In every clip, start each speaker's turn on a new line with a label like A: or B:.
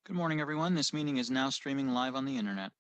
A: Good morning, everyone. This meeting is now streaming live on the internet.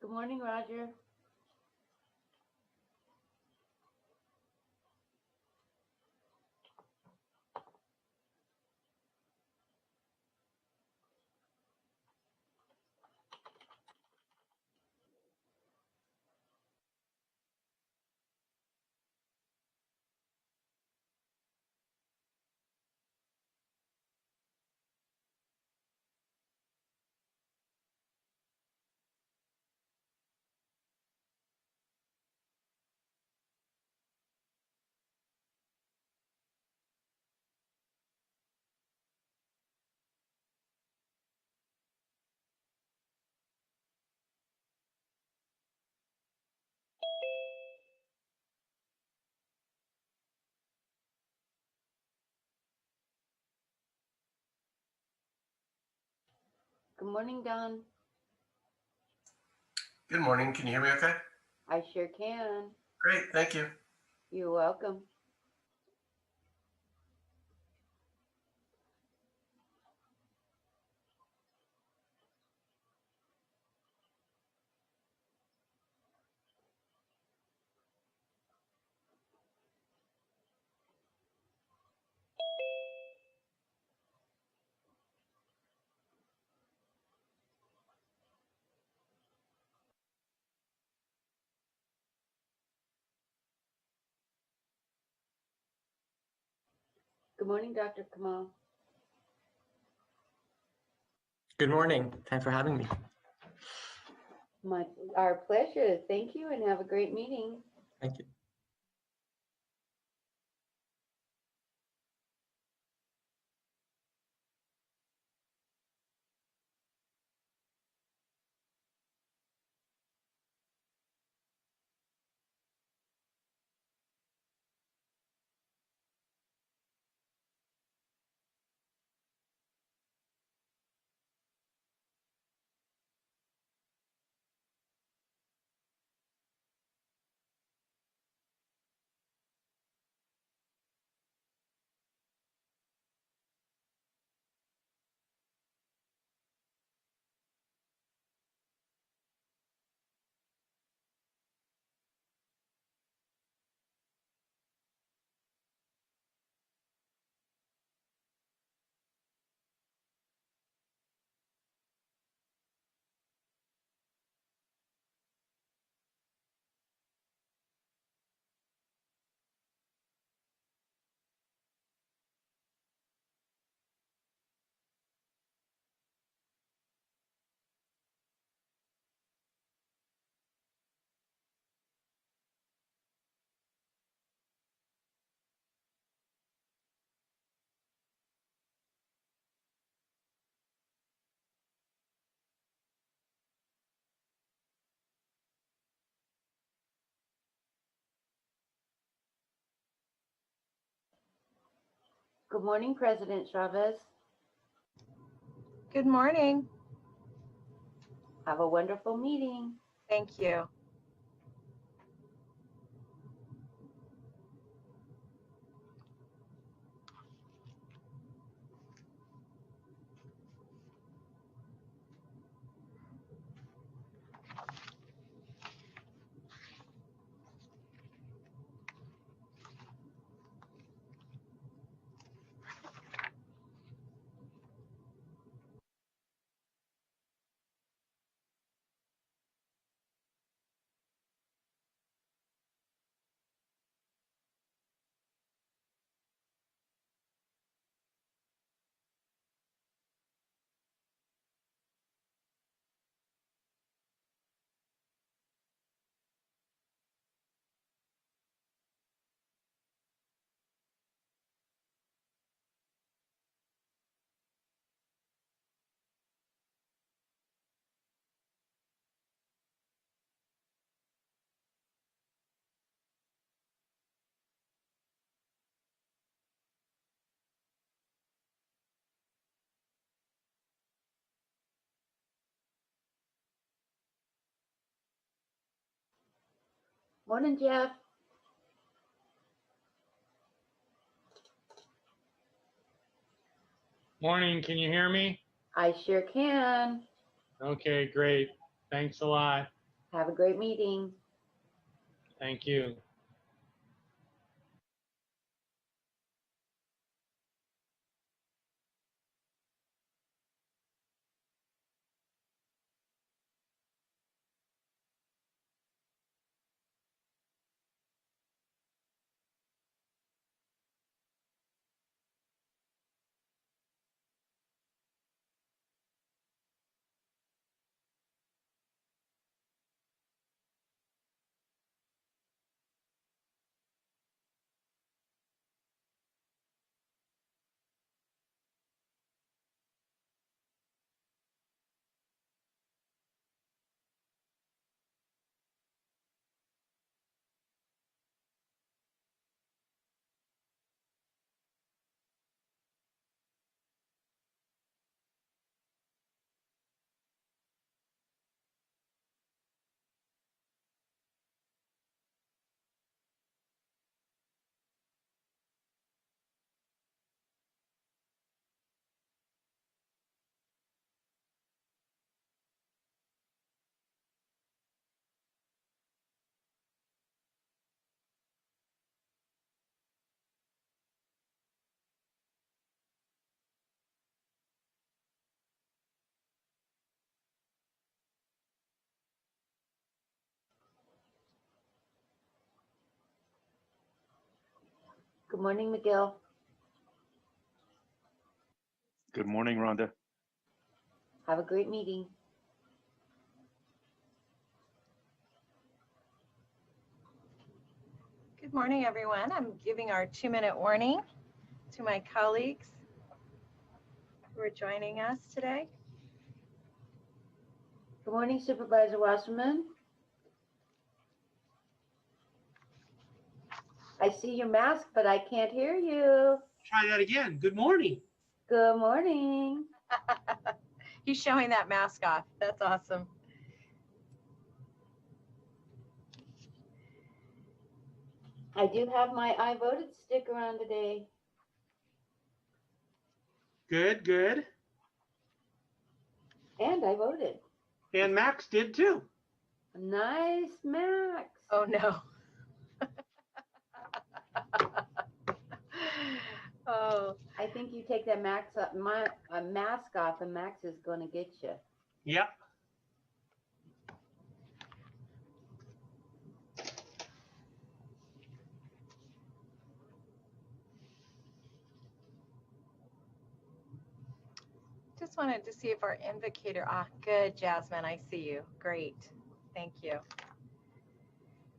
B: Good morning, Roger. Good morning, Don.
C: Good morning. Can you hear me okay?
B: I sure can.
C: Great. Thank you.
B: You're welcome. Good morning, Dr. Kamal.
D: Good morning. Thanks for having me.
B: Our pleasure. Thank you and have a great meeting.
D: Thank you.
B: Good morning, President Chavez.
E: Good morning.
B: Have a wonderful meeting.
E: Thank you.
B: Morning, Jeff.
F: Morning, can you hear me?
B: I sure can.
F: Okay, great. Thanks a lot.
B: Have a great meeting.
F: Thank you.
B: Good morning, McGill.
G: Good morning, Rhonda.
B: Have a great meeting.
E: Good morning, everyone. I'm giving our 2-minute warning to my colleagues who are joining us today.
B: Good morning, Supervisor Wasserman. I see your mask, but I can't hear you.
C: Try that again. Good morning.
B: Good morning.
E: He's showing that mask off. That's awesome.
B: I do have my I voted sticker on today.
C: Good, good.
B: And I voted.
C: And Max did too.
B: Nice, Max.
E: Oh, no. Oh,
B: I think you take that mask off and Max is going to get you.
C: Yep.
E: just wanted to see if our invocator, good, Jasmine, I see you. Great. Thank you.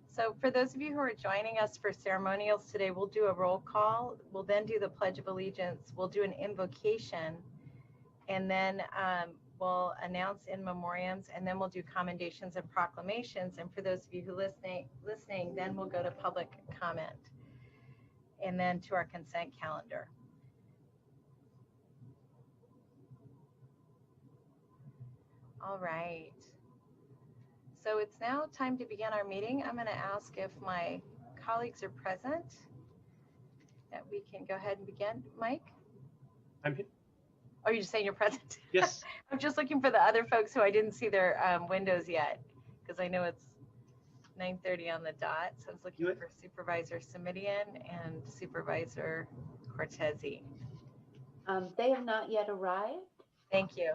E: So for those of you who are joining us for ceremonials today, we'll do a roll call. We'll then do the Pledge of Allegiance. We'll do an invocation, and then we'll announce in memoriams, and then we'll do commendations and proclamations. And for those of you who listening, then we'll go to public comment, and then to our consent calendar. All right. So it's now time to begin our meeting. I'm going to ask if my colleagues are present, that we can go ahead and begin. Mike?
C: I'm here.
E: Oh, you're just saying you're present?
C: Yes.
E: I'm just looking for the other folks who I didn't see their windows yet, because I know it's 9:30 on the dot. So I was looking for Supervisor Simidian and Supervisor Cortese.
B: They have not yet arrived.
E: Thank you.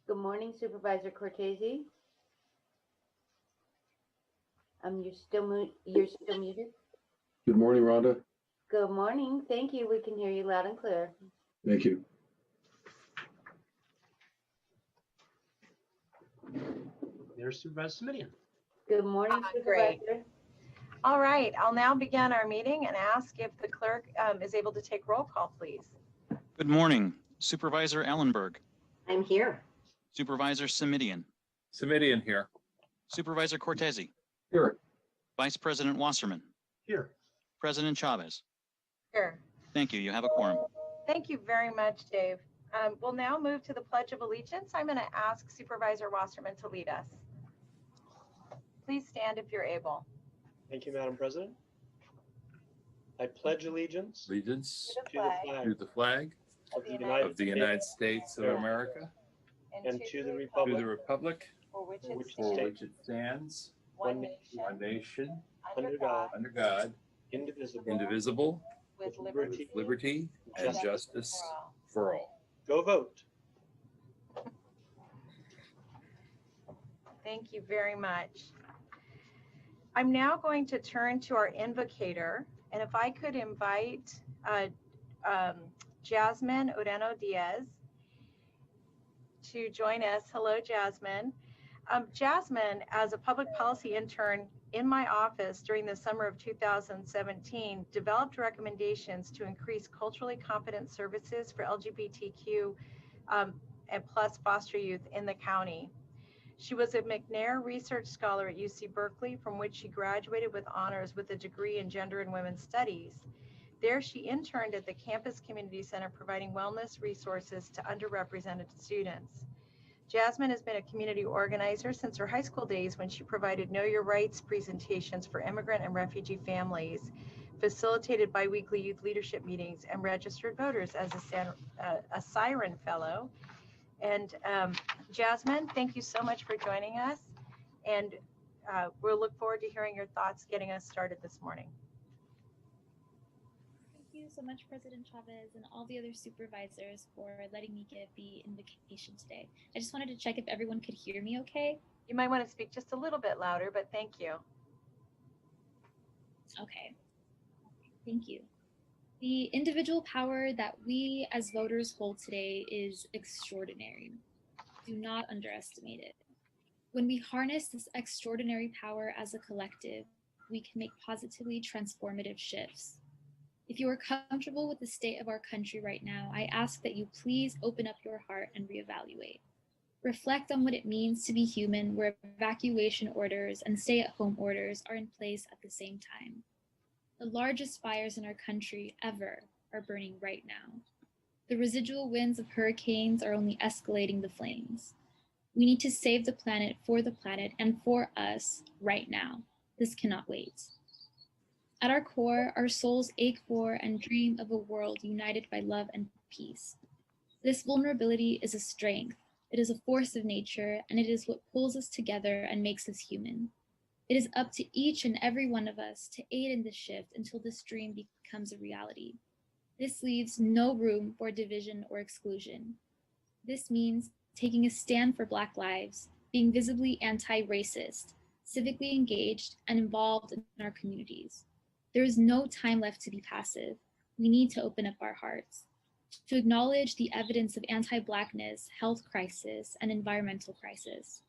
B: Good morning, Supervisor Cortese. You're still muted.
H: Good morning, Rhonda.
B: Good morning. Thank you. We can hear you loud and clear.
H: Thank you.
C: There's Supervisor Simidian.
B: Good morning,
E: Great.
B: Supervisor.
E: All right, I'll now begin our meeting and ask if the clerk is able to take roll call, please.
A: Good morning. Supervisor Ellenberg.
B: I'm here.
A: Supervisor Simidian.
G: Simidian here.
A: Supervisor Cortese.
H: Here.
A: Vice President Wasserman.
C: Here.
A: President Chavez.
E: Here.
A: Thank you. You have a quorum.
E: Thank you very much, Dave. We'll now move to the Pledge of Allegiance. I'm going to ask Supervisor Wasserman to lead us. Please stand if you're able.
I: Thank you, Madam President. I pledge allegiance
G: Allegiance
E: To the
I: to the
E: flag
I: flag
G: to the flag
I: of the
G: United States of America
I: and to the
G: to
I: republic
G: the republic
E: for which
I: for
E: it
I: which
G: for
E: stands,
G: which it stands,
E: one
G: one
E: nation,
G: nation,
E: under God,
G: under God,
I: indivisible,
G: indivisible,
E: with
I: with
E: liberty
G: liberty and justice
E: for all.
G: for all.
I: Go vote.
E: Thank you very much. I'm now going to turn to our invocator, and if I could invite Jasmine Ureno-Diaz to join us. Hello, Jasmine. Jasmine, as a public policy intern in my office during the summer of 2017, developed recommendations to increase culturally competent services for LGBTQ and plus foster youth in the county. She was a McNair Research Scholar at UC Berkeley, from which she graduated with honors with a degree in Gender and Women's Studies. There, she interned at the Campus Community Center, providing wellness resources to underrepresented students. Jasmine has been a community organizer since her high school days, when she provided Know Your Rights presentations for immigrant and refugee families, facilitated biweekly youth leadership meetings, and registered voters as a Siren Fellow. And Jasmine, thank you so much for joining us. And we'll look forward to hearing your thoughts getting us started this morning.
J: Thank you so much, President Chavez, and all the other supervisors for letting me give the invocation today. I just wanted to check if everyone could hear me okay.
E: You might want to speak just a little bit louder, but thank you.
J: Okay. Thank you. The individual power that we as voters hold today is extraordinary. Do not underestimate it. When we harness this extraordinary power as a collective, we can make positively transformative shifts. If you are comfortable with the state of our country right now, I ask that you please open up your heart and reevaluate. Reflect on what it means to be human, where evacuation orders and stay-at-home orders are in place at the same time. The largest fires in our country ever are burning right now. The residual winds of hurricanes are only escalating the flames. We need to save the planet, and for us right now. This cannot wait. At our core, our souls ache for and dream of a world united by love and peace. This vulnerability is a strength. It is a force of nature, and it is what pulls us together and makes us human. It is up to each and every one of us to aid in this shift until this dream becomes a reality. This leaves no room for division or exclusion. This means taking a stand for Black lives, being visibly anti-racist, civically engaged, and involved in our communities. There is no time left to be passive. We need to open up our hearts, to acknowledge the evidence of anti-Blackness, health crisis, and environmental crisis.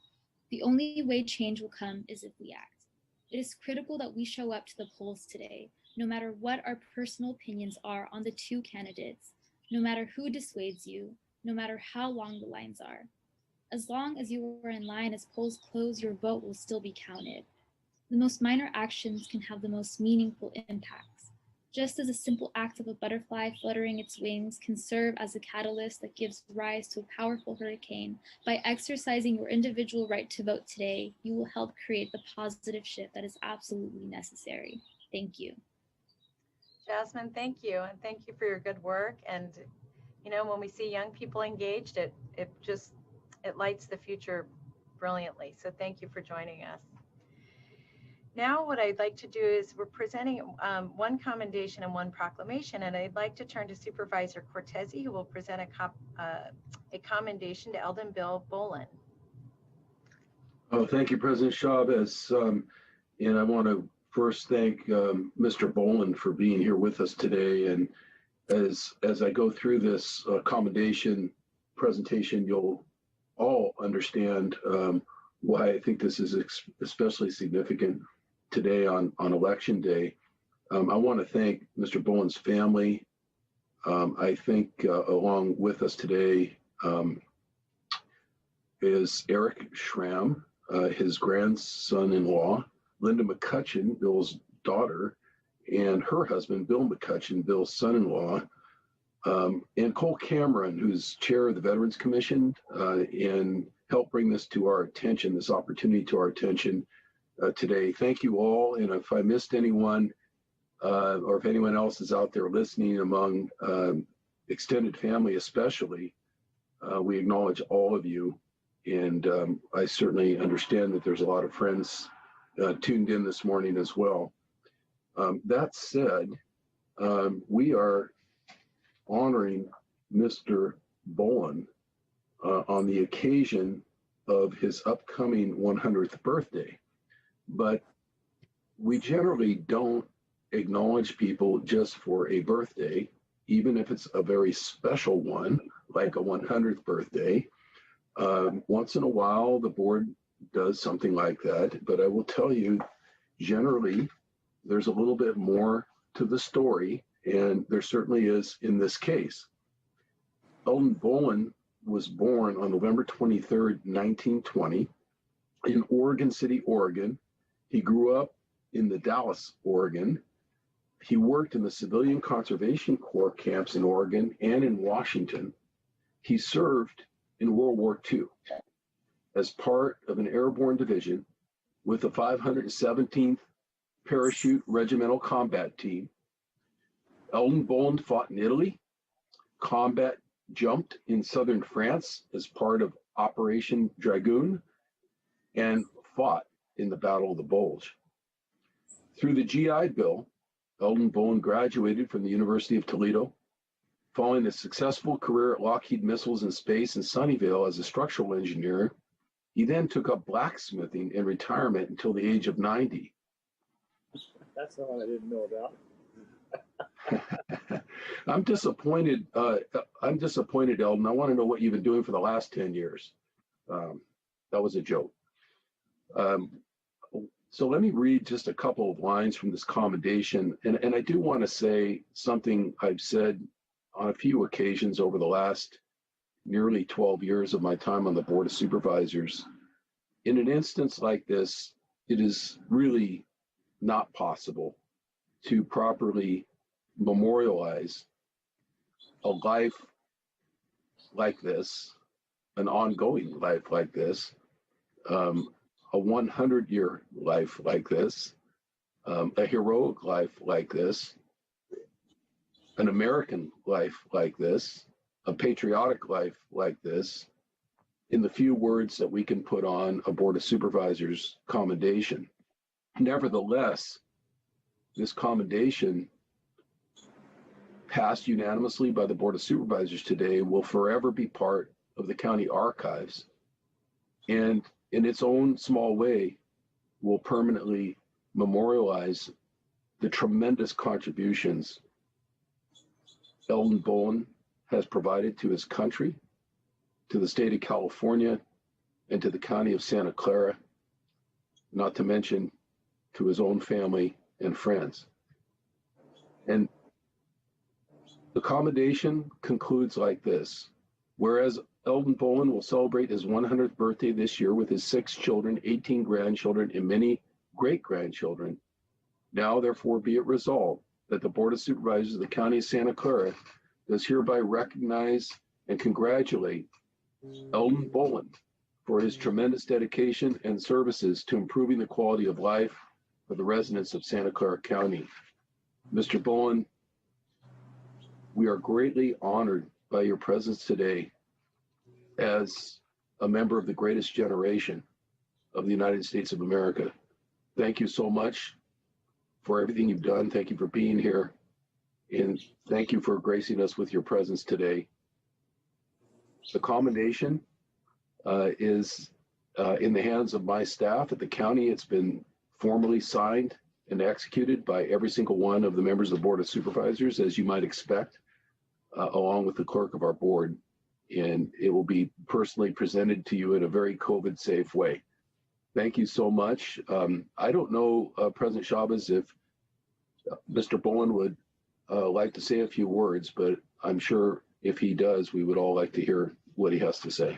J: The only way change will come is if we act. It is critical that we show up to the polls today, no matter what our personal opinions are on the two candidates, no matter who dissuades you, no matter how long the lines are. As long as you are in line as polls close, your vote will still be counted. The most minor actions can have the most meaningful impacts. Just as a simple act of a butterfly fluttering its wings can serve as a catalyst that gives rise to a powerful hurricane, by exercising your individual right to vote today, you will help create the positive shift that is absolutely necessary. Thank you.
E: Jasmine, thank you. And thank you for your good work. And, you know, when we see young people engaged, it lights the future brilliantly. So thank you for joining us. Now what I'd like to do is we're presenting one commendation and one proclamation, and I'd like to turn to Supervisor Cortese, who will present a commendation to Eldon Bill Bolin.
H: Oh, thank you, President Chavez. And I want to first thank Mr. Bolin for being here with us today. And as I go through this commendation presentation, you'll all understand why I think this is especially significant today on Election Day. I want to thank Mr. Bolin's family. I think along with us today is Eric Schramm, his grandson-in-law, Linda McCutcheon, Bill's daughter, and her husband, Bill McCutcheon, Bill's son-in-law, and Cole Cameron, who's chair of the Veterans Commission, and helped bring this to our attention, this opportunity to our attention today. Thank you all. And if I missed anyone, or if anyone else is out there listening among extended family especially, we acknowledge all of you. And I certainly understand that there's a lot of friends tuned in this morning as well. That said, we are honoring Mr. Bolin on the occasion of his upcoming 100th birthday. But we generally don't acknowledge people just for a birthday, even if it's a very special one, like a 100th birthday. Once in a while, the board does something like that. But I will tell you, generally, there's a little bit more to the story, and there certainly is in this case. Eldon Bolin was born on November 23rd, 1920, in Oregon City, Oregon. He grew up in the Dalles, Oregon. He worked in the Civilian Conservation Corps camps in Oregon and in Washington. He served in World War II as part of an airborne division with the 517th Parachute Regimental Combat Team. Eldon Bolin fought in Italy, combat jumped in southern France as part of Operation Dragoon, and fought in the Battle of the Bulge. Through the GI Bill, Eldon Bolin graduated from the University of Toledo. Following a successful career at Lockheed Missiles in Space in Sunnyvale as a structural engineer, he then took up blacksmithing in retirement until the age of 90.
I: That's the one I didn't know about.
H: I'm disappointed, Eldon. I want to know what you've been doing for the last 10 years. That was a joke. So let me read just a couple of lines from this commendation. And I do want to say something I've said on a few occasions over the last nearly 12 years of my time on the Board of Supervisors. In an instance like this, it is really not possible to properly memorialize a life like this, an ongoing life like this, a 100-year life like this, a heroic life like this, an American life like this, a patriotic life like this, in the few words that we can put on a Board of Supervisors commendation. Nevertheless, this commendation, passed unanimously by the Board of Supervisors today, will forever be part of the county archives, and in its own small way will permanently memorialize the tremendous contributions Eldon Bolin has provided to his country, to the state of California, and to the county of Santa Clara, not to mention to his own family and friends. And the commendation concludes like this. Whereas Eldon Bolin will celebrate his 100th birthday this year with his 6 children, 18 grandchildren, and many great-grandchildren. Now, therefore, be it resolved that the Board of Supervisors of the County of Santa Clara does hereby recognize and congratulate Eldon Bolin for his tremendous dedication and services to improving the quality of life for the residents of Santa Clara County. Mr. Bolin, we are greatly honored by your presence today as a member of the greatest generation of the United States of America. Thank you so much for everything you've done. Thank you for being here. And thank you for gracing us with your presence today. The commendation is in the hands of my staff at the county. It's been formally signed and executed by every single one of the members of the Board of Supervisors, as you might expect, along with the clerk of our board. And it will be personally presented to you in a very COVID-safe way. Thank you so much. I don't know, President Chavez, if Mr. Bolin would like to say a few words, but I'm sure if he does, we would all like to hear what he has to say.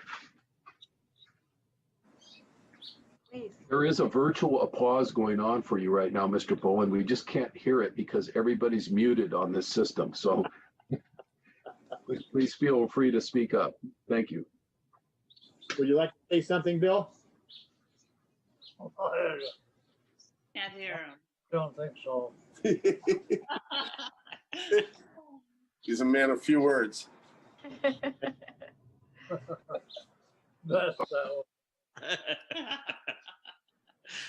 E: Please.
H: There is a virtual applause going on for you right now, Mr. Bolin. We just can't hear it because everybody's muted on this system. So please feel free to speak up. Thank you.
K: Would you like to say something, Bill?
L: Can't hear him.
K: Don't think so.
M: He's a man of few words.
K: That's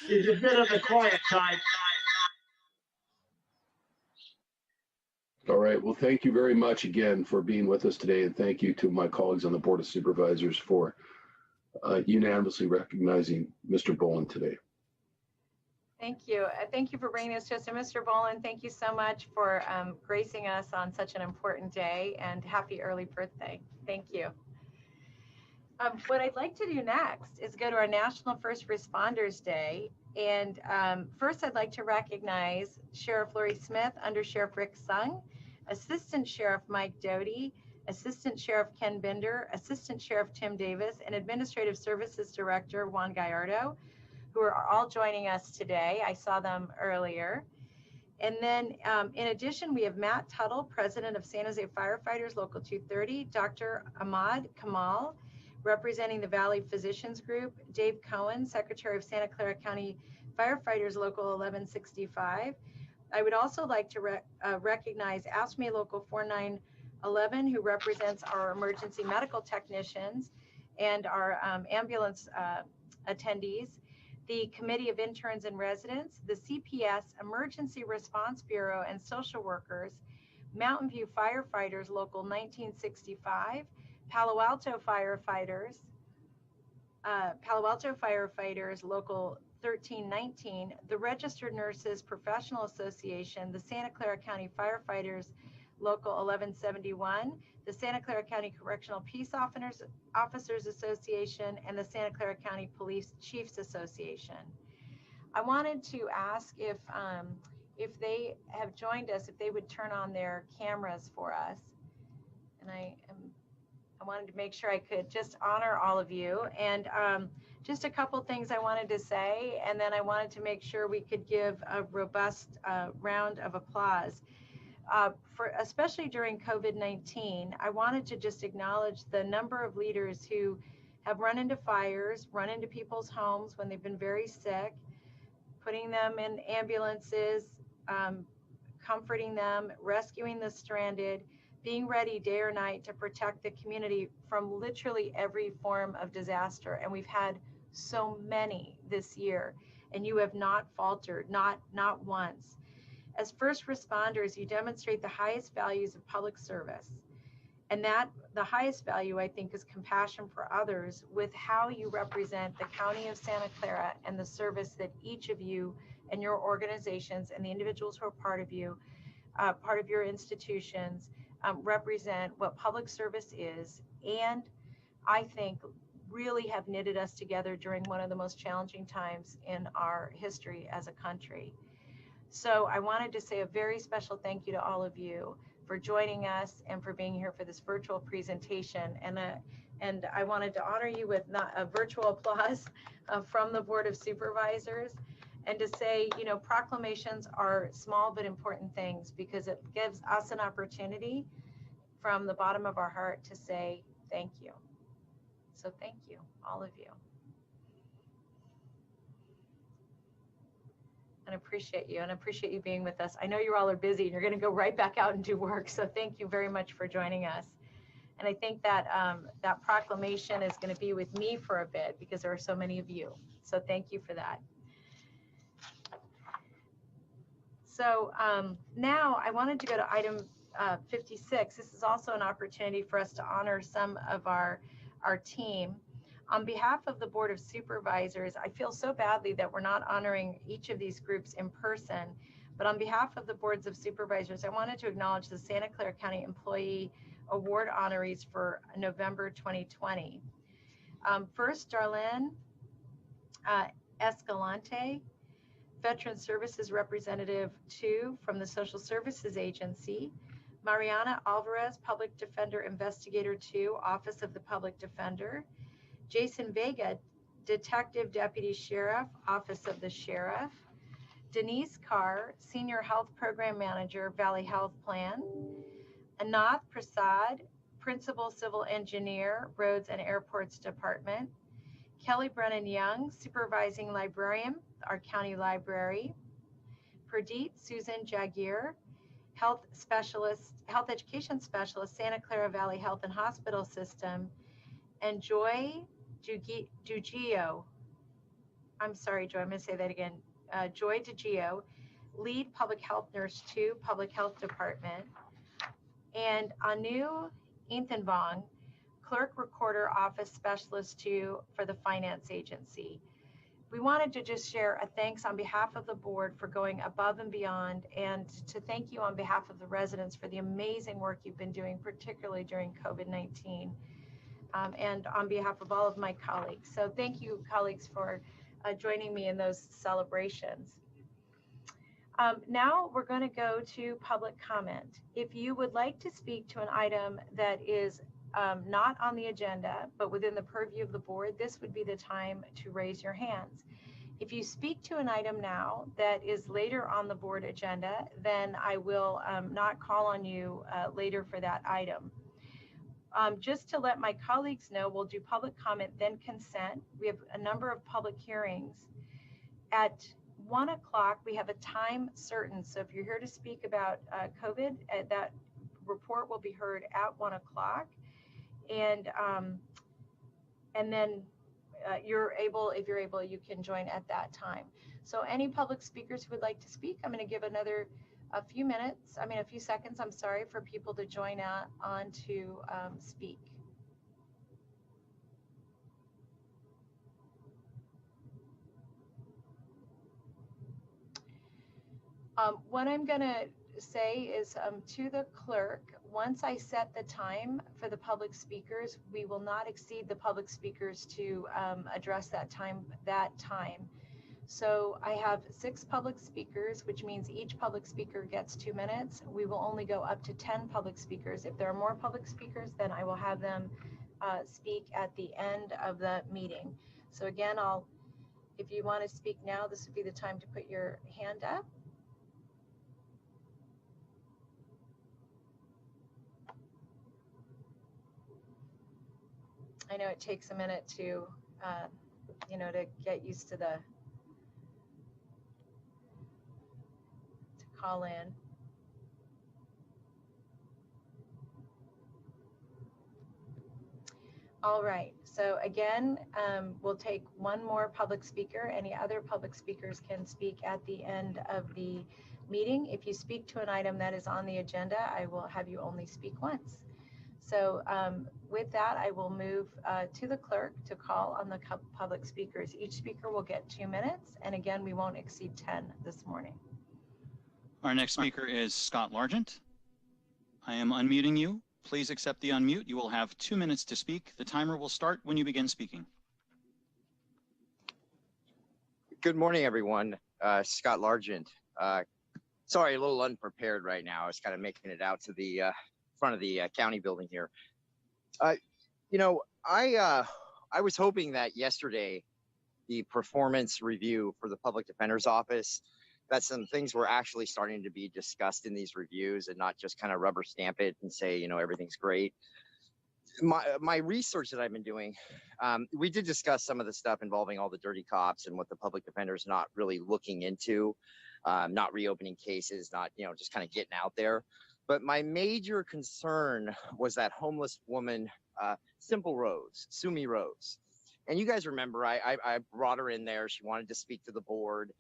K: he's a bit of the quiet type.
H: All right. Well, thank you very much again for being with us today. And thank you to my colleagues on the Board of Supervisors for unanimously recognizing Mr. Bolin today.
E: Thank you. Thank you for bringing us just Mr. Bolin. Thank you so much for gracing us on such an important day, and happy early birthday. Thank you. What I'd like to do next is go to our National First Responders Day. And first, I'd like to recognize Sheriff Lori Smith, Under Sheriff Rick Sung, Assistant Sheriff Mike Doty, Assistant Sheriff Ken Binder, Assistant Sheriff Tim Davis, and Administrative Services Director Juan Gallardo, who are all joining us today. I saw them earlier. And then in addition, we have Matt Tuttle, President of San Jose Firefighters Local 230, Dr. Ahmad Kamal, representing the Valley Physicians Group, Dave Cohen, Secretary of Santa Clara County Firefighters Local 1165. I would also like to recognize AFSCME Local 4911, who represents our emergency medical technicians and our ambulance attendees, the Committee of Interns and Residents, the CPS Emergency Response Bureau and social workers, Mountain View Firefighters Local 1965, Palo Alto Firefighters Local 1319, the Registered Nurses Professional Association, the Santa Clara County Firefighters Local 1171, the Santa Clara County Correctional Peace Officers Association, and the Santa Clara County Police Chiefs Association. I wanted to ask if they have joined us, if they would turn on their cameras for us. And I wanted to make sure I could just honor all of you. And just a couple things I wanted to say, and then I wanted to make sure we could give a robust round of applause. Especially during COVID-19, I wanted to just acknowledge the number of leaders who have run into fires, run into people's homes when they've been very sick, putting them in ambulances, comforting them, rescuing the stranded, being ready day or night to protect the community from literally every form of disaster. And we've had so many this year, and you have not faltered, not once. As first responders, you demonstrate the highest values of public service. And that the highest value, I think, is compassion for others with how you represent the County of Santa Clara and the service that each of you and your organizations and the individuals who are part of you, part of your institutions, represent what public service is, and I think really have knitted us together during one of the most challenging times in our history as a country. So I wanted to say a very special thank you to all of you for joining us and for being here for this virtual presentation. And I wanted to honor you with a virtual applause from the Board of Supervisors, and to say, you know, proclamations are small but important things because it gives us an opportunity from the bottom of our heart to say thank you. So thank you, all of you. And appreciate you, and appreciate you being with us. I know you all are busy and you're going to go right back out and do work. So thank you very much for joining us. And I think that that proclamation is going to be with me for a bit because there are so many of you. So thank you for that. So now I wanted to go to item 56. This is also an opportunity for us to honor some of our team. On behalf of the Board of Supervisors, I feel so badly that we're not honoring each of these groups in person, but on behalf of the Boards of Supervisors, I wanted to acknowledge the Santa Clara County Employee Award honorees for November 2020. First, Darlene Escalante, Veteran Services Representative 2 from the Social Services Agency. Mariana Alvarez, Public Defender Investigator 2, Office of the Public Defender. Jason Vega, Detective Deputy Sheriff, Office of the Sheriff. Denise Carr, Senior Health Program Manager, Valley Health Plan. Anath Prasad, Principal Civil Engineer, Roads and Airports Department. Kelly Brennan Young, Supervising Librarian, our County Library. Pradeep Susan Jagier, Health Education Specialist, Santa Clara Valley Health and Hospital System. And Joy Dugio, I'm sorry, Joy, I'm going to say that again. Joy Dugio, Lead Public Health Nurse 2, Public Health Department. And Anu Ethanvong, Clerk Recorder Office Specialist 2 for the Finance Agency. We wanted to just share a thanks on behalf of the board for going above and beyond, and to thank you on behalf of the residents for the amazing work you've been doing, particularly during COVID-19. And on behalf of all of my colleagues. So thank you, colleagues, for joining me in those celebrations. Now we're going to go to public comment. If you would like to speak to an item that is not on the agenda, but within the purview of the board, this would be the time to raise your hands. If you speak to an item now that is later on the board agenda, then I will not call on you later for that item. Just to let my colleagues know, we'll do public comment, then consent. We have a number of public hearings. At 1 o'clock, we have a time certain. So if you're here to speak about COVID, that report will be heard at 1 o'clock. And then if you're able, you can join at that time. So any public speakers who would like to speak, I'm going to give a few seconds, I'm sorry, for people to join on to speak. What I'm going to say is to the clerk, once I set the time for the public speakers, we will not exceed the public speakers to address that time. So I have 6 public speakers, which means each public speaker gets 2 minutes. We will only go up to 10 public speakers. If there are more public speakers, then I will have them speak at the end of the meeting. So again, if you want to speak now, this would be the time to put your hand up. I know it takes a minute to, to get used to call in. All right, so again, we'll take one more public speaker. Any other public speakers can speak at the end of the meeting. If you speak to an item that is on the agenda, I will have you only speak once. So with that, I will move to the clerk to call on the public speakers. Each speaker will get 2 minutes, and again, we won't exceed 10 this morning.
A: Our next speaker is Scott Largent. I am unmuting you. Please accept the unmute. You will have 2 minutes to speak. The timer will start when you begin speaking.
N: Good morning, everyone. Scott Largent, Sorry, a little unprepared right now. I was kind of making it out to the front of the county building here. You know, I was hoping that yesterday, the performance review for the public defender's office, that some things were actually starting to be discussed in these reviews and not just kind of rubber stamp it and say, you know, everything's great. My research that I've been doing, we did discuss some of the stuff involving all the dirty cops and what the public defender's not really looking into, not reopening cases, not, you know, just kind of getting out there. But my major concern was that homeless woman, Simple Rose, Sumi Rose. And you guys remember, I brought her in there. She wanted to speak to the board.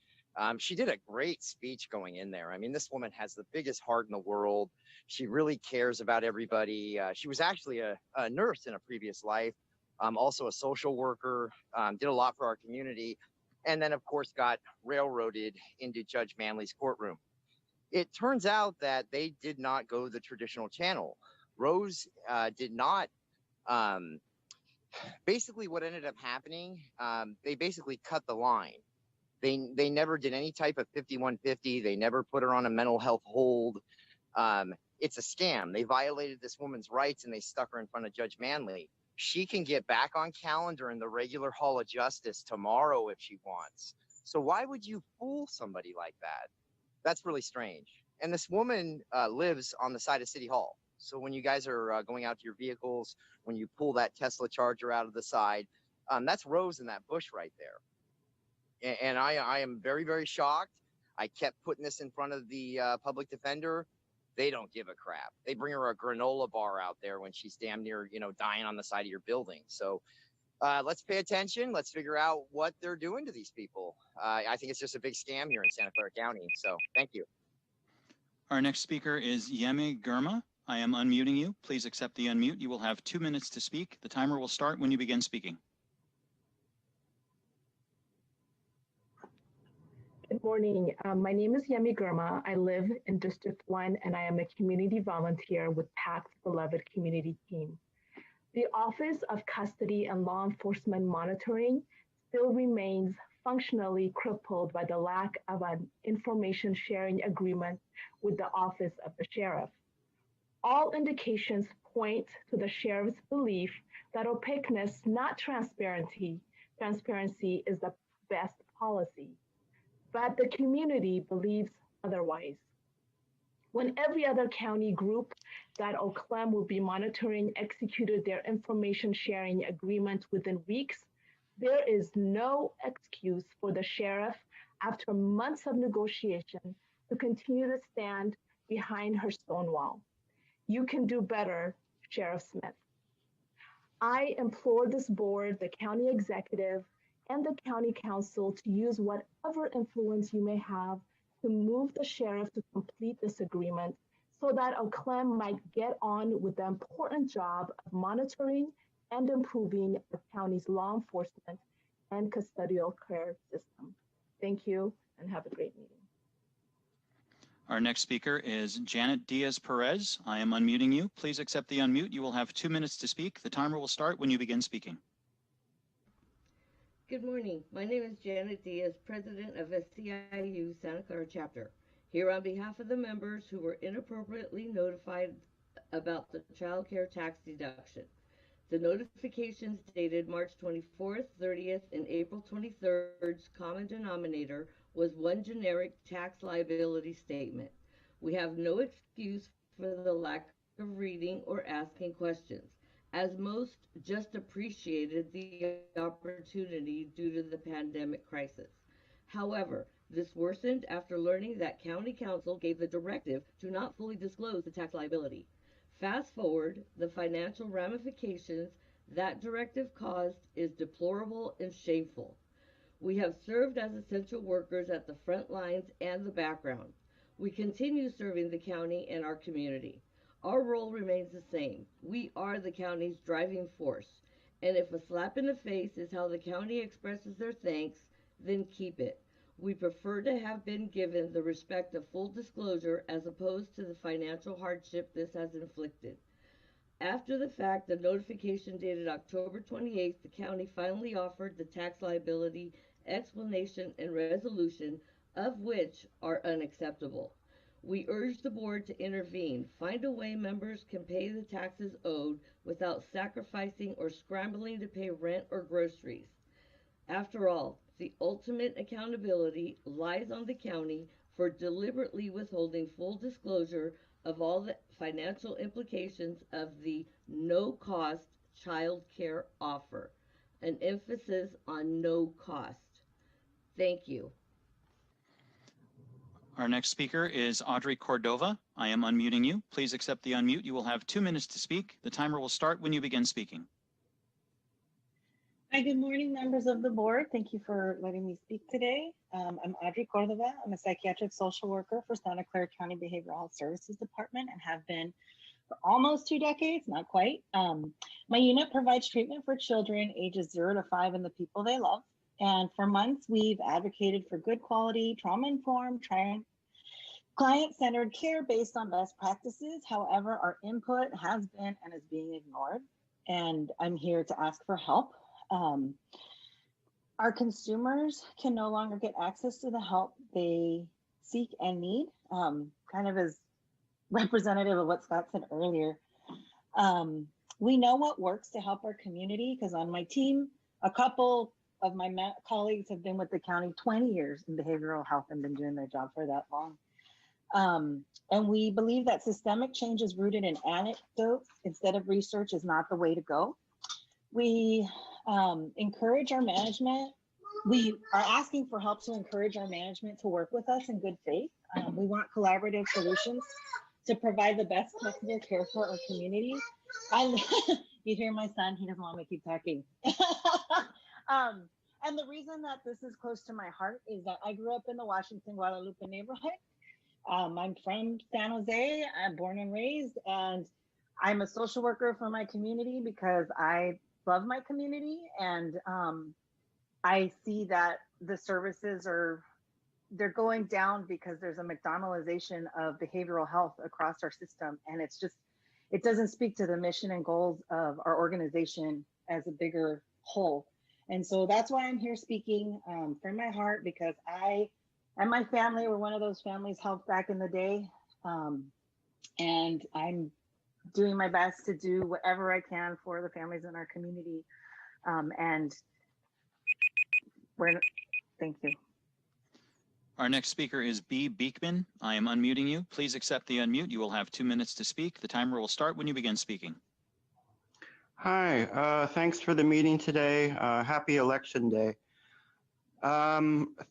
N: She did a great speech going in there. I mean, this woman has the biggest heart in the world. She really cares about everybody. She was actually a nurse in a previous life, also a social worker, did a lot for our community, and then, of course, got railroaded into Judge Manley's courtroom. It turns out that they did not go the traditional channel. Rose did not. Basically, what ended up happening, they basically cut the line. They never did any type of 5150. They never put her on a mental health hold. It's a scam. They violated this woman's rights and they stuck her in front of Judge Manley. She can get back on calendar in the regular Hall of Justice tomorrow if she wants. So why would you fool somebody like that? That's really strange. And this woman lives on the side of City Hall. So when you guys are going out to your vehicles, when you pull that Tesla Charger out of the side, that's Rose in that bush right there. And I am very, very shocked. I kept putting this in front of the public defender. They don't give a crap. They bring her a granola bar out there when she's damn near, you know, dying on the side of your building. So let's pay attention. Let's figure out what they're doing to these people. I think it's just a big scam here in Santa Clara County. So thank you.
A: Our next speaker is Yemi Gurma. I am unmuting you. Please accept the unmute. You will have 2 minutes to speak. The timer will start when you begin speaking.
O: Good morning. My name is Yemi Gurma. I live in District 1 and I am a community volunteer with PAC's beloved community team. The Office of Custody and Law Enforcement Monitoring still remains functionally crippled by the lack of an information sharing agreement with the Office of the Sheriff. All indications point to the Sheriff's belief that opaqueness, not transparency, is the best policy. But the community believes otherwise. When every other county group that OCLEM will be monitoring executed their information sharing agreement within weeks, there is no excuse for the sheriff, after months of negotiation, to continue to stand behind her stone wall. You can do better, Sheriff Smith. I implore this board, the county executive, and the county council to use whatever influence you may have to move the sheriff to complete this agreement so that OCLEM might get on with the important job of monitoring and improving the county's law enforcement and custodial care system. Thank you and have a great meeting.
A: Our next speaker is Janet Diaz-Perez. I am unmuting you. Please accept the unmute. You will have 2 minutes to speak. The timer will start when you begin speaking.
P: Good morning. My name is Janet Diaz, President of SCIU Santa Clara Chapter. Here on behalf of the members who were inappropriately notified about the child care tax deduction. The notifications dated March 24th, 30th, and April 23rd's common denominator was one generic tax liability statement. We have no excuse for the lack of reading or asking questions, as most just appreciated the opportunity due to the pandemic crisis. However, this worsened after learning that County Council gave the directive to not fully disclose the tax liability. Fast forward, the financial ramifications that directive caused is deplorable and shameful. We have served as essential workers at the front lines and the background. We continue serving the county and our community. Our role remains the same. We are the county's driving force. And if a slap in the face is how the county expresses their thanks, then keep it. We prefer to have been given the respect of full disclosure as opposed to the financial hardship this has inflicted. After the fact, the notification dated October 28th, the county finally offered the tax liability explanation and resolution, of which are unacceptable. We urge the board to intervene. Find a way members can pay the taxes owed without sacrificing or scrambling to pay rent or groceries. After all, the ultimate accountability lies on the county for deliberately withholding full disclosure of all the financial implications of the no-cost child care offer. An emphasis on no cost. Thank you.
A: Our next speaker is Audrey Cordova. I am unmuting you. Please accept the unmute. You will have 2 minutes to speak. The timer will start when you begin speaking.
Q: Hi, good morning, members of the board. Thank you for letting me speak today. I'm Audrey Cordova. I'm a psychiatric social worker for Santa Clara County Behavioral Health Services Department and have been for almost 2 decades, not quite. My unit provides treatment for children ages 0 to 5 and the people they love. And for months, we've advocated for good quality, trauma-informed, client-centered care based on best practices. However, our input has been and is being ignored. And I'm here to ask for help. Our consumers can no longer get access to the help they seek and need, kind of as representative of what Scott said earlier. We know what works to help our community because on my team, a couple of my colleagues have been with the county 20 years in behavioral health and been doing their job for that long. And we believe that systemic change is rooted in anecdotes instead of research is not the way to go. We encourage our management. We are asking for help to encourage our management to work with us in good faith. We want collaborative solutions to provide the best possible care for our community. You hear my son, he doesn't want me to keep talking. And the reason that this is close to my heart is that I grew up in the Washington Guadalupe neighborhood. I'm from San Jose, I'm born and raised, and I'm a social worker for my community because I love my community. And I see that the services they're going down because there's a McDonaldization of behavioral health across our system. And it's just, it doesn't speak to the mission and goals of our organization as a bigger whole. And so that's why I'm here speaking from my heart, because I and my family were one of those families helped back in the day. And I'm doing my best to do whatever I can for the families in our community. Thank you.
A: Our next speaker is B. Beekman. I am unmuting you. Please accept the unmute. You will have 2 minutes to speak. The timer will start when you begin speaking.
R: Hi, thanks for the meeting today. Happy election day.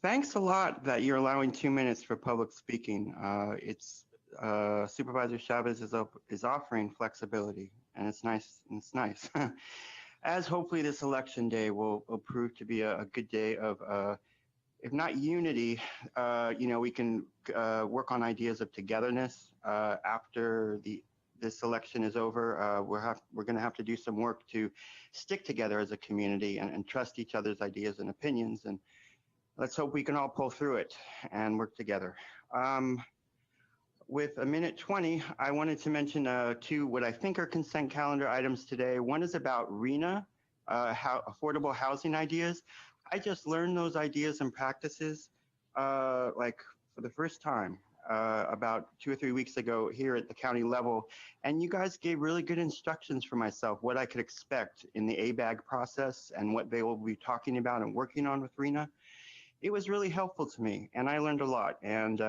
R: Thanks a lot that you're allowing 2 minutes for public speaking. Supervisor Chavez is offering flexibility, and it's nice. As hopefully this election day will prove to be a good day of, if not unity, we can work on ideas of togetherness after this election is over. We're going to have to do some work to stick together as a community and trust each other's ideas and opinions. And let's hope we can all pull through it and work together. With a minute 20, I wanted to mention 2 what I think are consent calendar items today. One is about RENA, affordable housing ideas. I just learned those ideas and practices like for the first time about 2 or 3 weeks ago here at the county level. And you guys gave really good instructions for myself, what I could expect in the ABAG process and what they will be talking about and working on with RENA. It was really helpful to me, and I learned a lot. And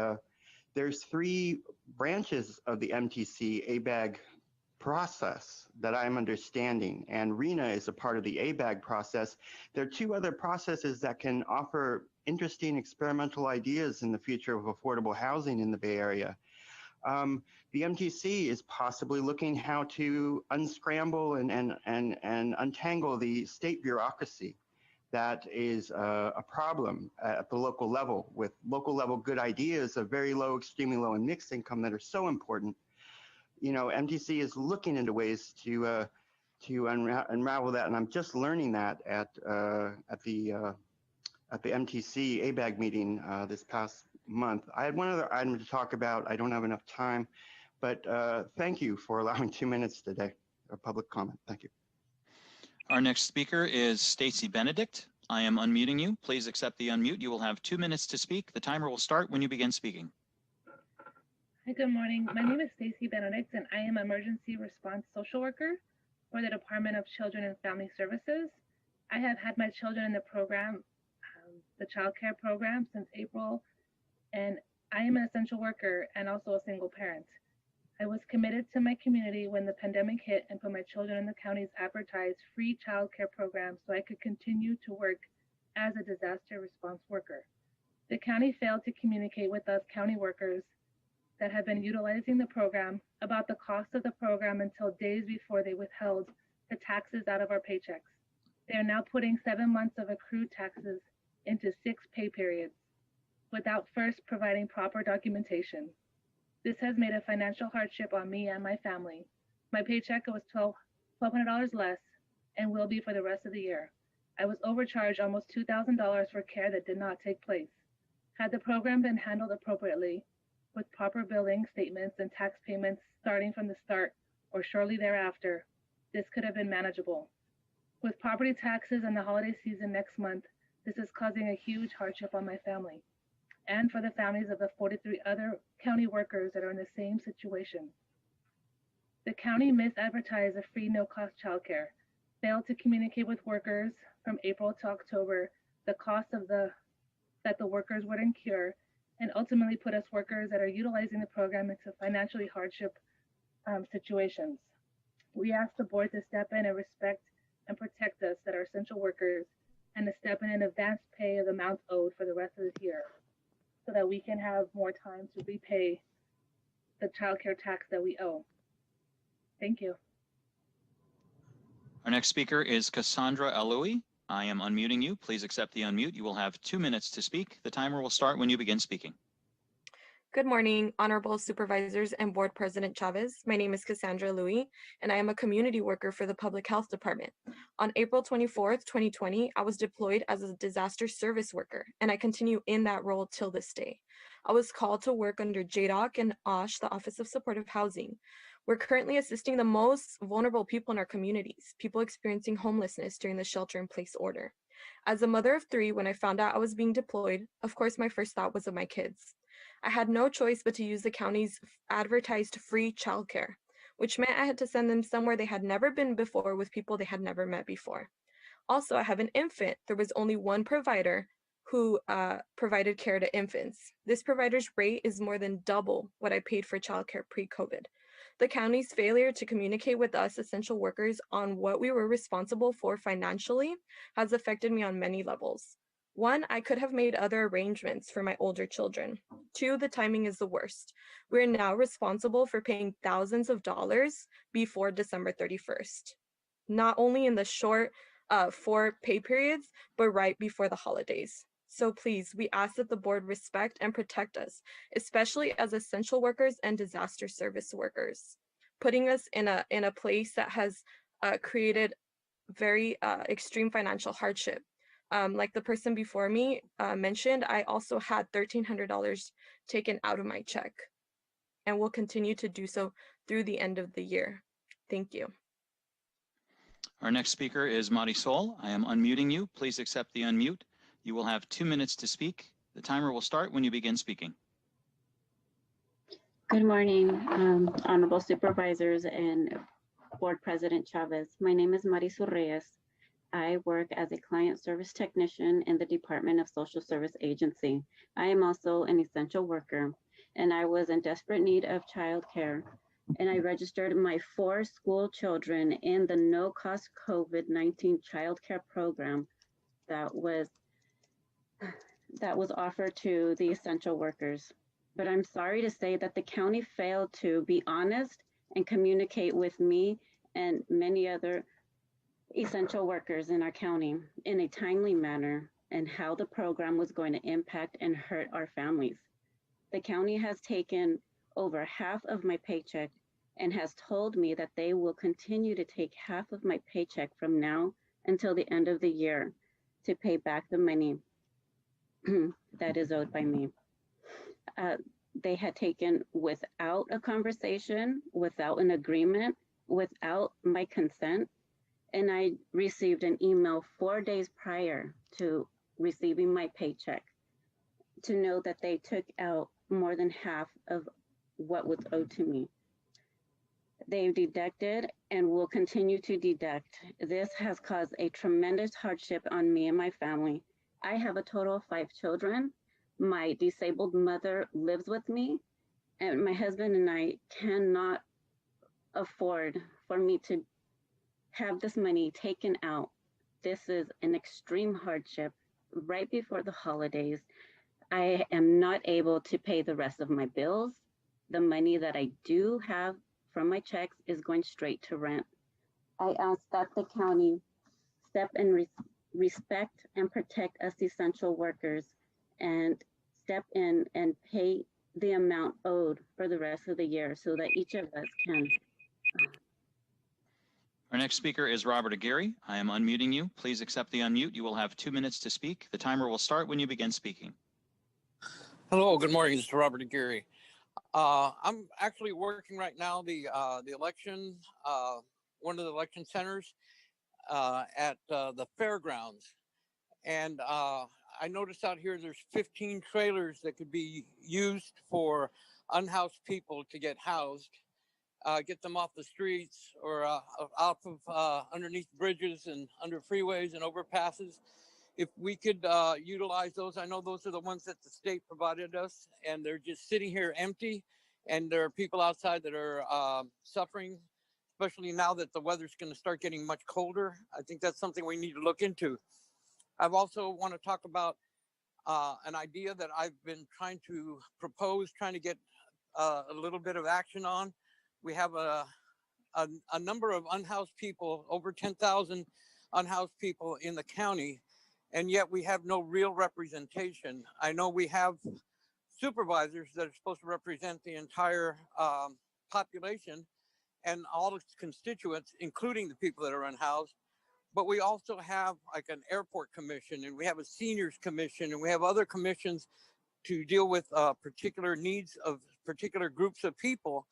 R: there's 3 branches of the MTC ABAG process that I'm understanding, and RENA is a part of the ABAG process. There are 2 other processes that can offer interesting experimental ideas in the future of affordable housing in the Bay Area. The MTC is possibly looking how to unscramble and untangle the state bureaucracy that is a problem at the local level, with local level good ideas of very low, extremely low, and mixed income that are so important. MTC is looking into ways to unravel that, and I'm just learning that at the MTC ABAG meeting this past month. I had one other item to talk about. I don't have enough time, but thank you for allowing 2 minutes today of public comment. Thank you.
A: Our next speaker is Stacy Benedict. I am unmuting you. Please accept the unmute. You will have 2 minutes to speak. The timer will start when you begin speaking.
S: good morning. My name is Stacy Benedict, and I am emergency response social worker for the Department of Children and Family Services. I have had my children in the program, the child care program, since April, and I am an essential worker and also a single parent. I was committed to my community when the pandemic hit and put my children in the county's advertised free child care program so I could continue to work as a disaster response worker. The county failed to communicate with us county workers that have been utilizing the program about the cost of the program until days before they withheld the taxes out of our paychecks. They are now putting 7 months of accrued taxes into 6 pay periods without first providing proper documentation. This has made a financial hardship on me and my family. My paycheck was $1,200 less and will be for the rest of the year. I was overcharged almost $2,000 for care that did not take place. Had the program been handled appropriately, with proper billing statements and tax payments starting from the start or shortly thereafter, this could have been manageable. With property taxes and the holiday season next month, this is causing a huge hardship on my family and for the families of the 43 other county workers that are in the same situation. The county misadvertised a free no-cost childcare, failed to communicate with workers from April to October the cost of that the workers would incur, and ultimately put us workers that are utilizing the program into financially hardship situations. We ask the board to step in and respect and protect us that are essential workers and to step in advance pay of amounts owed for the rest of this year so that we can have more time to repay the child care tax that we owe. Thank you.
A: Our next speaker is Cassandra Aloui. I am unmuting you. Please accept the unmute. You will have 2 minutes to speak. The timer will start when you begin speaking.
T: Good morning, Honorable Supervisors and Board President Chavez. My name is Cassandra Louie, and I am a community worker for the Public Health Department. On April 24th, 2020, I was deployed as a disaster service worker, and I continue in that role till this day. I was called to work under JDOC and OSH, the Office of Supportive Housing. We're currently assisting the most vulnerable people in our communities, people experiencing homelessness during the shelter-in-place order. As a mother of 3, when I found out I was being deployed, of course my first thought was of my kids. I had no choice but to use the county's advertised free childcare, which meant I had to send them somewhere they had never been before with people they had never met before. Also, I have an infant. There was only one provider who provided care to infants. This provider's rate is more than double what I paid for childcare pre-COVID. The county's failure to communicate with us essential workers on what we were responsible for financially has affected me on many levels. 1, I could have made other arrangements for my older children. 2, the timing is the worst. We're now responsible for paying thousands of dollars before December 31st, not only in the short 4 pay periods, but right before the holidays. So please, we ask that the board respect and protect us, especially as essential workers and disaster service workers, putting us in a place that has created very extreme financial hardship. Like the person before me mentioned, I also had $1,300 taken out of my check and will continue to do so through the end of the year. Thank you.
A: Our next speaker is Marisol. I am unmuting you. Please accept the unmute. You will have 2 minutes to speak. The timer will start when you begin speaking.
U: Good morning, Honorable Supervisors and Board President Chavez. My name is Marisol Reyes. I work as a client service technician in the Department of Social Service Agency. I am also an essential worker, and I was in desperate need of childcare. And I registered my 4 school children in the no-cost COVID-19 childcare program that was offered to the essential workers. But I'm sorry to say that the county failed to be honest and communicate with me and many other essential workers in our county in a timely manner and how the program was going to impact and hurt our families. The county has taken over half of my paycheck and has told me that they will continue to take half of my paycheck from now until the end of the year to pay back the money that is owed by me. They had taken without a conversation, without an agreement, without my consent, and I received an email 4 days prior to receiving my paycheck to know that they took out more than half of what was owed to me. They've deducted and will continue to deduct. This has caused a tremendous hardship on me and my family. I have a total of 5 children. My disabled mother lives with me, and my husband and I cannot afford for me to have this money taken out. This is an extreme hardship right before the holidays. I am not able to pay the rest of my bills. The money that I do have from my checks is going straight to rent. I ask that the county step and respect and protect us essential workers and step in and pay the amount owed for the rest of the year so that each of us can.
A: Our next speaker is Robert Aguirre. I am unmuting you. Please accept the unmute. You will have 2 minutes to speak. The timer will start when you begin speaking.
D: Hello, good morning. This is Robert Aguirre. I'm actually working right now the election, one of the election centers at the fairgrounds. And I noticed out here there's 15 trailers that could be used for unhoused people to get housed, get them off the streets or off of underneath bridges and under freeways and overpasses. If we could utilize those, I know those are the ones that the state provided us, and they're just sitting here empty. And there are people outside that are suffering, especially now that the weather's going to start getting much colder. I think that's something we need to look into. I've also want to talk about an idea that I've been trying to propose, trying to get a little bit of action on. We have a number of unhoused people, over 10,000 unhoused people in the county, and yet we have no real representation. I know we have supervisors that are supposed to represent the entire population and all its constituents, including the people that are unhoused. But we also have like an airport commission, and we have a seniors commission, and we have other commissions to deal with particular needs of particular groups of people.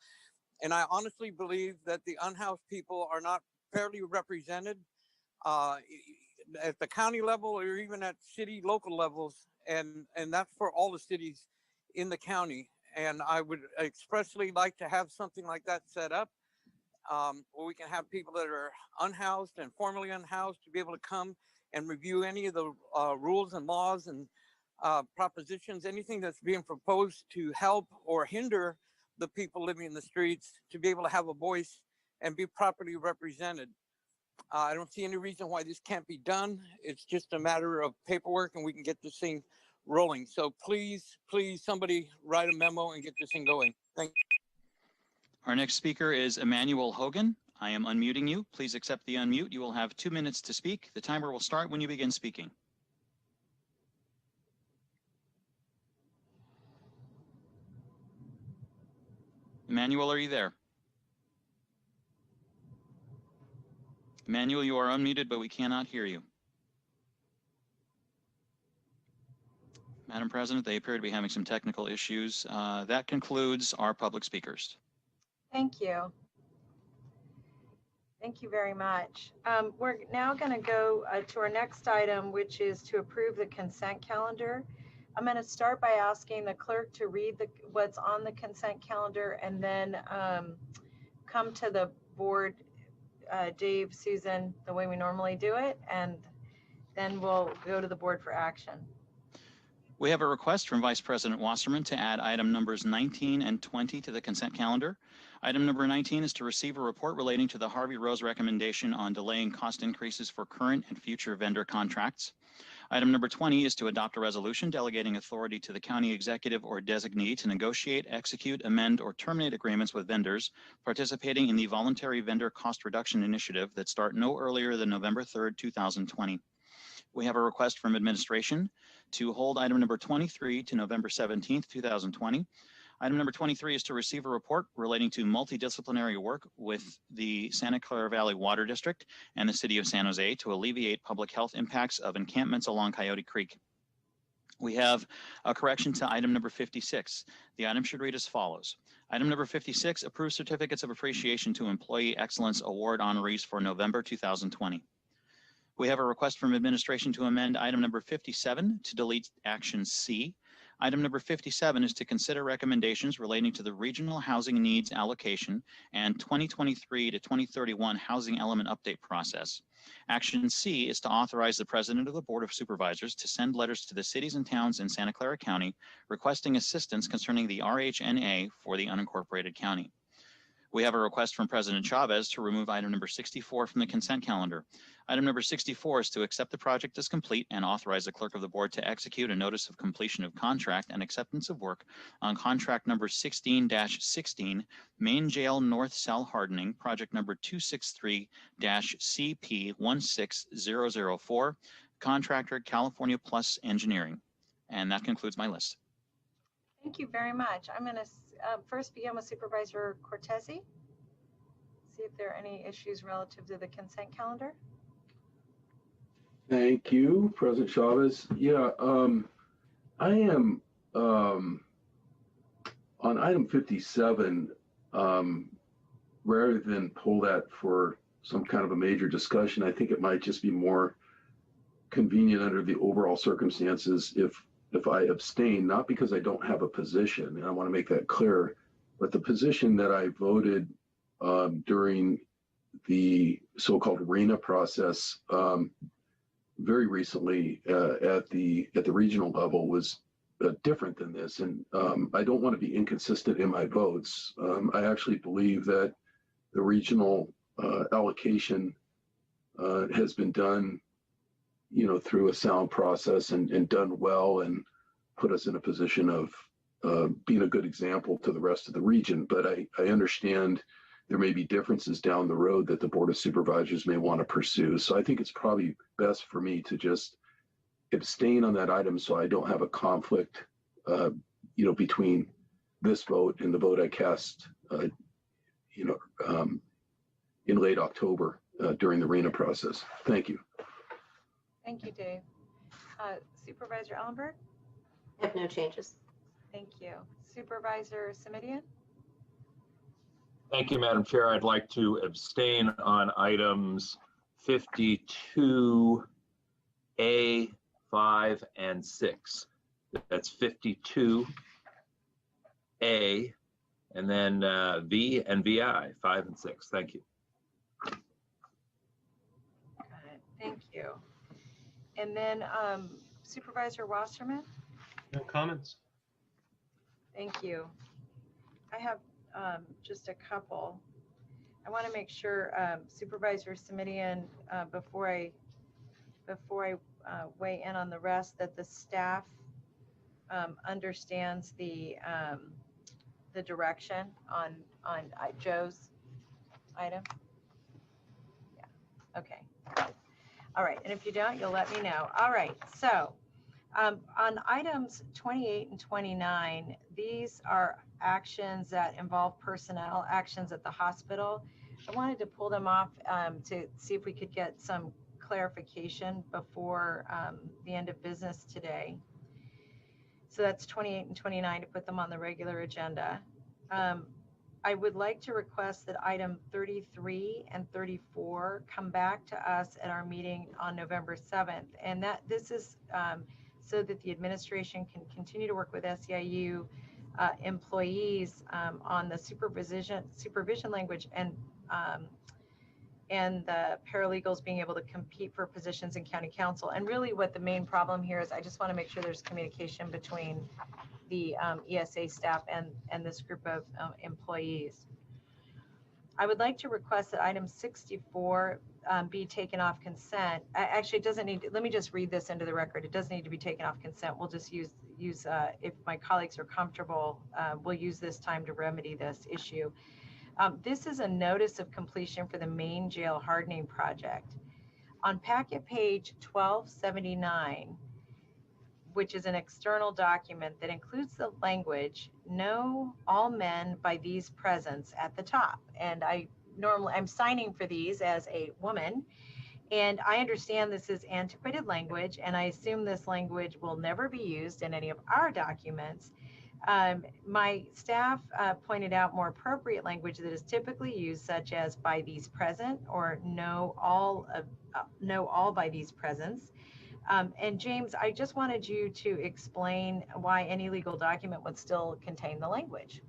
D: And I honestly believe that the unhoused people are not fairly represented at the county level or even at city local levels, and that's for all the cities in the county. And I would expressly like to have something like that set up, where we can have people that are unhoused and formerly unhoused to be able to come and review any of the rules and laws and propositions, anything that's being proposed to help or hinder the people living in the streets, to be able to have a voice and be properly represented. I don't see any reason why this can't be done. It's just a matter of paperwork, and we can get this thing rolling. So please, please, somebody write a memo and get this thing going. Thank you.
A: Our next speaker is Emmanuel Hogan. I am unmuting you. Please accept the unmute. You will have 2 minutes to speak. The timer will start when you begin speaking. Emmanuel, are you there? Emmanuel, you are unmuted, but we cannot hear you. Madam President, they appear to be having some technical issues. That concludes our public speakers.
E: Thank you. Thank you very much. We're now going to go to our next item, which is to approve the consent calendar. I'm going to start by asking the clerk to read what's on the consent calendar, and then come to the board, Dave, Susan, the way we normally do it, and then we'll go to the board for action.
A: We have a request from Vice President Wasserman to add item numbers 19 and 20 to the consent calendar. Item number 19 is to receive a report relating to the Harvey Rose recommendation on delaying cost increases for current and future vendor contracts. Item number 20 is to adopt a resolution delegating authority to the county executive or designee to negotiate, execute, amend, or terminate agreements with vendors participating in the voluntary vendor cost reduction initiative that start no earlier than November 3rd, 2020. We have a request from administration to hold item number 23 to November 17th, 2020. Item number 23 is to receive a report relating to multidisciplinary work with the Santa Clara Valley Water District and the City of San Jose to alleviate public health impacts of encampments along Coyote Creek. We have a correction to item number 56. The item should read as follows. Item number 56, approve certificates of appreciation to Employee Excellence Award honorees for November 2020. We have a request from administration to amend item number 57 to delete action C. Item number 57 is to consider recommendations relating to the Regional Housing Needs Allocation and 2023 to 2031 Housing Element Update process. Action C is to authorize the President of the Board of Supervisors to send letters to the cities and towns in Santa Clara County requesting assistance concerning the RHNA for the unincorporated county. We have a request from President Chavez to remove item number 64 from the consent calendar. Item number 64 is to accept the project as complete and authorize the clerk of the board to execute a notice of completion of contract and acceptance of work on contract number 16-16, Main Jail North Cell Hardening, project number 263-CP16004, contractor California Plus Engineering. And that concludes my list.
E: Thank you very much. I'm going to first begin with Supervisor Cortese. See if there are any issues relative to the consent calendar.
H: Thank you, President Chavez. Yeah, I am on item 57, rather than pull that for some kind of a major discussion, I think it might just be more convenient under the overall circumstances if I abstain, not because I don't have a position, and I want to make that clear, but the position that I voted during the so-called RENA process very recently at the regional level was different than this, and I don't want to be inconsistent in my votes. I actually believe that the regional allocation has been done, through a sound process and done well, and put us in a position of being a good example to the rest of the region. But I understand there may be differences down the road that the Board of Supervisors may want to pursue. So I think it's probably best for me to just abstain on that item so I don't have a conflict, between this vote and the vote I cast, in late October during the RENA process. Thank you.
E: Thank you, Dave. Supervisor Ellenberg?
B: I have no changes.
E: Thank you. Supervisor Simidian?
G: Thank you, Madam Chair. I'd like to abstain on items 52A, 5, and 6. That's 52A, and then V and VI, 5 and 6. Thank you.
E: Thank you. And then Supervisor Wasserman?
C: No comments.
E: Thank you. I have just a couple. I want to make sure Supervisor Simidian, before I weigh in on the rest, that the staff understands the direction on Joe's item. Yeah. Okay. All right. And if you don't, you'll let me know. All right. So on items 28 and 29, these are actions that involve personnel actions at the hospital. I wanted to pull them off to see if we could get some clarification before the end of business today. So that's 28 and 29 to put them on the regular agenda. I would like to request that item 33 and 34 come back to us at our meeting on November 7th. And that this is so that the administration can continue to work with SEIU employees on the supervision language and the paralegals being able to compete for positions in county council. And really what the main problem here is, I just want to make sure there's communication between the ESA staff and this group of employees. I would like to request that item 64 be taken off consent. Actually, it doesn't need, let me just read this into the record. It doesn't need to be taken off consent. We'll just use if my colleagues are comfortable, we'll use this time to remedy this issue. This is a notice of completion for the main jail hardening project. On packet page 1279, which is an external document that includes the language, "Know all men by these presents" at the top. And I'm signing for these as a woman, and I understand this is antiquated language, and I assume this language will never be used in any of our documents. My staff pointed out more appropriate language that is typically used, such as "by these present" or know all by these presents. And James, I just wanted you to explain why any legal document would still contain the language.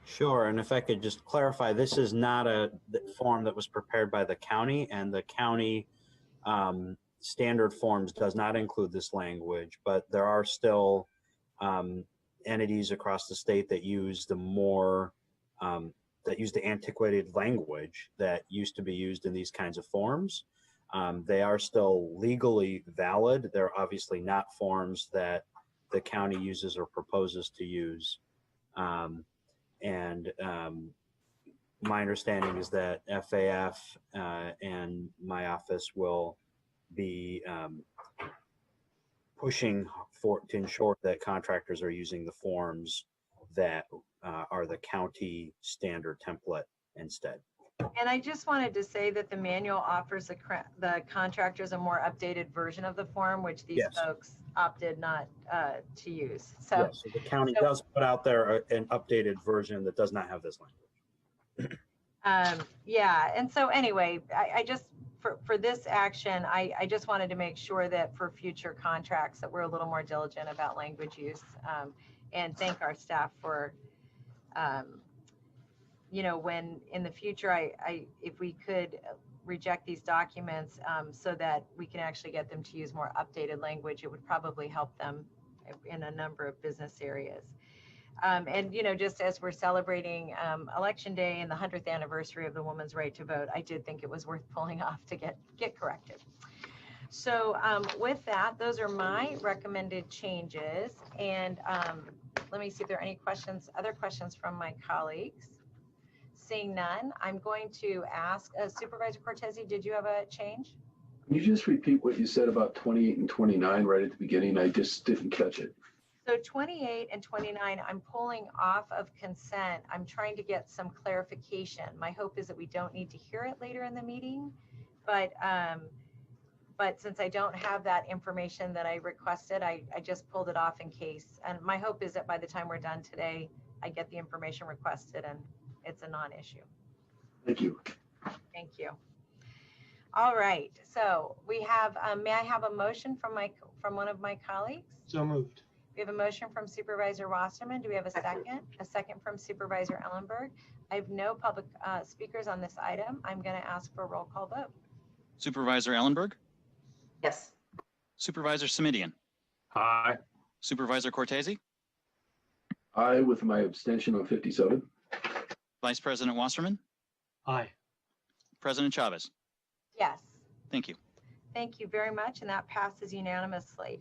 F: Sure, and if I could just clarify, this is not a form that was prepared by the county, and the county standard forms does not include this language, but there are still entities across the state that use the more, that use the antiquated language that used to be used in these kinds of forms. They are still legally valid. They're obviously not forms that the county uses or proposes to use. My understanding is that FAF and my office will be pushing to ensure that contractors are using the forms that are the county standard template instead.
E: And I just wanted to say that the manual offers the contractors a more updated version of the form, which these folks opted not to use. So,
F: so the county does put out there an updated version that does not have this language.
E: yeah, and so anyway, I just, for this action, I just wanted to make sure that for future contracts that we're a little more diligent about language use, and thank our staff for, you know, when in the future, if we could reject these documents so that we can actually get them to use more updated language, it would probably help them in a number of business areas. And, you know, just as we're celebrating Election Day and the 100th anniversary of the woman's right to vote, I did think it was worth pulling off to get corrected. So with that, those are my recommended changes. And let me see if there are any questions, other questions from my colleagues. Seeing none, I'm going to ask Supervisor Cortese, did you have a change?
H: Can you just repeat what you said about 28 and 29 right at the beginning? I just didn't catch it.
E: So 28 and 29, I'm pulling off of consent. I'm trying to get some clarification. My hope is that we don't need to hear it later in the meeting, but since I don't have that information that I requested, I just pulled it off in case. And my hope is that by the time we're done today, I get the information requested and it's a non-issue.
H: Thank you.
E: Thank you. All right, so we have, may I have a motion from one of my colleagues?
C: So moved.
E: We have a motion from Supervisor Wasserman. Do we have a second? A second from Supervisor Ellenberg. I have no public speakers on this item. I'm going to ask for a roll call vote.
A: Supervisor Ellenberg?
B: Yes.
A: Supervisor Simidian?
G: Aye.
A: Supervisor Cortese?
H: Aye, with my abstention on 57.
A: Vice President Wasserman?
C: Aye.
A: President Chavez?
E: Yes.
A: Thank you.
E: Thank you very much, and that passes unanimously.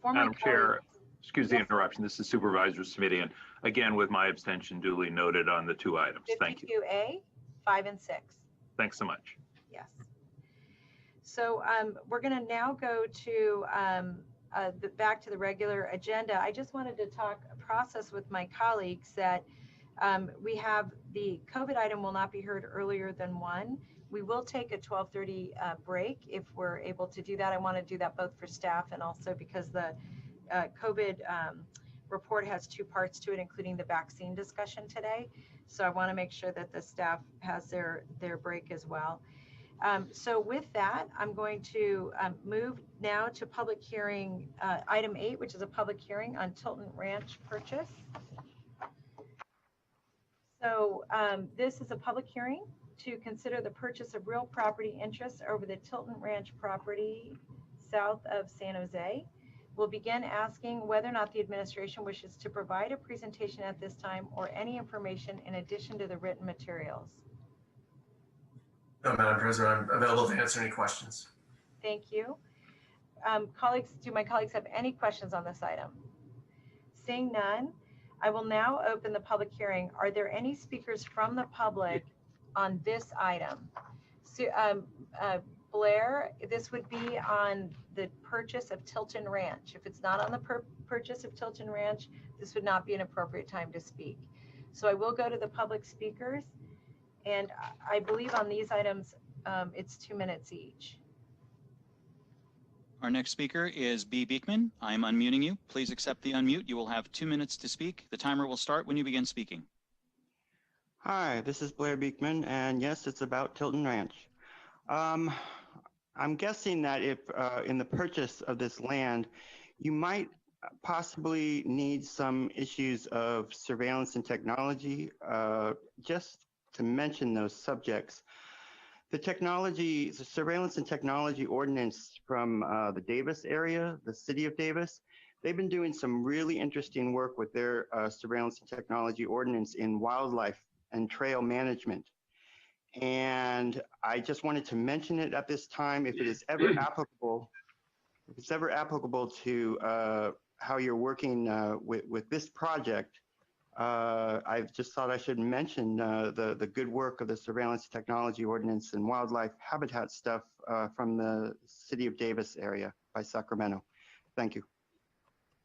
G: Madam Chair, excuse the interruption. This is Supervisor Simidian, again with my abstention duly noted on the two items. Thank you.
E: 52A, 5 and 6.
G: Thanks so much.
E: Yes. So we're going to now go to back to the regular agenda. I just wanted to talk process with my colleagues that we have the COVID item will not be heard earlier than 1. We will take a 12:30 break if we're able to do that. I want to do that both for staff and also because the COVID report has 2 parts to it, including the vaccine discussion today. So I want to make sure that the staff has their break as well. So with that, I'm going to move now to public hearing item 8, which is a public hearing on Tilton Ranch purchase. So this is a public hearing to consider the purchase of real property interests over the Tilton Ranch property south of San Jose. We'll begin asking whether or not the administration wishes to provide a presentation at this time or any information in addition to the written materials.
V: No, Madam President, I'm available to answer any questions.
E: Thank you. Colleagues, do my colleagues have any questions on this item? Seeing none, I will now open the public hearing. Are there any speakers from the public on this item? So, Blair, this would be on the purchase of Tilton Ranch. If it's not on the purchase of Tilton Ranch, this would not be an appropriate time to speak. So I will go to the public speakers, and I believe on these items, it's 2 minutes each.
A: Our next speaker is B. Beekman. I am unmuting you. Please accept the unmute. You will have 2 minutes to speak. The timer will start when you begin speaking.
R: Hi, this is Blair Beekman, and yes, it's about Tilton Ranch. I'm guessing that if in the purchase of this land, you might possibly need some issues of surveillance and technology. Just to mention those subjects, the surveillance and technology ordinance from the Davis area, the city of Davis, they've been doing some really interesting work with their surveillance and technology ordinance in wildlife and trail management. And I just wanted to mention it at this time. If it is ever applicable, to how you're working with this project, I just thought I should mention the good work of the surveillance technology ordinance and wildlife habitat stuff from the city of Davis area by Sacramento. Thank you.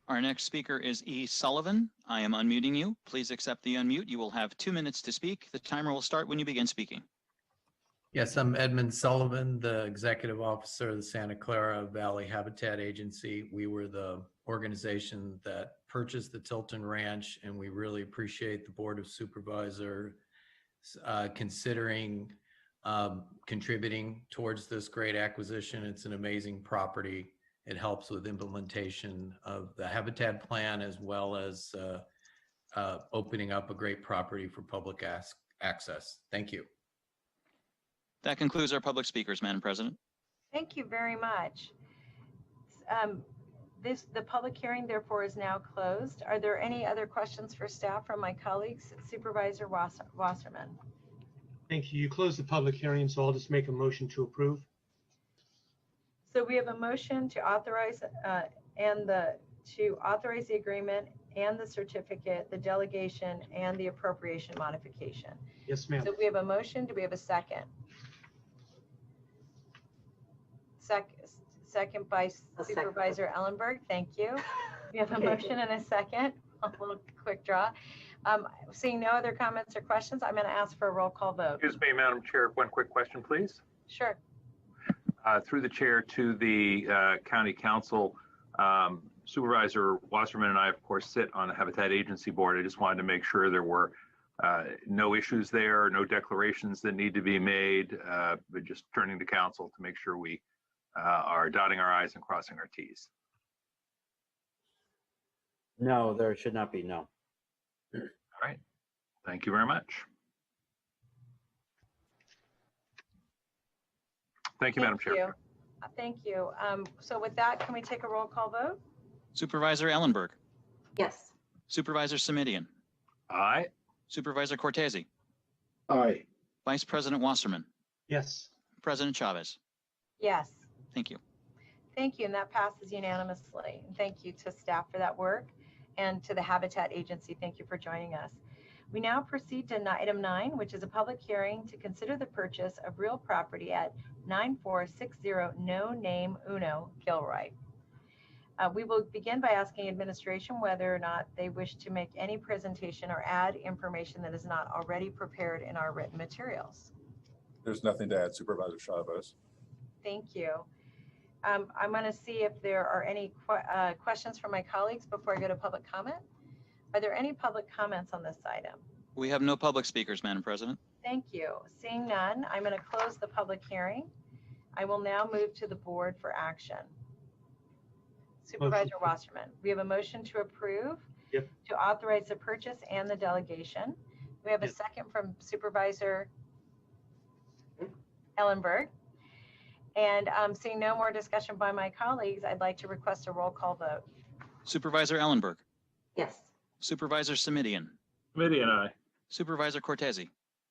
A: Our next speaker is E. Sullivan. I am unmuting you. Please accept the unmute. You will have 2 minutes to speak. The timer will start when you begin speaking.
I: Yes, I'm Edmund Sullivan, the Executive Officer of the Santa Clara Valley Habitat Agency. We were the organization that purchased the Tilton Ranch, and we really appreciate the Board of Supervisors considering contributing towards this great acquisition. It's an amazing property. It helps with implementation of the habitat plan, as well as opening up a great property for public access. Thank you.
A: That concludes our public speakers, Madam President.
E: Thank you very much. The public hearing, therefore, is now closed. Are there any other questions for staff from my colleagues? Supervisor Wasserman.
C: Thank you. You closed the public hearing, so I'll just make a motion to approve.
E: So we have a motion to authorize the agreement and the certificate, the delegation, and the appropriation modification.
C: Yes, ma'am.
E: So we have a motion. Do we have a second? Second by Supervisor Ellenberg. Thank you. We have a motion and a second. A little quick draw. Seeing no other comments or questions, I'm going to ask for a roll call vote.
G: Excuse me, Madam Chair, one quick question, please.
E: Sure.
G: Through the chair to the County Council, Supervisor Wasserman and I, of course, sit on the Habitat Agency Board. I just wanted to make sure there were no issues there, no declarations that need to be made, but just turning to Council to make sure we are dotting our I's and crossing our T's.
F: No, there should not be, no.
G: All right. Thank you very much. Thank you, Madam Chair.
E: Thank you. So with that, can we take a roll call vote?
A: Supervisor Ellenberg.
B: Yes.
A: Supervisor Simidian.
G: Aye.
A: Supervisor Cortese.
H: Aye.
A: Vice President Wasserman.
C: Yes.
A: President Chavez.
E: Yes.
A: Thank you.
E: Thank you, and that passes unanimously. And thank you to staff for that work, and to the Habitat Agency, thank you for joining us. We now proceed to item 9, which is a public hearing to consider the purchase of real property at 9460 No Name Uno, Gilroy. We will begin by asking administration whether or not they wish to make any presentation or add information that is not already prepared in our written materials.
J: There's nothing to add, Supervisor Chavez.
E: Thank you. I'm going to see if there are any questions from my colleagues before I go to public comment. Are there any public comments on this item?
A: We have no public speakers, Madam President.
E: Thank you. Seeing none, I'm going to close the public hearing. I will now move to the board for action. Supervisor Wasserman, we have a motion to approve, to authorize the purchase and the delegation. We have a second from Supervisor Ellenberg. And seeing no more discussion by my colleagues, I'd like to request a roll call vote.
A: Supervisor Ellenberg.
B: Yes.
A: Supervisor Simidian.
G: Simidian, aye.
A: Supervisor Cortese.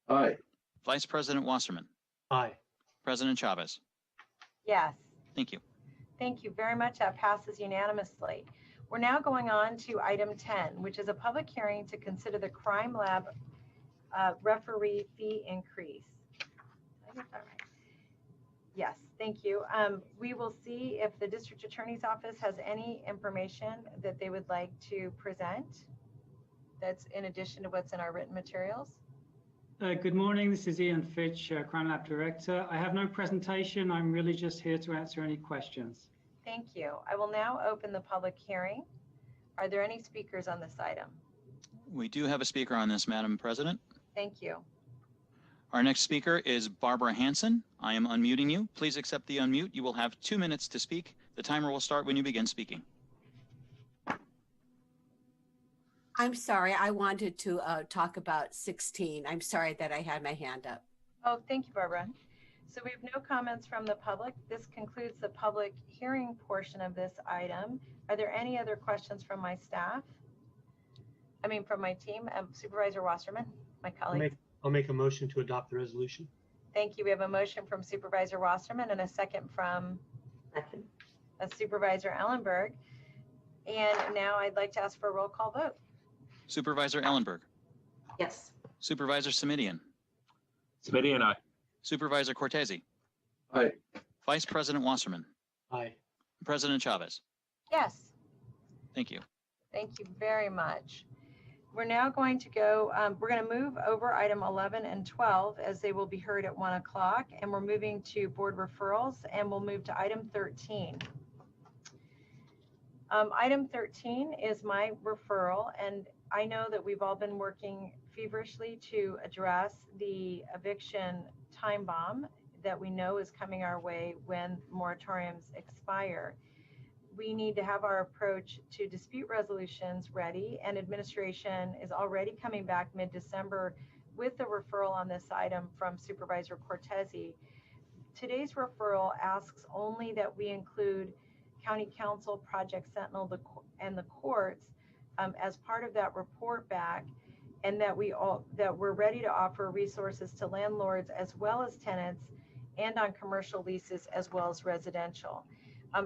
H: Aye.
A: Vice President Wasserman.
C: Aye.
A: President Chavez.
E: Yes.
A: Thank you.
E: Thank you very much. That passes unanimously. We're now going on to item 10, which is a public hearing to consider the crime lab referee fee increase. Did I get that right? Yes, thank you. We will see if the district attorney's office has any information that they would like to present that's in addition to what's in our written materials.
W: Good morning, this is Ian Fitch, Crime Lab Director. I have no presentation. I'm really just here to answer any questions.
E: Thank you. I will now open the public hearing. Are there any speakers on this item?
A: We do have a speaker on this, Madam President.
E: Thank you.
A: Our next speaker is Barbara Hanson. I am unmuting you. Please accept the unmute. You will have 2 minutes to speak. The timer will start when you begin speaking.
K: I'm sorry, I wanted to talk about 16. I'm sorry that I had my hand up.
E: Oh, thank you, Barbara. So we have no comments from the public. This concludes the public hearing portion of this item. Are there any other questions from my staff? I mean, from my team, Supervisor Wasserman, my colleague.
C: I'll make a motion to adopt the resolution.
E: Thank you. We have a motion from Supervisor Wasserman and a second from Supervisor Ellenberg. And now I'd like to ask for a roll call vote.
A: Supervisor Ellenberg.
K: Yes.
A: Supervisor Simidian.
G: Simidian, aye.
A: Supervisor Cortese.
H: Aye.
A: Vice President Wasserman.
C: Aye.
A: President Chavez.
E: Yes.
A: Thank you.
E: Thank you very much. We're now going to go, we're going to move over item 11 and 12 as they will be heard at 1 o'clock, and we're moving to board referrals, and we'll move to item 13. Item 13 is my referral, and I know that we've all been working feverishly to address the eviction time bomb that we know is coming our way when moratoriums expire. We need to have our approach to dispute resolutions ready, and administration is already coming back mid-December with a referral on this item from Supervisor Cortese. Today's referral asks only that we include County Council, Project Sentinel, and the courts as part of that report back, and that we're ready to offer resources to landlords as well as tenants, and on commercial leases as well as residential.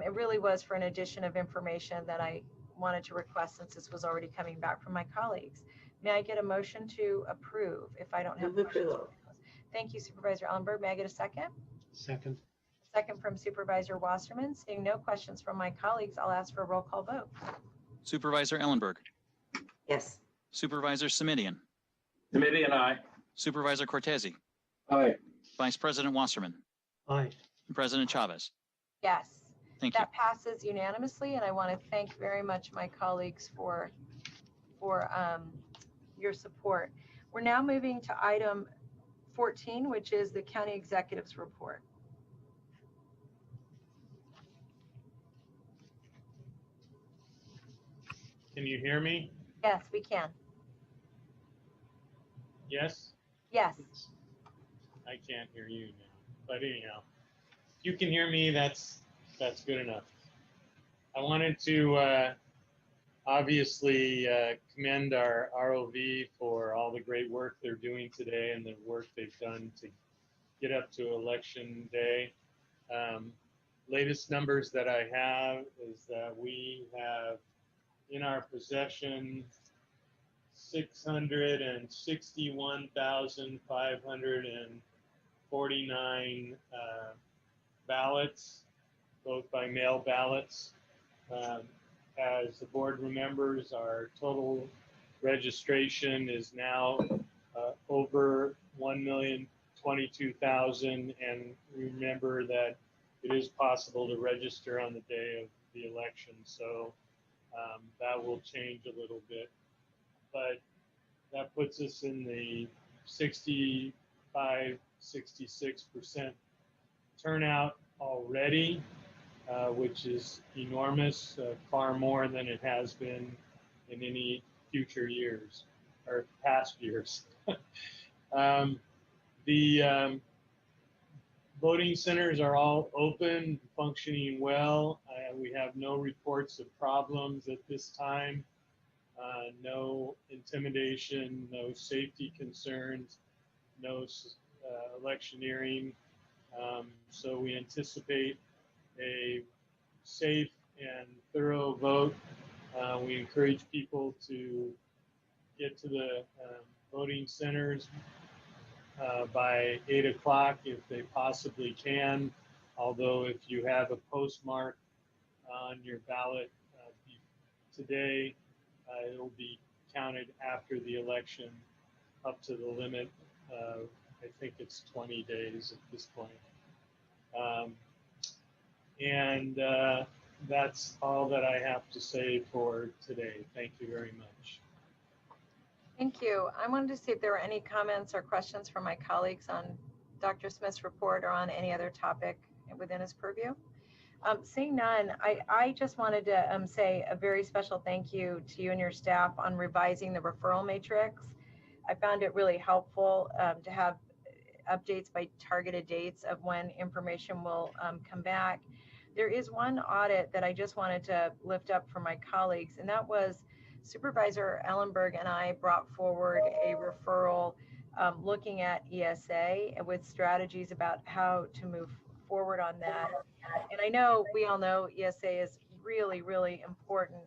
E: It really was for an addition of information that I wanted to request since this was already coming back from my colleagues. May I get a motion to approve if I don't have questions? Thank you, Supervisor Ellenberg. May I get a second?
C: Second.
E: Second from Supervisor Wasserman. Seeing no questions from my colleagues, I'll ask for a roll call vote.
A: Supervisor Ellenberg.
K: Yes.
A: Supervisor Simidian.
G: Simidian, aye.
A: Supervisor Cortese.
H: Aye.
A: Vice President Wasserman.
C: Aye.
A: President Chavez.
E: Yes.
A: Thank you.
E: That passes unanimously, and I want to thank very much my colleagues for your support. We're now moving to item 14, which is the County Executive's Report.
L: Can you hear me?
E: Yes, we can.
L: Yes?
E: Yes.
L: I can't hear you now. But anyhow, if you can hear me, that's good enough. I wanted to obviously commend our ROV for all the great work they're doing today and the work they've done to get up to Election Day. Latest numbers that I have is that we have in our possession 661,549 ballots, both by mail ballots. As the board remembers, our total registration is now over 1,022,000, and remember that it is possible to register on the day of the election, so that will change a little bit. But that puts us in the 65–66% turnout already, which is enormous, far more than it has been in any future years or past years. The voting centers are all open, functioning well. We have no reports of problems at this time. No intimidation, no safety concerns, no electioneering. So we anticipate a safe and thorough vote. We encourage people to get to the voting centers by 8 o'clock if they possibly can. Although if you have a postmark on your ballot today, it will be counted after the election up to the limit. I think it's 20 days at this point. And that's all that I have to say for today. Thank you very much.
E: Thank you. I wanted to see if there were any comments or questions from my colleagues on Dr. Smith's report or on any other topic within his purview. Seeing none, I just wanted to say a very special thank you to you and your staff on revising the referral matrix. I found it really helpful to have updates by targeted dates of when information will come back. There is one audit that I just wanted to lift up for my colleagues, and that was Supervisor Ellenberg and I brought forward a referral looking at ESA with strategies about how to move forward on that. And I know we all know ESA is really, really important.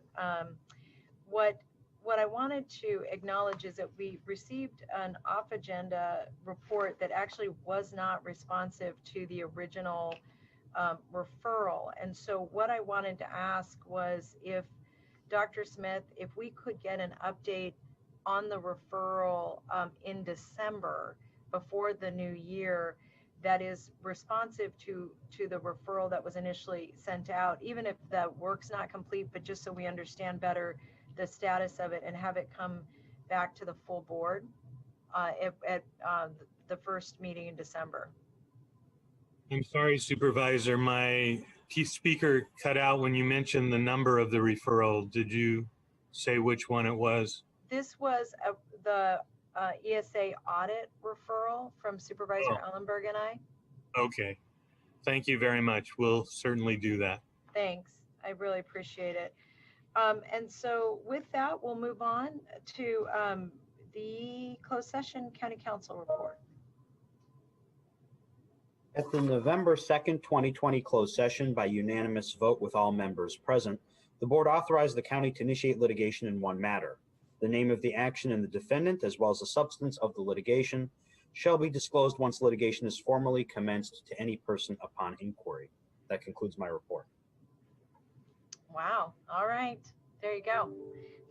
E: What I wanted to acknowledge is that we received an off-agenda report that actually was not responsive to the original referral. And so what I wanted to ask was if Dr. Smith, if we could get an update on the referral in December before the new year that is responsive to the referral that was initially sent out, even if the work's not complete, but just so we understand better the status of it and have it come back to the full board at the first meeting in December.
M: I'm sorry, Supervisor, my speaker cut out when you mentioned the number of the referral. Did you say which one it was?
E: This was the ESA audit referral from Supervisor Ellenberg and I.
M: Okay. Thank you very much. We'll certainly do that.
E: Thanks. I really appreciate it. And so with that, we'll move on to the closed session county council report.
F: At the November 2nd, 2020 closed session by unanimous vote with all members present, the board authorized the county to initiate litigation in one matter. The name of the action and the defendant, as well as the substance of the litigation, shall be disclosed once litigation is formally commenced to any person upon inquiry. That concludes my report.
E: Wow. All right. There you go.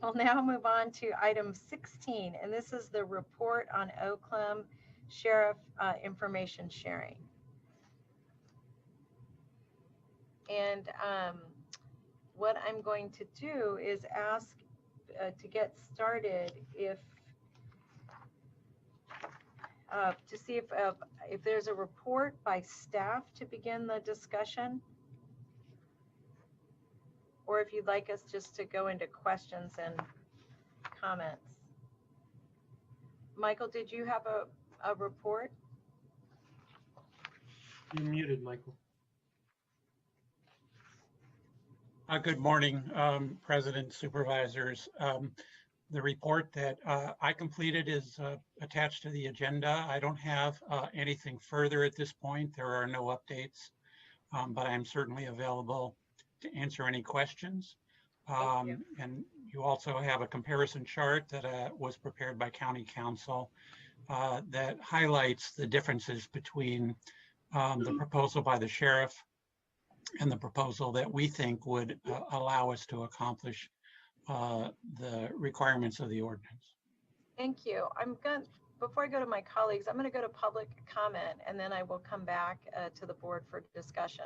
E: We'll now move on to item 16, and this is the report on Oakland Sheriff information sharing. And what I'm going to do is ask to get started to see if there's a report by staff to begin the discussion, or if you'd like us just to go into questions and comments. Michael, did you have a report?
C: You're muted, Michael.
N: Good morning, President, Supervisors. The report that I completed is attached to the agenda. I don't have anything further at this point. There are no updates, but I'm certainly available to answer any questions. And you also have a comparison chart that was prepared by County Council that highlights the differences between the proposal by the sheriff and the proposal that we think would allow us to accomplish the requirements of the ordinance.
E: Thank you. Before I go to my colleagues, I'm going to go to public comment, and then I will come back to the board for discussion.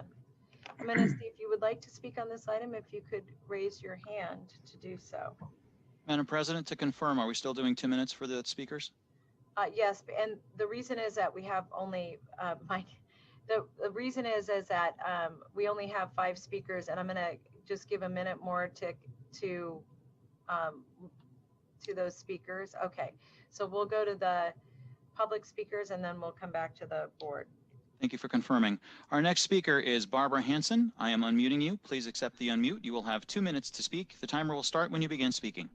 E: I'm going to see if you would like to speak on this item, if you could raise your hand to do so.
A: Madam President, to confirm, are we still doing 2 minutes for the speakers?
E: Yes, and the reason is that we have only the reason is that we only have 5 speakers, and I'm going to just give a minute more to those speakers. Okay, so we'll go to the public speakers, and then we'll come back to the board.
A: Thank you for confirming. Our next speaker is Barbara Hanson. I am unmuting you. Please accept the unmute. You will have 2 minutes to speak. The timer will start when you begin speaking.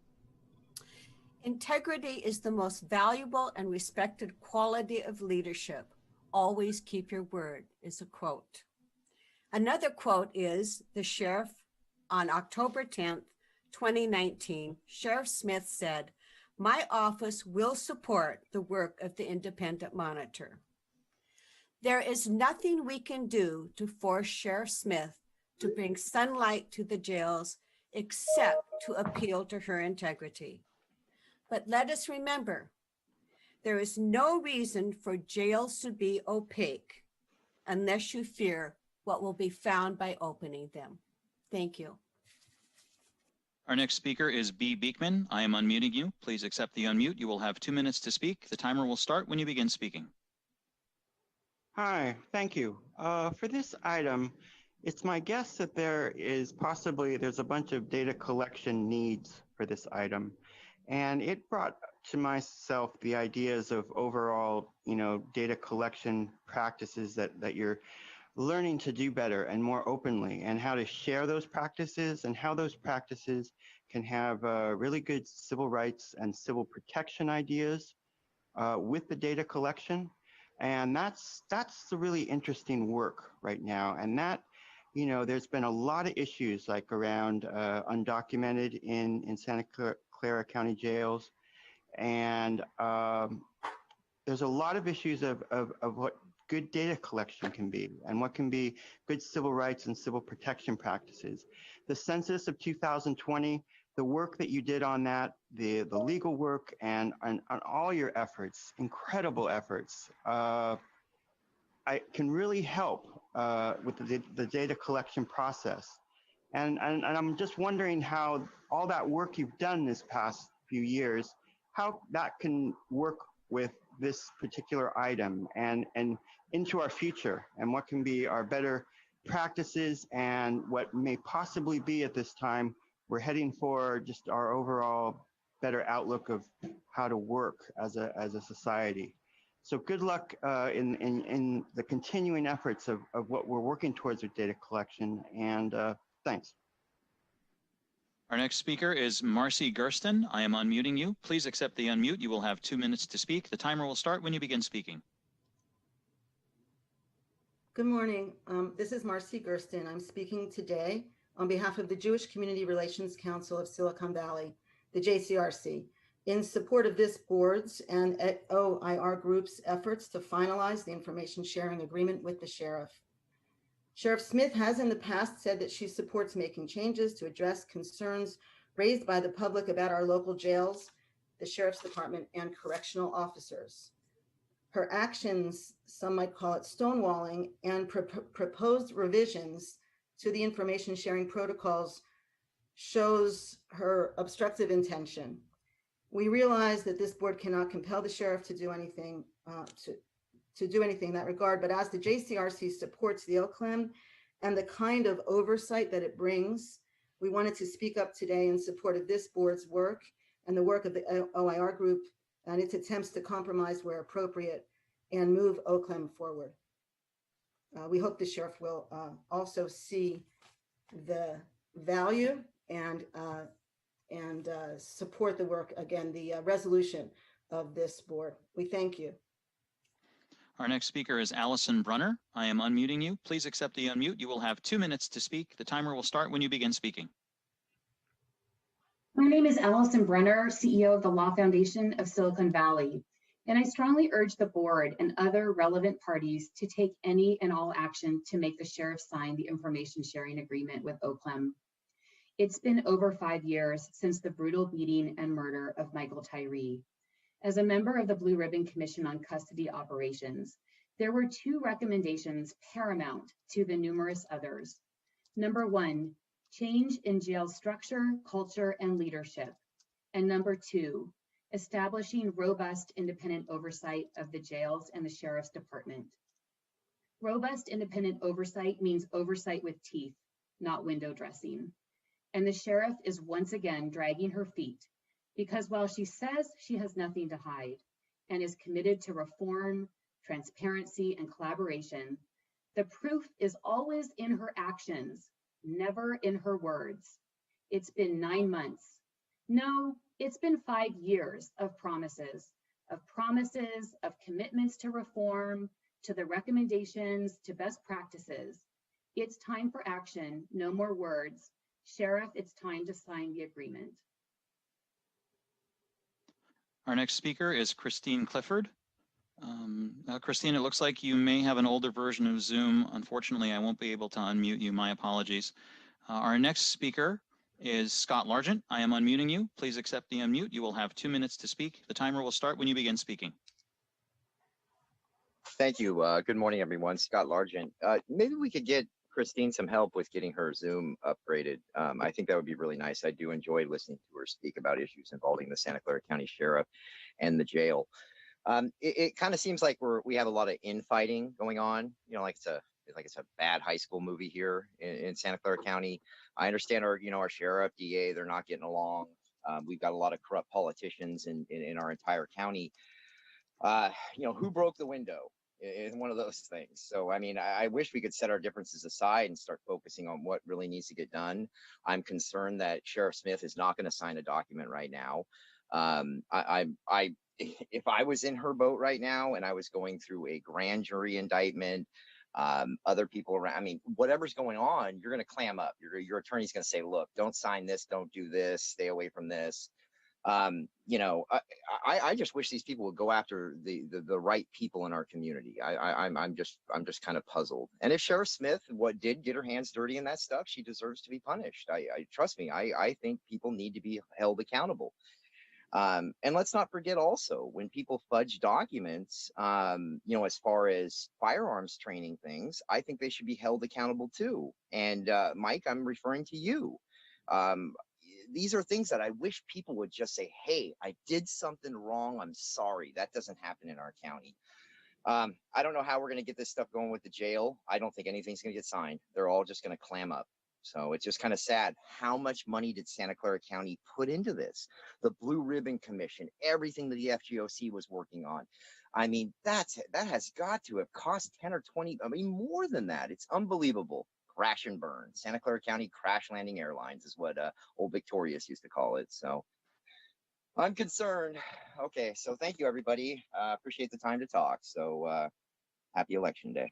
K: Integrity is the most valuable and respected quality of leadership. Always keep your word is a quote. Another quote is the sheriff on October 10th, 2019, Sheriff Smith said, "My office will support the work of the independent monitor." There is nothing we can do to force Sheriff Smith to bring sunlight to the jails except to appeal to her integrity. But let us remember, there is no reason for jails to be opaque unless you fear what will be found by opening them. Thank you.
A: Our next speaker is B. Beekman. I am unmuting you. Please accept the unmute. You will have 2 minutes to speak. The timer will start when you begin speaking.
R: Hi, thank you. For this item, it's my guess that there's a bunch of data collection needs for this item. And it brought to myself the ideas of overall, data collection practices that you're learning to do better and more openly, and how to share those practices and how those practices can have really good civil rights and civil protection ideas with the data collection. And that's the really interesting work right now. And that, there's been a lot of issues like around undocumented in Santa Clara County jails. And there's a lot of issues of what good data collection can be and what can be good civil rights and civil protection practices. The census of 2020, the work that you did on that, the legal work and on all your efforts, incredible efforts, I can really help with the data collection process. And I'm just wondering how all that work you've done this past few years, how that can work with this particular item and into our future, and what can be our better practices and what may possibly be at this time we're heading for just our overall better outlook of how to work as a society. So good luck in the continuing efforts of what we're working towards with data collection, and thanks.
A: Our next speaker is Marcy Gersten. I am unmuting you. Please accept the unmute. You will have 2 minutes to speak. The timer will start when you begin speaking.
O: Good morning. This is Marcy Gersten. I'm speaking today on behalf of the Jewish Community Relations Council of Silicon Valley, the JCRC, in support of this board's and OIR Group's efforts to finalize the information sharing agreement with the sheriff. Sheriff Smith has in the past said that she supports making changes to address concerns raised by the public about our local jails, the Sheriff's Department, and correctional officers. Her actions, some might call it stonewalling, and proposed revisions to the information sharing protocols shows her obstructive intention. We realize that this board cannot compel the sheriff to do anything in that regard, but as the JCRC supports the OCLM and the kind of oversight that it brings, we wanted to speak up today in support of this board's work and the work of the OIR Group and its attempts to compromise where appropriate and move OCLM forward. We hope the sheriff will also see the value and support the work, again, the resolution of this board. We thank you.
A: Our next speaker is Allison Brunner. I am unmuting you. Please accept the unmute. You will have 2 minutes to speak. The timer will start when you begin speaking.
P: My name is Allison Brunner, CEO of the Law Foundation of Silicon Valley, and I strongly urge the board and other relevant parties to take any and all action to make the sheriff sign the information sharing agreement with OCLM. It's been over 5 years since the brutal beating and murder of Michael Tyree. As a member of the Blue Ribbon Commission on Custody Operations, there were 2 recommendations paramount to the numerous others. Number 1, change in jail structure, culture, and leadership. And number 2, establishing robust independent oversight of the jails and the Sheriff's Department. Robust independent oversight means oversight with teeth, not window dressing. And the sheriff is once again dragging her feet, because while she says she has nothing to hide and is committed to reform, transparency, and collaboration, the proof is always in her actions, never in her words. It's been 9 months. No, it's been 5 years of promises, of commitments to reform, to the recommendations, to best practices. It's time for action, no more words. Sheriff, it's time to sign the agreement.
A: Our next speaker is Christine Clifford. Christine, it looks like you may have an older version of Zoom. Unfortunately, I won't be able to unmute you. My apologies. Our next speaker is Scott Largent. I am unmuting you. Please accept the unmute. You will have 2 minutes to speak. The timer will start when you begin speaking.
Q: Thank you. Good morning, everyone. Scott Largent. Maybe we could get Christine some help with getting her Zoom upgraded. I think that would be really nice. I do enjoy listening to her speak about issues involving the Santa Clara County Sheriff and the jail. It kind of seems like we have a lot of infighting going on, you know, like it's a bad high school movie here in Santa Clara County. I understand our sheriff, DA, they're not getting along. We've got a lot of corrupt politicians in our entire county. Who broke the window is one of those things. So, I mean, I wish we could set our differences aside and start focusing on what really needs to get done. I'm concerned that Sheriff Smith is not going to sign a document right now. If I was in her boat right now and I was going through a grand jury indictment, other people around, I mean, whatever's going on, you're going to clam up. Your attorney's going to say, look, don't sign this, don't do this, stay away from this. I just wish these people would go after the right people in our community. I'm just kind of puzzled. And if Sheriff Smith did get her hands dirty in that stuff, she deserves to be punished. Trust me. I think people need to be held accountable. And let's not forget also, when people fudge documents, as far as firearms training things, I think they should be held accountable too. And Mike, I'm referring to you. These are things that I wish people would just say, hey, I did something wrong. I'm sorry. That doesn't happen in our county. I don't know how we're going to get this stuff going with the jail. I don't think anything's going to get signed. They're all just going to clam up. So it's just kind of sad. How much money did Santa Clara County put into this? The Blue Ribbon Commission, everything that the FGOC was working on. I mean, that has got to have cost 10 or 20, I mean, more than that. It's unbelievable. Crash and burn. Santa Clara County Crash Landing Airlines is what old Victorious used to call it. So I'm concerned. Okay, so thank you, everybody. Appreciate the time to talk. So happy Election Day.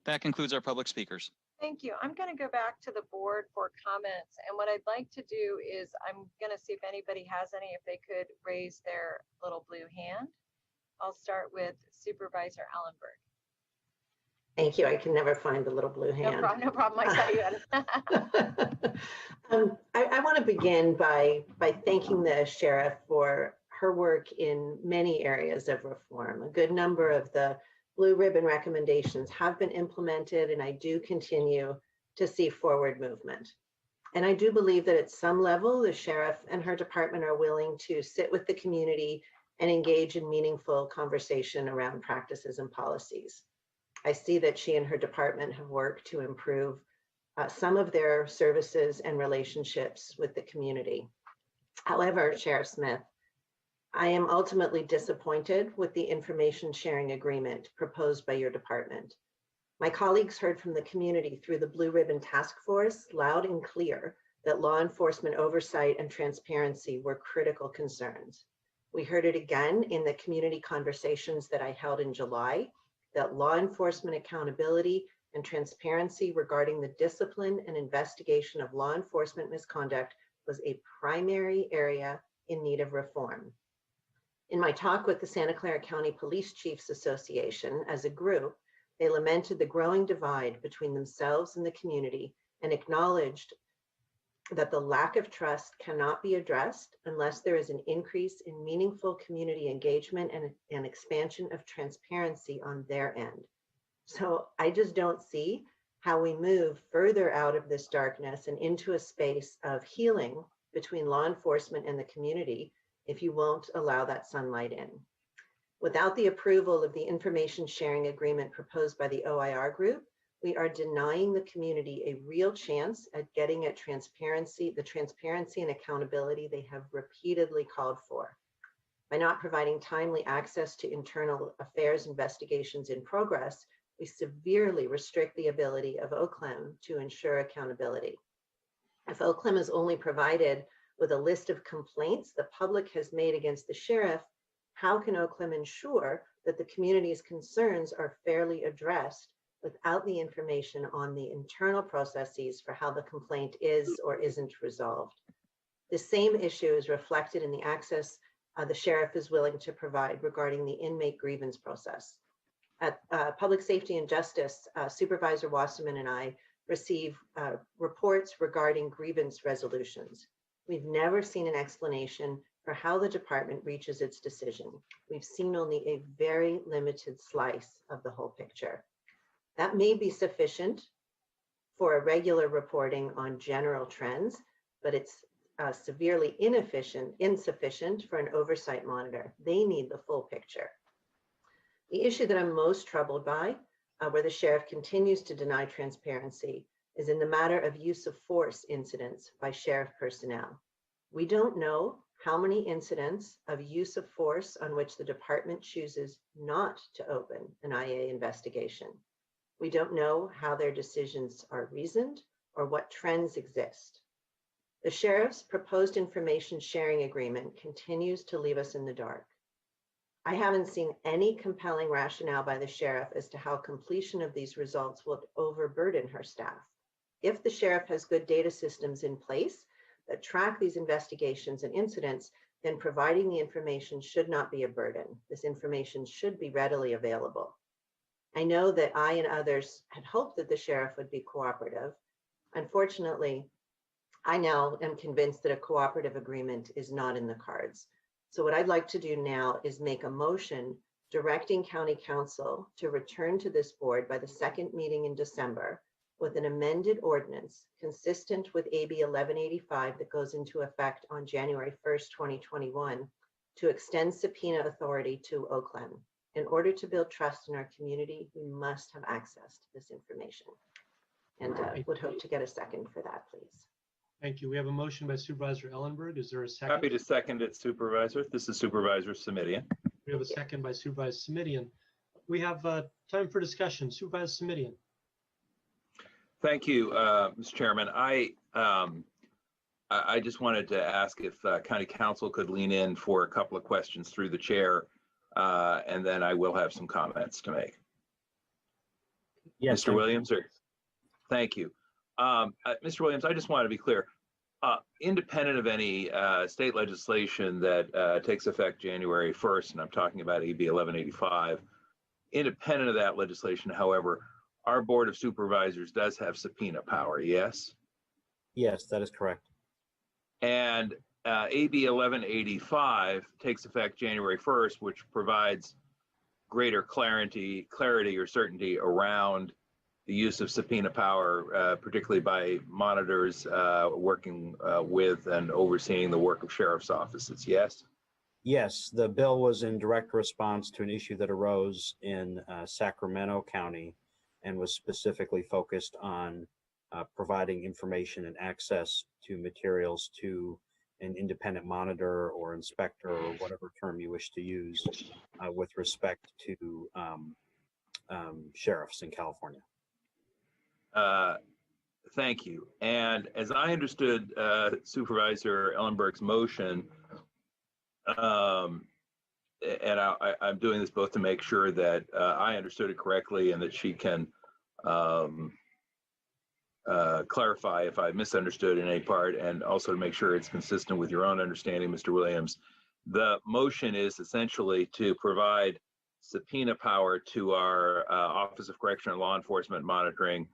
A: That concludes our public speakers.
E: Thank you. I'm going to go back to the board for comments. And what I'd like to do is I'm going to see if anybody has any, if they could raise their little blue hand. I'll start with Supervisor Allenberg.
S: Thank you. I can never find the little blue hand.
E: No problem. I saw you had it.
S: I want to begin by thanking the sheriff for her work in many areas of reform. A good number of the Blue Ribbon recommendations have been implemented, and I do continue to see forward movement. And I do believe that at some level, the sheriff and her department are willing to sit with the community and engage in meaningful conversation around practices and policies. I see that she and her department have worked to improve some of their services and relationships with the community. However, Sheriff Smith, I am ultimately disappointed with the information sharing agreement proposed by your department. My colleagues heard from the community through the Blue Ribbon Task Force loud and clear that law enforcement oversight and transparency were critical concerns. We heard it again in the community conversations that I held in July, that law enforcement accountability and transparency regarding the discipline and investigation of law enforcement misconduct was a primary area in need of reform. In my talk with the Santa Clara County Police Chiefs Association as a group, they lamented the growing divide between themselves and the community and acknowledged that the lack of trust cannot be addressed unless there is an increase in meaningful community engagement and an expansion of transparency on their end. So I just don't see how we move further out of this darkness and into a space of healing between law enforcement and the community if you won't allow that sunlight in. Without the approval of the information sharing agreement proposed by the OIR group, we are denying the community a real chance at getting at transparency, the transparency and accountability they have repeatedly called for. By not providing timely access to internal affairs investigations in progress, we severely restrict the ability of OCLEM to ensure accountability. If OCLEM is only provided with a list of complaints the public has made against the sheriff, how can OCLEM ensure that the community's concerns are fairly addressed without the information on the internal processes for how the complaint is or isn't resolved? The same issue is reflected in the access the sheriff is willing to provide regarding the inmate grievance process. At Public Safety and Justice, Supervisor Wasserman and I receive reports regarding grievance resolutions. We've never seen an explanation for how the department reaches its decision. We've seen only a very limited slice of the whole picture. That may be sufficient for a regular reporting on general trends, but it's severely insufficient for an oversight monitor. They need the full picture. The issue that I'm most troubled by, where the sheriff continues to deny transparency, is in the matter of use of force incidents by sheriff personnel. We don't know how many incidents of use of force on which the department chooses not to open an IA investigation. We don't know how their decisions are reasoned or what trends exist. The sheriff's proposed information sharing agreement continues to leave us in the dark. I haven't seen any compelling rationale by the sheriff as to how completion of these results will overburden her staff. If the sheriff has good data systems in place that track these investigations and incidents, then providing the information should not be a burden. This information should be readily available. I know that I and others had hoped that the sheriff would be cooperative. Unfortunately, I now am convinced that a cooperative agreement is not in the cards. So what I'd like to do now is make a motion directing County Council to return to this board by the second meeting in December with an amended ordinance consistent with AB 1185 that goes into effect on January 1st, 2021, to extend subpoena authority to OCLEM. In order to build trust in our community, we must have access to this information. And would hope to get a second for that, please.
C: Thank you. We have a motion by Supervisor Ellenberg. Is there a second?
G: Happy to second it, Supervisor. This is Supervisor Simidian.
C: We have a second by Supervisor Simidian. We have time for discussion. Supervisor Simidian.
G: Thank you, Mr. Chairman. I just wanted to ask if County Council could lean in for a couple of questions through the chair, and then I will have some comments to make.
F: Yes,
G: Mr. Williams, or thank you. Mr. Williams, I just want to be clear. Independent of any state legislation that takes effect January 1st, and I'm talking about AB 1185, independent of that legislation, however, our Board of Supervisors does have subpoena power, yes?
F: Yes, that is correct.
G: And AB 1185 takes effect January 1st, which provides greater clarity or certainty around the use of subpoena power, particularly by monitors working with and overseeing the work of sheriff's offices, yes?
F: Yes, the bill was in direct response to an issue that arose in Sacramento County and was specifically focused on providing information and access to materials to an independent monitor or inspector or whatever term you wish to use with respect to sheriffs in California.
G: Thank you. And as I understood Supervisor Ellenberg's motion, and I'm doing this both to make sure that I understood it correctly and that she can clarify if I misunderstood in any part, and also to make sure it's consistent with your own understanding, Mr. Williams. The motion is essentially to provide subpoena power to our Office of Correction and Law Enforcement Monitoring,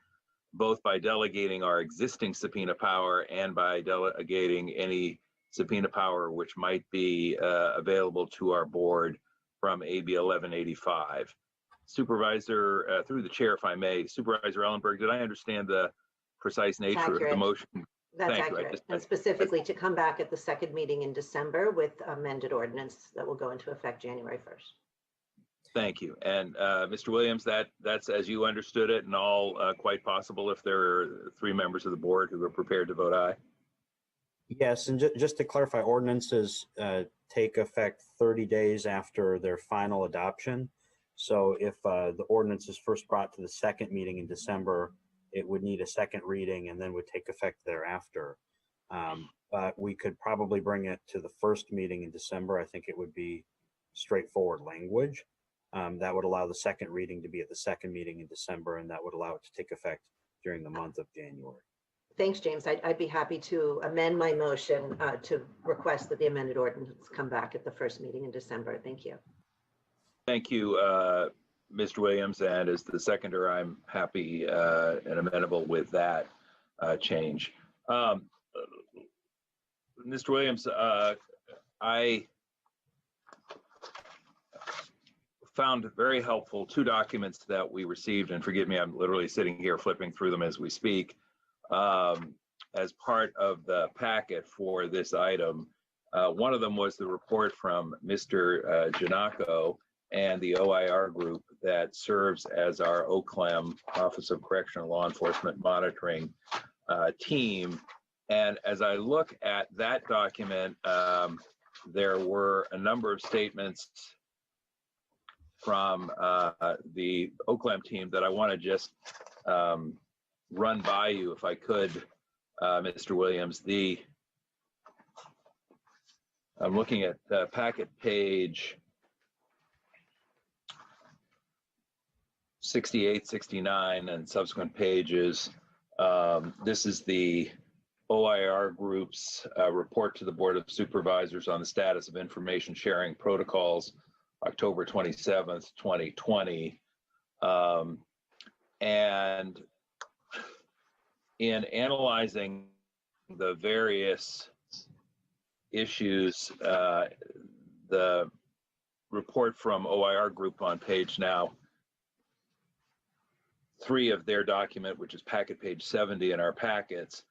G: both by delegating our existing subpoena power and by delegating any subpoena power which might be available to our board from AB 1185. Supervisor, through the chair, if I may, Supervisor Ellenberg, did I understand the precise nature of the motion?
S: That's accurate. And specifically to come back at the second meeting in December with amended ordinance that will go into effect January 1st.
G: Thank you. And Mr. Williams, that's as you understood it, and all quite possible if there are 3 members of the board who are prepared to vote aye?
F: Yes, and just to clarify, ordinances take effect 30 days after their final adoption. So if the ordinance is first brought to the second meeting in December, it would need a second reading and then would take effect thereafter. But we could probably bring it to the first meeting in December. I think it would be straightforward language. That would allow the second reading to be at the second meeting in December, and that would allow it to take effect during the month of January.
S: Thanks, James. I'd be happy to amend my motion to request that the amended ordinance come back at the first meeting in December. Thank you.
G: Thank you, Mr. Williams. And as the seconder, I'm happy and amenable with that change. Mr. Williams, found very helpful two documents that we received, and forgive me, I'm literally sitting here flipping through them as we speak, as part of the packet for this item. One of them was the report from Mr. Janako and the OIR group that serves as our OCLAM, Office of Correctional Law Enforcement Monitoring team. And as I look at that document, there were a number of statements from the OCLAM team that I want to just run by you, if I could, Mr. Williams. I'm looking at packet page 68, 69, and subsequent pages. This is the OIR Group's report to the Board of Supervisors on the status of information sharing protocols, October 27th, 2020. And in analyzing the various issues, the report from OIR Group on page now 3 of their document, which is packet page 70 in our packets,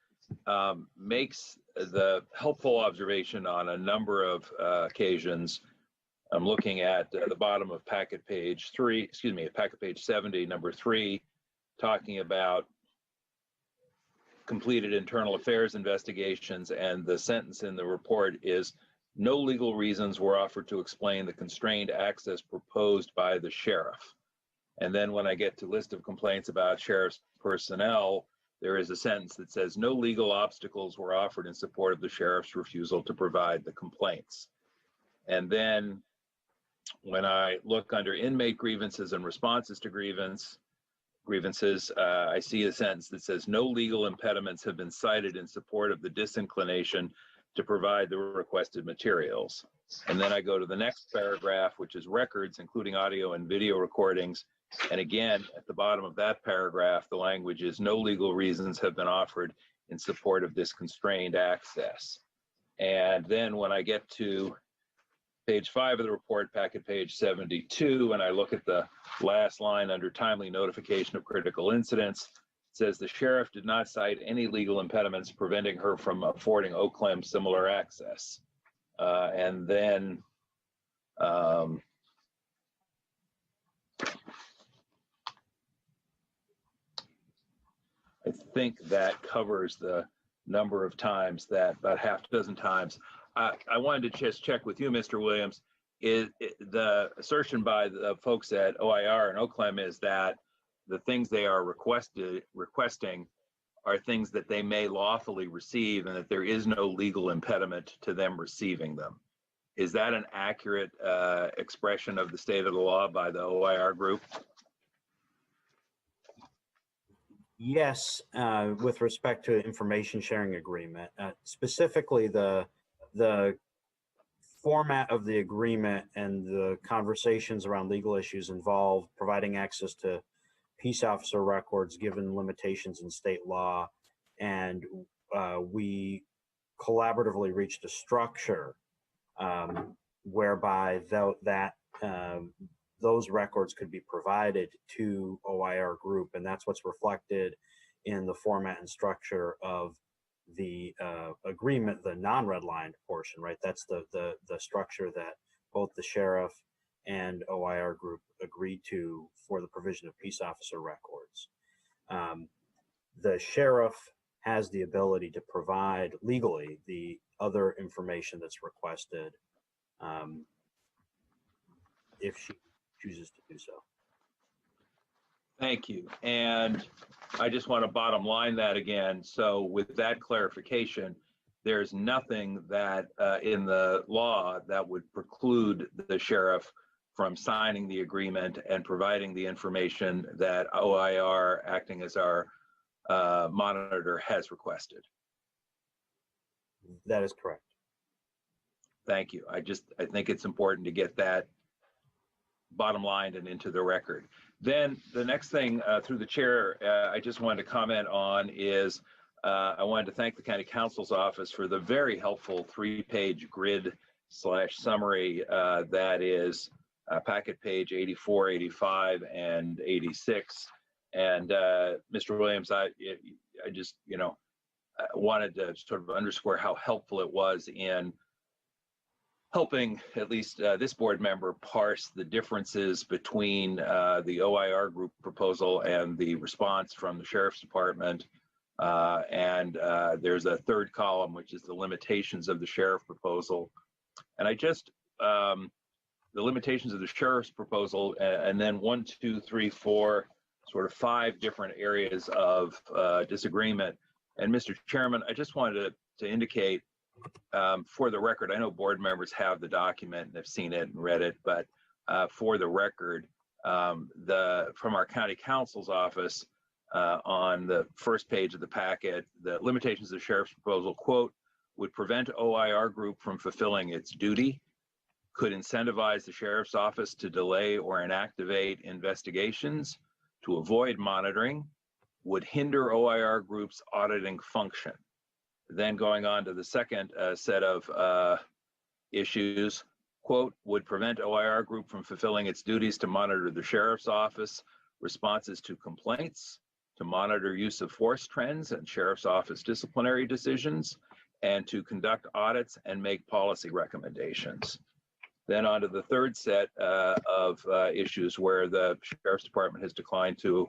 G: makes the helpful observation on a number of occasions. I'm looking at the bottom of packet page 3, excuse me, packet page 70, number 3, talking about completed internal affairs investigations, and the sentence in the report is, no legal reasons were offered to explain the constrained access proposed by the sheriff. And then when I get to list of complaints about sheriff's personnel, there is a sentence that says no legal obstacles were offered in support of the sheriff's refusal to provide the complaints. And then when I look under inmate grievances and responses to grievances, I see a sentence that says no legal impediments have been cited in support of the disinclination to provide the requested materials. And then I go to the next paragraph, which is records, including audio and video recordings. And again, at the bottom of that paragraph, the language is no legal reasons have been offered in support of this constrained access. And then when I get to page 5 of the report, packet page 72, and I look at the last line under timely notification of critical incidents, it says the sheriff did not cite any legal impediments preventing her from affording OCLAM similar access. And then I think that covers the number of times that, about half a dozen times. I wanted to just check with you, Mr. Williams, the assertion by the folks at OIR and OCLAM is that the things they are requesting are things that they may lawfully receive and that there is no legal impediment to them receiving them. Is that an accurate expression of the state of the law by the OIR group?
F: Yes, with respect to information sharing agreement, specifically the format of the agreement and the conversations around legal issues involve providing access to peace officer records given limitations in state law, and we collaboratively reached a structure whereby those records could be provided to OIR group, and that's what's reflected in the format and structure of the agreement, the non-redlined portion, right? That's the structure that both the sheriff and OIR group agreed to for the provision of peace officer records. The sheriff has the ability to provide legally the other information that's requested if she chooses to do so.
G: Thank you. And I just want to bottom line that again. So with that clarification, there's nothing that in the law that would preclude the sheriff from signing the agreement and providing the information that OIR, acting as our monitor, has requested.
F: That is correct.
G: Thank you. I think it's important to get that bottom line and into the record. Then the next thing through the chair, I just wanted to comment on is I wanted to thank the County Counsel's Office for the very helpful 3-page grid/summary that is packet page 84, 85, and 86. And Mr. Williams, I just, wanted to sort of underscore how helpful it was in helping at least this board member parse the differences between the OIR group proposal and the response from the Sheriff's Department. And there's a third column, which is the limitations of the Sheriff proposal. And I just, the limitations of the Sheriff's proposal, and then 1, 2, 3, 4, sort of 5 different areas of disagreement. And Mr. Chairman, I just wanted to indicate for the record, I know board members have the document and have seen it and read it, but for the record, from our county counsel's office, on the first page of the packet, the limitations of the Sheriff's proposal, quote, would prevent OIR group from fulfilling its duty, could incentivize the Sheriff's office to delay or inactivate investigations, to avoid monitoring, would hinder OIR group's auditing function. Then going on to the second set of issues, quote, would prevent OIR group from fulfilling its duties to monitor the Sheriff's office responses to complaints, to monitor use of force trends and Sheriff's office disciplinary decisions, and to conduct audits and make policy recommendations. Then on to the third set of issues where the Sheriff's Department has declined to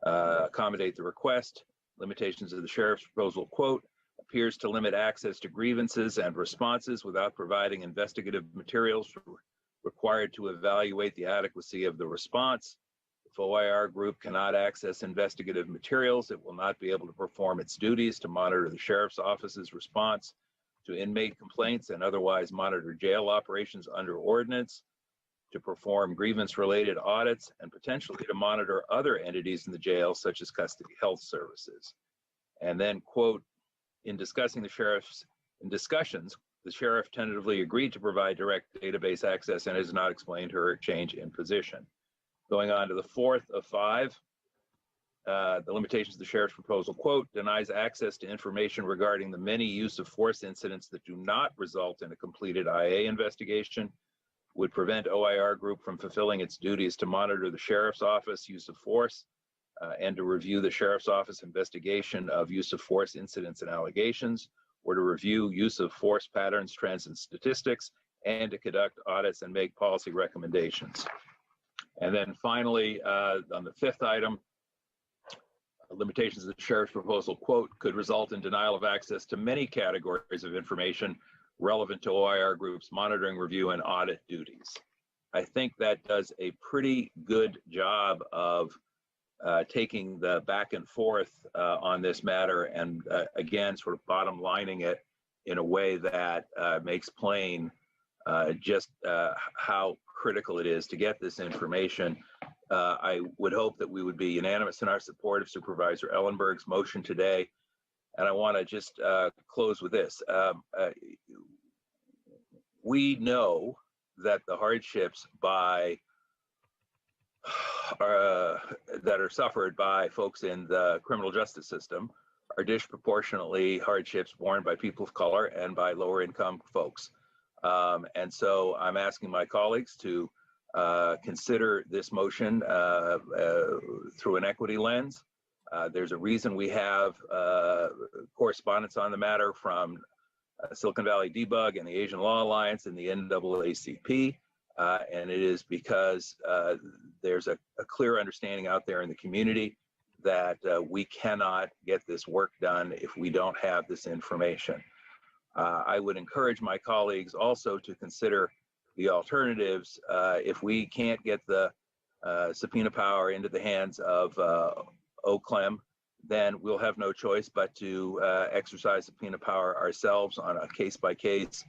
G: accommodate the request. Limitations of the Sheriff's proposal, quote, appears to limit access to grievances and responses without providing investigative materials required to evaluate the adequacy of the response. If OIR group cannot access investigative materials, it will not be able to perform its duties to monitor the Sheriff's office's response to inmate complaints and otherwise monitor jail operations under ordinance, to perform grievance-related audits, and potentially to monitor other entities in the jail, such as custody health services. And then, quote, in discussing in discussions, the sheriff tentatively agreed to provide direct database access and has not explained her change in position. Going on to the fourth of 5, the limitations of the Sheriff's proposal, quote, denies access to information regarding the many use of force incidents that do not result in a completed IA investigation, would prevent OIR group from fulfilling its duties to monitor the Sheriff's office use of force and to review the Sheriff's office investigation of use of force incidents and allegations, or to review use of force patterns, trends, and statistics, and to conduct audits and make policy recommendations. And then finally, on the 5th item, limitations of the Sheriff's proposal, quote, could result in denial of access to many categories of information relevant to OIR group's monitoring, review, and audit duties. I think that does a pretty good job of taking the back and forth on this matter and again, sort of bottom lining it in a way that makes plain just how critical it is to get this information. I would hope that we would be unanimous in our support of Supervisor Ellenberg's motion today. And I want to just close with this. We know that the hardships that are suffered by folks in the criminal justice system are disproportionately hardships borne by people of color and by lower income folks. And so I'm asking my colleagues to consider this motion through an equity lens. There's a reason we have correspondence on the matter from Silicon Valley Debug and the Asian Law Alliance and the NAACP. And it is because there's a clear understanding out there in the community that we cannot get this work done if we don't have this information. I would encourage my colleagues also to consider the alternatives. If we can't get the subpoena power into the hands of OCLEM, then we'll have no choice but to exercise subpoena power ourselves on a case-by-case,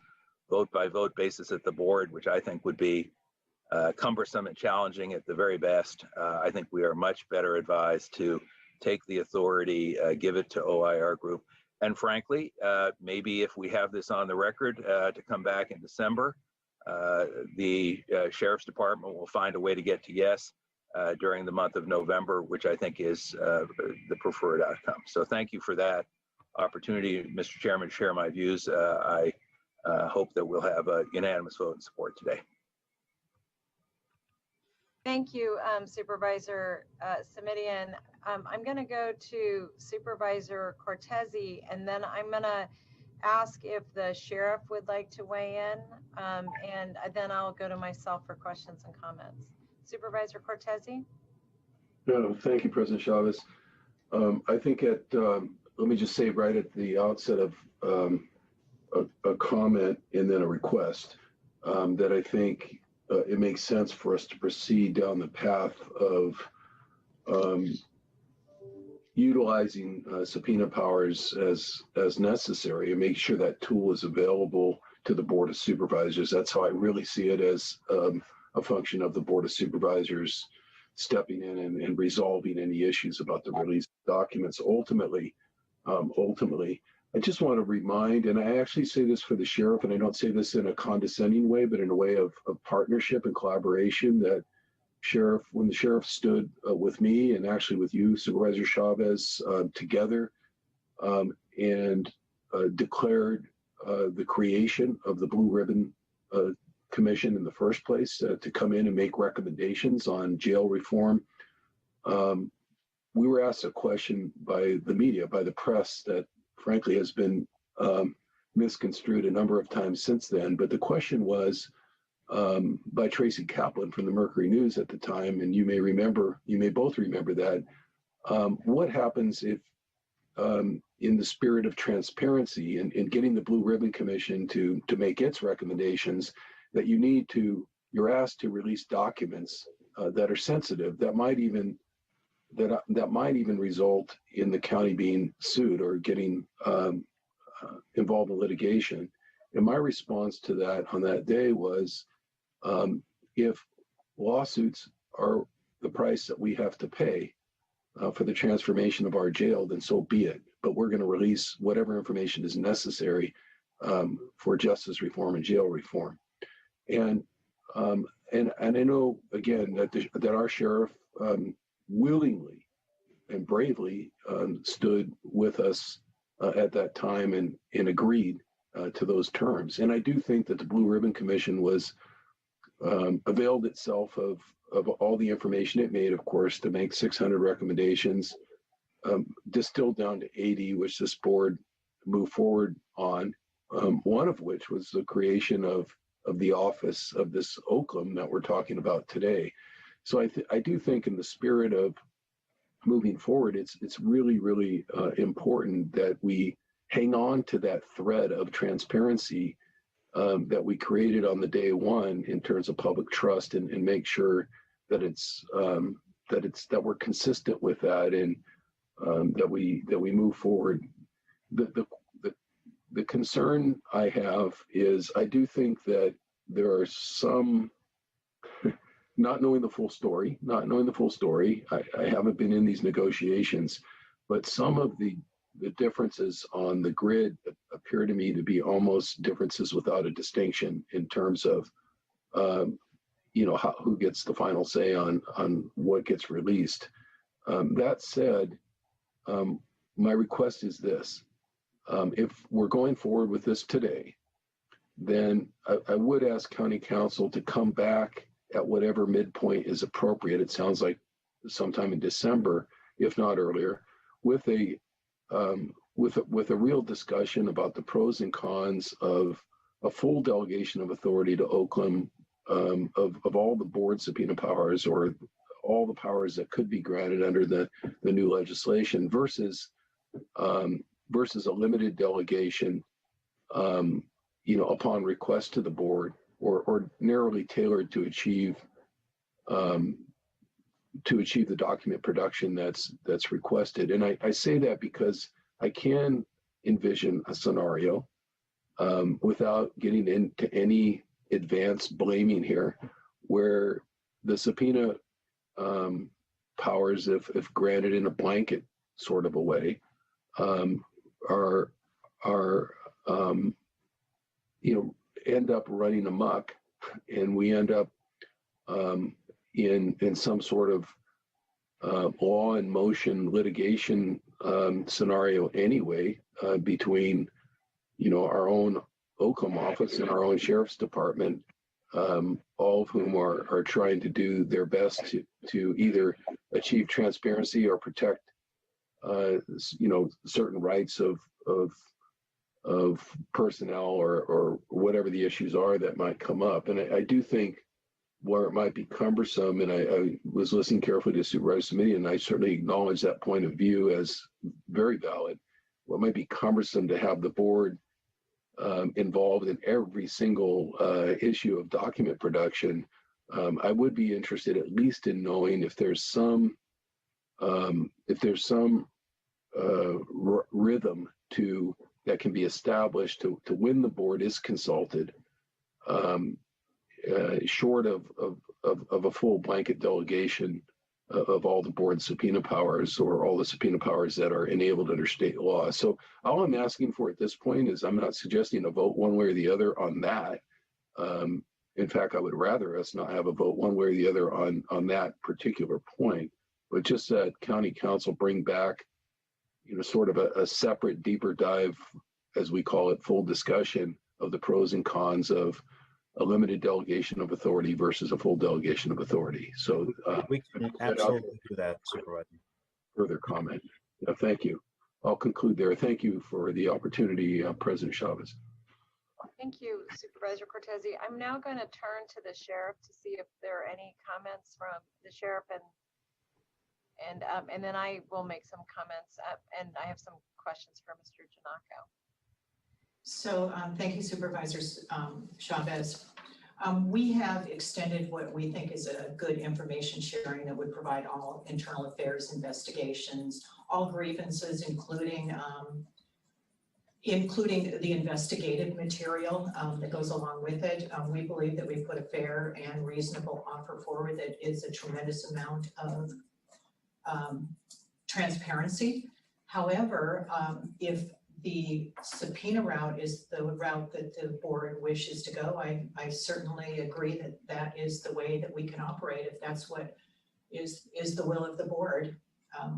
G: vote-by-vote basis at the board, which I think would be cumbersome and challenging at the very best. I think we are much better advised to take the authority, give it to OIR Group. And frankly, maybe if we have this on the record to come back in December, the Sheriff's Department will find a way to get to yes during the month of November, which I think is the preferred outcome. So thank you for that opportunity, Mr. Chairman, to share my views. I hope that we'll have a unanimous vote in support today.
E: Thank you, Supervisor Simidian. I'm going to go to Supervisor Cortese, and then I'm going to ask if the sheriff would like to weigh in, and then I'll go to myself for questions and comments. Supervisor Cortese?
H: No, thank you, President Chavez. I think let me just say right at the outset of a comment and then a request that I think it makes sense for us to proceed down the path of utilizing subpoena powers as necessary and make sure that tool is available to the Board of Supervisors. That's how I really see it, as a function of the Board of Supervisors stepping in and resolving any issues about the release of documents. Ultimately, I just want to remind, and I actually say this for the sheriff, and I don't say this in a condescending way, but in a way of partnership and collaboration, that when the sheriff stood with me and actually with you, Supervisor Chavez, together and declared the creation of the Blue Ribbon Commission in the first place to come in and make recommendations on jail reform. We were asked a question by the media, by the press, that frankly has been misconstrued a number of times since then. But the question was by Tracy Kaplan from the Mercury News at the time, and you may both remember that. What happens if, in the spirit of transparency and getting the Blue Ribbon Commission to make its recommendations, that you're asked to release documents that are sensitive, that might even result in the county being sued or getting involved in litigation. And my response to that on that day was, if lawsuits are the price that we have to pay for the transformation of our jail, then so be it. But we're going to release whatever information is necessary for justice reform and jail reform. And I know, again, that our sheriff willingly and bravely stood with us at that time and agreed to those terms. And I do think that the Blue Ribbon Commission availed itself of all the information it made, of course, to make 600 recommendations, distilled down to 80, which this board moved forward on, one of which was the creation of the office of this Oakland that we're talking about today. So I do think, in the spirit of moving forward, it's really, really important that we hang on to that thread of transparency that we created on the day one in terms of public trust, and make sure that that we're consistent with that, and that we move forward. The concern I have is, I do think that there are some, not knowing the full story, I haven't been in these negotiations, but some of the differences on the grid appear to me to be almost differences without a distinction in terms of, who gets the final say on what gets released. That said, my request is this. If we're going forward with this today, then I would ask County Council to come back at whatever midpoint is appropriate. It sounds like sometime in December, if not earlier, with a real discussion about the pros and cons of a full delegation of authority to Oakland, of all the board subpoena powers, or all the powers that could be granted under the new legislation, versus a limited delegation, upon request to the board, or narrowly tailored to achieve the document production that's requested. And I say that because I can envision a scenario, without getting into any advanced blaming here, where the subpoena powers, if granted in a blanket sort of a way, end up running amok, and we end up in some sort of law in motion litigation scenario anyway, between our own Oakland office and our own sheriff's department, all of whom are trying to do their best to either achieve transparency or protect, certain rights of personnel or whatever the issues are that might come up. And I do think where it might be cumbersome, and I was listening carefully to Supervisor Simitian, and I certainly acknowledge that point of view as very valid. What might be cumbersome to have the board involved in every single issue of document production. I would be interested at least in knowing if there's some rhythm that can be established to when the board is consulted, short of a full blanket delegation of all the board subpoena powers or all the subpoena powers that are enabled under state law. So all I'm asking for at this point is, I'm not suggesting a vote one way or the other on that. In fact, I would rather us not have a vote one way or the other on that particular point, but just that county council bring back, sort of a separate, deeper dive, as we call it, full discussion of the pros and cons of a limited delegation of authority versus a full delegation of authority. So
F: we can absolutely do that, Supervisor.
H: Further comment. Thank you. I'll conclude there. Thank you for the opportunity, President Chavez.
E: Thank you, Supervisor Cortese. I'm now going to turn to the sheriff to see if there are any comments from the sheriff, and then I will make some comments, and I have some questions for Mr. Giannacco.
D: So thank you, Supervisor Chavez. We have extended what we think is a good information sharing that would provide all internal affairs investigations, all grievances, including the investigative material that goes along with it. We believe that we put a fair and reasonable offer forward that is a tremendous amount of transparency. However, if the subpoena route is the route that the board wishes to go, I certainly agree that that is the way that we can operate if that's what is the will of the board.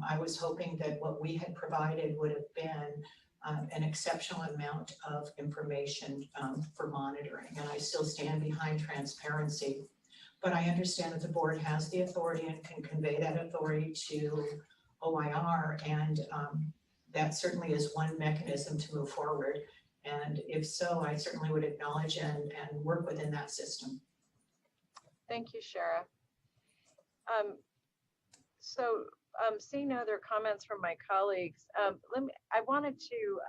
D: I was hoping that what we had provided would have been an exceptional amount of information for monitoring, and I still stand behind transparency. But I understand that the board has the authority and can convey that authority to OIR, and that certainly is one mechanism to move forward. And if so, I certainly would acknowledge and work within that system.
E: Thank you, Sheriff. Seeing no other comments from my colleagues, I wanted to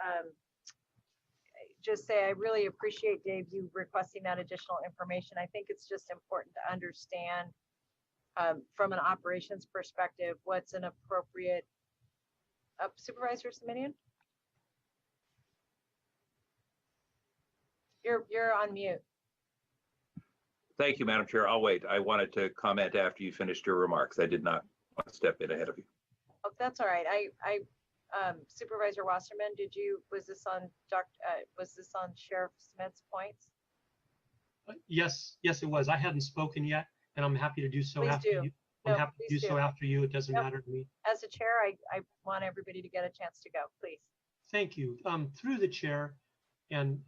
E: just say I really appreciate, Dave, you requesting that additional information. I think it's just important to understand from an operations perspective what's an appropriate. Supervisor Simitian? You're on mute.
G: Thank you, Madam Chair. I'll wait. I wanted to comment after you finished your remarks. I did not want to step in ahead of you.
E: Oh, that's all right. Supervisor Wasserman, was this on Sheriff Smith's points?
C: Yes, it was. I hadn't spoken yet, and I'm happy to do so
E: Please
C: after
E: do.
C: you. I'm happy to do so after you. It doesn't matter to me.
E: As a chair, I want everybody to get a chance to go, please.
C: Thank you. Through the chair, and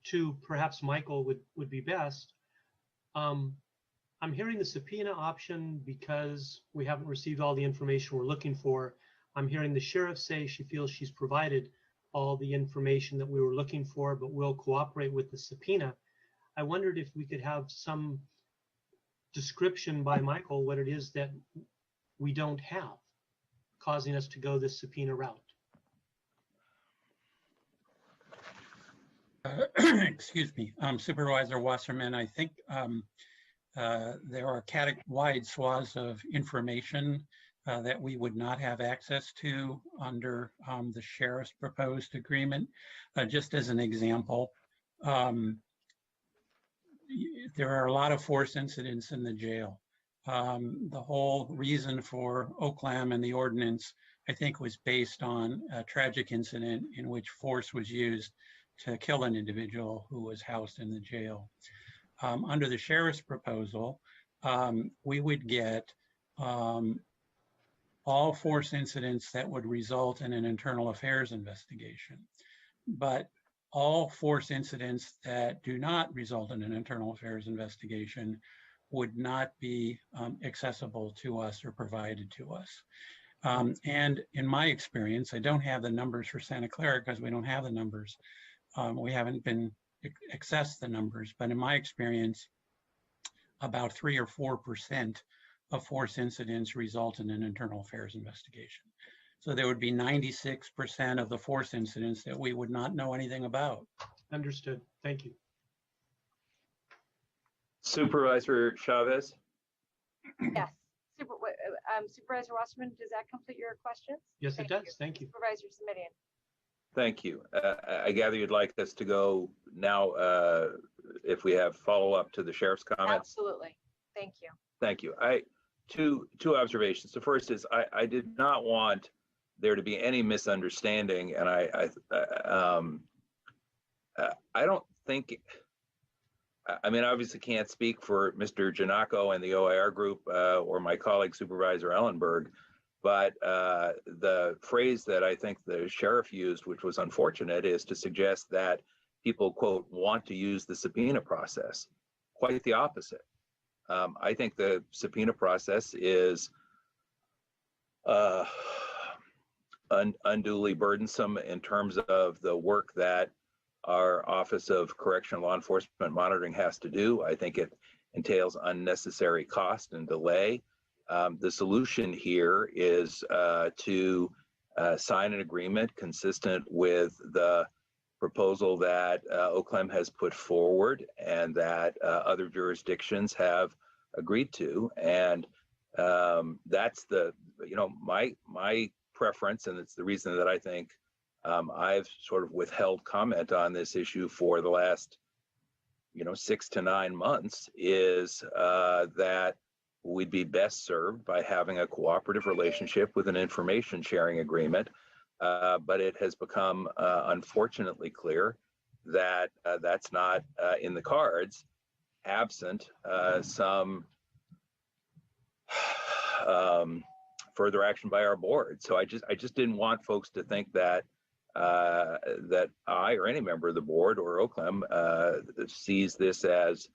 C: to perhaps Michael would be best. I'm hearing the subpoena option because we haven't received all the information we're looking for. I'm hearing the sheriff say she feels she's provided all the information that we were looking for, but will cooperate with the subpoena. I wondered if we could have some description by Michael what it is that we don't have, causing us to go this subpoena route.
N: Excuse me, Supervisor Wasserman, I think there are wide swaths of information that we would not have access to under the sheriff's proposed agreement. Just as an example, there are a lot of force incidents in the jail. The whole reason for OCLAM and the ordinance, I think, was based on a tragic incident in which force was used to kill an individual who was housed in the jail. Under the sheriff's proposal, we would get all force incidents that would result in an internal affairs investigation. But all force incidents that do not result in an internal affairs investigation would not be accessible to us or provided to us. And in my experience, I don't have the numbers for Santa Clara because we don't have the numbers. We haven't been accessed the numbers, but in my experience, about 3 or 4% of force incidents result in an internal affairs investigation. So there would be 96% of the force incidents that we would not know anything about.
C: Understood. Thank you.
G: Supervisor Chavez?
E: Yes. Supervisor Wasserman, does that complete your questions?
C: Yes, it does. Thank you.
E: Supervisor Semidian.
G: Thank you. I gather you'd like us to go now if we have follow-up to the sheriff's comments?
E: Absolutely. Thank you.
G: Thank you. Two observations. The first is I did not want there to be any misunderstanding, and I don't think, I mean, I obviously can't speak for Mr. Giannaco and the OIR group or my colleague Supervisor Ellenberg, but the phrase that I think the sheriff used, which was unfortunate, is to suggest that people, quote, want to use the subpoena process. Quite the opposite. I think the subpoena process is unduly burdensome in terms of the work that our Office of Correctional Law Enforcement Monitoring has to do. I think it entails unnecessary cost and delay. The solution here is to sign an agreement consistent with the proposal that OCLEM has put forward and that other jurisdictions have agreed to. And that's the, my preference, and it's the reason that I think I've sort of withheld comment on this issue for the last, 6 to 9 months, is that we'd be best served by having a cooperative relationship with an information sharing agreement. But it has become unfortunately clear that that's not in the cards, absent some further action by our board. So I just didn't want folks to think that that I or any member of the board or OCLEM sees this as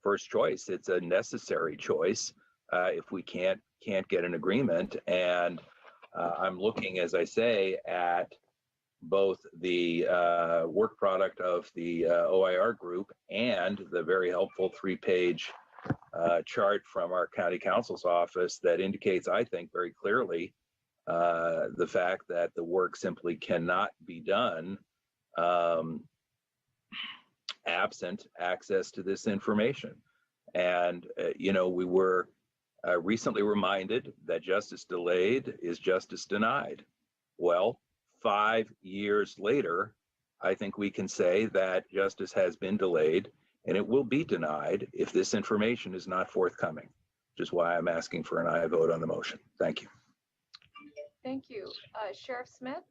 G: first choice. It's a necessary choice if we can't get an agreement. And I'm looking, as I say, at both the work product of the OIR group and the very helpful 3-page chart from our county counsel's office that indicates, I think, very clearly the fact that the work simply cannot be done absent access to this information. And, we were recently reminded that justice delayed is justice denied. Well, 5 years later, I think we can say that justice has been delayed and it will be denied if this information is not forthcoming, which is why I'm asking for an aye vote on the motion. Thank you.
E: Thank you. Sheriff Smith?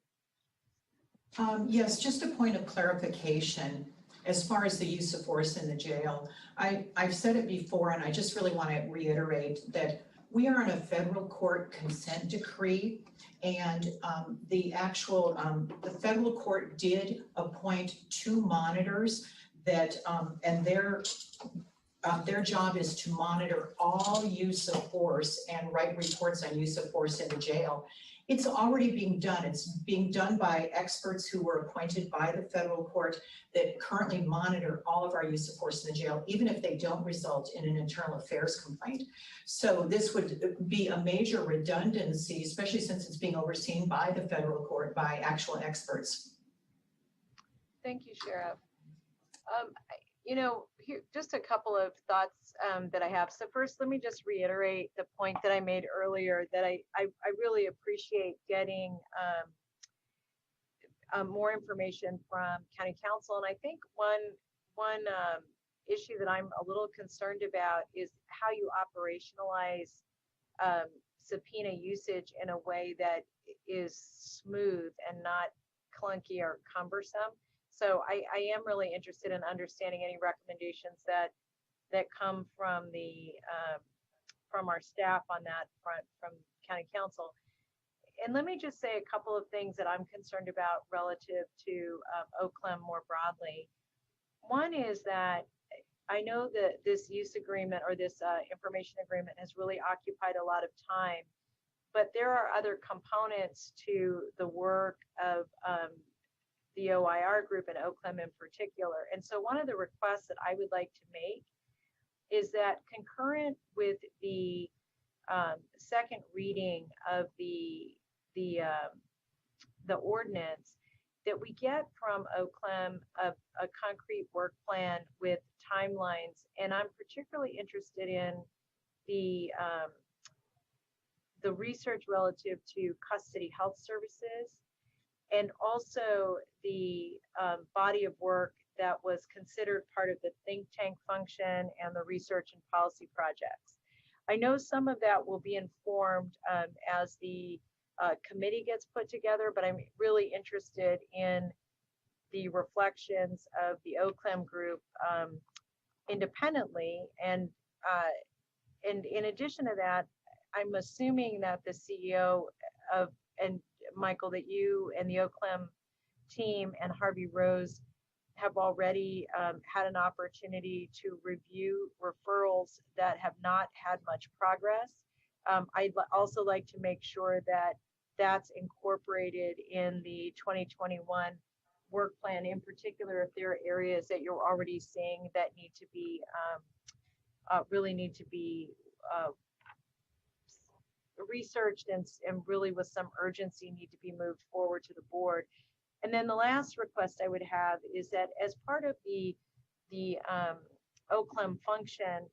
D: Yes, just a point of clarification. As far as the use of force in the jail, I've said it before, and I just really want to reiterate that we are in a federal court consent decree, and the federal court did appoint 2 monitors that, and their job is to monitor all use of force and write reports on use of force in the jail. It's already being done. It's being done by experts who were appointed by the federal court that currently monitor all of our use of force in the jail, even if they don't result in an internal affairs complaint. So this would be a major redundancy, especially since it's being overseen by the federal court by actual experts.
E: Thank you, Sheriff. Here, just a couple of thoughts that I have. So first, let me just reiterate the point that I made earlier, that I really appreciate getting more information from county council. And I think one issue that I'm a little concerned about is how you operationalize subpoena usage in a way that is smooth and not clunky or cumbersome. So I am really interested in understanding any recommendations that come from the from our staff on that front, from county council. and let me just say a couple of things that I'm concerned about relative to OCLEM more broadly. One is that I know that this use agreement or this information agreement has really occupied a lot of time, but there are other components to the work of the OIR group and OCLEM in particular. And so one of the requests that I would like to make is that concurrent with the second reading of the ordinance, that we get from OCLEM a concrete work plan with timelines. And I'm particularly interested in the research relative to custody health services, and also the body of work that was considered part of the think tank function and the research and policy projects. I know some of that will be informed as the committee gets put together, but I'm really interested in the reflections of the OCLEM group independently. And in addition to that, I'm assuming that the CEO of, and Michael, that you and the OCLEM team and Harvey Rose have already had an opportunity to review referrals that have not had much progress. I'd also like to make sure that that's incorporated in the 2021 work plan, in particular if there are areas that you're already seeing that need to be really need to be researched and really with some urgency need to be moved forward to the board. And then the last request I would have is that as part of the OCLEM function,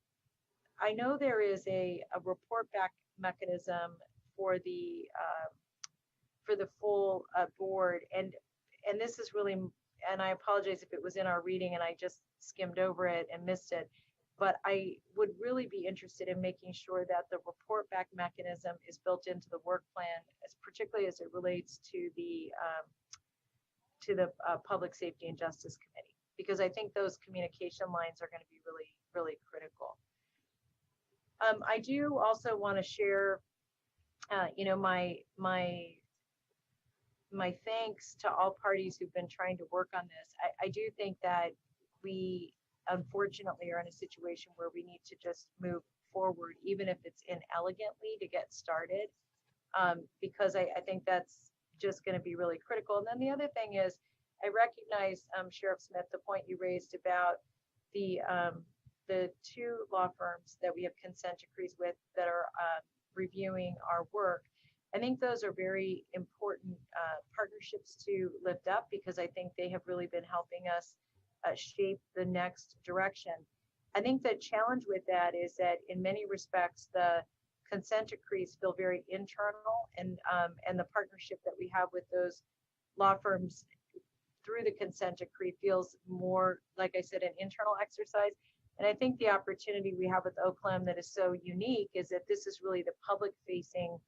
E: I know there is a report back mechanism for the full board, and this is really, and I apologize if it was in our reading and I just skimmed over it and missed it, but I would really be interested in making sure that the report back mechanism is built into the work plan, particularly as it relates to the Public Safety and Justice Committee, because I think those communication lines are going to be really, really critical. I do also want to share, you know, my thanks to all parties who've been trying to work on this. I do think that we unfortunately are in a situation where we need to just move forward, even if it's inelegantly, to get started, because I think that's just going to be really critical. And then the other thing is, I recognize, Sheriff Smith, the point you raised about the two law firms that we have consent decrees with that are reviewing our work. I think those are very important partnerships to lift up, because I think they have really been helping us shape the next direction. I think the challenge with that is that in many respects, the consent decrees feel very internal, and the partnership that we have with those law firms through the consent decree feels more, like I said, an internal exercise. And I think the opportunity we have with OCLEM that is so unique is that this is really the public facing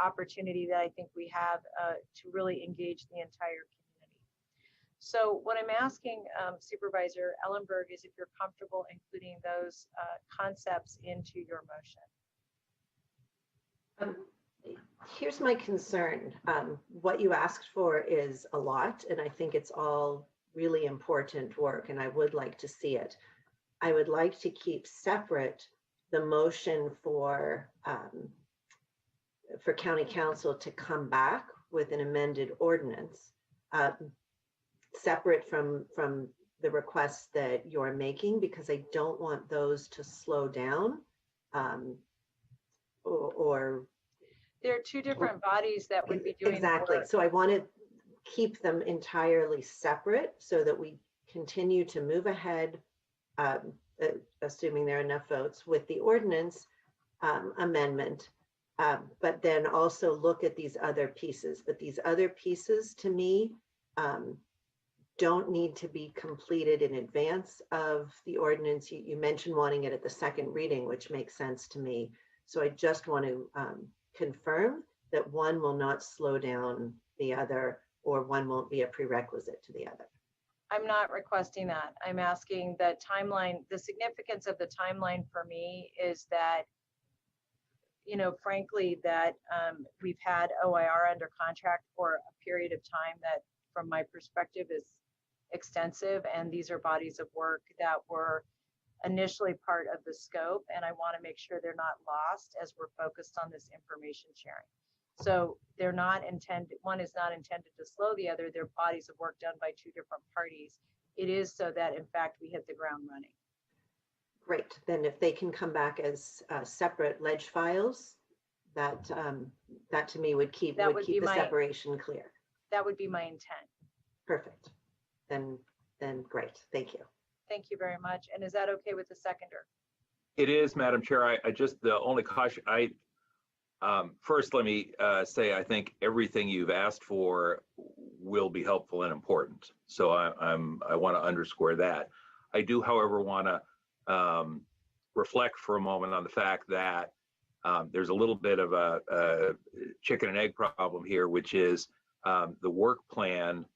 E: opportunity that I think we have to really engage the entire community. So what I'm asking Supervisor Ellenberg is if you're comfortable including those concepts into your motion.
S: Here's my concern. What you asked for is a lot, and I think it's all really important work, and I would like to see it. I would like to keep separate the motion for County Council to come back with an amended ordinance, separate from the requests that you're making, because I don't want those to slow down or
E: there are two different bodies that would be doing
S: exactly. So I want to keep them entirely separate so that we continue to move ahead, assuming there are enough votes, with the ordinance amendment, but then also look at these other pieces. But these other pieces, to me, don't need to be completed in advance of the ordinance. You mentioned wanting it at the second reading, which makes sense to me. So I just want to confirm that one will not slow down the other, or one won't be a prerequisite to the other.
E: I'm not requesting that. I'm asking the timeline. The significance of the timeline for me is that you know, frankly, that we've had OIR under contract for a period of time that, from my perspective, is extensive. And these are bodies of work that were initially part of the scope. And I want to make sure they're not lost as we're focused on this information sharing. So they're not intended, one is not intended to slow the other. They're bodies of work done by two different parties. It is so that, in fact, we hit the ground running.
S: Great. Then if they can come back as separate ledge files, that that to me would keep the separation clear.
E: That would be my intent.
S: Perfect. Then great. Thank you.
E: Thank you very much. And is that okay with the seconder?
G: It is, Madam Chair. I just, the only caution, first let me say, I think everything you've asked for will be helpful and important. So I want to underscore that. I do, however, want to reflect for a moment on the fact that there's a little bit of a chicken and egg problem here, which is the work plan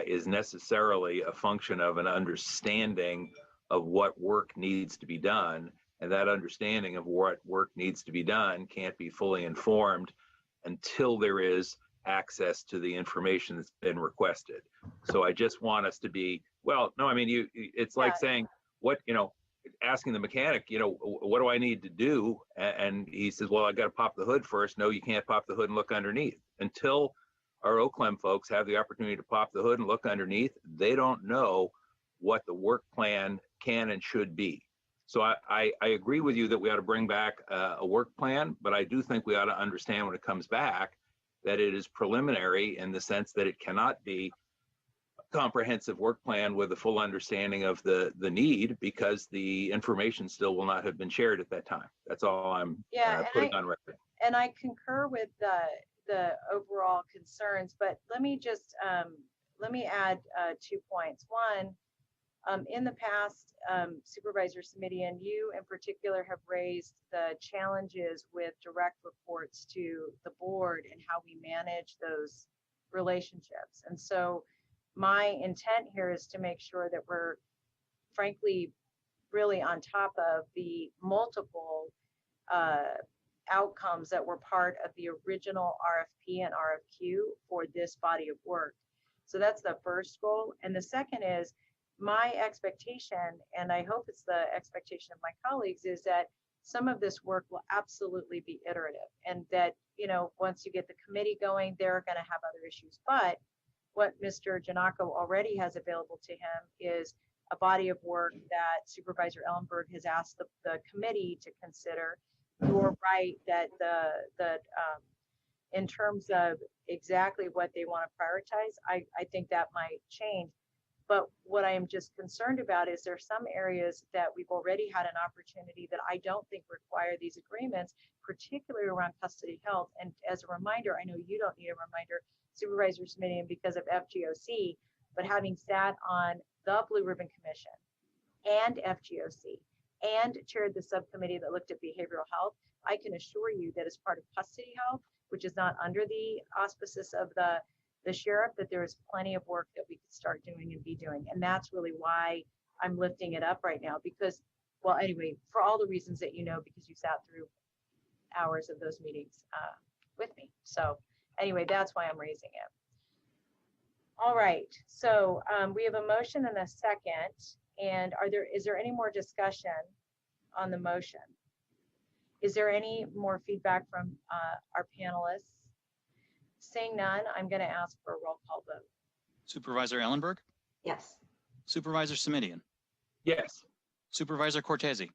G: is necessarily a function of an understanding of what work needs to be done. And that understanding of what work needs to be done can't be fully informed until there is access to the information that's been requested. So I just want us to be, well, no, I mean, it's like saying, what, asking the mechanic, what do I need to do? And he says, well, I got to pop the hood first. No, you can't pop the hood and look underneath. Until our OCLEM folks have the opportunity to pop the hood and look underneath, they don't know what the work plan can and should be. So I agree with you that we ought to bring back a work plan, but I do think we ought to understand when it comes back that it is preliminary in the sense that it cannot be a comprehensive work plan with a full understanding of the need, because the information still will not have been shared at that time. That's all I'm putting on record.
E: And I concur with the overall concerns, but let me just let me add 2 points. One, in the past, Supervisor Smitty and you in particular have raised the challenges with direct reports to the board and how we manage those relationships. And so my intent here is to make sure that we're frankly really on top of the multiple outcomes that were part of the original RFP and RFQ for this body of work. So that's the first goal. And the second is, my expectation, and I hope it's the expectation of my colleagues, is that some of this work will absolutely be iterative, and that, once you get the committee going, they're going to have other issues. But what Mr. Giannaco already has available to him is a body of work that Supervisor Ellenberg has asked the committee to consider. You're right that in terms of exactly what they want to prioritize, I think that might change. But what I am just concerned about is there's some areas that we've already had an opportunity that I don't think require these agreements, particularly around custody health. And as a reminder, I know you don't need a reminder, Supervisor Smitty, because of FGOC, but having sat on the Blue Ribbon Commission and FGOC and chaired the subcommittee that looked at behavioral health, I can assure you that as part of custody health, which is not under the auspices of the sheriff, that there is plenty of work that we could start doing and be doing. And that's really why I'm lifting it up right now, because, well, anyway, for all the reasons that because you sat through hours of those meetings with me. So anyway, that's why I'm raising it. All right, so we have a motion and a second. And is there any more discussion on the motion? Is there any more feedback from our panelists? Seeing none, I'm going to ask for a roll call vote.
A: Supervisor Ellenberg?
S: Yes.
A: Supervisor Simidian?
G: Yes.
A: Supervisor Cortese?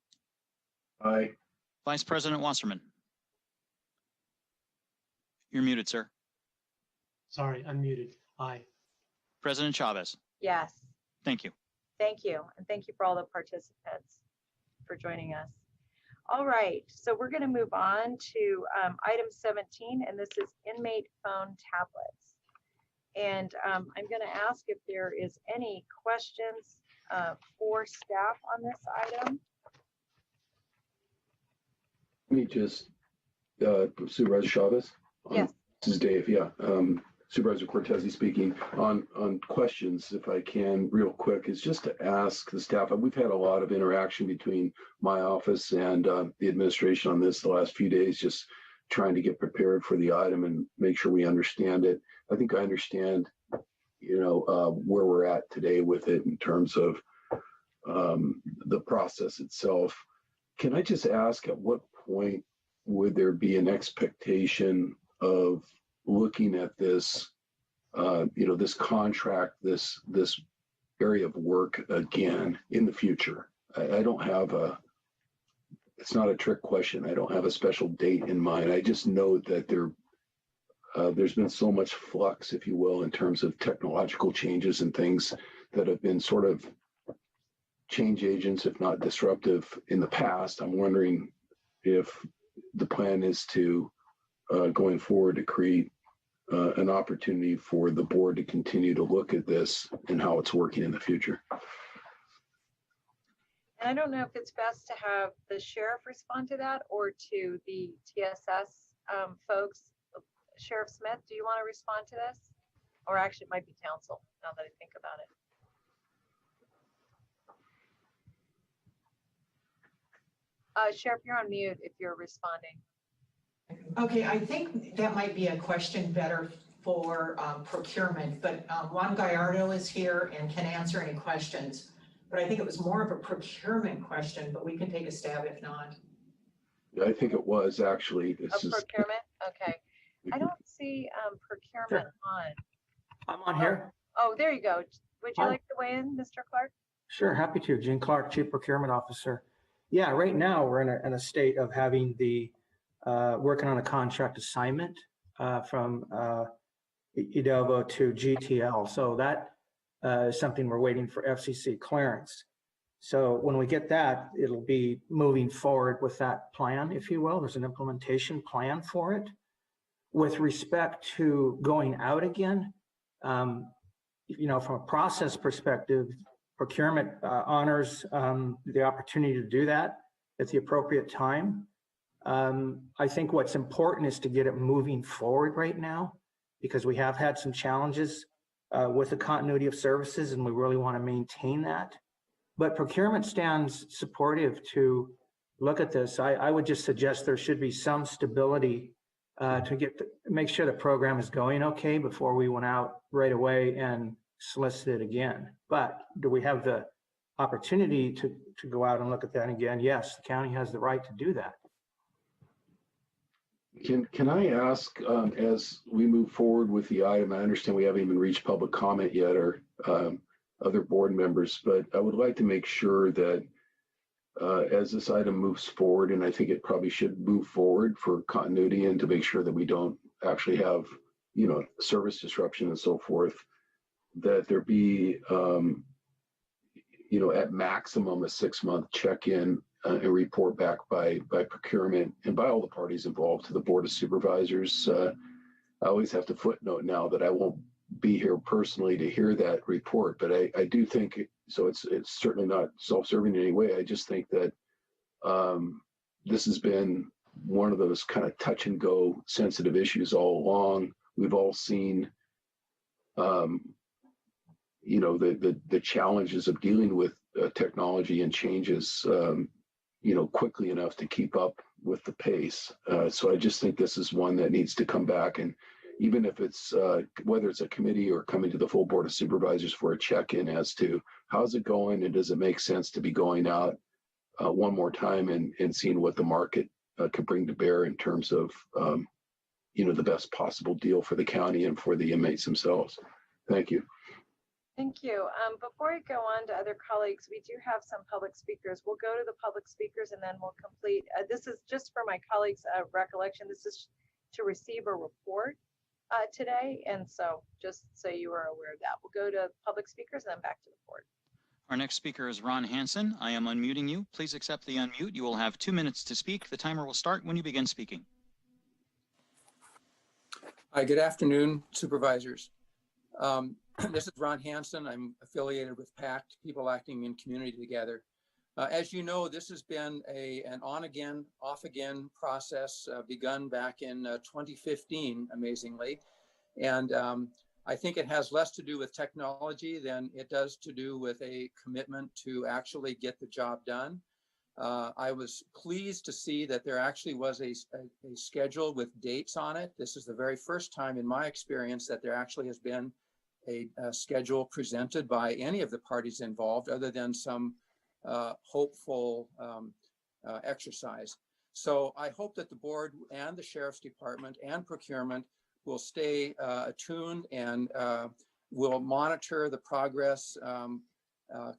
H: Aye.
A: Vice President Wasserman? You're muted, sir.
C: Sorry, unmuted. Aye.
A: President Chavez?
E: Yes.
A: Thank you.
E: Thank you. And thank you for all the participants for joining us. All right, so we're going to move on to item 17, and this is inmate phone tablets. And I'm going to ask if there is any questions for staff on this item.
H: Let me just, Supervisor Chavez?
E: Yes.
H: This is Dave, yeah. Supervisor Cortese speaking. On questions, if I can, real quick, is just to ask the staff. We've had a lot of interaction between my office and the administration on this the last few days, just trying to get prepared for the item and make sure we understand it. I think I understand, where we're at today with it in terms of the process itself. Can I just ask, at what point would there be an expectation of looking at this, this contract, this area of work again in the future? I don't have it's not a trick question. I don't have a special date in mind. I just know that there's been so much flux, if you will, in terms of technological changes and things that have been sort of change agents, if not disruptive in the past. I'm wondering if the plan is to, going forward, to create an opportunity for the board to continue to look at this and how it's working in the future.
E: And I don't know if it's best to have the sheriff respond to that or to the TSS folks. Sheriff Smith, do you want to respond to this? Or actually, it might be council, now that I think about it. Sheriff, you're on mute if you're responding.
D: Okay, I think that might be a question better for procurement, but Juan Gallardo is here and can answer any questions. But I think it was more of a procurement question, but we can take a stab if not.
H: Yeah, I think it was actually.
E: Procurement? Okay. I don't see procurement on.
T: I'm on here.
E: Oh, there you go. Would you like to weigh in, Mr. Clark?
T: Sure, happy to. Gene Clark, Chief Procurement Officer. Yeah, right now we're in a state of having the working on a contract assignment from Edelvo to GTL. So that is something we're waiting for FCC clearance. So when we get that, it'll be moving forward with that plan, if you will. There's an implementation plan for it. With respect to going out again, from a process perspective, procurement honors the opportunity to do that at the appropriate time. I think what's important is to get it moving forward right now, because we have had some challenges with the continuity of services, and we really want to maintain that. But procurement stands supportive to look at this. I would just suggest there should be some stability to make sure the program is going okay before we went out right away and solicit it again. But do we have the opportunity to go out and look at that again? Yes, the county has the right to do that.
H: Can I ask, as we move forward with the item, I understand we haven't even reached public comment yet or other board members, but I would like to make sure that as this item moves forward, and I think it probably should move forward for continuity and to make sure that we don't actually have, service disruption and so forth, that there be, at maximum a 6-month check-in and report back by procurement and by all the parties involved to the Board of Supervisors. I always have to footnote now that I won't be here personally to hear that report, but I do think, so it's certainly not self-serving in any way. I just think that this has been one of those kind of touch and go sensitive issues all along. We've all seen, the challenges of dealing with technology and changes, quickly enough to keep up with the pace. So I just think this is one that needs to come back, and even if it's whether it's a committee or coming to the full Board of Supervisors for a check-in as to how's it going and does it make sense to be going out one more time and seeing what the market could bring to bear in terms of the best possible deal for the county and for the inmates themselves. Thank you.
E: Thank you. Before we go on to other colleagues, we do have some public speakers. We'll go to the public speakers and then we'll complete. This is just for my colleagues' recollection. This is to receive a report today. And so just so you are aware of that, we'll go to public speakers and then back to the board.
A: Our next speaker is Ron Hansen. I am unmuting you. Please accept the unmute. You will have 2 minutes to speak. The timer will start when you begin speaking.
U: Hi, good afternoon, supervisors. This is Ron Hansen. I'm affiliated with PACT, People Acting in Community Together. As you know, this has been an on-again, off-again process begun back in 2015, amazingly. And I think it has less to do with technology than it does to do with a commitment to actually get the job done. I was pleased to see that there actually was a schedule with dates on it. This is the very first time in my experience that there actually has been a schedule presented by any of the parties involved other than some hopeful exercise. So I hope that the board and the Sheriff's Department and procurement will stay attuned and will monitor the progress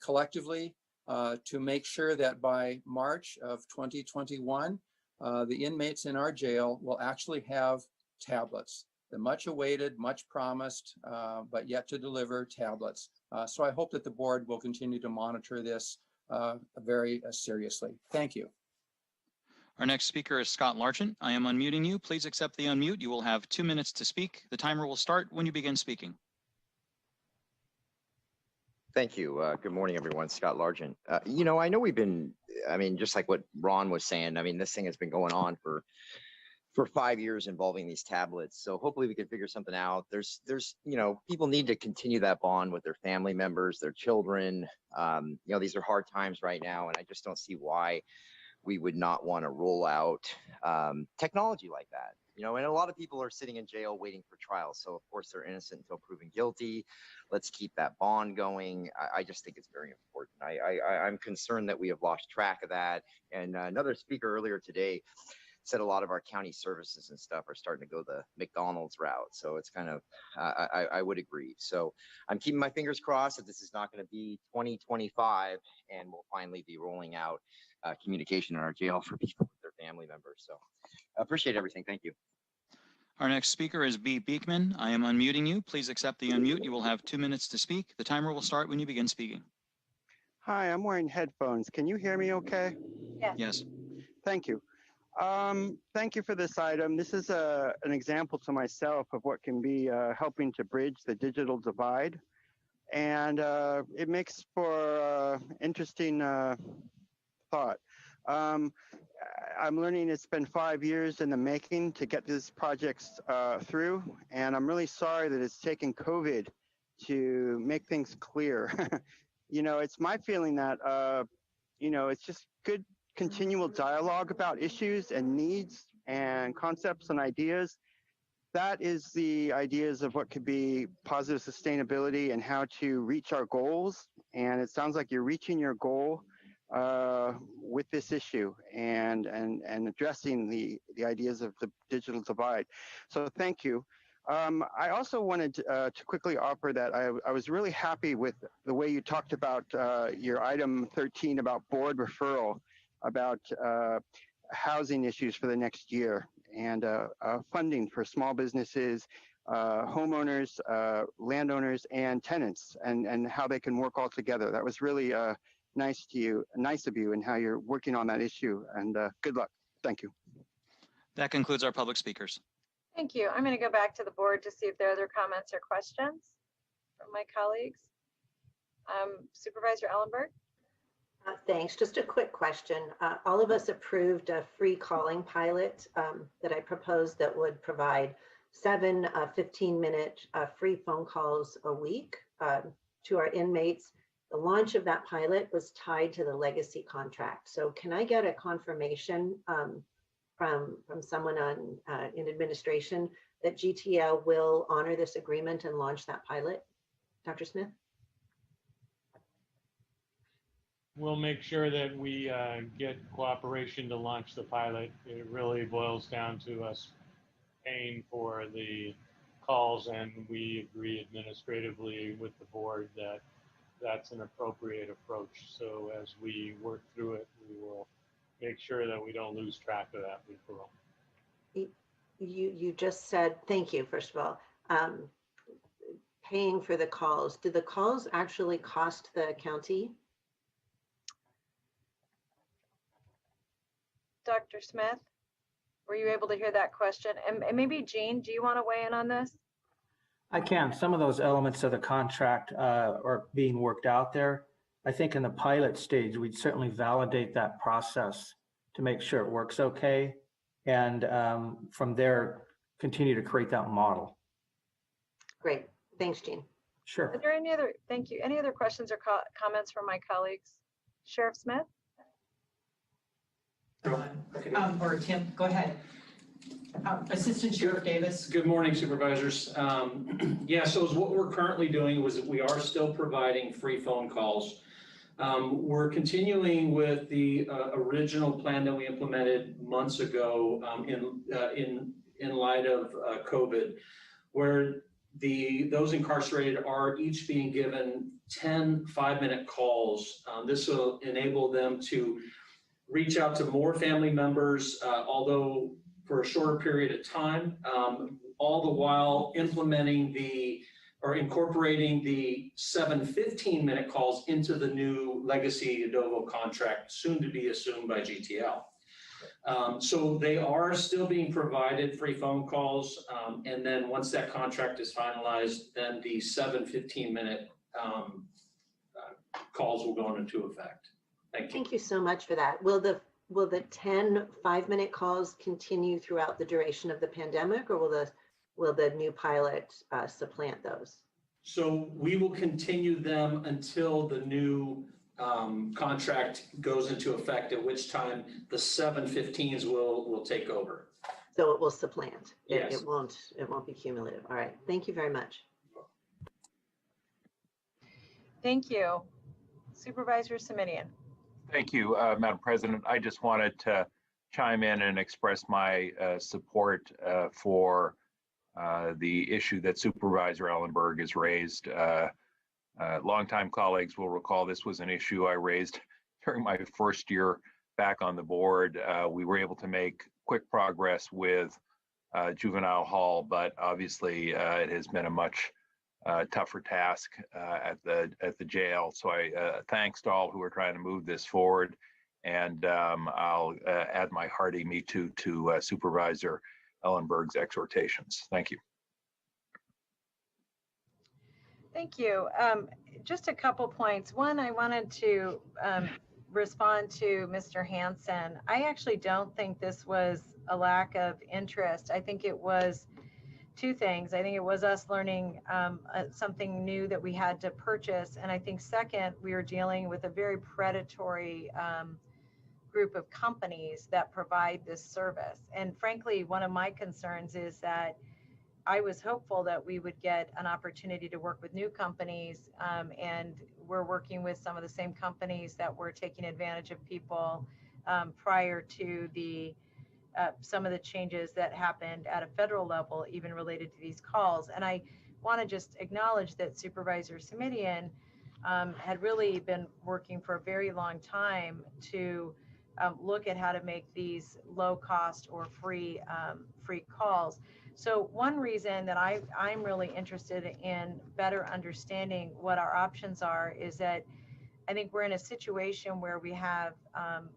U: collectively to make sure that by March of 2021, the inmates in our jail will actually have tablets, the much awaited, much promised, but yet to deliver tablets. So I hope that the board will continue to monitor this very seriously. Thank you.
A: Our next speaker is Scott Largent. I am unmuting you. Please accept the unmute. You will have 2 minutes to speak. The timer will start when you begin speaking.
Q: Thank you. Good morning, everyone. Scott Largent. You know, I know we've been, I mean, just like what Ron was saying, I mean, this thing has been going on for 5 years involving these tablets. So hopefully we can figure something out. There's, you know, people need to continue that bond with their family members, their children. You know, these are hard times right now, and I just don't see why we would not want to roll out technology like that. You know, and a lot of people are sitting in jail waiting for trial. So of course they're innocent until proven guilty. Let's keep that bond going. I just think it's very important. I'm concerned that we have lost track of that. And another speaker earlier today said a lot of our county services and stuff are starting to go the McDonald's route. So it's kind of, I would agree. So I'm keeping my fingers crossed that this is not going to be 2025 and we'll finally be rolling out communication in our jail for people with their family members. So I appreciate everything. Thank you.
A: Our next speaker is B. Beekman. I am unmuting you. Please accept the unmute. You will have 2 minutes to speak. The timer will start when you begin speaking.
I: Hi, I'm wearing headphones. Can you hear me okay?
E: Yes.
A: Yes.
I: Thank you. Thank you for this item. This is an example to myself of what can be helping to bridge the digital divide. And it makes for interesting thought. I'm learning it's been 5 years in the making to get these projects through, and I'm really sorry that it's taken COVID to make things clear. You know, it's my feeling that, you know, it's just good continual dialogue about issues and needs and concepts and ideas. That is the ideas of what could be positive sustainability and how to reach our goals. And it sounds like you're reaching your goal with this issue and addressing the ideas of the digital divide. So thank you. I also wanted to quickly offer that I was really happy with the way you talked about your item 13 about board referral, about housing issues for the next year and funding for small businesses, homeowners, landowners, and tenants, and how they can work all together. That was really nice of you and how you're working on that issue, and good luck. Thank you.
A: That concludes our public speakers.
E: Thank you. I'm going to go back to the board to see if there are other comments or questions from my colleagues. Supervisor Ellenberg.
S: Thanks. Just a quick question. All of us approved a free calling pilot that I proposed that would provide 7 15-minute free phone calls a week to our inmates. The launch of that pilot was tied to the legacy contract. So can I get a confirmation from someone in administration that GTL will honor this agreement and launch that pilot? Dr. Smith?
L: We'll make sure that we get cooperation to launch the pilot. It really boils down to us paying for the calls, and we agree administratively with the board that that's an appropriate approach. So as we work through it, we will make sure that we don't lose track of that referral.
S: You just said, thank you, first of all, paying for the calls. Do the calls actually cost the county?
E: Dr. Smith, were you able to hear that question? And maybe Jean, do you want to weigh in on this?
T: I can. Some of those elements of the contract are being worked out there. I think in the pilot stage, we'd certainly validate that process to make sure it works okay. And from there, continue to create that model.
S: Great. Thanks, Jean.
T: Sure.
E: Are there any other, thank you, any other questions or comments from my colleagues? Sheriff Smith?
D: Or Tim, go ahead. Assistant Sheriff Davis.
B: Good morning, Supervisors. Yeah, so what we're currently doing was we are still providing free phone calls. We're continuing with the original plan that we implemented months ago in light of COVID, where those incarcerated are each being given 10 5-minute calls. This will enable them to reach out to more family members, although for a shorter period of time, all the while incorporating the 7 15-minute calls into the new legacy Adobo contract, soon to be assumed by GTL. So they are still being provided free phone calls, and then once that contract is finalized, then the 7 15-minute calls will go into effect. Thank you.
S: Thank you so much for that. Will the 10 5-minute calls continue throughout the duration of the pandemic, or will the new pilot supplant those?
B: So we will continue them until the new contract goes into effect, at which time the 7 15s will take over.
S: So it will supplant.
B: Yes.
S: It won't be cumulative. All right. Thank you very much.
E: Thank you. Supervisor Simitian.
G: Thank you, Madam President. I just wanted to chime in and express my support for the issue that Supervisor Ellenberg has raised. Longtime colleagues will recall this was an issue I raised during my first year back on the board. We were able to make quick progress with juvenile hall, but obviously it has been a much tougher task at the jail. So thanks to all who are trying to move this forward, and I'll add my hearty me too to Supervisor Ellenberg's exhortations. Thank you.
E: Thank you. Just a couple points. One, I wanted to respond to Mr. Hansen. I actually don't think this was a lack of interest. I think it was two things. I think it was us learning something new that we had to purchase. And I think second, we were dealing with a very predatory group of companies that provide this service. And frankly, one of my concerns is that I was hopeful that we would get an opportunity to work with new companies, and we're working with some of the same companies that were taking advantage of people prior to the some of the changes that happened at a federal level, even related to these calls. And I want to just acknowledge that Supervisor Simitian had really been working for a very long time to look at how to make these low cost or free calls. So one reason that I'm really interested in better understanding what our options are is that I think we're in a situation where we have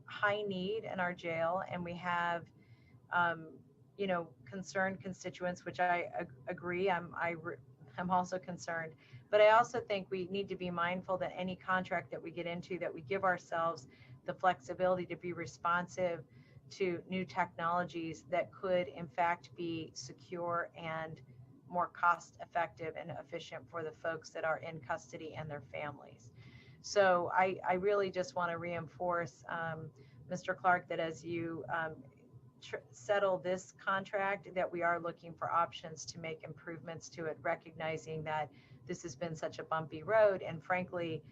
E: high need in our jail, and we have concerned constituents, which I agree. I'm also concerned, but I also think we need to be mindful that any contract that we get into, that we give ourselves the flexibility to be responsive to new technologies that could in fact be secure and more cost effective and efficient for the folks that are in custody and their families. So I really just want to reinforce, Mr. Clark, that as you settle this contract, that we are looking for options to make improvements to it, recognizing that this has been such a bumpy road. And frankly,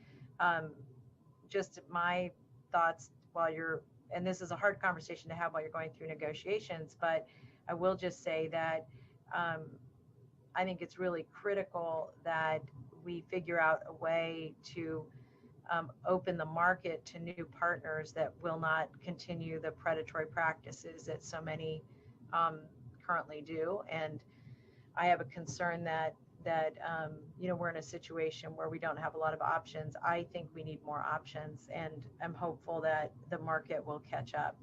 E: just my thoughts while you're, and this is a hard conversation to have while you're going through negotiations, but I will just say that I think it's really critical that we figure out a way to open the market to new partners that will not continue the predatory practices that so many currently do. And I have a concern that we're in a situation where we don't have a lot of options. I think we need more options, and I'm hopeful that the market will catch up.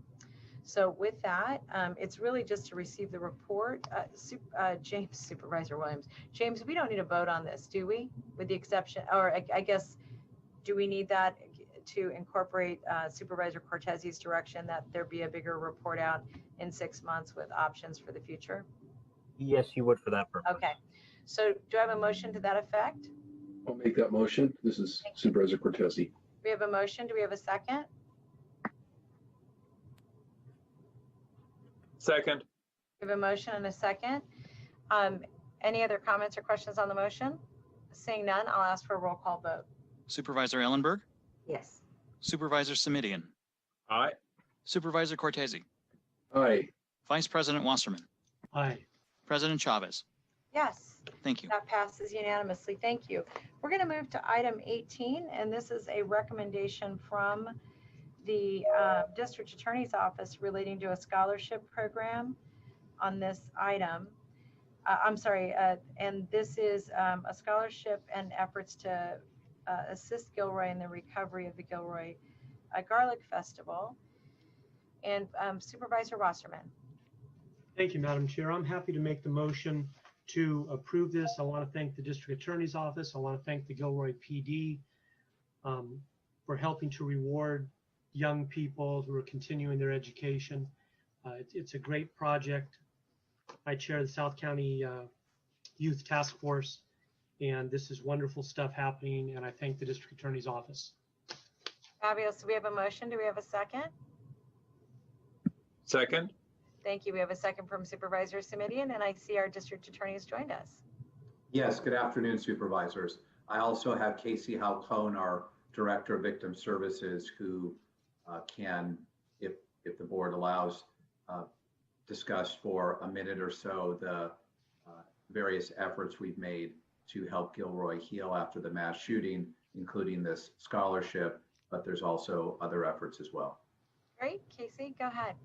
E: So with that, it's really just to receive the report. James, Supervisor Williams. James, we don't need a vote on this, do we? With the exception, or I guess, do we need that to incorporate Supervisor Cortez's direction that there be a bigger report out in 6 months with options for the future?
F: Yes, you would for that purpose.
E: Okay. So do I have a motion to that effect?
H: I'll make that motion. This is Supervisor Cortese.
E: We have a motion. Do we have a second?
G: Second.
E: We have a motion and a second. Any other comments or questions on the motion? Seeing none, I'll ask for a roll call vote.
A: Supervisor Ellenberg,
S: Yes.
A: Supervisor Simidian,
G: Aye.
A: Supervisor Cortese,
H: Aye.
A: Vice President Wasserman,
C: Aye.
A: President Chavez.
E: Yes.
A: Thank you.
E: That passes unanimously. Thank you. We're going to move to item 18, and this is a recommendation from the District Attorney's Office relating to a scholarship program on this item. And this is a scholarship and efforts to assist Gilroy in the recovery of the Gilroy Garlic Festival. And Supervisor Wasserman.
C: Thank you, Madam Chair. I'm happy to make the motion to approve this. I want to thank the District Attorney's Office. I want to thank the Gilroy PD for helping to reward young people who are continuing their education. It's a great project. I chair the South County Youth Task Force, and this is wonderful stuff happening, and I thank the District Attorney's Office.
E: Fabulous. So we have a motion. Do we have a second?
G: Second.
E: Thank you. We have a second from Supervisor Simidian, and I see our District Attorney has joined us.
J: Yes, good afternoon, Supervisors. I also have Casey Halcone, our Director of Victim Services, who can, if the board allows, discuss for a minute or so the various efforts we've made to help Gilroy heal after the mass shooting, including this scholarship, but there's also other efforts as well.
E: Great. Casey, go ahead.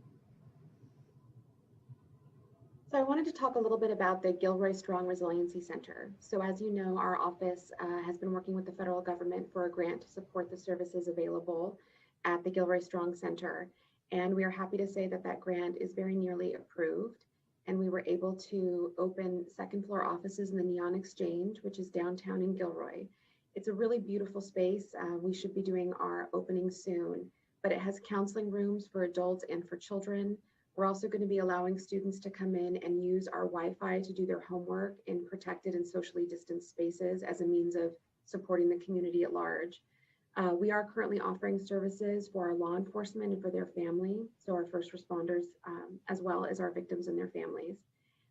V: So I wanted to talk a little bit about the Gilroy Strong Resiliency Center. So as you know, our office has been working with the federal government for a grant to support the services available at the Gilroy Strong Center. And we are happy to say that that grant is very nearly approved. And we were able to open second floor offices in the Neon Exchange, which is downtown in Gilroy. It's a really beautiful space. We should be doing our opening soon, but it has counseling rooms for adults and for children. We're also going to be allowing students to come in and use our Wi-Fi to do their homework in protected and socially distanced spaces as a means of supporting the community at large. We are currently offering services for our law enforcement and for their family, so our first responders, as well as our victims and their families.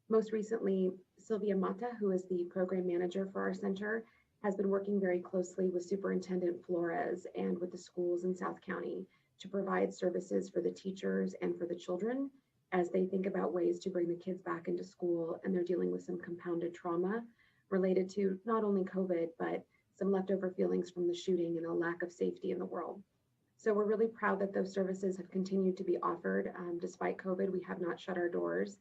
V: Most recently, Sylvia Mata, who is the program manager for our center, has been working very closely with Superintendent Flores and with the schools in South County to provide services for the teachers and for the children as they think about ways to bring the kids back into school, and they're dealing with some compounded trauma related to not only COVID, but some leftover feelings from the shooting and a lack of safety in the world. So we're really proud that those services have continued to be offered. Despite COVID, we have not shut our doors.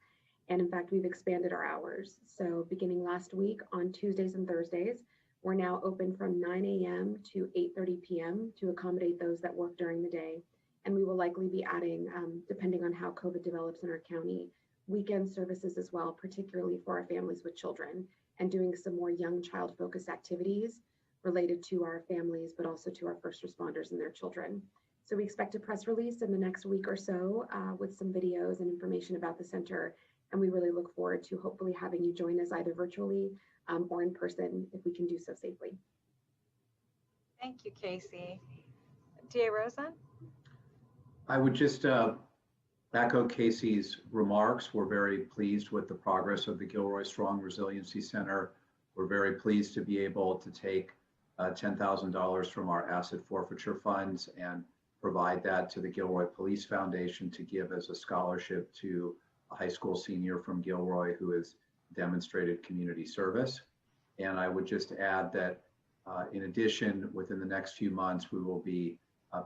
V: And in fact, we've expanded our hours. So beginning last week on Tuesdays and Thursdays, we're now open from 9 a.m. to 8:30 p.m. to accommodate those that work during the day. And we will likely be adding, depending on how COVID develops in our county, weekend services as well, particularly for our families with children, and doing some more young child-focused activities related to our families, but also to our first responders and their children. So we expect a press release in the next week or so with some videos and information about the center. And we really look forward to hopefully having you join us either virtually or in person if we can do so safely.
E: Thank you, Casey. DA Rosen?
J: I would just echo Casey's remarks. We're very pleased with the progress of the Gilroy Strong Resiliency Center. We're very pleased to be able to take $10,000 from our asset forfeiture funds and provide that to the Gilroy Police Foundation to give as a scholarship to a high school senior from Gilroy who has demonstrated community service. And I would just add that in addition, within the next few months, we will be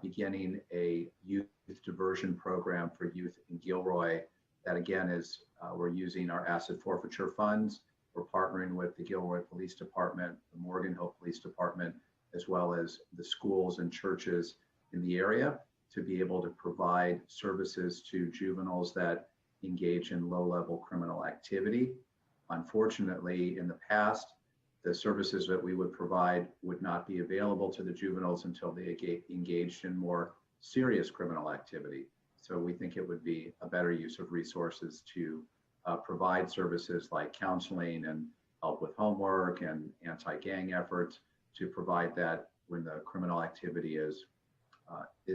J: beginning a youth diversion program for youth in Gilroy. That again is, we're using our asset forfeiture funds. We're partnering with the Gilroy Police Department, the Morgan Hill Police Department, as well as the schools and churches in the area to be able to provide services to juveniles that engage in low-level criminal activity. Unfortunately, in the past, the services that we would provide would not be available to the juveniles until they engaged in more serious criminal activity. So we think it would be a better use of resources to provide services like counseling and help with homework and anti-gang efforts, to provide that when the criminal activity is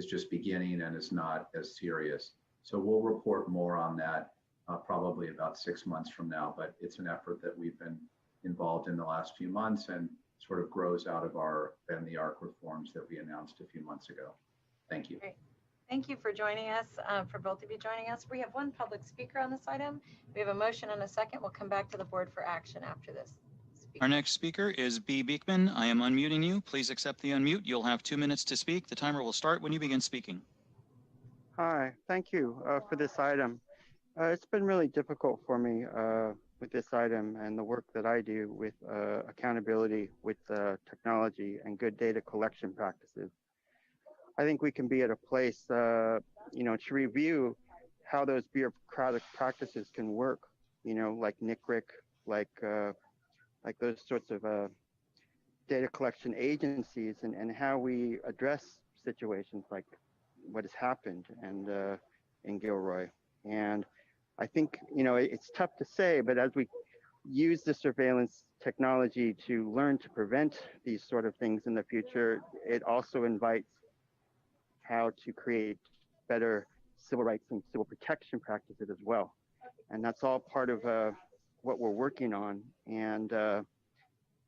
J: just beginning and is not as serious. So we'll report more on that probably about 6 months from now, but it's an effort that we've been involved in the last few months and sort of grows out of our Bend the Arc reforms that we announced a few months ago. Thank you.
E: Great. Thank you for joining us, for both of you joining us. We have one public speaker on this item. We have a motion and a second. We'll come back to the board for action after this.
A: Our next speaker is B. Beekman. I am unmuting you. Please accept the unmute. You'll have 2 minutes to speak. The timer will start when you begin speaking.
I: Hi, thank you for this item. It's been really difficult for me with this item and the work that I do with accountability with technology and good data collection practices. I think we can be at a place, you know, to review how those bureaucratic practices can work, you know, like NCRIC, like those sorts of data collection agencies, and how we address situations like what has happened and in Gilroy. And I think, you know, it's tough to say, but as we use the surveillance technology to learn to prevent these sort of things in the future, it also invites how to create better civil rights and civil protection practices as well. And that's all part of what we're working on. And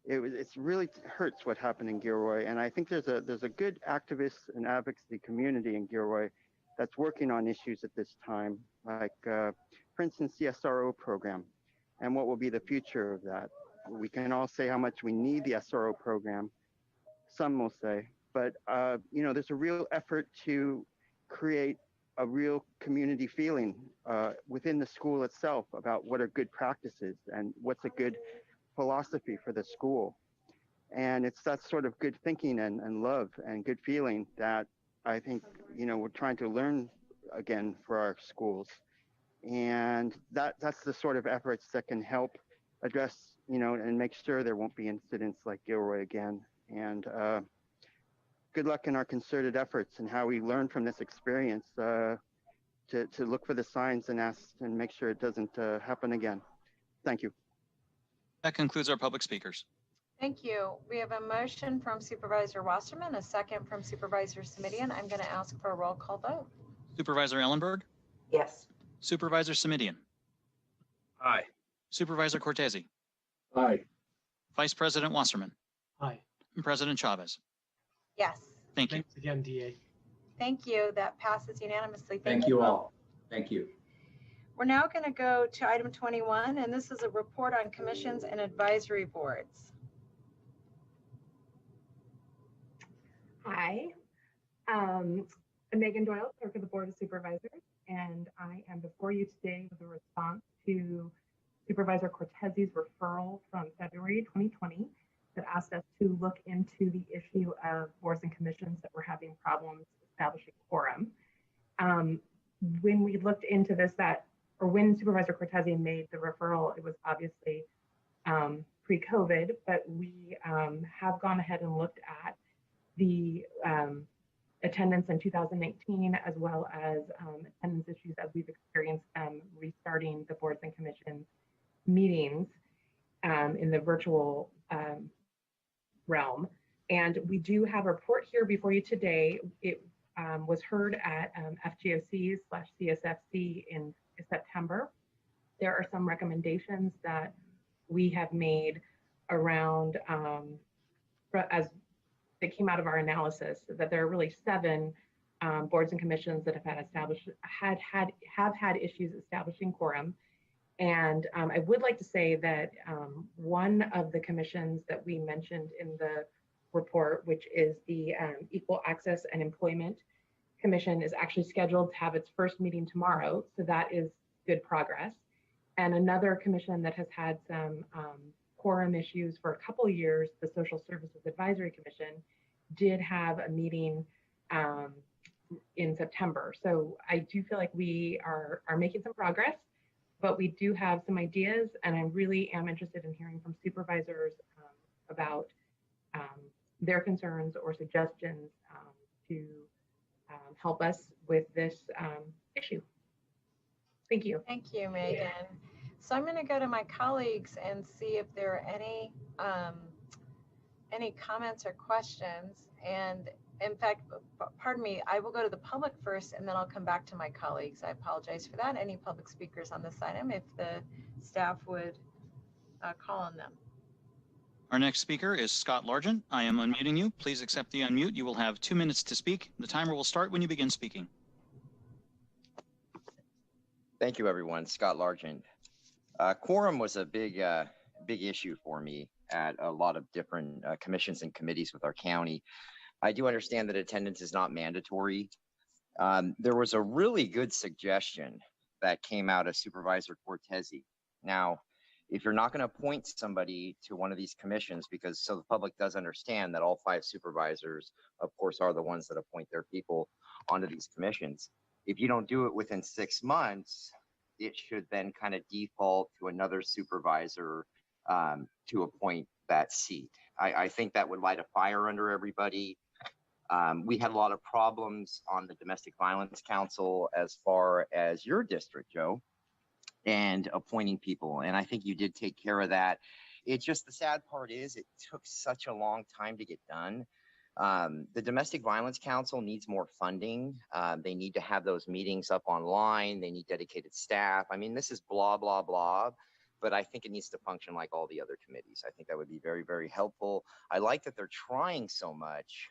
I: it's really hurts what happened in Gilroy. And I think there's a good activist and advocacy community in Gilroy that's working on issues at this time, like, for instance, the SRO program and what will be the future of that. We can all say how much we need the SRO program, some will say, but you know, there's a real effort to create a real community feeling within the school itself about what are good practices and what's a good philosophy for the school. And it's that sort of good thinking and love and good feeling that I think, you know, we're trying to learn again for our schools. And that's the sort of efforts that can help address, you know, and make sure there won't be incidents like Gilroy again. And good luck in our concerted efforts and how we learn from this experience to look for the signs and ask and make sure it doesn't happen again. Thank you.
A: That concludes our public speakers.
E: Thank you. We have a motion from Supervisor Wasserman, a second from Supervisor Simidian. I'm going to ask for a roll call vote.
A: Supervisor Ellenberg?
S: Yes.
A: Supervisor Simidian?
G: Aye.
A: Supervisor Cortese?
H: Aye.
A: Vice President Wasserman?
C: Aye.
A: And President Chavez?
E: Yes.
A: Thank you.
C: Thanks again, DA.
E: Thank you. That passes unanimously.
J: Thank you all. Thank you.
E: We're now going to go to item 21, and this is a report on commissions and advisory boards.
V: Hi, I'm Megan Doyle, Clerk of the Board of Supervisors, and I am before you today with a response to Supervisor Cortese's referral from February 2020 that asked us to look into the issue of boards and commissions that were having problems establishing quorum. When we looked into this, when Supervisor Cortese made the referral, it was obviously pre-COVID, but we have gone ahead and looked at the attendance in 2019, as well as attendance issues as we've experienced restarting the boards and commissions meetings in the virtual realm. And we do have a report here before you today. It was heard at FGOC/CSFC in September. There are some recommendations that we have made around as they came out of our analysis, that there are really 7 boards and commissions that have had issues establishing quorum. And I would like to say that one of the commissions that we mentioned in the report, which is the Equal Access and Employment Commission, is actually scheduled to have its first meeting tomorrow. So that is good progress. And another commission that has had some quorum issues for a couple of years, the Social Services Advisory Commission, did have a meeting in September. So I do feel like we are making some progress, but we do have some ideas, and I really am interested in hearing from supervisors about their concerns or suggestions to help us with this issue. Thank you.
E: Thank you, Megan. So I'm going to go to my colleagues and see if there are any comments or questions. And in fact, pardon me, I will go to the public first and then I'll come back to my colleagues. I apologize for that. Any public speakers on this item, if the staff would call on them.
A: Our next speaker is Scott Largent. I am unmuting you. Please accept the unmute. You will have 2 minutes to speak. The timer will start when you begin speaking.
Q: Thank you, everyone. Scott Largent. Quorum was a big issue for me at a lot of different commissions and committees with our county. I do understand that attendance is not mandatory. There was a really good suggestion that came out of Supervisor Cortese. Now, if you're not going to appoint somebody to one of these commissions, because so the public does understand that all 5 supervisors, of course, are the ones that appoint their people onto these commissions. If you don't do it within 6 months, it should then kind of default to another supervisor to appoint that seat. I think that would light a fire under everybody. We had a lot of problems on the Domestic Violence Council as far as your district, Joe, and appointing people. And I think you did take care of that. It's just the sad part is it took such a long time to get done. The Domestic Violence Council needs more funding. They need to have those meetings up online. They need dedicated staff. I mean, this is blah, blah, blah, but I think it needs to function like all the other committees. I think that would be very, very helpful. I like that they're trying so much.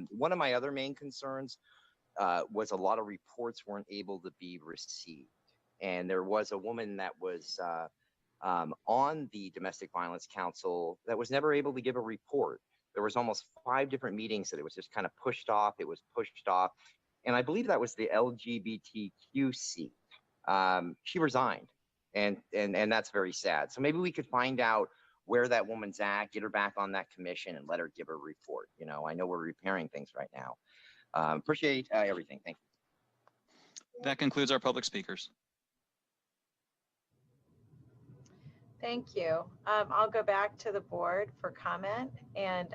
Q: One of my other main concerns was a lot of reports weren't able to be received. And there was a woman that was on the Domestic Violence Council that was never able to give a report. There was almost 5 different meetings that it was just kind of pushed off. It was pushed off. And I believe that was the LGBTQ seat. She resigned. And that's very sad. So maybe we could find out where that woman's at, get her back on that commission and let her give her report. You know, I know we're repairing things right now. Appreciate everything. Thank you.
A: That concludes our public speakers.
E: Thank you. I'll go back to the board for comment and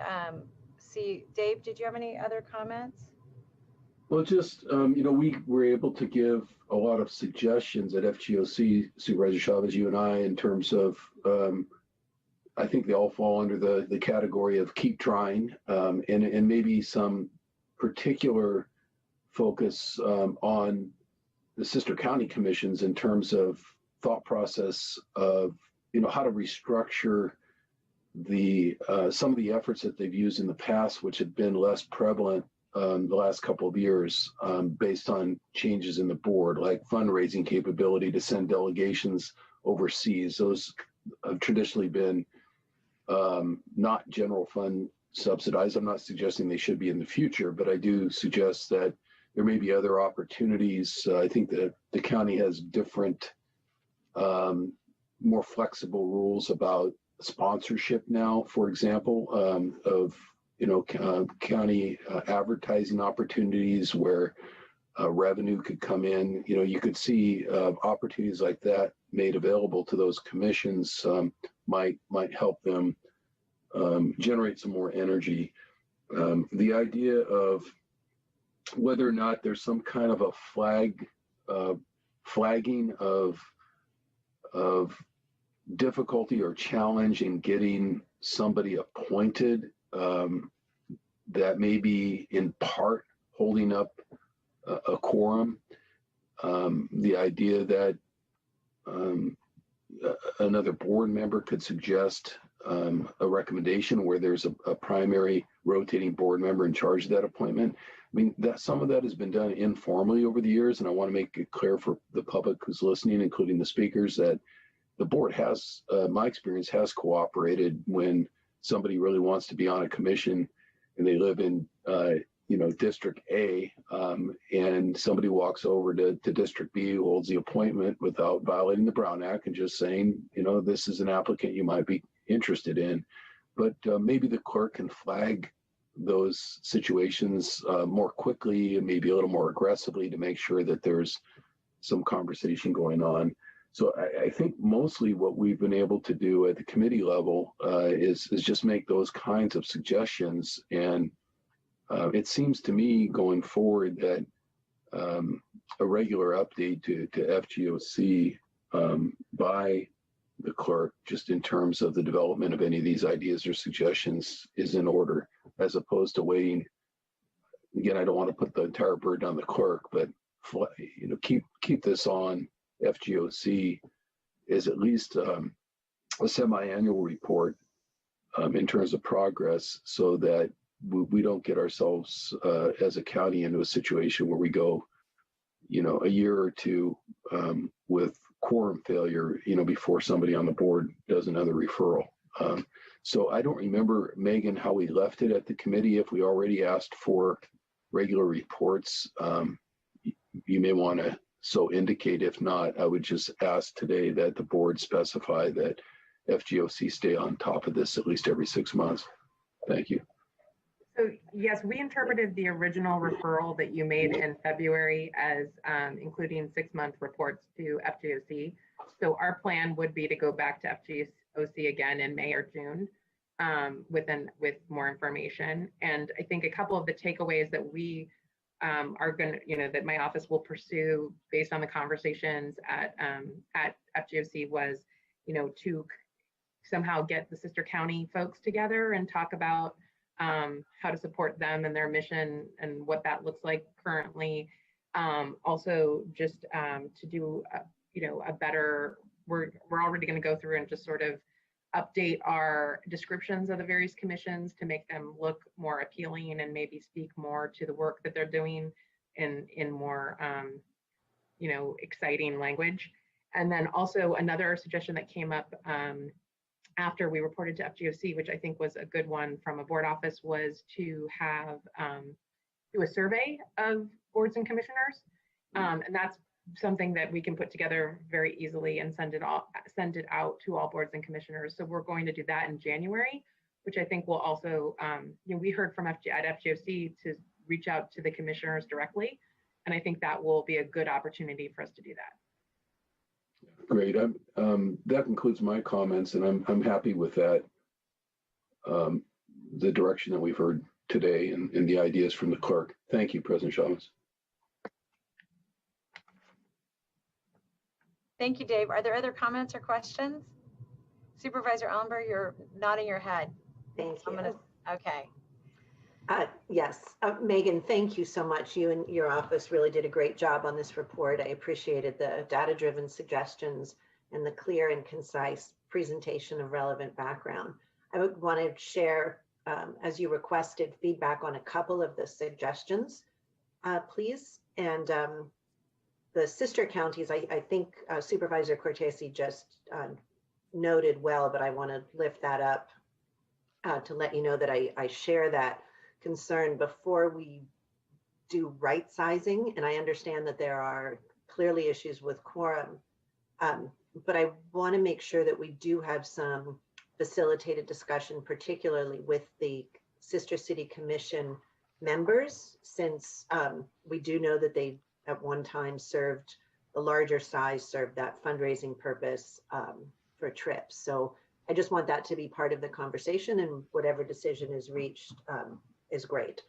E: see, Dave, did you have any other comments?
H: Well, just, you know, we were able to give a lot of suggestions at FGOC, Supervisor Chavez, you and I, in terms of, I think they all fall under the category of keep trying, and maybe some particular focus on the sister county commissions in terms of thought process of, you know, how to restructure the some of the efforts that they've used in the past, which have been less prevalent the last couple of years based on changes in the board, like fundraising capability to send delegations overseas. Those have traditionally been not general fund subsidized. I'm not suggesting they should be in the future, but I do suggest that there may be other opportunities. I think that the county has different, more flexible rules about sponsorship now, for example, of, you know, county advertising opportunities where revenue could come in. You know, you could see opportunities like that made available to those commissions might help them generate some more energy. The idea of whether or not there's some kind of a flagging of difficulty or challenge in getting somebody appointed that may be in part holding up a quorum. The idea that another board member could suggest a recommendation where there's a primary rotating board member in charge of that appointment. I mean, that some of that has been done informally over the years, and I want to make it clear for the public who's listening, including the speakers, that the board has, my experience, has cooperated when somebody really wants to be on a commission and they live in, you know, District A, and somebody walks over to District B who holds the appointment without violating the Brown Act and just saying, you know, this is an applicant you might be interested in. But maybe the clerk can flag those situations more quickly and maybe a little more aggressively to make sure that there's some conversation going on. So I think mostly what we've been able to do at the committee level is just make those kinds of suggestions. And it seems to me going forward that a regular update to FGOC by the clerk, just in terms of the development of any of these ideas or suggestions, is in order, as opposed to waiting. Again, I don't want to put the entire burden on the clerk, but keep this on FGOC is at least a semi-annual report in terms of progress, so that we don't get ourselves as a county into a situation where we go, a year or two with quorum failure, before somebody on the board does another referral. So I don't remember, Megan, how we left it at the committee. If we already asked for regular reports, you may want to so indicate. If not, I would just ask today that the board specify that FGOC stay on top of this at least every 6 months. Thank you.
K: So yes, we interpreted the original referral that you made in February as including 6-month reports to FGOC. So our plan would be to go back to FGOC again in May or June with more information. And I think a couple of the takeaways that we are going to, that my office will pursue based on the conversations at FGOC was, to somehow get the sister county folks together and talk about how to support them and their mission and what that looks like currently. Also, just to do, a better, we're already going to go through and just sort of update our descriptions of the various commissions to make them look more appealing and maybe speak more to the work that they're doing in more, exciting language. And then also another suggestion that came up after we reported to FGOC, which I think was a good one from a board office, was to have do a survey of boards and commissioners, and that's something that we can put together very easily and send it out to all boards and commissioners. So we're going to do that in January, which I think will also, we heard from at FGOC to reach out to the commissioners directly, and I think that will be a good opportunity for us to do that.
H: Great. That concludes my comments, and I'm happy with that. The direction that we've heard today and the ideas from the clerk. Thank you, President Chavez.
E: Thank you, Dave. Are there other comments or questions? Supervisor Ellenberg, you're nodding your head.
S: Thank you.
E: Okay.
S: Yes, Megan, thank you so much. You and your office really did a great job on this report. I appreciated the data-driven suggestions and the clear and concise presentation of relevant background. I would want to share, as you requested, feedback on a couple of the suggestions, please. And the sister counties, I think Supervisor Cortese just noted well, but I want to lift that up to let you know that I share that concern before we do right sizing. And I understand that there are clearly issues with quorum, but I want to make sure that we do have some facilitated discussion, particularly with the Sister City Commission members, since we do know that they at one time served the larger size, served that fundraising purpose for trips. So I just want that to be part of the conversation, and whatever decision is reached is great.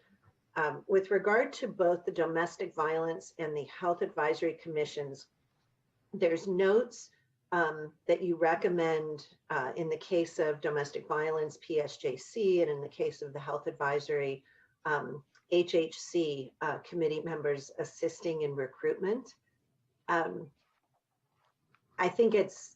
S: With regard to both the domestic violence and the health advisory commissions, there's notes that you recommend in the case of domestic violence, PSJC, and in the case of the health advisory, HHC committee members assisting in recruitment. I think it's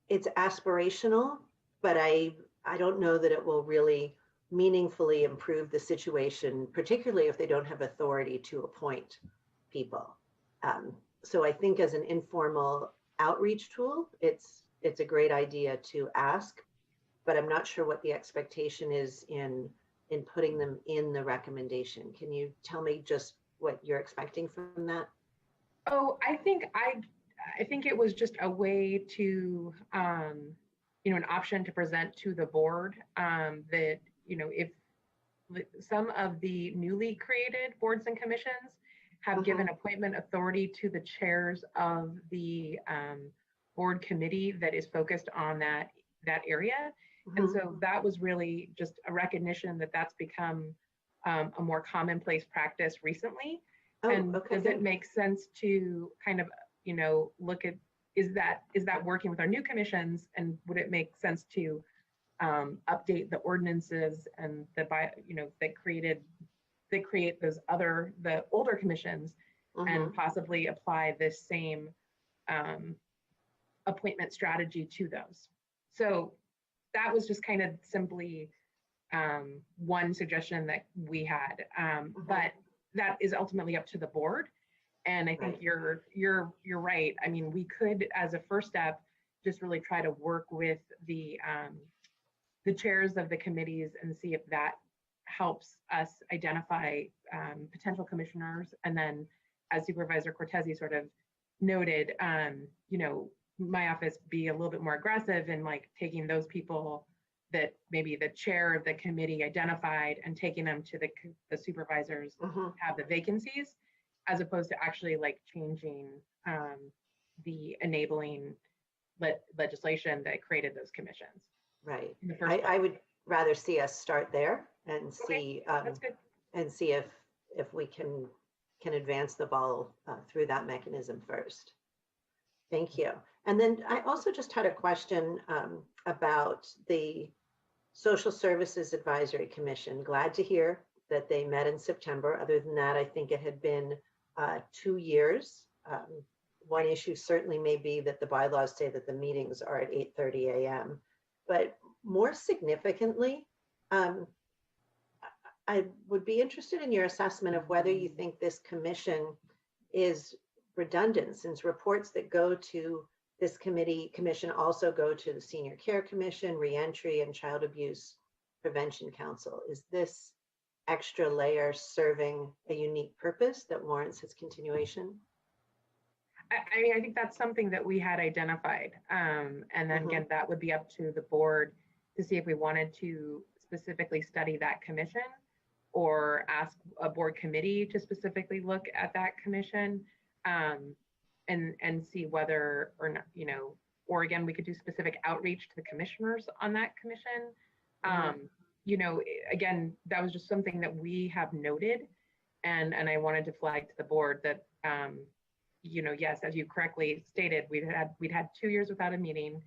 S: aspirational, but I don't know that it will really meaningfully improve the situation, particularly if they don't have authority to appoint people. So I think as an informal outreach tool, it's a great idea to ask, but I'm not sure what the expectation is in putting them in the recommendation. Can you tell me just what you're expecting from that?
K: Oh, I think it was just a way to, an option to present to the board that, if some of the newly created boards and commissions have given appointment authority to the chairs of the board committee that is focused on that area. And so that was really just a recognition that that's become a more commonplace practice recently. Does it make sense to kind of, look at is that working with our new commissions, and would it make sense to update the ordinances and that create the older commissions and possibly apply this same appointment strategy to those. So that was just kind of simply one suggestion that we had, but that is ultimately up to the board. And I think you're right. I mean, we could, as a first step, just really try to work with the chairs of the committees and see if that helps us identify potential commissioners. And then, as Supervisor Cortese sort of noted, you know, my office be a little bit more aggressive in like taking those people that maybe the chair of the committee identified and taking them to the supervisors have the vacancies, as opposed to actually like changing the enabling legislation that created those commissions.
S: Right. I would rather see us start there and see
K: that's good.
S: And see if we can advance the ball through that mechanism first. Thank you. And then I also just had a question about the Social Services Advisory Commission. Glad to hear that they met in September. Other than that, I think it had been 2 years. One issue certainly may be that the bylaws say that the meetings are at 8:30 a.m. But more significantly, I would be interested in your assessment of whether you think this commission is redundant, since reports that go to this commission also go to the Senior Care Commission, Reentry, and Child Abuse Prevention Council. Is this extra layer serving a unique purpose that warrants its continuation?
K: I mean, I think that's something that we had identified. And then again, that would be up to the board to see if we wanted to specifically study that commission or ask a board committee to specifically look at that commission and see whether or not, you know, or again, we could do specific outreach to the commissioners on that commission. You know, again, that was just something that we have noted. And I wanted to flag to the board that, you know, yes, as you correctly stated, we'd had 2 years without a meeting,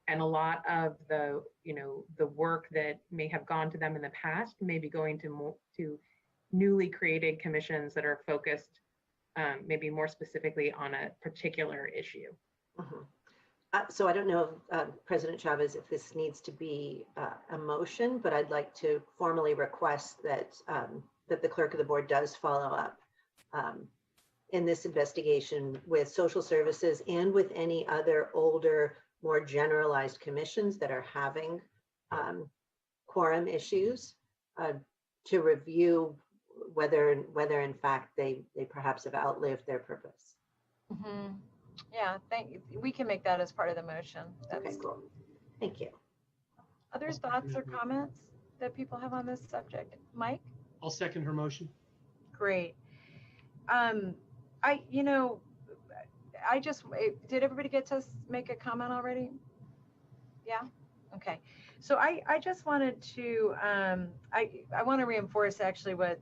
K: and a lot of the, you know, the work that may have gone to them in the past may be going to newly created commissions that are focused maybe more specifically on a particular issue.
S: So I don't know, President Chavez, if this needs to be a motion, but I'd like to formally request that that the clerk of the board does follow up in this investigation with social services and with any other older, more generalized commissions that are having quorum issues to review whether in fact they perhaps have outlived their purpose.
E: Yeah, we can make that as part of the motion.
S: Okay, cool. Thank you.
E: Other thoughts or comments that people have on this subject? Mike?
C: I'll second her motion.
E: Great. Did everybody get to make a comment already? Yeah? Okay. So I just wanted to, I want to reinforce actually what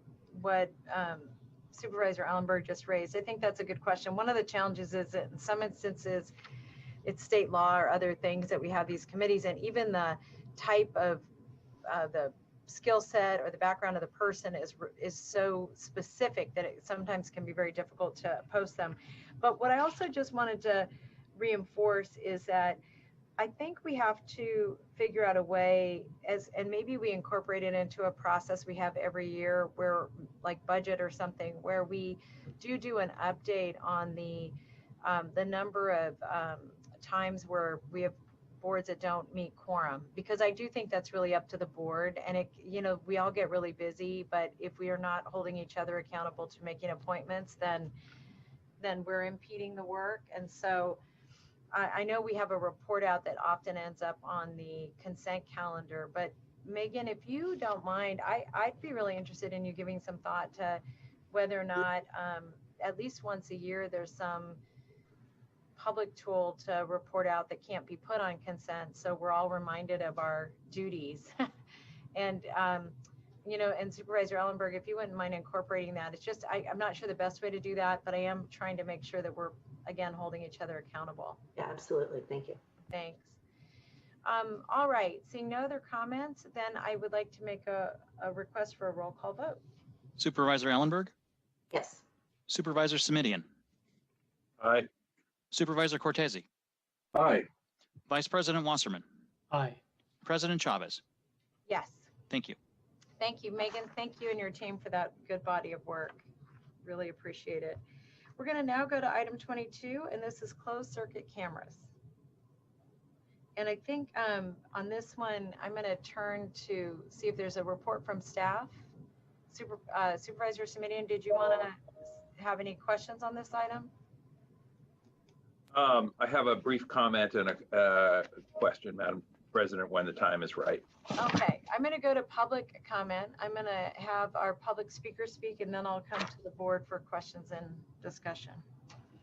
E: Supervisor Ellenberg just raised. I think that's a good question. One of the challenges is that in some instances, it's state law or other things that we have these committees, and even the type of the skill set or the background of the person is so specific that it sometimes can be very difficult to post them. But what I also just wanted to reinforce is that I think we have to figure out a way, and maybe we incorporate it into a process we have every year, where like budget or something, where we do an update on the number of times where we have boards that don't meet quorum, because I do think that's really up to the board. And it, you know, we all get really busy, but if we are not holding each other accountable to making appointments, then we're impeding the work. And so I know we have a report out that often ends up on the consent calendar, but Megan, if you don't mind, I'd be really interested in you giving some thought to whether or not at least once a year there's some public tool to report out that can't be put on consent, so we're all reminded of our duties. And and Supervisor Ellenberg, if you wouldn't mind incorporating that. It's just, I'm not sure the best way to do that, but I am trying to make sure that we're, again, holding each other accountable.
S: Yeah, absolutely. Thank you.
E: Thanks. All right, seeing no other comments, then I would like to make a request for a roll call vote.
A: Supervisor Ellenberg?
S: Yes.
A: Supervisor Simidian?
G: Aye.
A: Supervisor Cortese?
H: Aye.
A: Vice President Wasserman?
C: Aye.
A: President Chavez?
E: Yes.
A: Thank you.
E: Thank you, Megan. Thank you and your team for that good body of work. Really appreciate it. We're going to now go to item 22, and this is closed circuit cameras. And I think on this one, I'm going to turn to see if there's a report from staff. Supervisor Simidian, did you want to have any questions on this item?
G: I have a brief comment and a question, Madam President, when the time is right.
E: Okay, I'm going to go to public comment. I'm going to have our public speaker speak, and then I'll come to the board for questions and discussion.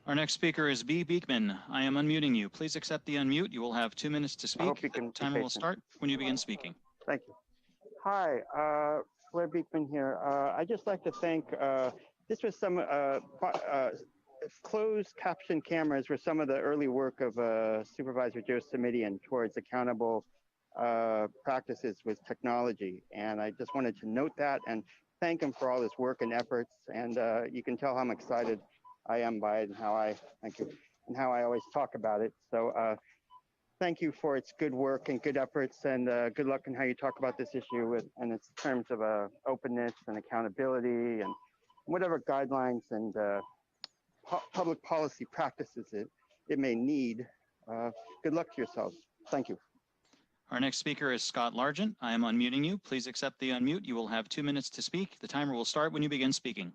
A: Our next speaker is B. Beekman. I am unmuting you. Please accept the unmute. You will have 2 minutes to speak.
I: I hope you can
A: Timer will start when you begin speaking.
I: Thank you. Hi, Blair Beekman here. I'd just like to thank, this was some closed caption cameras were some of the early work of Supervisor Joe Simidian towards accountable practices with technology. And I just wanted to note that and thank him for all his work and efforts. And you can tell how I'm excited I am by it and how I, thank you, and how I always talk about it. So thank you for its good work and good efforts, and good luck in how you talk about this issue and its terms of openness and accountability and whatever guidelines and public policy practices it may need. Good luck to yourselves. Thank you.
A: Our next speaker is Scott Largent. I am unmuting you. Please accept the unmute. You will have 2 minutes to speak. The timer will start when you begin speaking.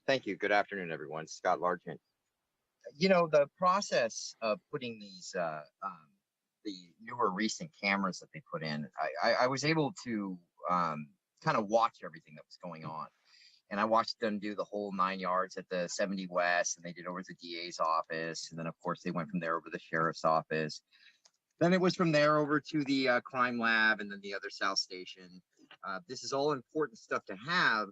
Q: Thank you. Good afternoon, everyone. Scott Largent. The process of putting these, the newer recent cameras that they put in, I was able to kind of watch everything that was going on. And I watched them do the whole 9 yards at the 70 West, and they did over the DA's office. And then, of course, they went from there over the sheriff's office. Then it was from there over to the crime lab and then the other South Station. This is all important stuff to have,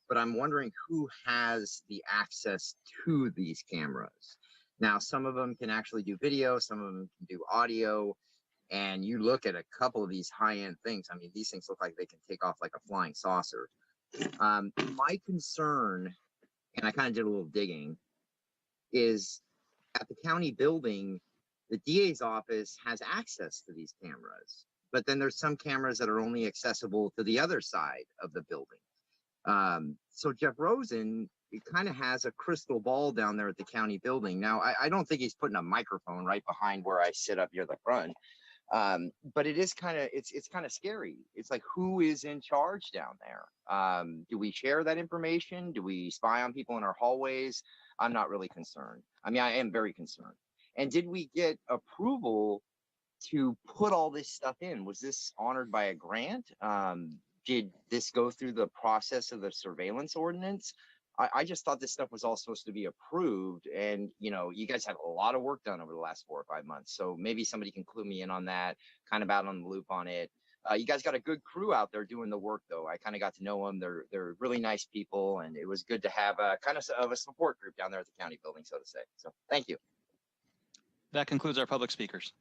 Q: but I'm wondering who has the access to these cameras. Now, some of them can actually do video, some of them can do audio, and you look at a couple of these high-end things. I mean, these things look like they can take off like a flying saucer. My concern, and I kind of did a little digging, is at the county building, the DA's office has access to these cameras, but then there's some cameras that are only accessible to the other side of the building. So Jeff Rosen, he kind of has a crystal ball down there at the county building. Now, I don't think he's putting a microphone right behind where I sit up near the front, but it is kind of, it's kind of scary. It's like, who is in charge down there? Do we share that information? Do we spy on people in our hallways? I'm not really concerned. I mean, I am very concerned. And did we get approval to put all this stuff in? Was this honored by a grant? Did this go through the process of the surveillance ordinance? I just thought this stuff was all supposed to be approved. And, you guys had a lot of work done over the last 4 or 5 months. So maybe somebody can clue me in on that, kind of out on the loop on it. You guys got a good crew out there doing the work, though. I kind of got to know them. They're really nice people. And it was good to have a kind of a support group down there at the county building, so to say. So thank you.
A: That concludes our public speakers.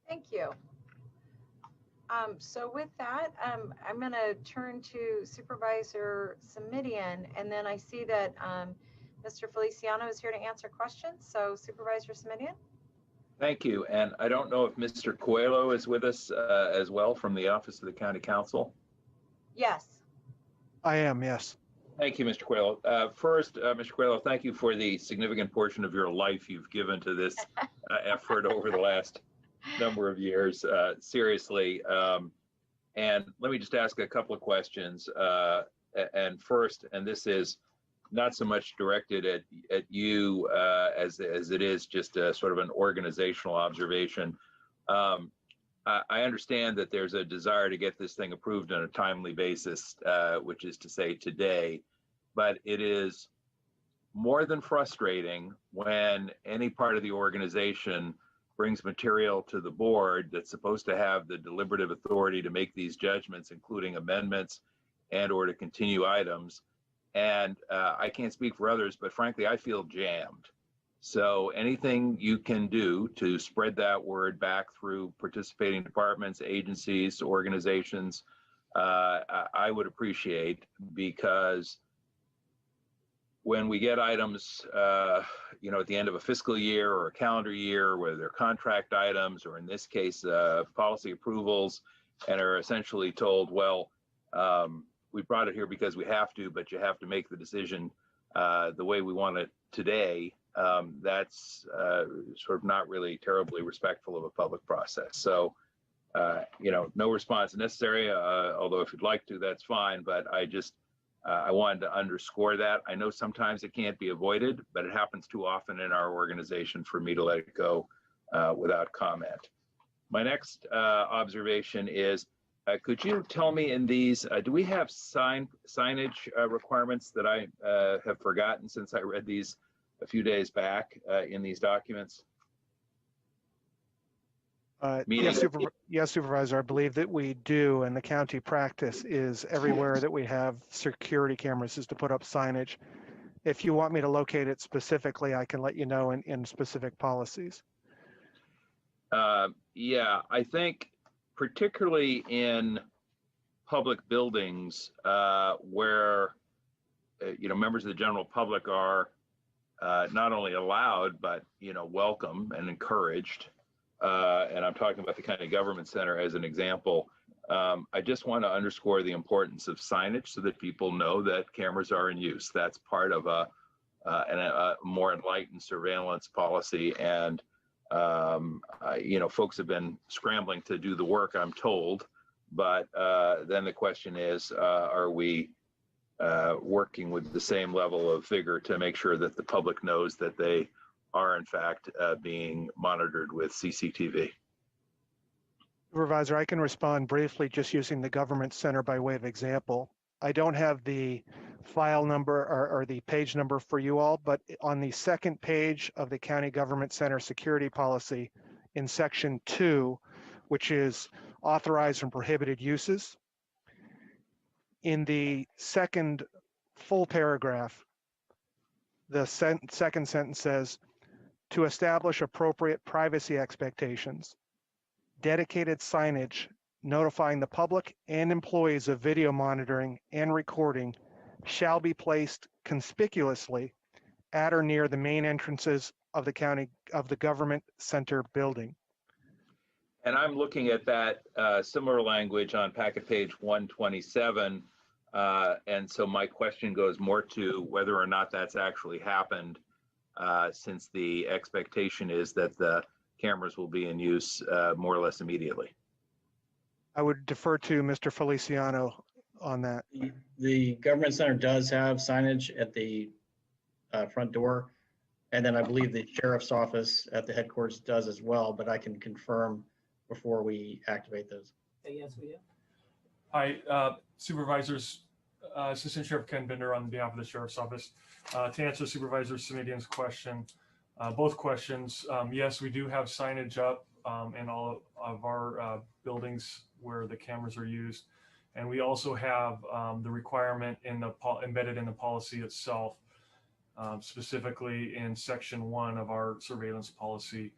E: Thank you. So with that, I'm going to turn to Supervisor Simidian, and then I see that Mr. Feliciano is here to answer questions. So Supervisor Simidian.
G: Thank you. And I don't know if Mr. Coelho is with us as well from the Office of the County Council.
E: Yes.
M: I am, yes.
G: Thank you, Mr. Coelho. First, Mr. Coelho, thank you for the significant portion of your life you've given to this effort over the last number of years, seriously. And let me just ask a couple of questions. And first, and this is not so much directed at you as it is just a sort of an organizational observation. I understand that there's a desire to get this thing approved on a timely basis, which is to say today, but it is more than frustrating when any part of the organization brings material to the board that's supposed to have the deliberative authority to make these judgments, including amendments and or to continue items. And I can't speak for others, but frankly, I feel jammed. So anything you can do to spread that word back through participating departments, agencies, organizations, I would appreciate, because when we get items, you know, at the end of a fiscal year or a calendar year, whether they're contract items or in this case, policy approvals, and are essentially told, well, we brought it here because we have to, but you have to make the decision the way we want it today. That's sort of not really terribly respectful of a public process. So, you know, no response necessary, although if you'd like to, that's fine. But I wanted to underscore that. I know sometimes it can't be avoided, but it happens too often in our organization for me to let it go without comment. My next observation is, could you tell me in these, do we have signage requirements that I have forgotten since I read these a few days back in these documents?
M: Yes, Supervisor, I believe that we do, and the county practice is everywhere that we have security cameras is to put up signage. If you want me to locate it specifically, I can let you know in specific policies.
G: Yeah, I think particularly in public buildings where you know, members of the general public are not only allowed, but, you know, welcome and encouraged. And I'm talking about the county government center as an example. I just want to underscore the importance of signage so that people know that cameras are in use. That's part of a more enlightened surveillance policy. And, you know, folks have been scrambling to do the work, I'm told. But then the question is, are we working with the same level of vigor to make sure that the public knows that they are in fact being monitored with CCTV?
M: Supervisor, I can respond briefly just using the government center by way of example. I don't have the file number or the page number for you all, but on the second page of the county government center security policy in section 2, which is authorized and prohibited uses, in the second full paragraph, the second sentence says, to establish appropriate privacy expectations, dedicated signage notifying the public and employees of video monitoring and recording shall be placed conspicuously at or near the main entrances of the government center building.
G: And I'm looking at that similar language on packet page 127. And so my question goes more to whether or not that's actually happened, since the expectation is that the cameras will be in use more or less immediately.
M: I would defer to Mr. Feliciano on that.
O: The government center does have signage at the front door. And then I believe the sheriff's office at the headquarters does as well, but I can confirm before we activate those.
D: Yes, we do.
R: Hi, Supervisors. Assistant Sheriff Ken Bender on behalf of the Sheriff's Office. To answer Supervisor Simidian's question, both questions, yes, we do have signage up in all of our buildings where the cameras are used. And we also have the requirement in the embedded in the policy itself, specifically in section 1 of our surveillance policy,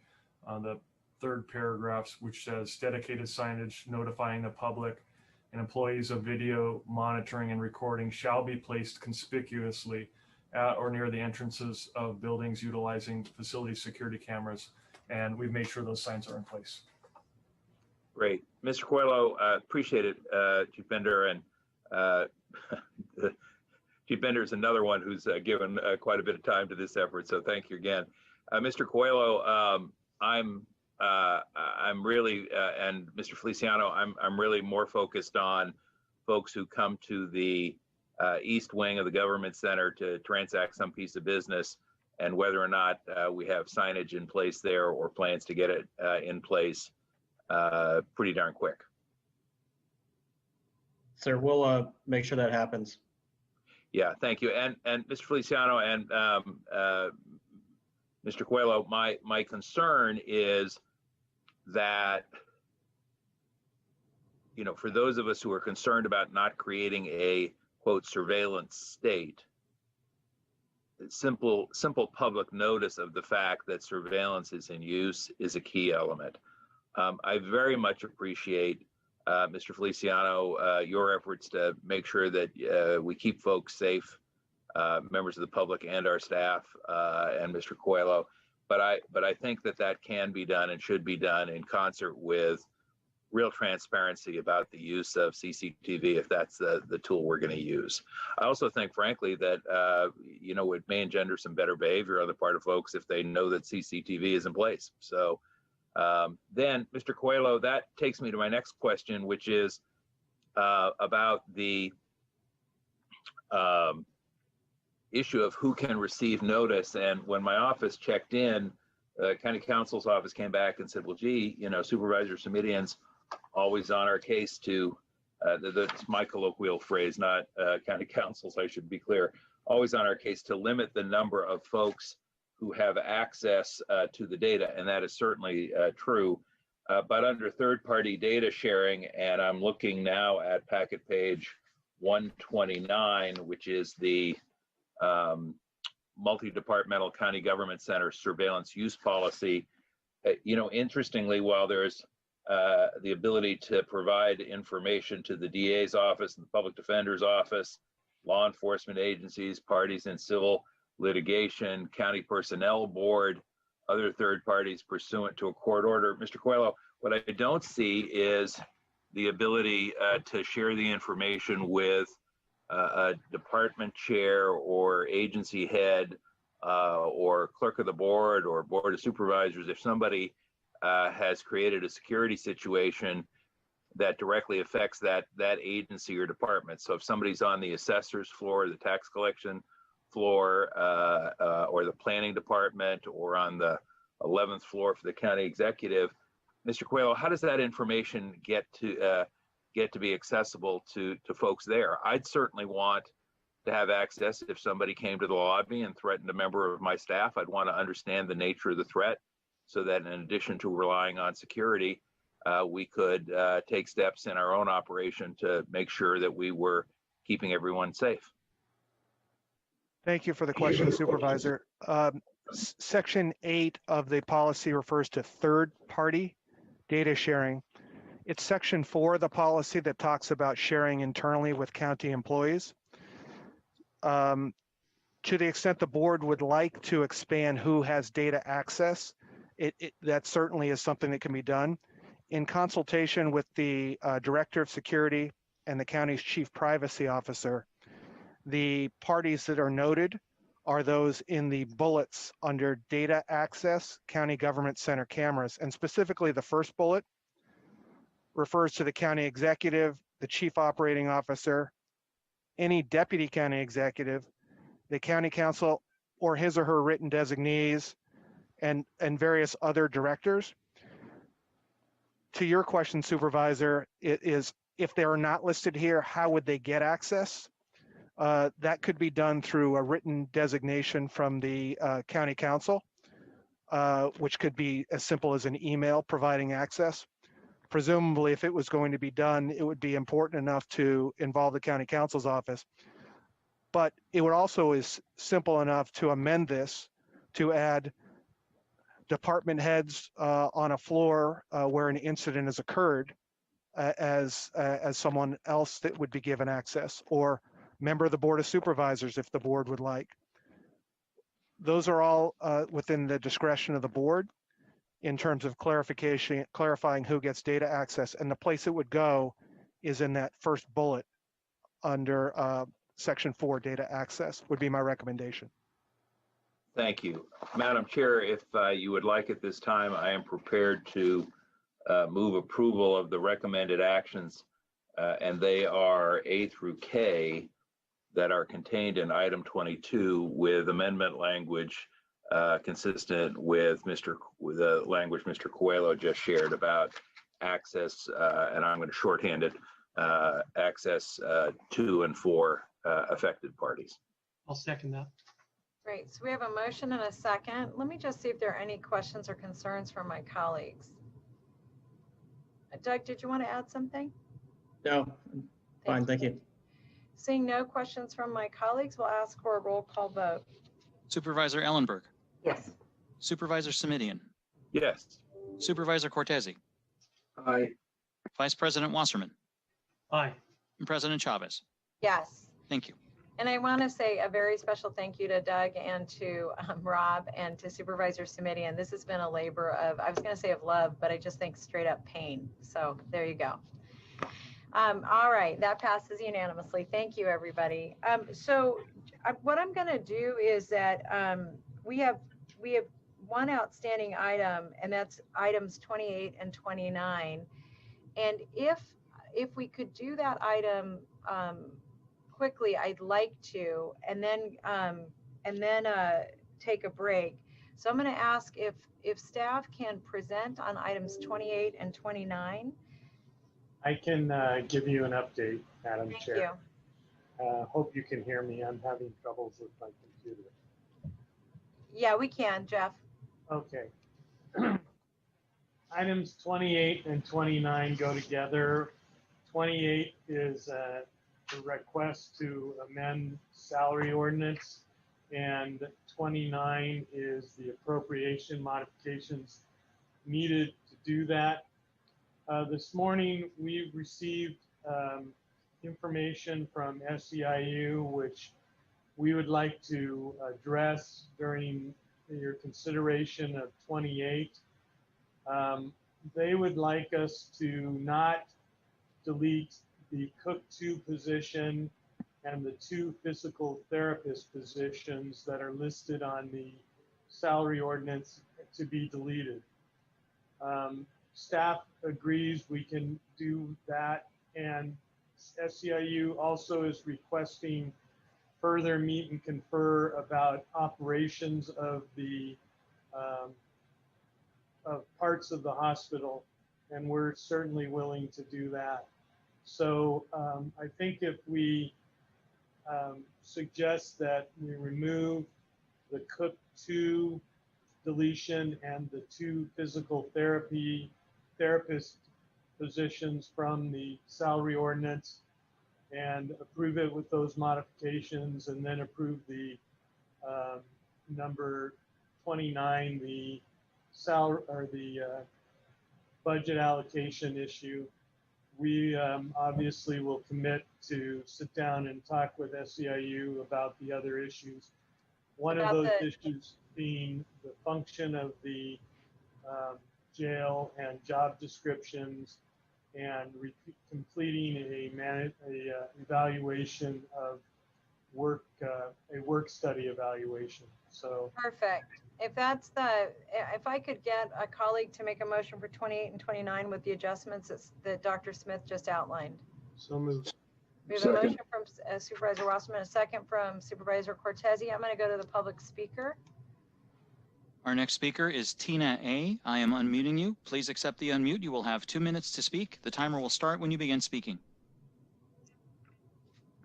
R: the third paragraph, which says dedicated signage notifying the public and employees of video monitoring and recording shall be placed conspicuously at or near the entrances of buildings utilizing facility security cameras. And we've made sure those signs are in place.
G: Great. Mr. Coelho, appreciate it, Chief Bender. And Chief Bender is another one who's given quite a bit of time to this effort. So thank you again. Mr. Coelho, I'm really, and Mr. Feliciano, I'm really more focused on folks who come to the east wing of the government center to transact some piece of business, and whether or not we have signage in place there or plans to get it in place pretty darn quick.
O: Sir, we'll make sure that happens.
G: Yeah, thank you. And Mr. Feliciano and Mr. Coelho, my concern is that, you know, for those of us who are concerned about not creating a quote surveillance state, simple public notice of the fact that surveillance is in use is a key element. I very much appreciate, Mr. Feliciano, your efforts to make sure that we keep folks safe, members of the public and our staff, and Mr. Coelho. But I think that can be done and should be done in concert with real transparency about the use of CCTV, if that's the tool we're going to use. I also think, frankly, that you know, it may engender some better behavior on the part of folks if they know that CCTV is in place. So then, Mr. Coelho, that takes me to my next question, which is about the issue of who can receive notice. And when my office checked in, county counsel's office came back and said, well, gee, you know, Supervisor Simitian's always on our case to, that's my colloquial phrase, not county councils, I should be clear, always on our case to limit the number of folks who have access to the data. And that is certainly true. But under third-party data sharing, and I'm looking now at packet page 129, which is the multi-departmental county government center surveillance use policy. You know, interestingly, while there's the ability to provide information to the DA's office and the public defender's office, law enforcement agencies, parties in civil litigation, county personnel board, other third parties pursuant to a court order. Mr. Coelho, what I don't see is the ability to share the information with a department chair or agency head or clerk of the board or board of supervisors. If somebody has created a security situation that directly affects that agency or department. So if somebody's on the assessor's floor, the tax collection floor, or the planning department, or on the 11th floor for the county executive, Mr. Coelho, how does that information get to be accessible to folks there? I'd certainly want to have access if somebody came to the lobby and threatened a member of my staff. I'd want to understand the nature of the threat so that in addition to relying on security, we could take steps in our own operation to make sure that we were keeping everyone safe.
M: Thank you for the question, Supervisor. Section 8 of the policy refers to third-party data sharing. It's section 4 of the policy that talks about sharing internally with county employees. To the extent the board would like to expand who has data access, that certainly is something that can be done. In consultation with the Director of Security and the county's Chief Privacy Officer, the parties that are noted are those in the bullets under data access, county government center cameras, and specifically the first bullet refers to the county executive, the chief operating officer, any deputy county executive, the county council or his or her written designees, and various other directors. To your question, Supervisor, it is if they are not listed here, how would they get access? That could be done through a written designation from the county council, which could be as simple as an email providing access. Presumably, if it was going to be done, it would be important enough to involve the county council's office. But it would also is simple enough to amend this to add department heads on a floor where an incident has occurred as someone else that would be given access, or member of the Board of Supervisors if the board would like. Those are all within the discretion of the board in terms of clarifying who gets data access, and the place it would go is in that first bullet under section 4, data access would be my recommendation.
G: Thank you. Madam Chair, if you would like at this time, I am prepared to move approval of the recommended actions, and they are A through K that are contained in item 22 with amendment language consistent with the language Mr. Coelho just shared about access, and I'm going to shorthand it, access to and for affected parties.
C: I'll second that.
E: Great. So we have a motion and a second. Let me just see if there are any questions or concerns from my colleagues. Doug, did you want to add something?
O: No, fine, thank you.
E: Seeing no questions from my colleagues, we'll ask for a roll call vote.
A: Supervisor Ellenberg.
S: Yes.
A: Supervisor Simidian.
G: Yes.
A: Supervisor Cortese.
H: Aye.
A: Vice President Wasserman.
C: Aye.
A: And President Chavez.
E: Yes.
A: Thank you.
E: And I want to say a very special thank you to Doug and to Rob and to Supervisor Simidian. This has been a labor of, I was going to say of love, but I just think straight up pain. So there you go. All right, that passes unanimously. Thank you, everybody. What I'm going to do is that we have one outstanding item, and that's items 28 and 29. And if we could do that item quickly, I'd like to, and then take a break. So I'm going to ask if staff can present on items 28 and 29.
L: I can give you an update, Madam
E: Thank
L: Chair. Hope you can hear me. I'm having troubles with my computer.
E: Yeah, we can, Jeff.
L: Okay. Items 28 and 29 go together. 28 is a request to amend salary ordinance, and 29 is the appropriation modifications needed to do that. This morning, we received information from SEIU, which we would like to address during your consideration of 28. They would like us to not delete the Cook 2 position and the 2 physical therapist positions that are listed on the salary ordinance to be deleted. Staff agrees we can do that, and SEIU also is requesting further meet and confer about operations of the of parts of the hospital, and we're certainly willing to do that. So I think if we suggest that we remove the Cook 2 deletion and the 2 physical therapist positions from the salary ordinance and approve it with those modifications, and then approve the number 29, the salary or the budget allocation issue. We obviously will commit to sit down and talk with SEIU about the other issues. One of those issues being the function of the jail and job descriptions, and completing a evaluation of work, a work study evaluation. So
E: perfect. If I could get a colleague to make a motion for 28 and 29 with the adjustments that Dr. Smith just outlined.
L: So moved.
E: We have a motion from Supervisor Wasserman, a second from Supervisor Cortese. I'm going to go to the public speaker.
A: Our next speaker is Tina A. I am unmuting you. Please accept the unmute. You will have 2 minutes to speak. The timer will start when you begin speaking.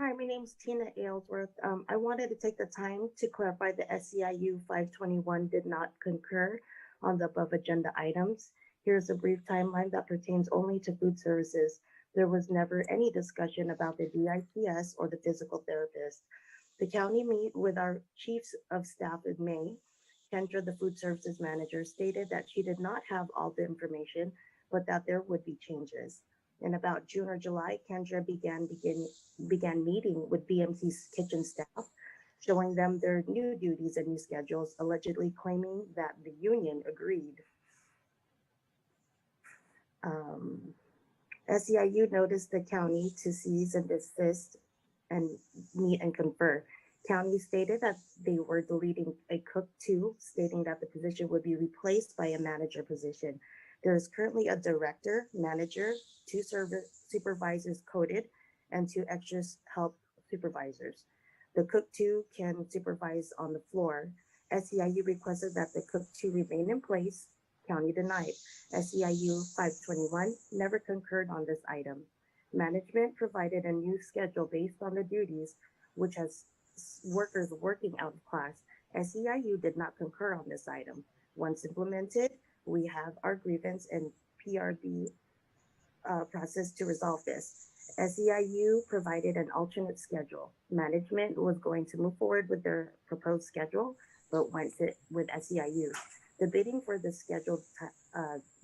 N: Hi, my name is Tina Aylesworth. I wanted to take the time to clarify that SEIU 521 did not concur on the above agenda items. Here's a brief timeline that pertains only to food services. There was never any discussion about the DIPS or the physical therapist. The county meet with our chiefs of staff in May. Kendra, the food services manager, stated that she did not have all the information, but that there would be changes. In about June or July, Kendra began meeting with BMC's kitchen staff, showing them their new duties and new schedules, allegedly claiming that the union agreed. SEIU noticed the county to cease and desist and meet and confer. County stated that they were deleting a Cook 2, stating that the position would be replaced by a manager position. There is currently a director, manager, 2 supervisors coded, and 2 extra help supervisors. The Cook 2 can supervise on the floor. SEIU requested that the Cook 2 remain in place. County denied. SEIU 521 never concurred on this item. Management provided a new schedule based on the duties, which has workers working out of class. SEIU did not concur on this item. Once implemented, we have our grievance and PRB process to resolve this. SEIU provided an alternate schedule. Management was going to move forward with their proposed schedule, but went with SEIU. The bidding for the schedule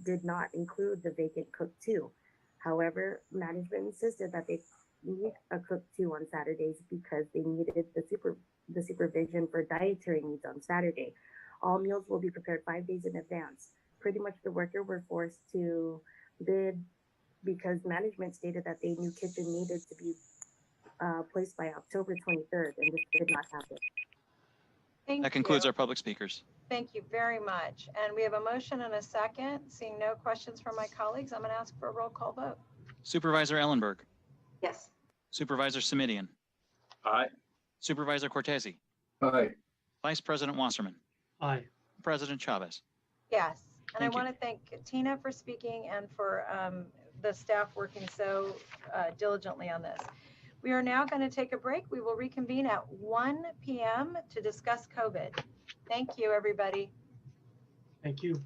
N: did not include the vacant cook 2. However, management insisted that they need a cook 2 on Saturdays because they needed the supervision for dietary needs on Saturday. All meals will be prepared 5 days in advance. Pretty much the worker were forced to bid because management stated that they knew kitchen needed to be placed by October 23rd, and this did not happen.
E: Thank
A: That concludes
E: you.
A: our public speakers.
E: Thank you very much. And we have a motion and a second. Seeing no questions from my colleagues, I'm going to ask for a roll call vote.
A: Supervisor Ellenberg.
S: Yes.
A: Supervisor Simidian.
G: Aye.
A: Supervisor Cortese.
H: Aye.
A: Vice President Wasserman.
C: Aye.
A: President Chavez.
E: Yes. And
A: Thank
E: I
A: you.
E: want to thank Tina for speaking and for the staff working so diligently on this. We are now going to take a break. We will reconvene at 1 p.m. to discuss COVID. Thank you, everybody.
C: Thank you.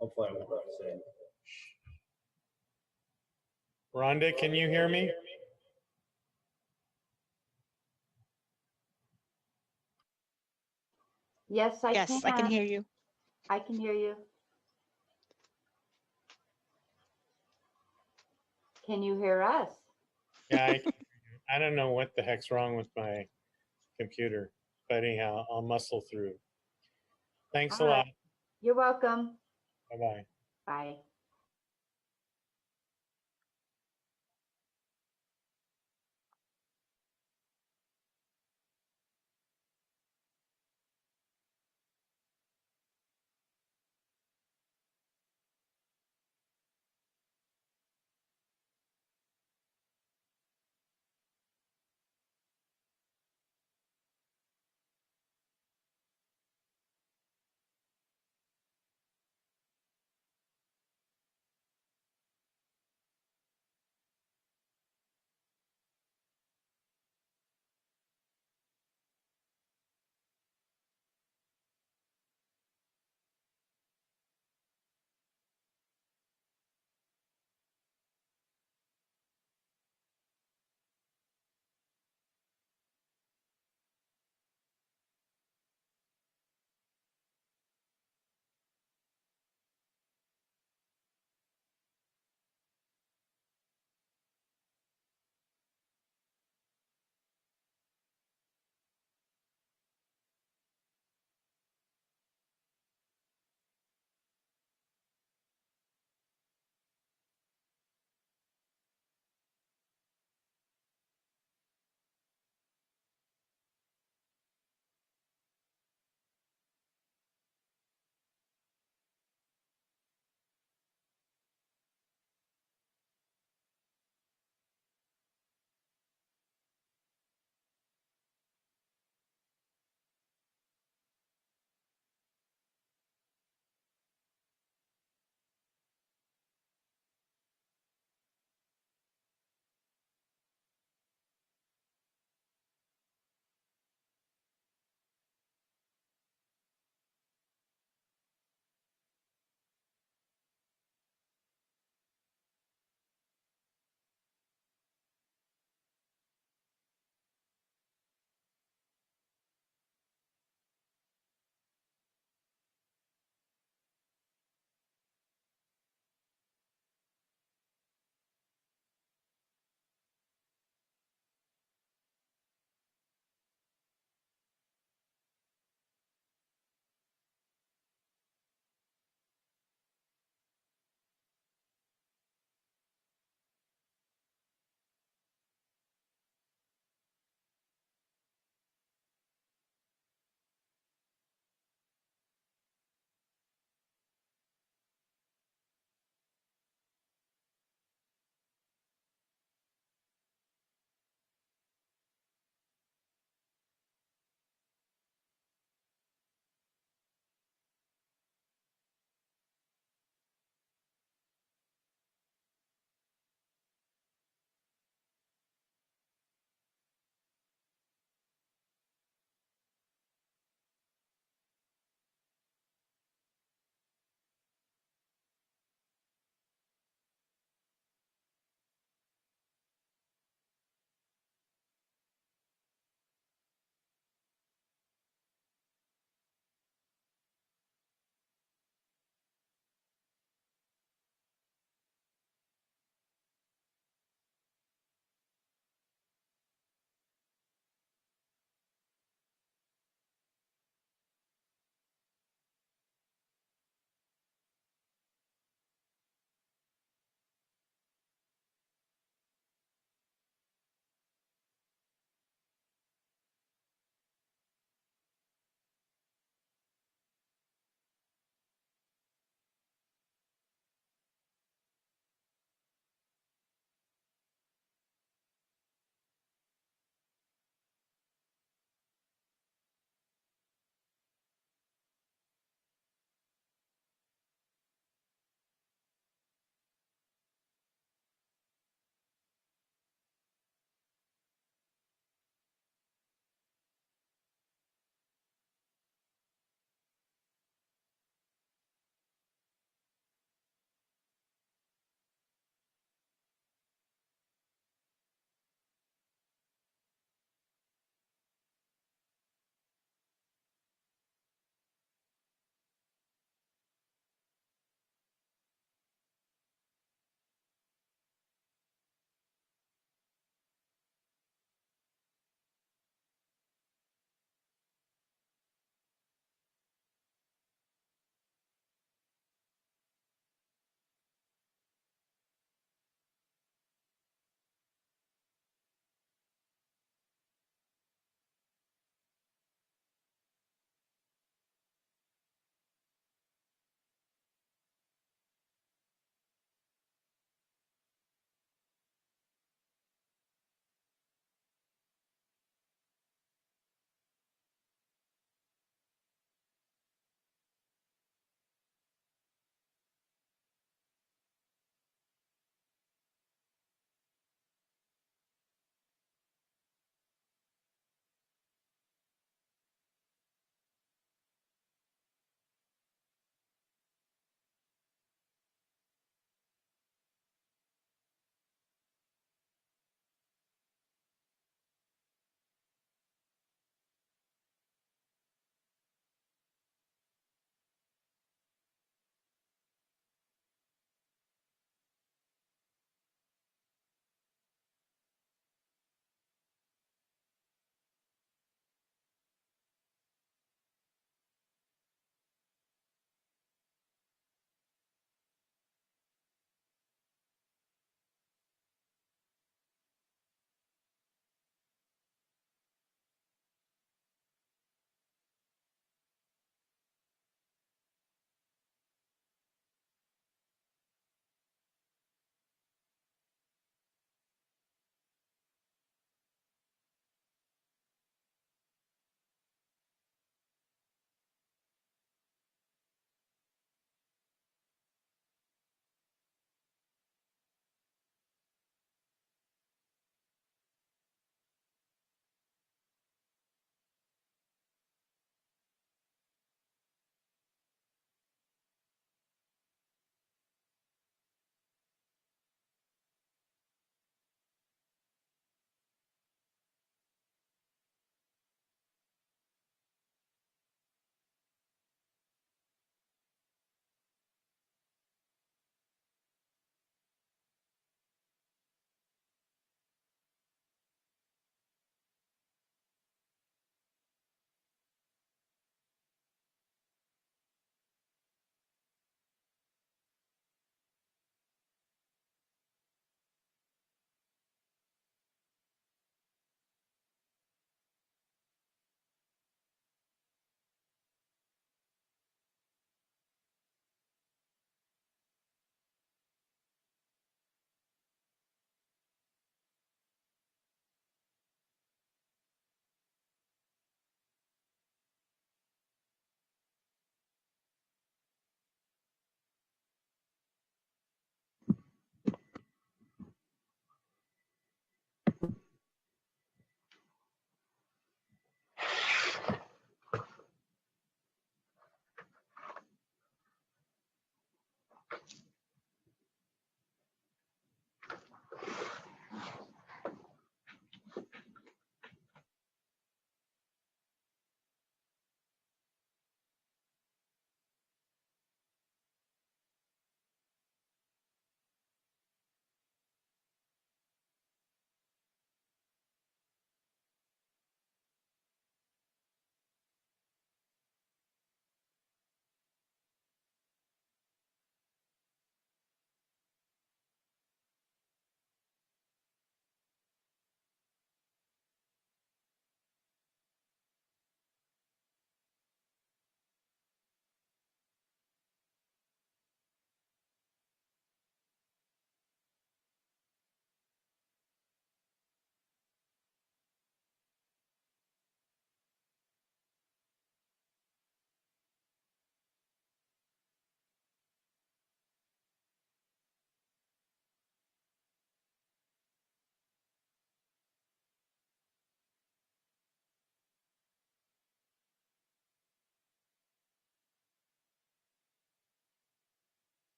P: Hopefully I'm not saying.
L: Rhonda, can you hear me?
U: Yes, I
W: Yes, I can hear you.
U: I can hear you. Can you hear us?
L: Yeah, I don't know what the heck's wrong with my computer, but anyhow, I'll muscle through. Thanks a
U: All
L: lot.
U: right. You're welcome.
L: Bye-bye.
U: Bye.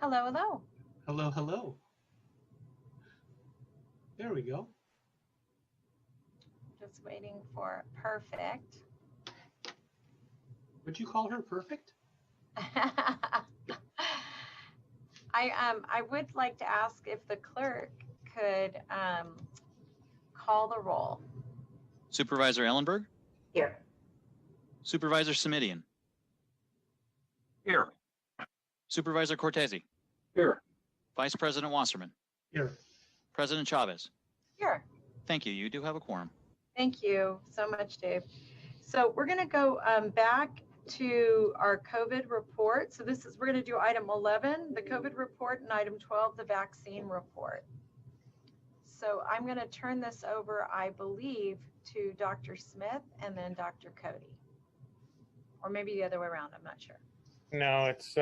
E: Hello, hello.
C: Hello, hello. There we go.
E: Just waiting for perfect.
C: Would you call her perfect?
E: I would like to ask if the clerk could call the roll.
A: Supervisor Ellenberg,
S: Here.
A: Supervisor Semidian,
G: Here.
A: Supervisor Cortese,
H: Here.
A: Vice President Wasserman,
C: Here.
A: President Chavez.
E: Here.
A: Thank you. You do have a quorum.
E: Thank you so much, Dave. So we're going to go back to our COVID report. So we're going to do item 11, the COVID report, and item 12, the vaccine report. So I'm going to turn this over, I believe, to Dr. Smith and then Dr. Cody. Or maybe the other way around, I'm not sure.
L: No, it's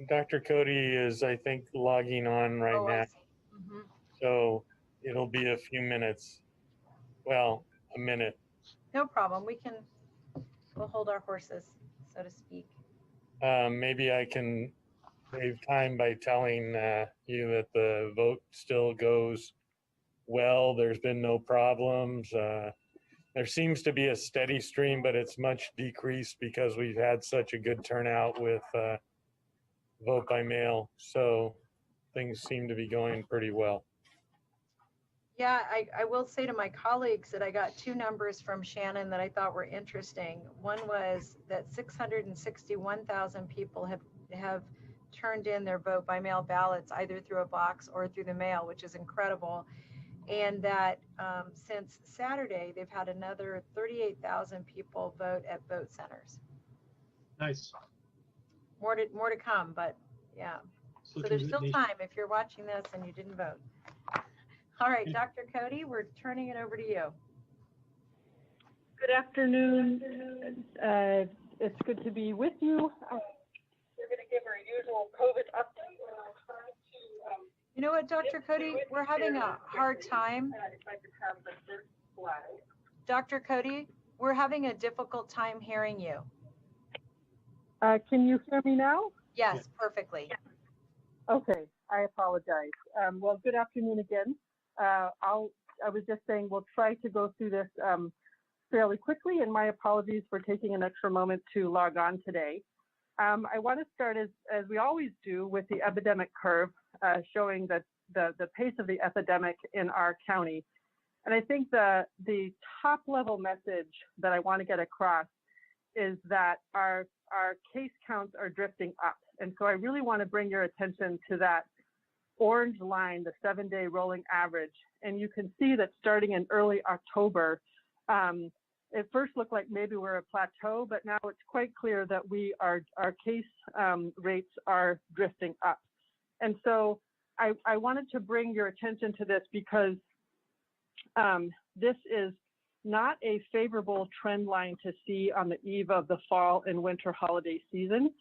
L: Dr. Cody is, I think, logging on right now.
E: I see. Mm-hmm.
L: So it'll be a few minutes. Well, a minute.
E: No problem. We'll hold our horses, so to speak.
L: Maybe I can save time by telling you that the vote still goes well. There's been no problems. There seems to be a steady stream, but it's much decreased because we've had such a good turnout with vote by mail. So things seem to be going pretty well.
E: Yeah, I will say to my colleagues that I got two numbers from Shannon that I thought were interesting. One was that 661,000 people have turned in their vote by mail ballots either through a box or through the mail, which is incredible. And that since Saturday, they've had another 38,000 people vote at vote centers.
C: Nice.
E: More to come, but yeah. So there's still time if you're watching this and you didn't vote. All right, Dr. Cody, we're turning it over to you.
P: Good afternoon. It's good to be with you. We're going to give our usual COVID update. And I'll try to,
E: you know what, Dr. Cody, we're having a hard time.
P: If I could have the first slide.
E: Dr. Cody, we're having a difficult time hearing you.
P: Can you hear me now?
E: Yes, perfectly.
P: Okay, I apologize. Well, good afternoon again. I was just saying we'll try to go through this fairly quickly, and my apologies for taking an extra moment to log on today. I want to start as we always do with the epidemic curve, showing that the pace of the epidemic in our county. And I think the top level message that I want to get across is that our case counts are drifting up. And so I really want to bring your attention to that orange line, the 7-day rolling average. And you can see that starting in early October, it first looked like maybe we're a plateau, but now it's quite clear that our case rates are drifting up. And so I wanted to bring your attention to this because this is not a favorable trend line to see on the eve of the fall and winter holiday season.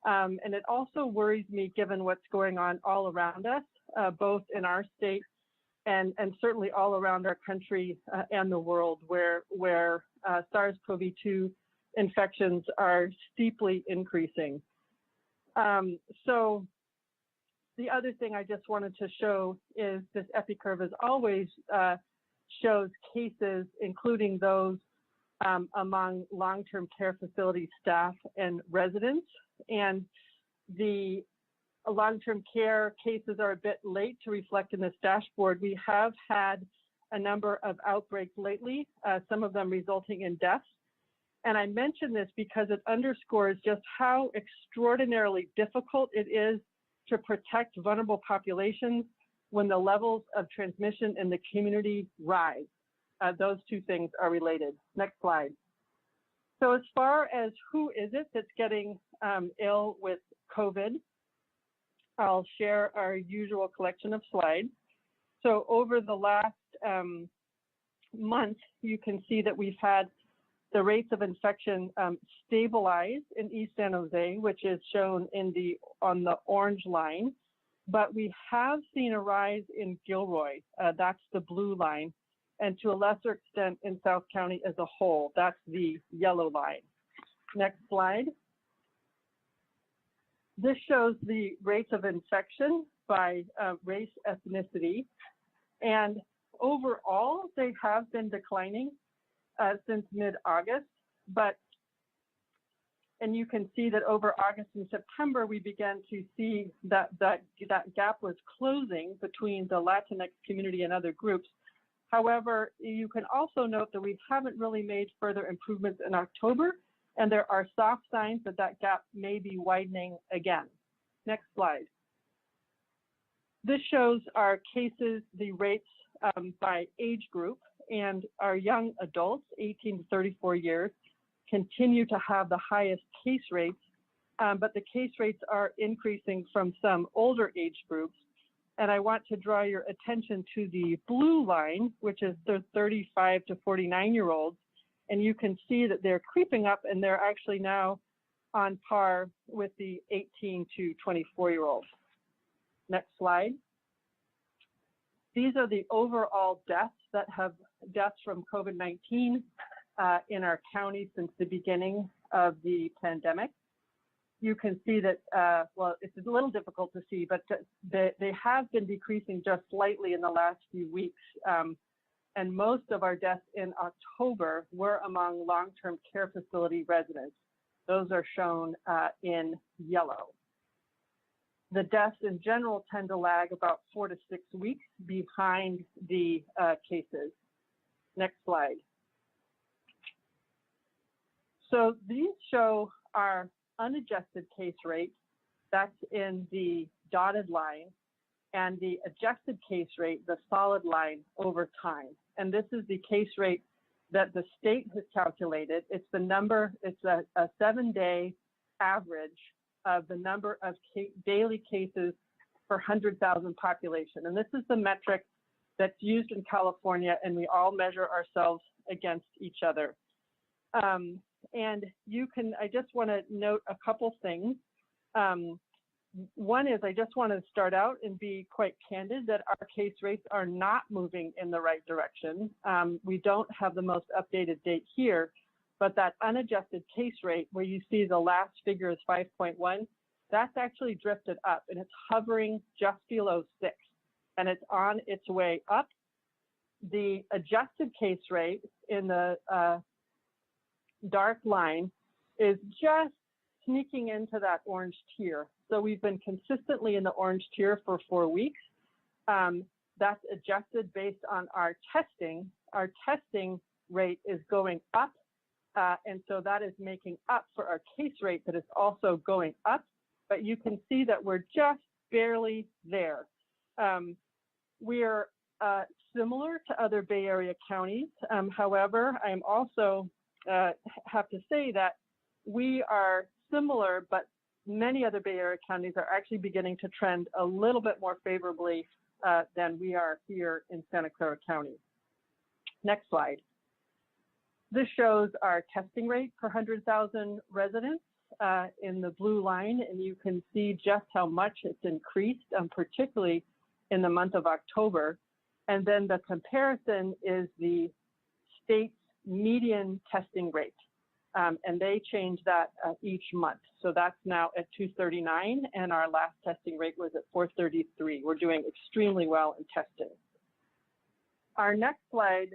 P: And it also worries me given what's going on all around us, both in our state and certainly all around our country and the world where SARS-CoV-2 infections are steeply increasing. So the other thing I just wanted to show is this epicurve as always shows cases, including those among long-term care facility staff and residents. And the long-term care cases are a bit late to reflect in this dashboard. We have had a number of outbreaks lately, some of them resulting in deaths. And I mention this because it underscores just how extraordinarily difficult it is to protect vulnerable populations when the levels of transmission in the community rise. Those two things are related. Next slide. So as far as who is it that's getting ill with COVID, I'll share our usual collection of slides. So over the last month, you can see that we've had the rates of infection stabilize in East San Jose, which is shown on the orange line. But we have seen a rise in Gilroy, that's the blue line, and to a lesser extent in South County as a whole, that's the yellow line. Next slide. This shows the rates of infection by race, ethnicity, and overall, they have been declining since mid-August, and you can see that over August and September, we began to see that gap was closing between the Latinx community and other groups. However, you can also note that we haven't really made further improvements in October, and there are soft signs that that gap may be widening again. Next slide. This shows our cases, the rates by age group, and our young adults, 18 to 34 years, continue to have the highest case rates, but the case rates are increasing from some older age groups. And I want to draw your attention to the blue line, which is the 35 to 49-year-olds. And you can see that they're creeping up, and they're actually now on par with the 18 to 24-year-olds. Next slide. These are the overall deaths from COVID-19 in our county since the beginning of the pandemic. You can see that, well, it's a little difficult to see, but they have been decreasing just slightly in the last few weeks. And most of our deaths in October were among long-term care facility residents. Those are shown in yellow. The deaths in general tend to lag about 4 to 6 weeks behind the cases. Next slide. So these show our unadjusted case rate, that's in the dotted line, and the adjusted case rate, the solid line, over time. And this is the case rate that the state has calculated. It's the number, it's a 7-day average of the number of daily cases per 100,000 population. And this is the metric that's used in California, and we all measure ourselves against each other. And you can, I just want to note a couple things. One is I just want to start out and be quite candid that our case rates are not moving in the right direction. We don't have the most updated date here, but that unadjusted case rate where you see the last figure is 5.1, that's actually drifted up, and it's hovering just below 6, and it's on its way up. The adjusted case rate in the dark line is just sneaking into that orange tier. So we've been consistently in the orange tier for 4 weeks. That's adjusted based on our testing. Our testing rate is going up, and so that is making up for our case rate that is also going up. But you can see that we're just barely there. We are similar to other Bay Area counties. However, I'm also have to say that we are similar, but many other Bay Area counties are actually beginning to trend a little bit more favorably than we are here in Santa Clara County. Next slide. This shows our testing rate per 100,000 residents in the blue line, and you can see just how much it's increased, particularly in the month of October. And then the comparison is the state's median testing rate. And they change that each month. So that's now at 239, and our last testing rate was at 433. We're doing extremely well in testing. Our next slide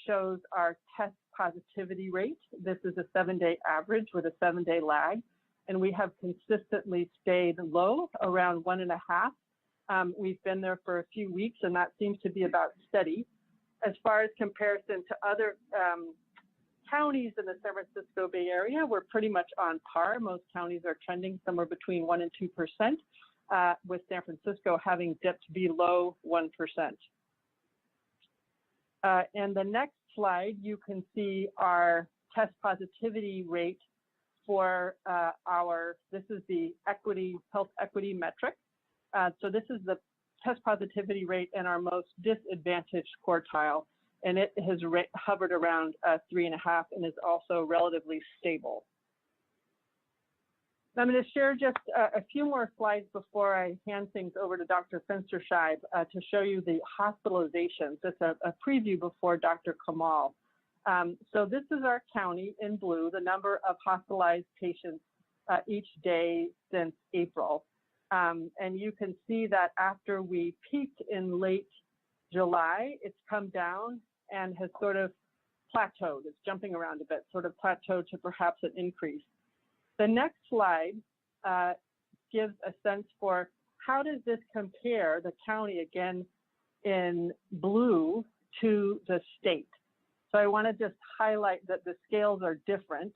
P: shows our test positivity rate. This is a 7-day average with a 7-day lag, and we have consistently stayed low, around 1.5. We've been there for a few weeks, and that seems to be about steady. As far as comparison to other counties in the San Francisco Bay Area, we're pretty much on par. Most counties are trending somewhere between 1% and 2%, with San Francisco having dipped below 1%. And the next slide, you can see our test positivity rate for this is the health equity metric. So this is the test positivity rate in our most disadvantaged quartile, and it has hovered around 3.5 and is also relatively stable. I'm going to share just a few more slides before I hand things over to Dr. Fensterscheib to show you the hospitalizations. It's a preview before Dr. Kamal. So this is our county in blue, the number of hospitalized patients each day since April. And you can see that after we peaked in late July, it's come down and has sort of plateaued. It's jumping around a bit, sort of plateaued to perhaps an increase. The next slide gives a sense for how does this compare, the county again in blue, to the state. So I want to just highlight that the scales are different.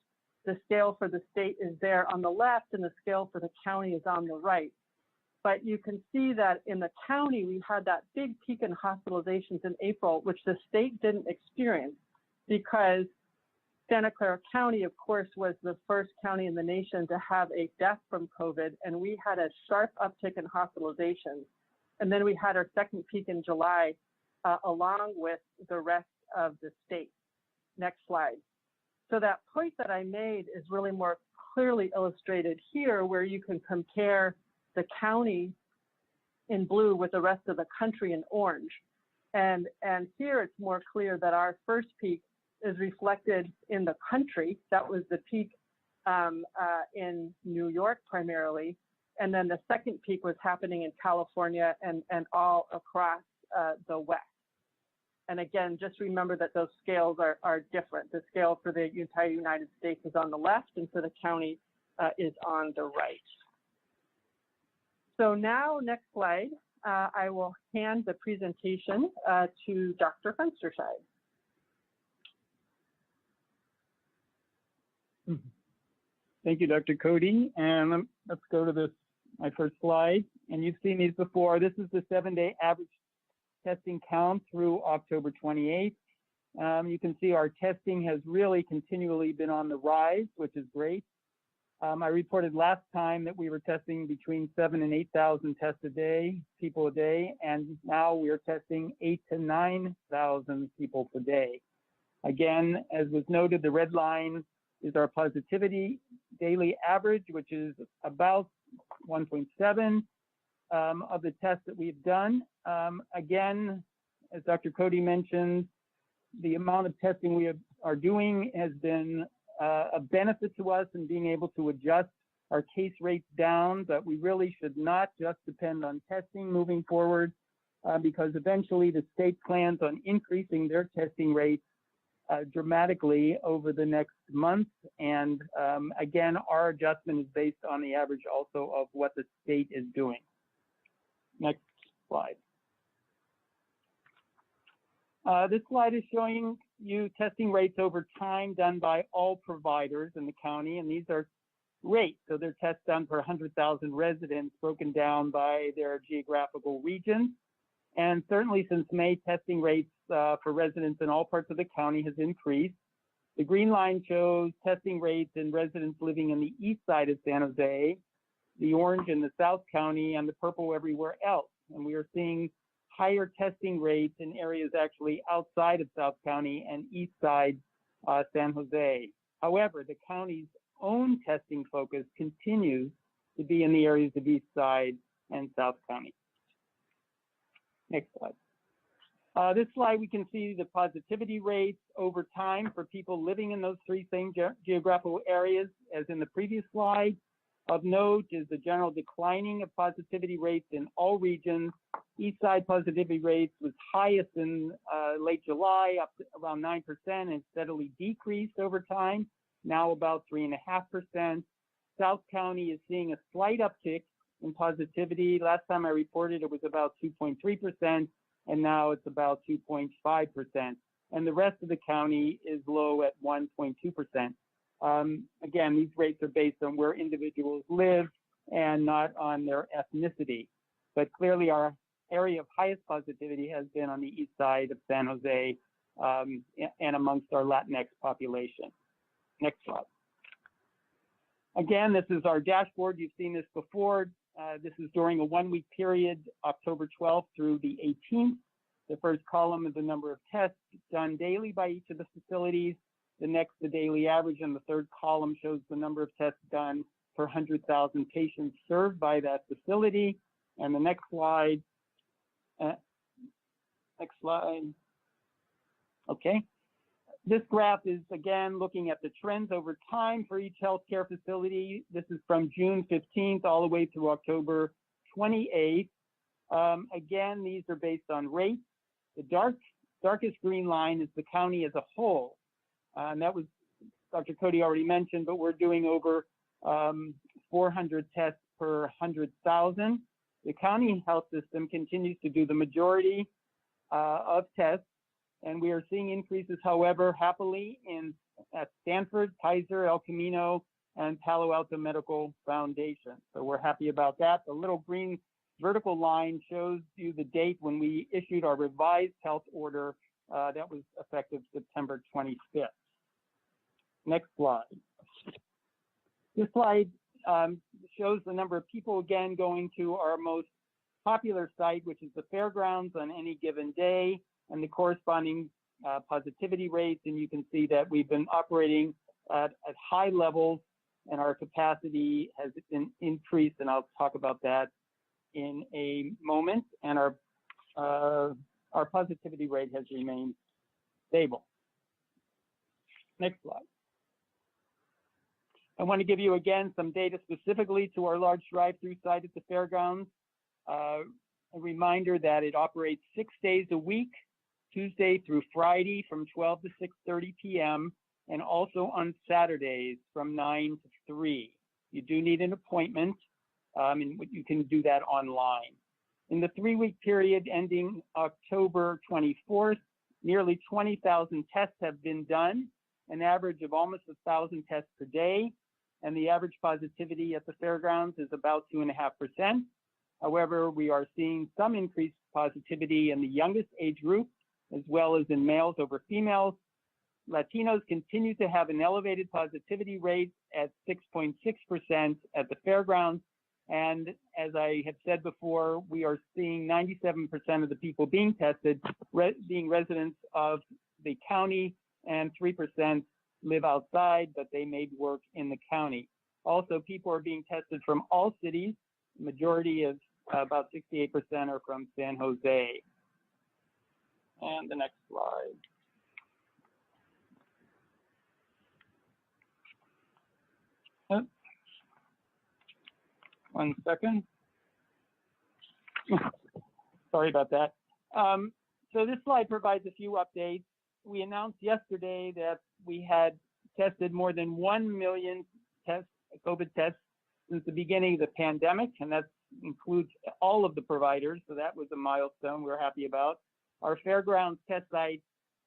P: The scale for the state is there on the left and the scale for the county is on the right. But you can see that in the county, we had that big peak in hospitalizations in April, which the state didn't experience because Santa Clara County, of course, was the first county in the nation to have a death from COVID, and we had a sharp uptick in hospitalizations. And then we had our second peak in July, along with the rest of the state. Next slide. So that point that I made is really more clearly illustrated here, where you can compare the county in blue with the rest of the country in orange. And here it's more clear that our first peak is reflected in the country. That was the peak in New York primarily. And then the second peak was happening in California and all across the West. And again, just remember that those scales are different. The scale for the entire United States is on the left, and for the county is on the right. So now, next slide, I will hand the presentation to Dr. Fensterside.
B: Thank you, Dr. Cody. And let's go to my first slide. And you've seen these before. This is the 7-day average testing count through October 28th. You can see our testing has really continually been on the rise, which is great. I reported last time that we were testing between 7,000 and 8,000 tests a day, people a day, and now we are testing 8,000 to 9,000 people per day. Again, as was noted, the red line is our positivity daily average, which is about 1.7 of the tests that we've done. Again, as Dr. Cody mentioned, the amount of testing we are doing has been a benefit to us in being able to adjust our case rates down, but we really should not just depend on testing moving forward because eventually the state plans on increasing their testing rates dramatically over the next month. And again, our adjustment is based on the average also of what the state is doing. Next slide. This slide is showing you testing rates over time done by all providers in the county, and these are rates. So they're tests done per 100,000 residents broken down by their geographical regions. And certainly since May, testing rates for residents in all parts of the county has increased. The green line shows testing rates in residents living in the east side of San Jose, the orange in the South County, and the purple everywhere else. And we are seeing higher testing rates in areas actually outside of South County and east side San Jose. However, the county's own testing focus continues to be in the areas of east side and South County. Next slide. This slide, we can see the positivity rates over time for people living in those three same geographical areas as in the previous slide. Of note is the general declining of positivity rates in all regions. East side positivity rates was highest in late July, up to around 9%, and steadily decreased over time, now about 3.5%. South County is seeing a slight uptick in positivity. Last time I reported it was about 2.3%, and now it's about 2.5%. And the rest of the county is low at 1.2%. Again, these rates are based on where individuals live and not on their ethnicity. But clearly our area of highest positivity has been on the east side of San Jose and amongst our Latinx population. Next slide. Again, this is our dashboard. You've seen this before. This is during a 1-week period, October 12th through the 18th. The first column is the number of tests done daily by each of the facilities. The next, the daily average, and the third column shows the number of tests done per 100,000 patients served by that facility. And the next slide, okay. This graph is again looking at the trends over time for each healthcare facility. This is from June 15th all the way through October 28th. Again, these are based on rates. The darkest green line is the county as a whole. And that was Dr. Cody already mentioned, but we're doing over 400 tests per 100,000. The county health system continues to do the majority of tests, and we are seeing increases, however, happily at Stanford, Kaiser, El Camino, and Palo Alto Medical Foundation. So we're happy about that. The little green vertical line shows you the date when we issued our revised health order that was effective September 25th. Next slide. This slide shows the number of people again going to our most popular site, which is the fairgrounds on any given day, and the corresponding positivity rates. And you can see that we've been operating at high levels, and our capacity has been increased, and I'll talk about that in a moment. And our positivity rate has remained stable. Next slide. I want to give you again some data specifically to our large drive-through site at the fairgrounds. A reminder that it operates 6 days a week, Tuesday through Friday from 12 to 6:30 p.m. and also on Saturdays from 9 to 3. You do need an appointment, and you can do that online. In the 3-week period ending October 24th, nearly 20,000 tests have been done, an average of almost 1,000 tests per day, and the average positivity at the fairgrounds is about 2.5%. However, we are seeing some increased positivity in the youngest age group, as well as in males over females. Latinos continue to have an elevated positivity rate at 6.6% at the fairgrounds. And as I have said before, we are seeing 97% of the people being tested being residents of the county, and 3% live outside, but they may work in the county. Also, people are being tested from all cities. The majority of about 68% are from San Jose. And the next slide. Oops. 1 second. Sorry about that. So this slide provides a few updates. We announced yesterday that we had tested more than 1 million COVID tests since the beginning of the pandemic, and that includes all of the providers. So that was a milestone we're happy about. Our fairgrounds test site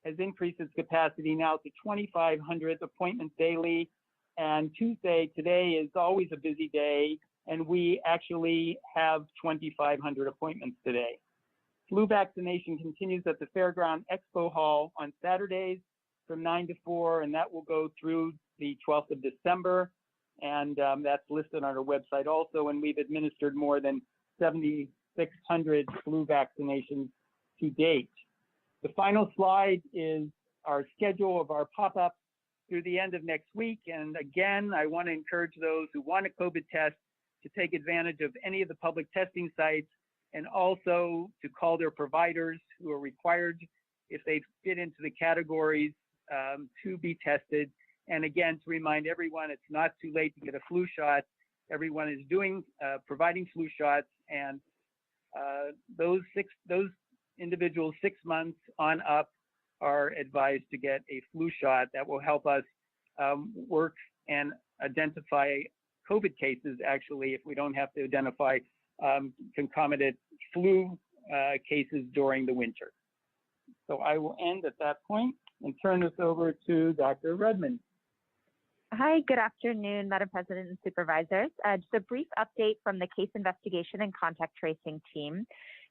B: has increased its capacity now to 2,500 appointments daily. And Tuesday, today, is always a busy day, and we actually have 2,500 appointments today. Flu vaccination continues at the Fairground Expo Hall on Saturdays from 9 to 4, and that will go through the 12th of December. And that's listed on our website also, and we've administered more than 7,600 flu vaccinations to date. The final slide is our schedule of our pop-ups through the end of next week. And again, I want to encourage those who want a COVID test to take advantage of any of the public testing sites, and also to call their providers who are required, if they fit into the categories, to be tested. And again, to remind everyone, it's not too late to get a flu shot. Everyone is providing flu shots, and those individuals 6 months on up are advised to get a flu shot. That will help us work and identify COVID cases, actually, if we don't have to identify concomitant flu cases during the winter. So I will end at that point and turn this over to Dr. Redmond.
F: Hi, good afternoon, Madam President and Supervisors. Just a brief update from the case investigation and contact tracing team.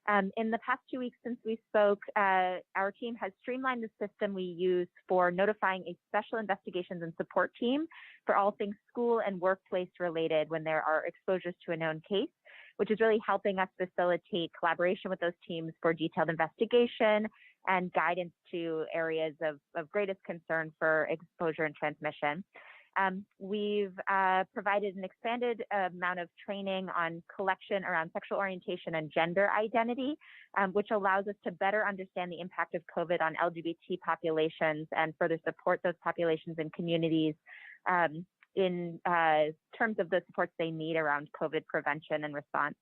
F: In the past 2 weeks since we spoke, our team has streamlined the system we use for notifying a special investigations and support team for all things school and workplace related when there are exposures to a known case, which is really helping us facilitate collaboration with those teams for detailed investigation and guidance to areas of greatest concern for exposure and transmission. We've provided an expanded amount of training on collection around sexual orientation and gender identity, which allows us to better understand the impact of COVID on LGBT populations and further support those populations and communities in terms of the supports they need around COVID prevention and response.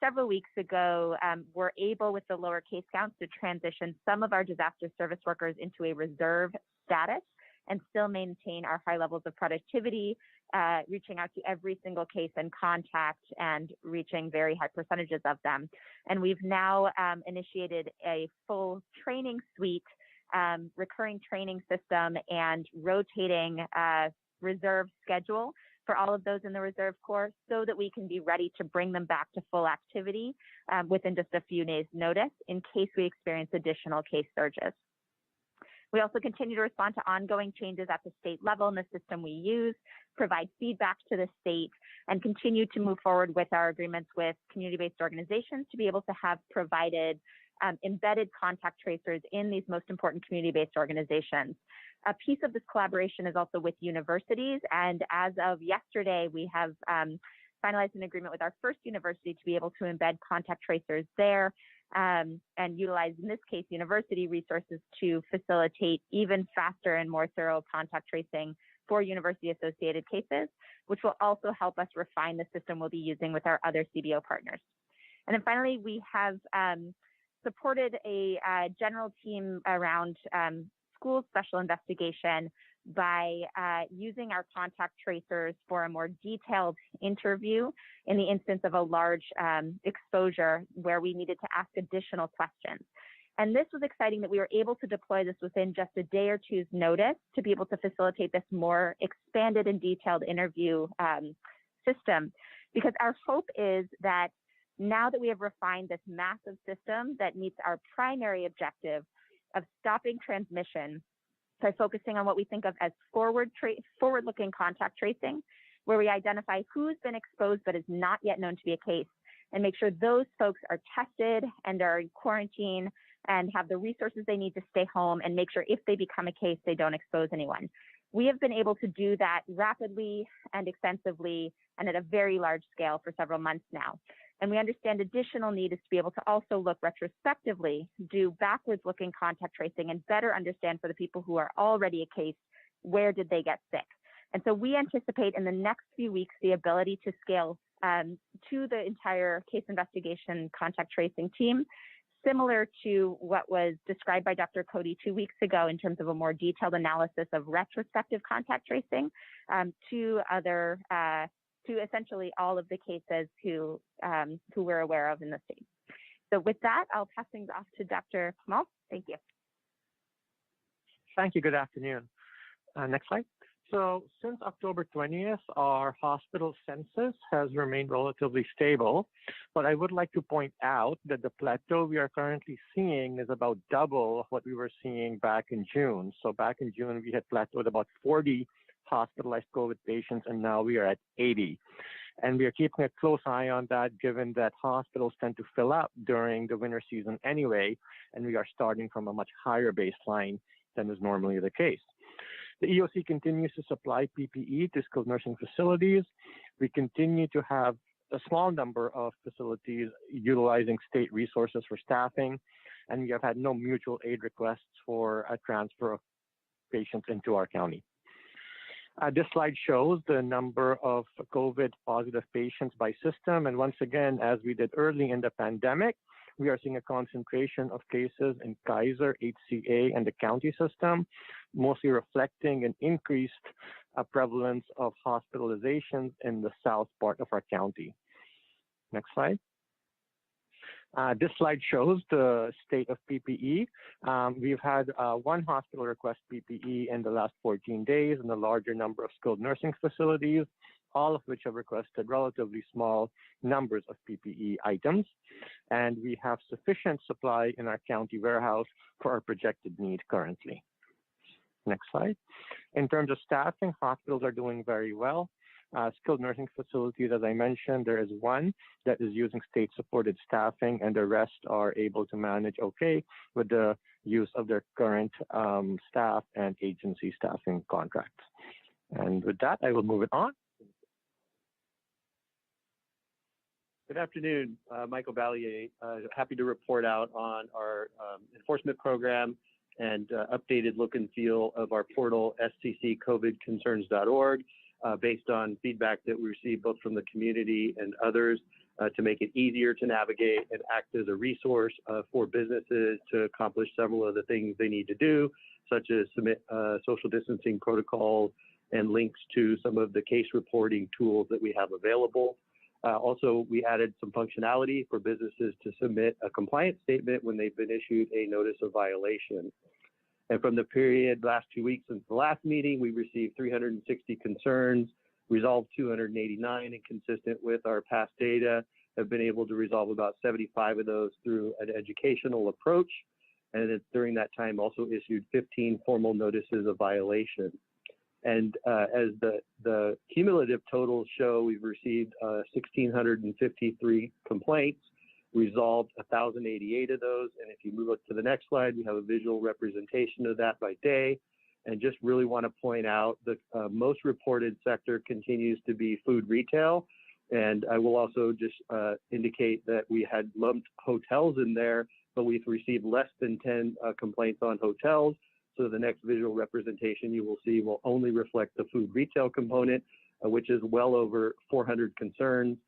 F: Several weeks ago, were able, with the lower case counts, to transition some of our disaster service workers into a reserve status and still maintain our high levels of productivity, reaching out to every single case and contact and reaching very high percentages of them. And we've now initiated a full training suite, recurring training system, and rotating reserve schedule for all of those in the Reserve Corps so that we can be ready to bring them back to full activity within just a few days' notice in case we experience additional case surges. We also continue to respond to ongoing changes at the state level in the system we use, provide feedback to the state, and continue to move forward with our agreements with community-based organizations to be able to have provided embedded contact tracers in these most important community-based organizations. A piece of this collaboration is also with universities, and as of yesterday, we have finalized an agreement with our first university to be able to embed contact tracers there and utilize, in this case, university resources to facilitate even faster and more thorough contact tracing for university-associated cases, which will also help us refine the system we'll be using with our other CBO partners. And then finally, we have supported a general team around school special investigation by using our contact tracers for a more detailed interview in the instance of a large exposure where we needed to ask additional questions. And this was exciting that we were able to deploy this within just a day or two's notice to be able to facilitate this more expanded and detailed interview system, because our hope is that now that we have refined this massive system that meets our primary objective of stopping transmission by focusing on what we think of as forward-looking contact tracing, where we identify who's been exposed but is not yet known to be a case, and make sure those folks are tested and are in quarantine and have the resources they need to stay home, and make sure if they become a case, they don't expose anyone. We have been able to do that rapidly and extensively and at a very large scale for several months now. And we understand additional need is to be able to also look retrospectively, do backwards looking contact tracing, and better understand for the people who are already a case, where did they get sick? And so we anticipate in the next few weeks the ability to scale to the entire case investigation contact tracing team, similar to what was described by Dr. Cody 2 weeks ago in terms of a more detailed analysis of retrospective contact tracing to essentially all of the cases who we're aware of in the state. So with that, I'll pass things off to Dr. Kamal. Thank you.
J: Thank you. Good afternoon. Next slide. So since October 20th, our hospital census has remained relatively stable, but I would like to point out that the plateau we are currently seeing is about double what we were seeing back in June. So back in June, we had plateaued about 40 hospitalized COVID patients, and now we are at 80. And we are keeping a close eye on that, given that hospitals tend to fill up during the winter season anyway, and we are starting from a much higher baseline than is normally the case. The EOC continues to supply PPE to skilled nursing facilities. We continue to have a small number of facilities utilizing state resources for staffing, and we have had no mutual aid requests for a transfer of patients into our county. This slide shows the number of COVID positive patients by system. And once again, as we did early in the pandemic, we are seeing a concentration of cases in Kaiser, HCA, and the county system, mostly reflecting an increased prevalence of hospitalizations in the south part of our county. Next slide. This slide shows the state of PPE. We've had one hospital request PPE in the last 14 days and a larger number of skilled nursing facilities, all of which have requested relatively small numbers of PPE items. And we have sufficient supply in our county warehouse for our projected need currently. Next slide. In terms of staffing, hospitals are doing very well. Skilled nursing facilities, as I mentioned, there is one that is using state-supported staffing, and the rest are able to manage okay with the use of their current staff and agency staffing contracts. And with that, I will move it on.
T: Good afternoon, Michael Ballier. Happy to report out on our enforcement program and updated look and feel of our portal, scccovidconcerns.org, based on feedback that we received both from the community and others to make it easier to navigate and act as a resource for businesses to accomplish several of the things they need to do, such as submit social distancing protocols and links to some of the case reporting tools that we have available. Also, we added some functionality for businesses to submit a compliance statement when they've been issued a notice of violation. And from the period last 2 weeks since the last meeting, we received 360 concerns, resolved 289, and consistent with our past data, have been able to resolve about 75 of those through an educational approach. And during that time also issued 15 formal notices of violation. And as the cumulative totals show, we've received 1,653 complaints, resolved 1,088 of those. And if you move up to the next slide, we have a visual representation of that by day. And just really want to point out the most reported sector continues to be food retail. And I will also just indicate that we had lumped hotels in there, but we've received less than 10 complaints on hotels. So the next visual representation you will see will only reflect the food retail component, which is well over 400 concerns,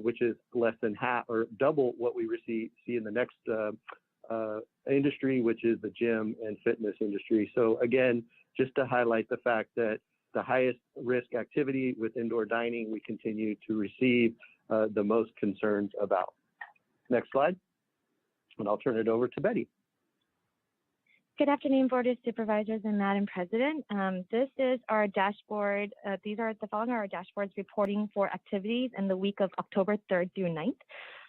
T: which is less than half or double what we see in the next industry, which is the gym and fitness industry. So again, just to highlight the fact that the highest risk activity with indoor dining, we continue to receive the most concerns about. Next slide, and I'll turn it over to Betty.
F: Good afternoon, Board of Supervisors and Madam President. This is our dashboard. These are the following are our dashboards reporting for activities in the week of October 3rd through 9th.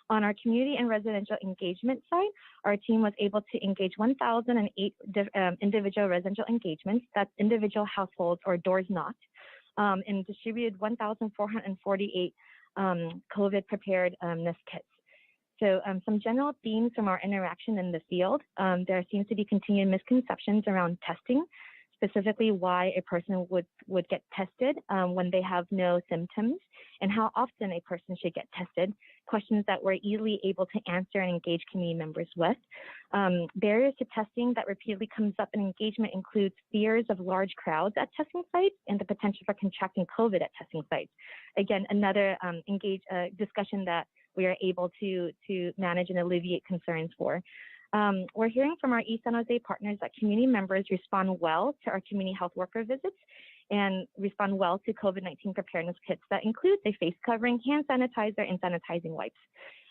F: On our community and residential engagement side, our team was able to engage 1,008 individual residential engagements, that's individual households or doors knocked, and distributed 1,448 COVID preparedness kits. So some general themes from our interaction in the field, there seems to be continued misconceptions around testing, specifically why a person would get tested when they have no symptoms, and how often a person should get tested, questions that we're easily able to answer and engage community members with. Barriers to testing that repeatedly comes up in engagement includes fears of large crowds at testing sites and the potential for contracting COVID at testing sites. Again, another discussion that we are able to manage and alleviate concerns for. We're hearing from our East San Jose partners that community members respond well to our community health worker visits and respond well to COVID-19 preparedness kits that include a face covering, hand sanitizer, and sanitizing wipes.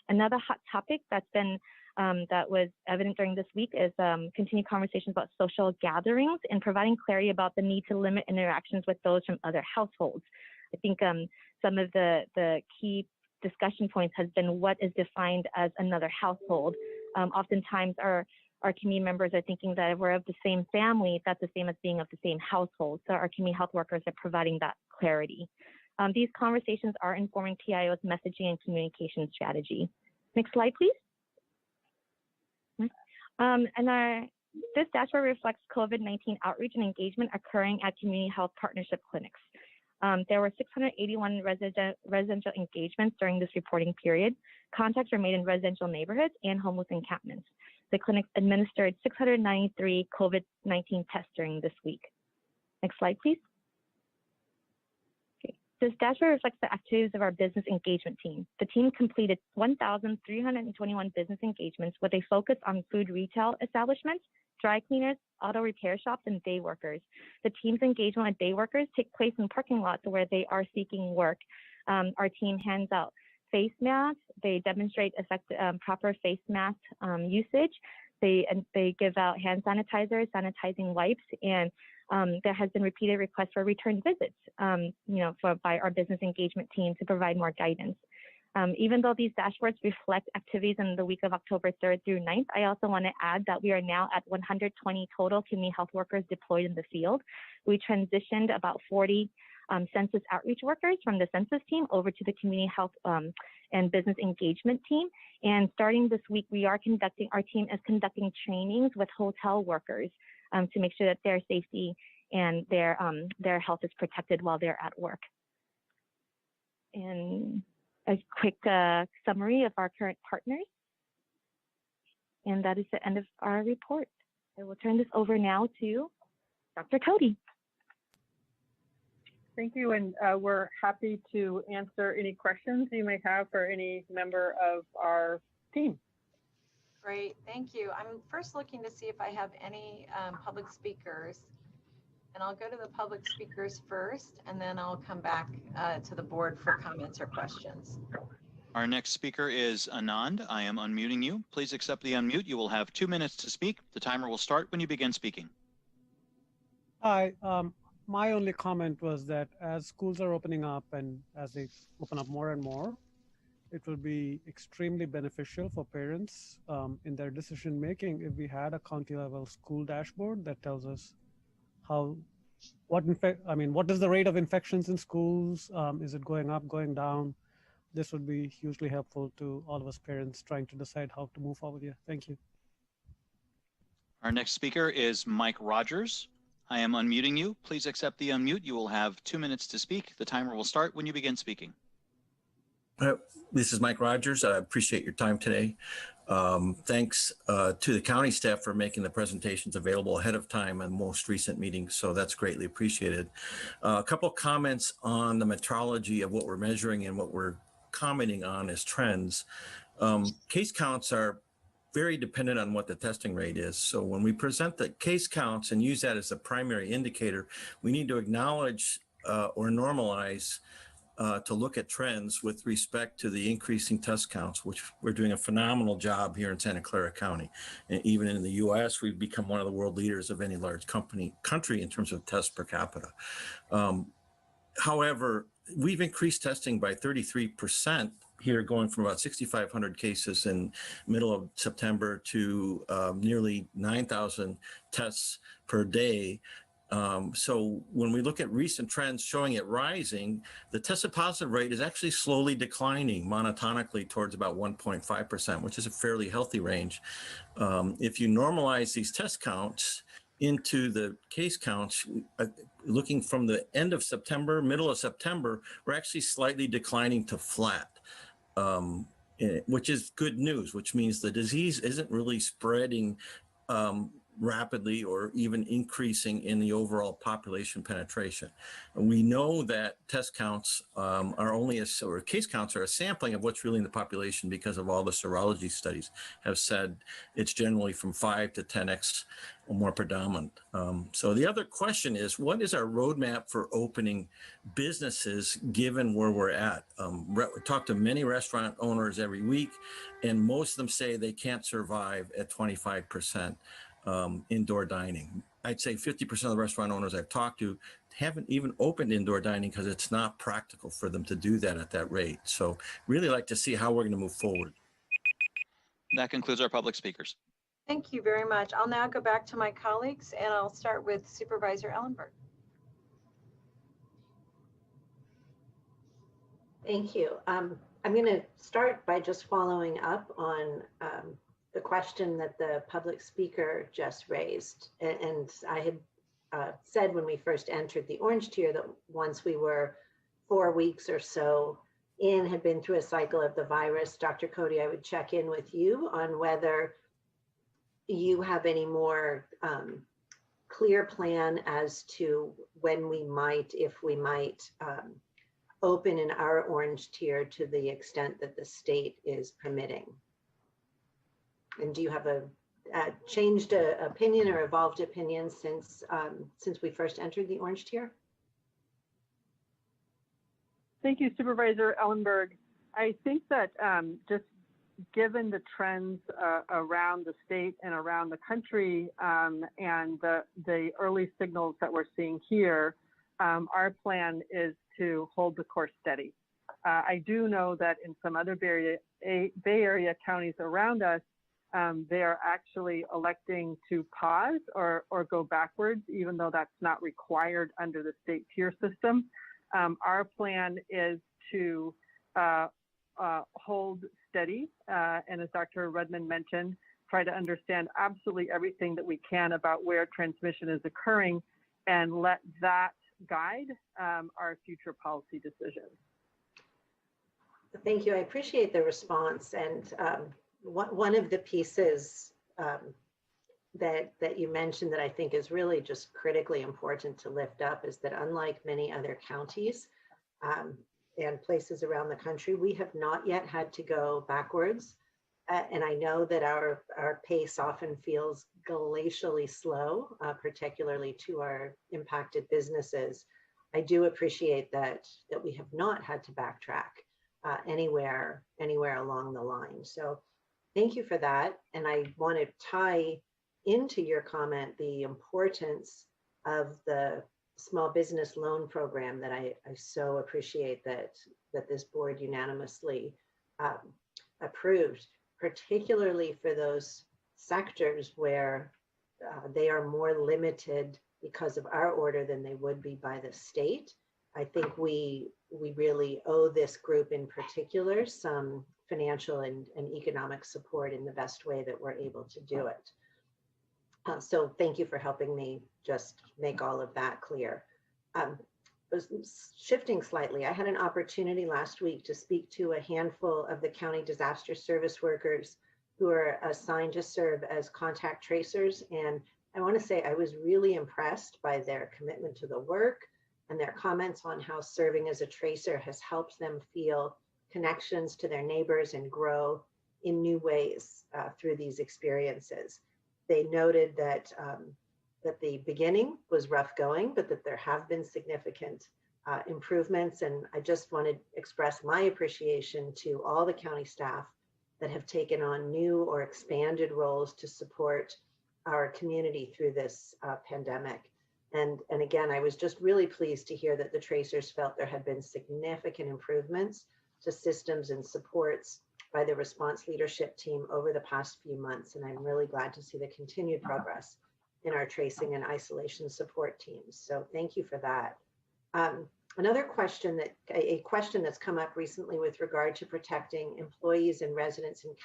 F: Another hot topic that's been that was evident during this week is continued conversations about social gatherings and providing clarity about the need to limit interactions with those from other households. I think some of the key discussion points has been what is defined as another household. Oftentimes our community members are thinking that if we're of the same family, that's the same as being of the same household. So our community health workers are providing that clarity. These conversations are informing PIO's messaging and communication strategy. Next slide, please. This dashboard reflects COVID-19 outreach and engagement occurring at community health partnership clinics. There were 681 residential engagements during this reporting period. Contacts were made in residential neighborhoods and homeless encampments. The clinics administered 693 COVID-19 tests during this week. Next slide, please. Okay. This dashboard reflects the activities of our business engagement team. The team completed 1,321 business engagements with a focus on food retail establishments, dry cleaners, auto repair shops, and day workers. The team's engagement with day workers take place in parking lots where they are seeking work. Our team hands out face masks. They demonstrate proper face mask usage. They give out hand sanitizers, sanitizing wipes, and there has been repeated requests for return visits, by our business engagement team to provide more guidance. Even though these dashboards reflect activities in the week of October 3rd through 9th, I also want to add that we are now at 120 total community health workers deployed in the field. We transitioned about 40 census outreach workers from the census team over to the community health and business engagement team. And starting this week, our team is conducting trainings with hotel workers to make sure that their safety and their health is protected while they're at work. And a quick summary of our current partners. And that is the end of our report. I will turn this over now to Dr. Cody.
P: Thank you, and we're happy to answer any questions you may have for any member of our team.
E: Great, thank you. I'm first looking to see if I have any public speakers, and I'll go to the public speakers first, and then I'll come back to the board for comments or questions.
A: Our next speaker is Anand. I am unmuting you. Please accept the unmute. You will have 2 minutes to speak. The timer will start when you begin speaking.
K: Hi, my only comment was that as schools are opening up and as they open up more and more, it will be extremely beneficial for parents in their decision making if we had a county level school dashboard that tells us what is the rate of infections in schools? Is it going up, going down? This would be hugely helpful to all of us parents trying to decide how to move forward here. Thank you.
A: Our next speaker is Mike Rogers. I am unmuting you. Please accept the unmute. You will have 2 minutes to speak. The timer will start when you begin speaking.
V: This is Mike Rogers. I appreciate your time today. Thanks to the county staff for making the presentations available ahead of time in the most recent meetings. So that's greatly appreciated. A couple of comments on the metrology of what we're measuring and what we're commenting on as trends. Case counts are very dependent on what the testing rate is. So when we present the case counts and use that as a primary indicator, we need to acknowledge or normalize to look at trends with respect to the increasing test counts, which we're doing a phenomenal job here in Santa Clara County. And even in the US, we've become one of the world leaders of any large country in terms of tests per capita. However, we've increased testing by 33% here, going from about 6,500 cases in middle of September to nearly 9,000 tests per day. So when we look at recent trends showing it rising, the tested positive rate is actually slowly declining monotonically towards about 1.5%, which is a fairly healthy range. If you normalize these test counts into the case counts, looking from the end of September, middle of September, we're actually slightly declining to flat, which is good news, which means the disease isn't really spreading rapidly or even increasing in the overall population penetration. And we know that test counts are only or case counts are a sampling of what's really in the population because of all the serology studies have said it's generally from 5 to 10x or more predominant. So the other question is, what is our roadmap for opening businesses given where we're at? We talk to many restaurant owners every week, and most of them say they can't survive at 25% indoor dining. I'd say 50% of the restaurant owners I've talked to haven't even opened indoor dining because it's not practical for them to do that at that rate. So really like to see how we're going to move forward.
A: That concludes our public speakers.
E: Thank you very much. I'll now go back to my colleagues, and I'll start with Supervisor Ellenberg.
S: Thank you. I'm going to start by just following up on the question that the public speaker just raised. And I had said when we first entered the orange tier that once we were 4 weeks or so in, had been through a cycle of the virus, Dr. Cody, I would check in with you on whether you have any more clear plan as to when we might, if we might, open in our orange tier to the extent that the state is permitting. And do you have a changed opinion or evolved opinion since we first entered the orange tier?
P: Thank you, Supervisor Ellenberg. I think that just given the trends around the state and around the country and the early signals that we're seeing here, our plan is to hold the course steady. I do know that in some other Bay Area counties around us, they are actually electing to pause or go backwards, even though that's not required under the state tier system. Our plan is to hold steady, and as Dr. Redmond mentioned, try to understand absolutely everything that we can about where transmission is occurring and let that guide our future policy decisions.
S: Thank you. I appreciate the response. And one of the pieces that you mentioned that I think is really just critically important to lift up is that unlike many other counties and places around the country, we have not yet had to go backwards. And I know that our pace often feels glacially slow, particularly to our impacted businesses. I do appreciate that we have not had to backtrack anywhere along the line. So thank you for that. And I want to tie into your comment the importance of the small business loan program that I so appreciate that this board unanimously approved, particularly for those sectors where they are more limited because of our order than they would be by the state. I think we really owe this group in particular some financial and economic support in the best way that we're able to do it. So thank you for helping me just make all of that clear. Shifting slightly, I had an opportunity last week to speak to a handful of the county disaster service workers who are assigned to serve as contact tracers. And I want to say I was really impressed by their commitment to the work and their comments on how serving as a tracer has helped them feel connections to their neighbors and grow in new ways through these experiences. They noted that the beginning was rough going, but that there have been significant improvements. And I just want to express my appreciation to all the county staff that have taken on new or expanded roles to support our community through this pandemic. And again, I was just really pleased to hear that the tracers felt there had been significant improvements to systems and supports by the response leadership team over the past few months. And I'm really glad to see the continued progress in our tracing and isolation support teams. So thank you for that. Another question a question that's come up recently with regard to protecting employees and residents in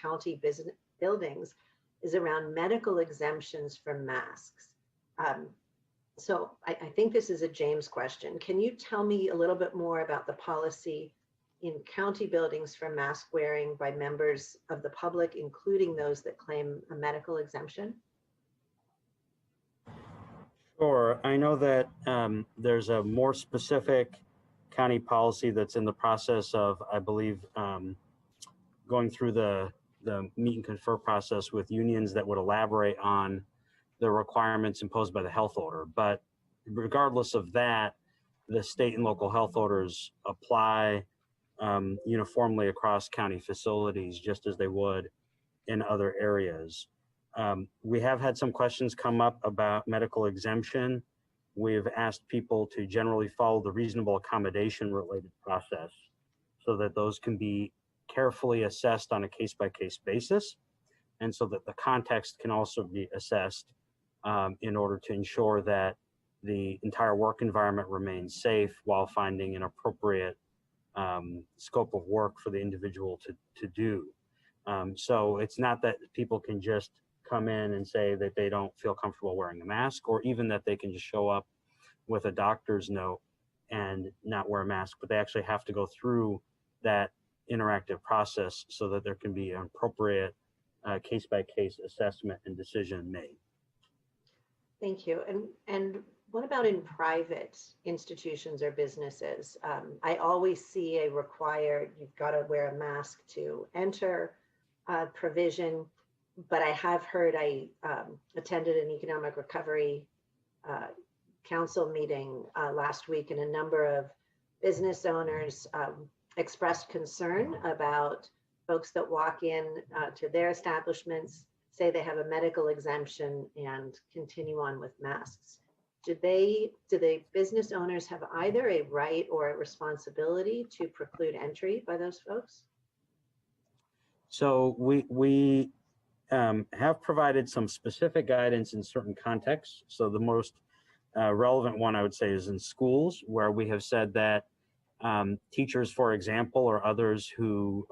S: county business buildings is around medical exemptions from masks. So I think this is a James question. Can you tell me a little bit more about the policy in county buildings for mask wearing by members of the public, including those that claim a medical exemption?
I: Sure. I know that there's a more specific county policy that's in the process of, I believe, going through the meet and confer process with unions that would elaborate on the requirements imposed by the health order. But regardless of that, the state and local health orders apply uniformly across county facilities, just as they would in other areas. We have had some questions come up about medical exemption. We've asked people to generally follow the reasonable accommodation related process so that those can be carefully assessed on a case-by-case basis, and so that the context can also be assessed in order to ensure that the entire work environment remains safe while finding an appropriate scope of work for the individual to do. So it's not that people can just come in and say that they don't feel comfortable wearing a mask, or even that they can just show up with a doctor's note and not wear a mask, but they actually have to go through that interactive process so that there can be an appropriate case-by-case assessment and decision made.
S: Thank you. And what about in private institutions or businesses? I always see a required, you've got to wear a mask to enter provision, but I have heard, I attended an economic recovery council meeting last week, and a number of business owners expressed concern about folks that walk in to their establishments, say they have a medical exemption, and continue on with masks. Do the business owners have either a right or a responsibility to preclude entry by those folks?
I: So we have provided some specific guidance in certain contexts. So the most relevant one, I would say, is in schools, where we have said that teachers, for example, or others who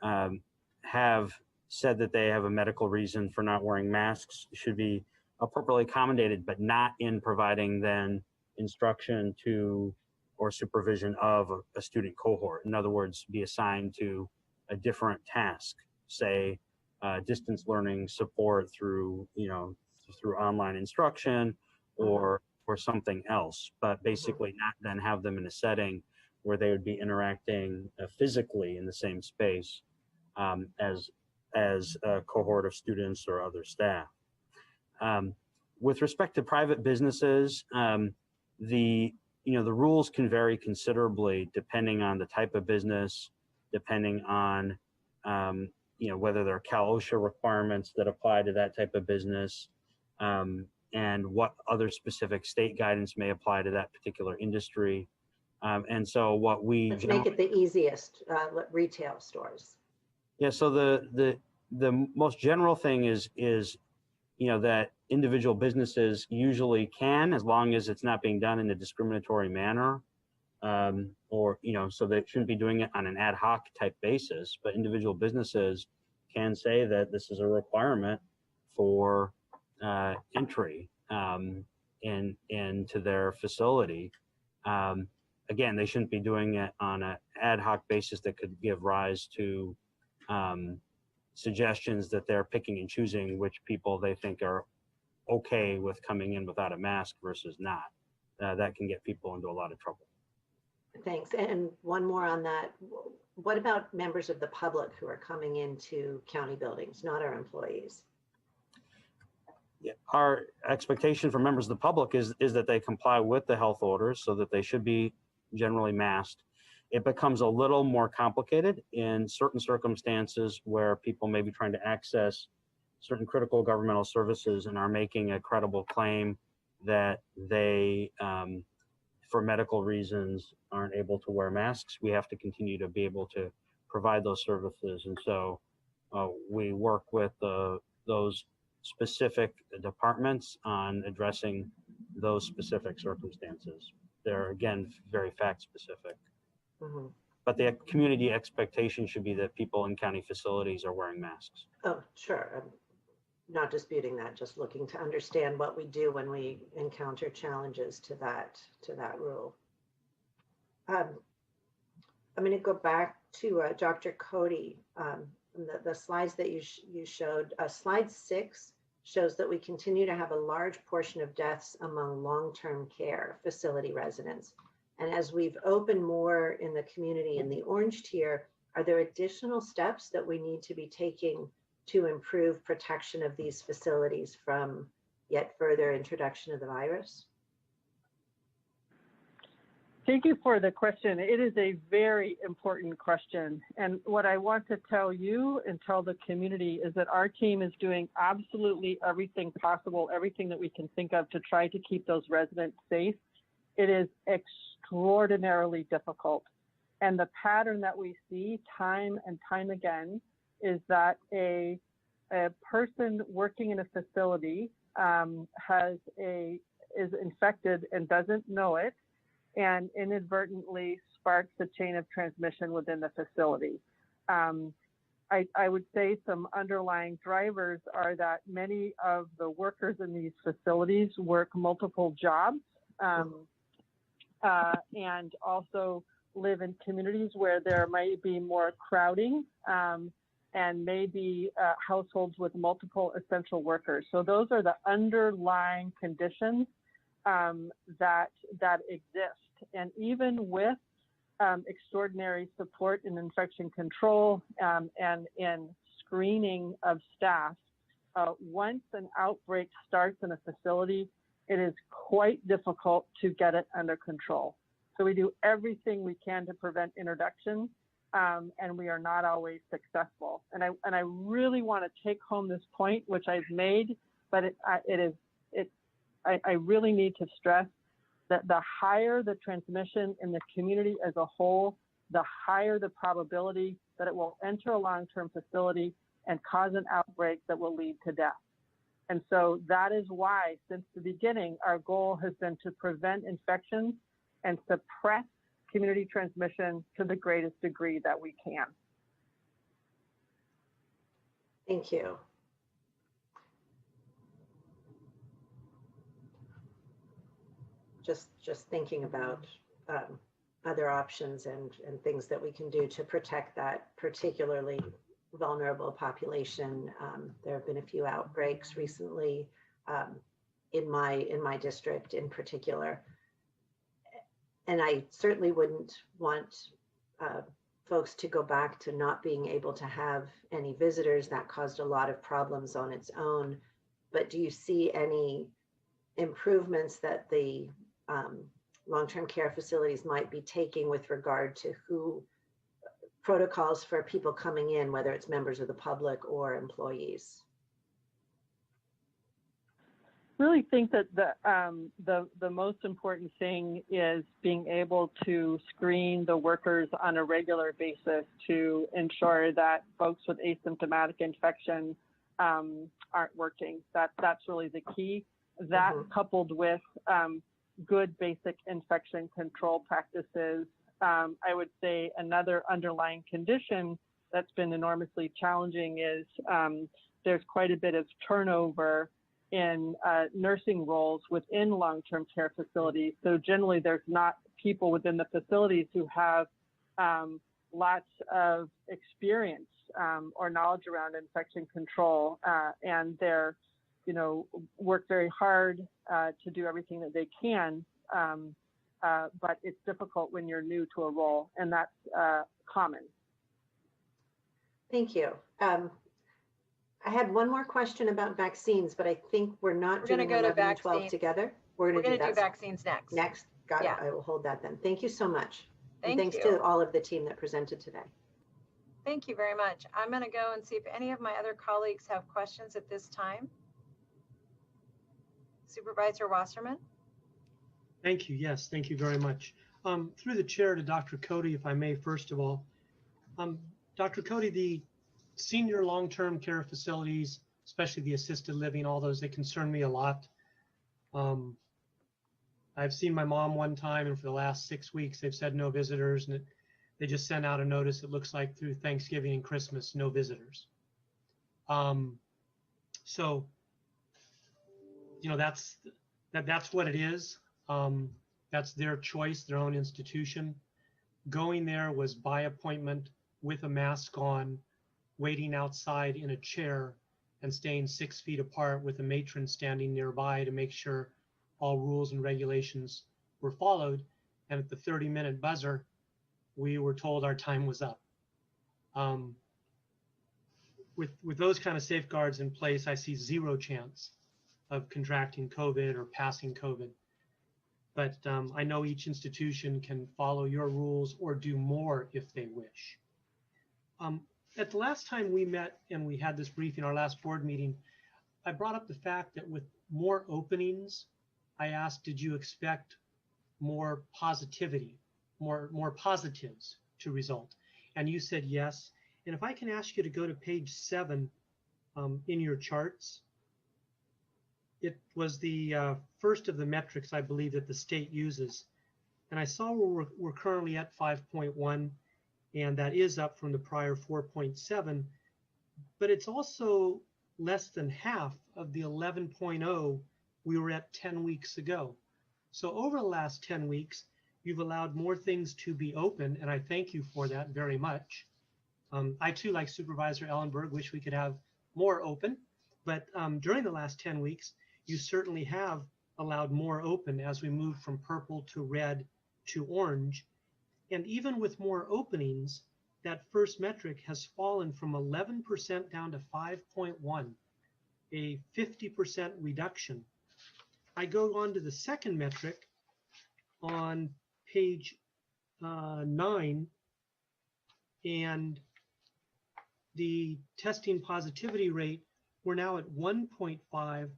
I: have said that they have a medical reason for not wearing masks should be appropriately accommodated, but not in providing then instruction to or supervision of a student cohort. In other words, be assigned to a different task, say distance learning support through, through online instruction or something else, but basically not then have them in a setting where they would be interacting physically in the same space as a cohort of students or other staff. With respect to private businesses, the rules can vary considerably depending on the type of business, depending on whether there are Cal OSHA requirements that apply to that type of business, and what other specific state guidance may apply to that particular industry. And so what we
S: Let's make it the easiest, retail stores.
I: Yeah, so the most general thing is that individual businesses usually can, as long as it's not being done in a discriminatory manner, or so they shouldn't be doing it on an ad hoc type basis, but individual businesses can say that this is a requirement for entry into their facility. Again, they shouldn't be doing it on an ad hoc basis that could give rise to suggestions that they're picking and choosing which people they think are okay with coming in without a mask versus not. That can get people into a lot of trouble.
S: Thanks. And one more on that. What about members of the public who are coming into county buildings, not our employees?
I: Yeah, our expectation for members of the public is that they comply with the health orders, so that they should be generally masked. It becomes a little more complicated in certain circumstances where people may be trying to access certain critical governmental services and are making a credible claim that they, for medical reasons, aren't able to wear masks. We have to continue to be able to provide those services. And so we work with those specific departments on addressing those specific circumstances. They're, again, very fact specific. But the community expectation should be that people in county facilities are wearing masks.
S: Oh, sure. I'm not disputing that, just looking to understand what we do when we encounter challenges to that rule. I'm going to go back to Dr. Cody. The slides that you showed, slide 6 shows that we continue to have a large portion of deaths among long-term care facility residents. And as we've opened more in the community in the orange tier, are there additional steps that we need to be taking to improve protection of these facilities from yet further introduction of the virus?
P: Thank you for the question. It is a very important question. And what I want to tell you and tell the community is that our team is doing absolutely everything possible, everything that we can think of to try to keep those residents safe. It is extraordinarily difficult. And the pattern that we see time and time again is that a person working in a facility is infected and doesn't know it, and inadvertently sparks a chain of transmission within the facility. I would say some underlying drivers are that many of the workers in these facilities work multiple jobs, and also live in communities where there might be more crowding, and maybe households with multiple essential workers. So those are the underlying conditions that exist. And even with extraordinary support in infection control and in screening of staff, once an outbreak starts in a facility, it is quite difficult to get it under control. So we do everything we can to prevent introduction, and we are not always successful. And I really want to take home this point, which I've made, but I really need to stress that the higher the transmission in the community as a whole, the higher the probability that it will enter a long-term facility and cause an outbreak that will lead to death. And so that is why, since the beginning, our goal has been to prevent infections and suppress community transmission to the greatest degree that we can.
S: Thank you. Just thinking about other options and things that we can do to protect that particularly vulnerable population. There have been a few outbreaks recently in my district in particular. And I certainly wouldn't want folks to go back to not being able to have any visitors. That caused a lot of problems on its own. But do you see any improvements that the long-term care facilities might be taking with regard to who protocols for people coming in, whether it's members of the public or employees?
P: Really think that the most important thing is being able to screen the workers on a regular basis to ensure that folks with asymptomatic infection aren't working. That's really the key. That coupled with good basic infection control practices. I would say another underlying condition that's been enormously challenging is there's quite a bit of turnover in nursing roles within long-term care facilities. So generally there's not people within the facilities who have lots of experience or knowledge around infection control, and they're, work very hard to do everything that they can, but it's difficult when you're new to a role, and that's common.
S: Thank you. I had one more question about vaccines, but I think we're not doing 11 and 12 together. We're going to do
E: vaccines next.
S: Next, got it. I will hold that then. Thank you so much. And
E: Thanks
S: to all of the team that presented today.
E: Thank you very much. I'm going to go and see if any of my other colleagues have questions at this time. Supervisor Wasserman.
C: Thank you. Yes, thank you very much. Through the chair to Dr. Cody, if I may, first of all. Dr. Cody, the senior long-term care facilities, especially the assisted living, all those, they concern me a lot. I've seen my mom one time, and for the last 6 weeks, they've said no visitors, and they just sent out a notice, it looks like through Thanksgiving and Christmas, no visitors. So, that's what it is. That's their choice, their own institution. Going there was by appointment with a mask on, waiting outside in a chair and staying 6 feet apart with a matron standing nearby to make sure all rules and regulations were followed. And at the 30-minute buzzer, we were told our time was up. With those kind of safeguards in place, I see zero chance of contracting COVID or passing COVID. But I know each institution can follow your rules or do more if they wish. At the last time we met and we had this briefing, our last board meeting, I brought up the fact that with more openings, I asked, did you expect more positivity, more positives to result? And you said yes. And if I can ask you to go to page 7 in your charts, it was the first of the metrics, I believe, that the state uses. And I saw we're currently at 5.1, and that is up from the prior 4.7, but it's also less than half of the 11.0 we were at 10 weeks ago. So over the last 10 weeks, you've allowed more things to be open, and I thank you for that very much. I too, like Supervisor Ellenberg, wish we could have more open, but during the last 10 weeks, you certainly have allowed more open as we move from purple to red to orange. And even with more openings, that first metric has fallen from 11% down to 5.1, a 50% reduction. I go on to the second metric on page 9, and the testing positivity rate, we're now at 1.5.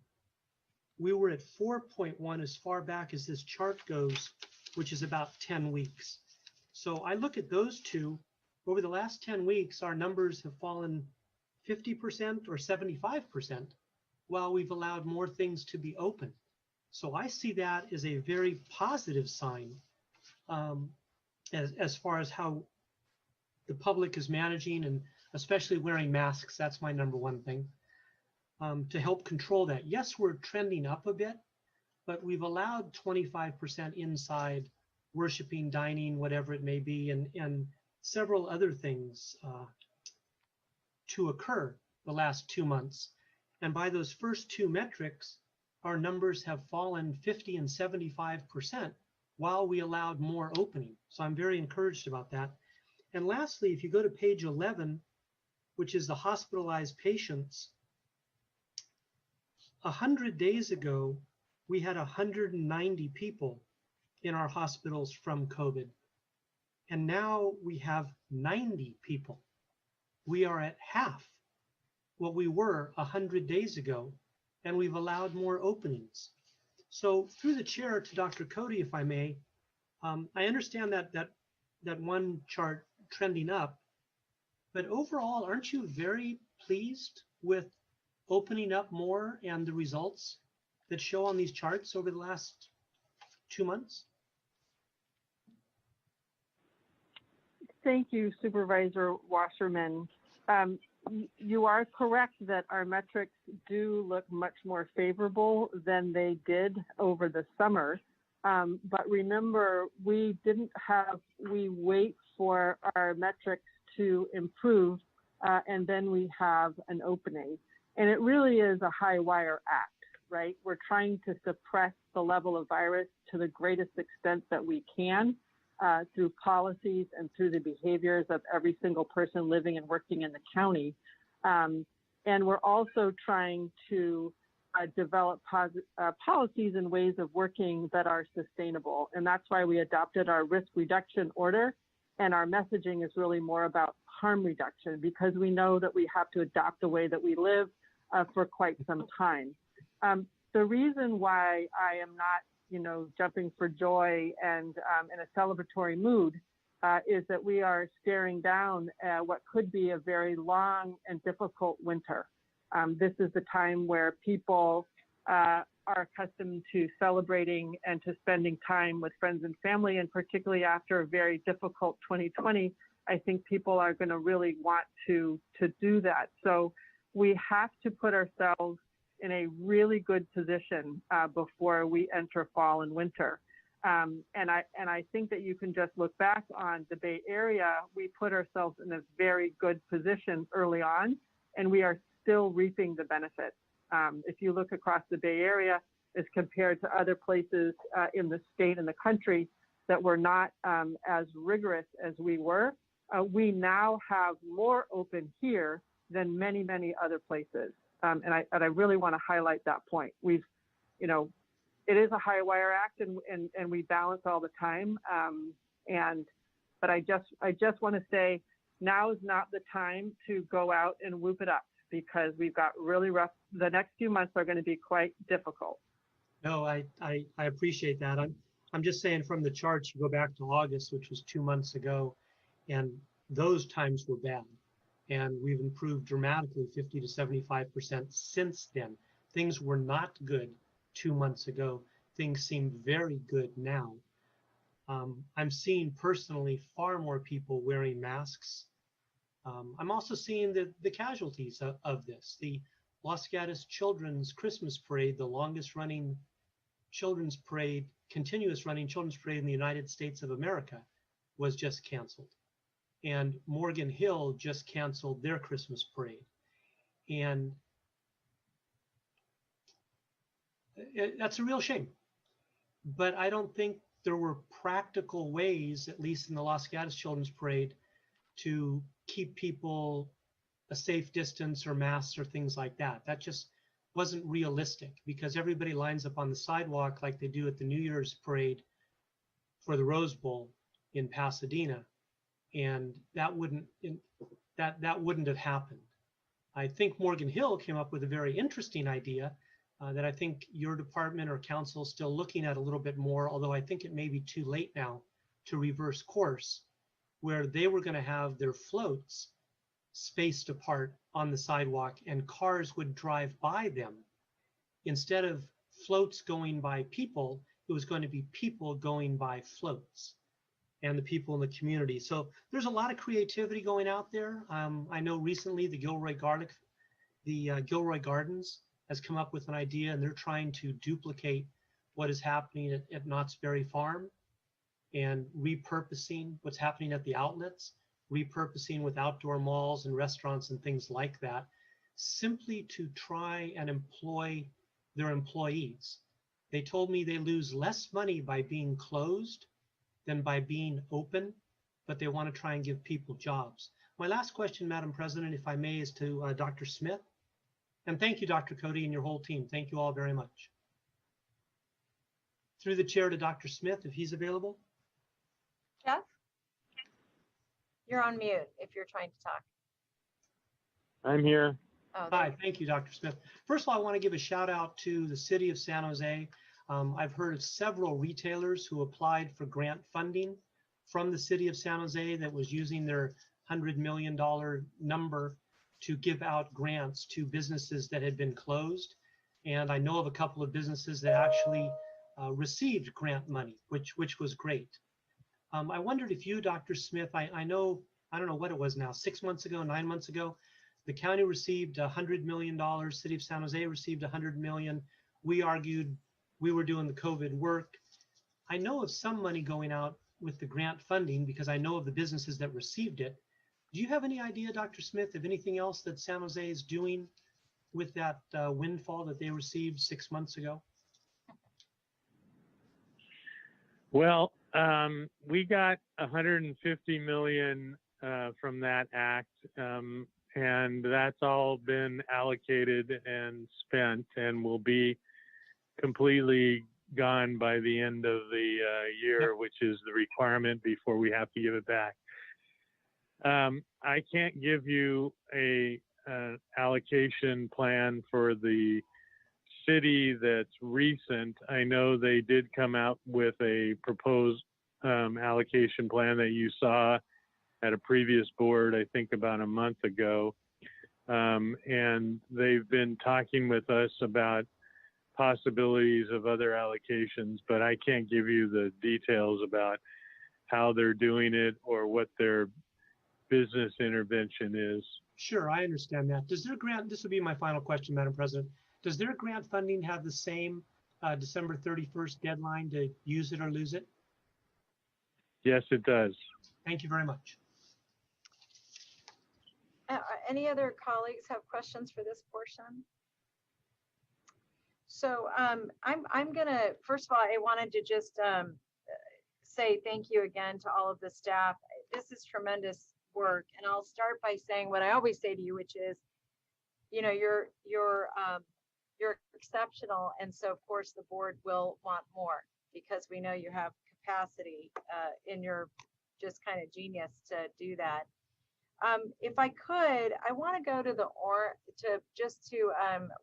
C: We were at 4.1 as far back as this chart goes, which is about 10 weeks. So I look at those two. Over the last 10 weeks, our numbers have fallen 50% or 75%, while we've allowed more things to be open. So I see that as a very positive sign as far as how the public is managing, and especially wearing masks. That's my number one thing, to help control that. Yes, we're trending up a bit, but we've allowed 25% inside worshiping, dining, whatever it may be, and several other things to occur the last 2 months. And by those first two metrics, our numbers have fallen 50 and 75% while we allowed more opening. So I'm very encouraged about that. And lastly, if you go to page 11, which is the hospitalized patients, 100 days ago, we had 190 people in our hospitals from COVID. And now we have 90 people. We are at half what we were 100 days ago, and we've allowed more openings. So through the chair to Dr. Cody, if I may, I understand that one chart trending up, but overall, aren't you very pleased with opening up more and the results that show on these charts over the last 2 months?
P: Thank you, Supervisor Wasserman. You are correct that our metrics do look much more favorable than they did over the summer. But remember, we wait for our metrics to improve, and then we have an opening. And it really is a high wire act, right? We're trying to suppress the level of virus to the greatest extent that we can through policies and through the behaviors of every single person living and working in the county. And we're also trying to develop policies and ways of working that are sustainable. And that's why we adopted our risk reduction order. And our messaging is really more about harm reduction, because we know that we have to adopt the way that we live for quite some time. The reason why I am not, jumping for joy and in a celebratory mood is that we are staring down what could be a very long and difficult winter. This is the time where people are accustomed to celebrating and to spending time with friends and family, and particularly after a very difficult 2020, I think people are going to really want to do that. So we have to put ourselves in a really good position before we enter fall and winter. And I think that you can just look back on the Bay Area. We put ourselves in a very good position early on, and we are still reaping the benefits. If you look across the Bay Area as compared to other places in the state and the country that were not as rigorous as we were, we now have more open here than many, many other places. And I really want to highlight that point. We've, it is a high wire act, and we balance all the time. But I just want to say, now is not the time to go out and whoop it up, because we've got really rough. The next few months are going to be quite difficult.
C: No, I appreciate that. I'm just saying, from the charts, you go back to August, which was 2 months ago, and those times were bad. And we've improved dramatically, 50 to 75% since then. Things were not good 2 months ago. Things seem very good now. I'm seeing personally far more people wearing masks. I'm also seeing the casualties of this. The Los Gatos Children's Christmas Parade, the longest running children's parade, continuous running children's parade in the United States of America, was just canceled. And Morgan Hill just canceled their Christmas parade. And that's a real shame. But I don't think there were practical ways, at least in the Los Gatos Children's Parade, to keep people a safe distance or masks or things like that. That just wasn't realistic, because everybody lines up on the sidewalk like they do at the New Year's parade for the Rose Bowl in Pasadena. And that wouldn't have happened. I think Morgan Hill came up with a very interesting idea that I think your department or council is still looking at a little bit more, although I think it may be too late now to reverse course, where they were going to have their floats spaced apart on the sidewalk, and cars would drive by them instead of floats going by people, it was going to be people going by floats and the people in the community. So there's a lot of creativity going out there. I know recently the Gilroy Gardens has come up with an idea, and they're trying to duplicate what is happening at Knott's Berry Farm and repurposing what's happening at the outlets, repurposing with outdoor malls and restaurants and things like that, simply to try and employ their employees. They told me they lose less money by being closed than by being open, but they want to try and give people jobs. My last question, Madam President, if I may, is to Dr. Smith. And thank you, Dr. Cody, and your whole team. Thank you all very much. Through the chair to Dr. Smith, if he's available.
E: Jeff, you're on mute if you're trying to talk.
J: I'm here.
E: Oh,
C: hi, thank you, Dr. Smith. First of all, I want to give a shout out to the city of San Jose. I've heard of several retailers who applied for grant funding from the city of San Jose that was using their $100 million number to give out grants to businesses that had been closed. And I know of a couple of businesses that actually received grant money, which was great. I wondered if you, Dr. Smith, I don't know what it was now, 6 months ago, 9 months ago, the county received $100 million, city of San Jose received $100 million. We argued we were doing the COVID work. I know of some money going out with the grant funding because I know of the businesses that received it. Do you have any idea, Dr. Smith, of anything else that San Jose is doing with that windfall that they received 6 months ago?
J: Well, we got 150 million from that act, and that's all been allocated and spent and will be completely gone by the end of the year, which is the requirement before we have to give it back. I can't give you a allocation plan for the city that's recent. I know they did come out with a proposed allocation plan that you saw at a previous board, I think about a month ago. And they've been talking with us about possibilities of other allocations, but I can't give you the details about how they're doing it or what their business intervention is.
C: Sure, I understand that. Does their grant, this will be my final question, Madam President, does their grant funding have the same December 31st deadline to use it or lose it?
J: Yes, it does.
C: Thank you very much.
E: Any other colleagues have questions for this portion? So I'm gonna, first of all, I wanted to just say thank you again to all of the staff. This is tremendous work, and I'll start by saying what I always say to you, which is, you know, you're exceptional, and so of course the board will want more because we know you have capacity in your just kind of genius to do that. If I could, I want to go to the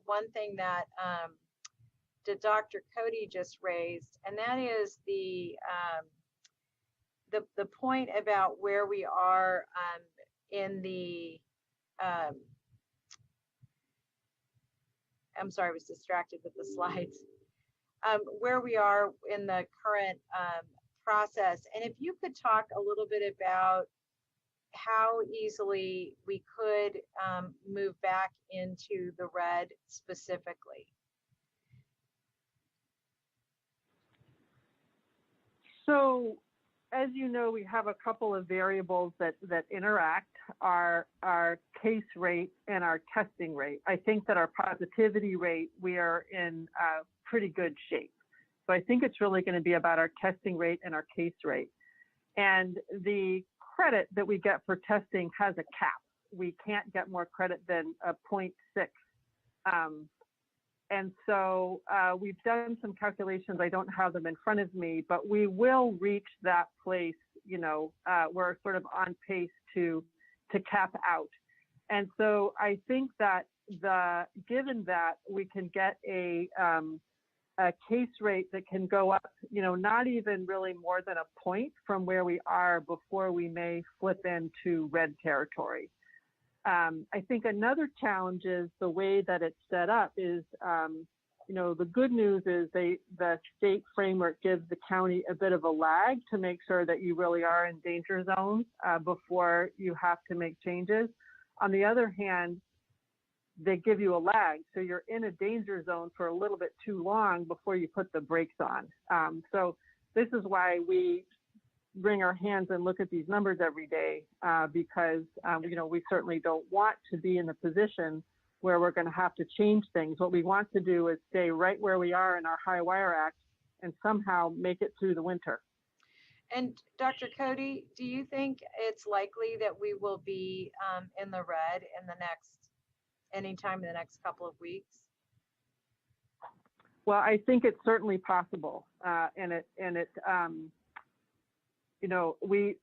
E: one thing that Dr. Cody just raised, and that is the point about where we are in the I'm sorry, I was distracted with the slides. Where we are in the current process, and if you could talk a little bit about how easily we could move back into the red specifically.
P: So, as you know, we have a couple of variables that interact, our case rate and our testing rate. I think that our positivity rate, we are in pretty good shape. So I think it's really going to be about our testing rate and our case rate. And the credit that we get for testing has a cap. We can't get more credit than a 0.6. And so we've done some calculations. I don't have them in front of me, but we will reach that place, you know, we're sort of on pace to cap out. And so I think that given that we can get a case rate that can go up, you know, not even really more than a point from where we are before we may flip into red territory. I think another challenge is the way that it's set up is the good news is the state framework gives the county a bit of a lag to make sure that you really are in danger zones before you have to make changes. On the other hand, they give you a lag, so you're in a danger zone for a little bit too long before you put the brakes on. So this is why we wring our hands and look at these numbers every day, because we certainly don't want to be in a position where we're going to have to change things. What we want to do is stay right where we are in our High Wire Act and somehow make it through the winter.
E: And Dr. Cody, do you think it's likely that we will be in the red in anytime in the next couple of weeks?
P: Well, I think it's certainly possible,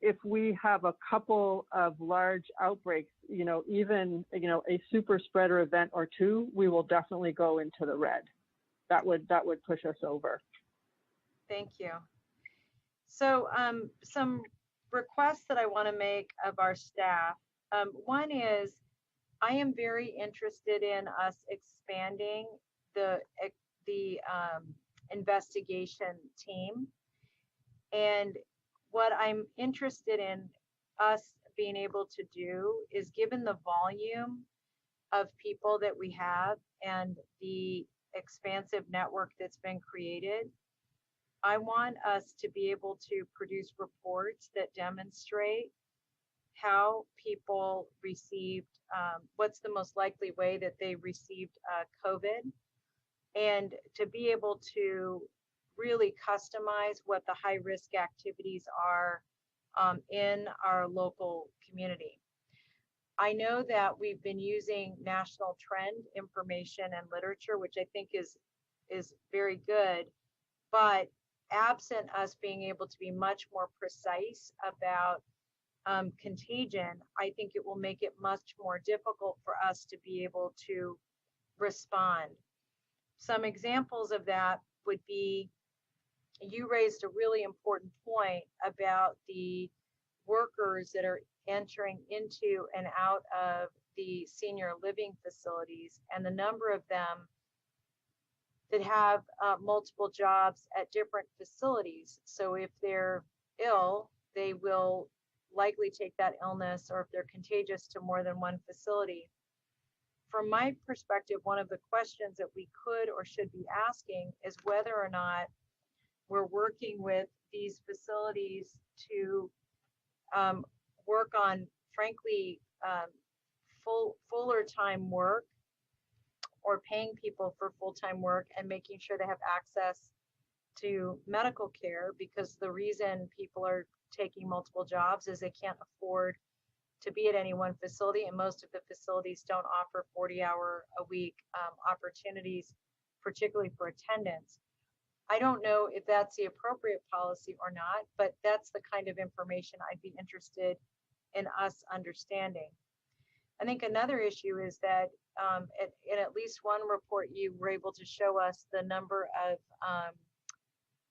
P: if we have a couple of large outbreaks, even a super spreader event or two, we will definitely go into the red. That would push us over.
E: Thank you. So some requests that I want to make of our staff. One is, I am very interested in us expanding the investigation team. And what I'm interested in us being able to do is, given the volume of people that we have and the expansive network that's been created, I want us to be able to produce reports that demonstrate how people received, what's the most likely way that they received COVID, and to be able to really customize what the high risk activities are in our local community. I know that we've been using national trend information and literature, which I think is very good, but absent us being able to be much more precise about contagion, I think it will make it much more difficult for us to be able to respond. Some examples of that would be, you raised a really important point about the workers that are entering into and out of the senior living facilities and the number of them that have multiple jobs at different facilities. So if they're ill, they will likely take that illness, or if they're contagious, to more than one facility. From my perspective, one of the questions that we could or should be asking is whether or not we're working with these facilities to work on, frankly, fuller time work, or paying people for full-time work and making sure they have access to medical care, because the reason people are taking multiple jobs is they can't afford to be at any one facility, and most of the facilities don't offer 40-hour-a-week opportunities, particularly for attendance. I don't know if that's the appropriate policy or not, but that's the kind of information I'd be interested in us understanding. I think another issue is that in at least one report, you were able to show us the number of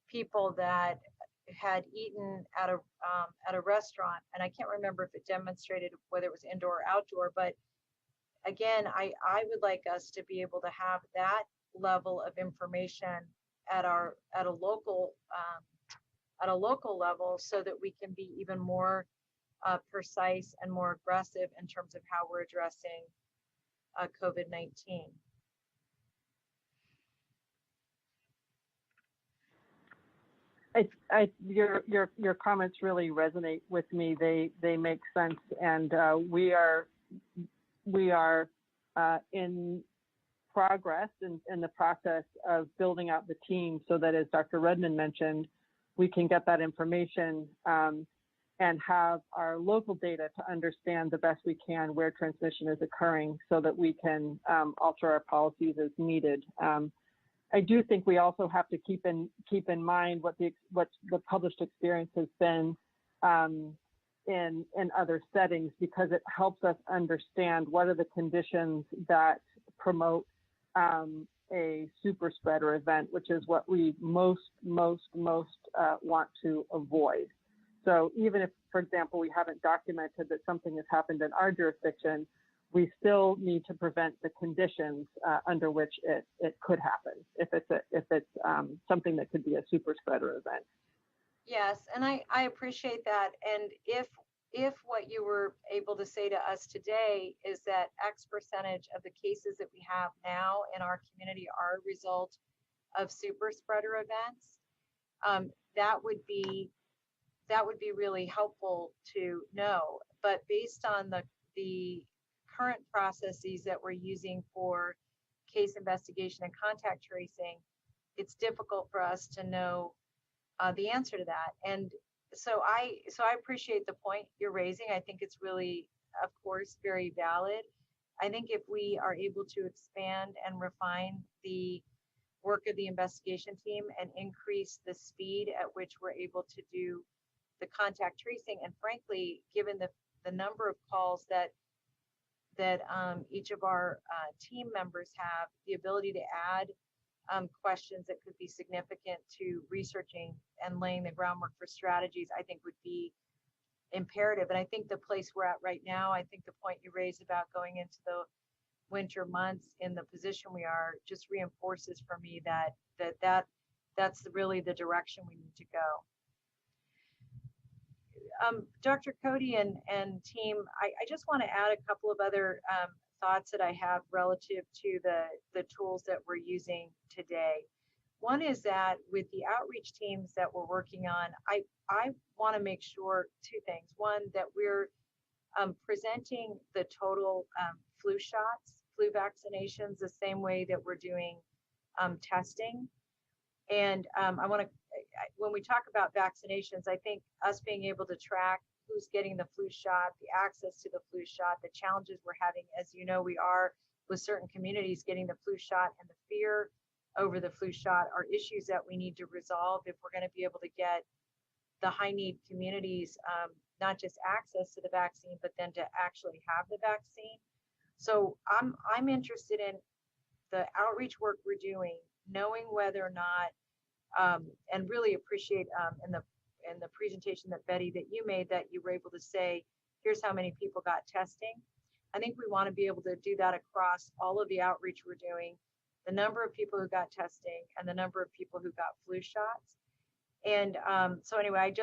E: people that had eaten at a restaurant, and I can't remember if it demonstrated whether it was indoor or outdoor. But again, I would like us to be able to have that level of information at a local level, so that we can be even more precise and more aggressive in terms of how we're addressing COVID-19.
P: Your comments really resonate with me. They make sense, and we are in progress in the process of building out the team, so that, as Dr. Redmond mentioned, we can get that information and have our local data to understand the best we can where transmission is occurring, so that we can alter our policies as needed. I do think we also have to keep in mind what the published experience has been in other settings, because it helps us understand what are the conditions that promote a super spreader event, which is what we most want to avoid. So even if, for example, we haven't documented that something has happened in our jurisdiction, we still need to prevent the conditions under which it could happen if it's something that could be a super spreader event.
E: Yes, and I appreciate that. And if what you were able to say to us today is that X percentage of the cases that we have now in our community are a result of super spreader events, that would be really helpful to know. But based on the current processes that we're using for case investigation and contact tracing, it's difficult for us to know the answer to that. And so I appreciate the point you're raising. I think it's really, of course, very valid. I think if we are able to expand and refine the work of the investigation team and increase the speed at which we're able to do the contact tracing, and frankly, given the number of calls that each of our team members have, the ability to add questions that could be significant to researching and laying the groundwork for strategies, I think would be imperative. And I think the place we're at right now, I think the point you raised about going into the winter months in the position we are just reinforces for me that's really the direction we need to go. Dr. Cody and team, I just want to add a couple of other thoughts that I have relative to the tools that we're using today. One is that with the outreach teams that we're working on, I want to make sure two things. One, that we're presenting the total flu shots, flu vaccinations, the same way that we're doing testing. And I want to, when we talk about vaccinations, I think us being able to track who's getting the flu shot, the access to the flu shot, the challenges we're having, as you know, we are with certain communities getting the flu shot, and the fear over the flu shot are issues that we need to resolve if we're going to be able to get the high need communities not just access to the vaccine, but then to actually have the vaccine. So I'm interested in the outreach work we're doing, knowing whether or not, and really appreciate in the presentation that Betty, that you made, that you were able to say, here's how many people got testing. I think we want to be able to do that across all of the outreach we're doing, the number of people who got testing and the number of people who got flu shots. And so anyway,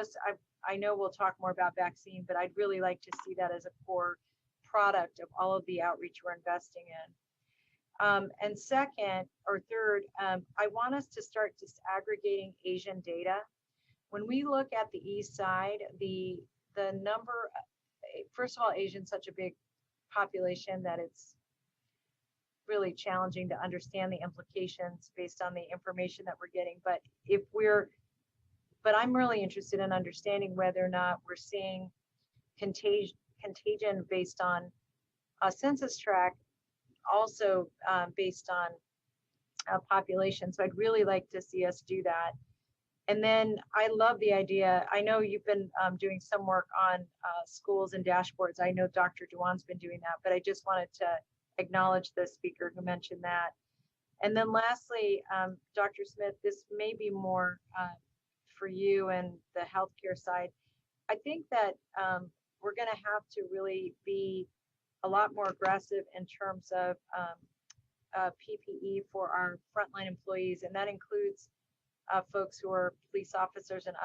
E: I know we'll talk more about vaccine, but I'd really like to see that as a core product of all of the outreach we're investing in. And second or third, I want us to start disaggregating Asian data. When we look at the East Side, the number, first of all, Asian such a big population that it's really challenging to understand the implications based on the information that we're getting. But I'm really interested in understanding whether or not we're seeing contagion based on a census tract, also based on population. So I'd really like to see us do that. And then I love the idea. I know you've been doing some work on schools and dashboards. I know Dr. Dewan's been doing that, but I just wanted to acknowledge the speaker who mentioned that. And then lastly, Dr. Smith, this may be more for you and the healthcare side. I think that we're going to have to really be a lot more aggressive in terms of PPE for our frontline employees, and that includes folks who are police officers and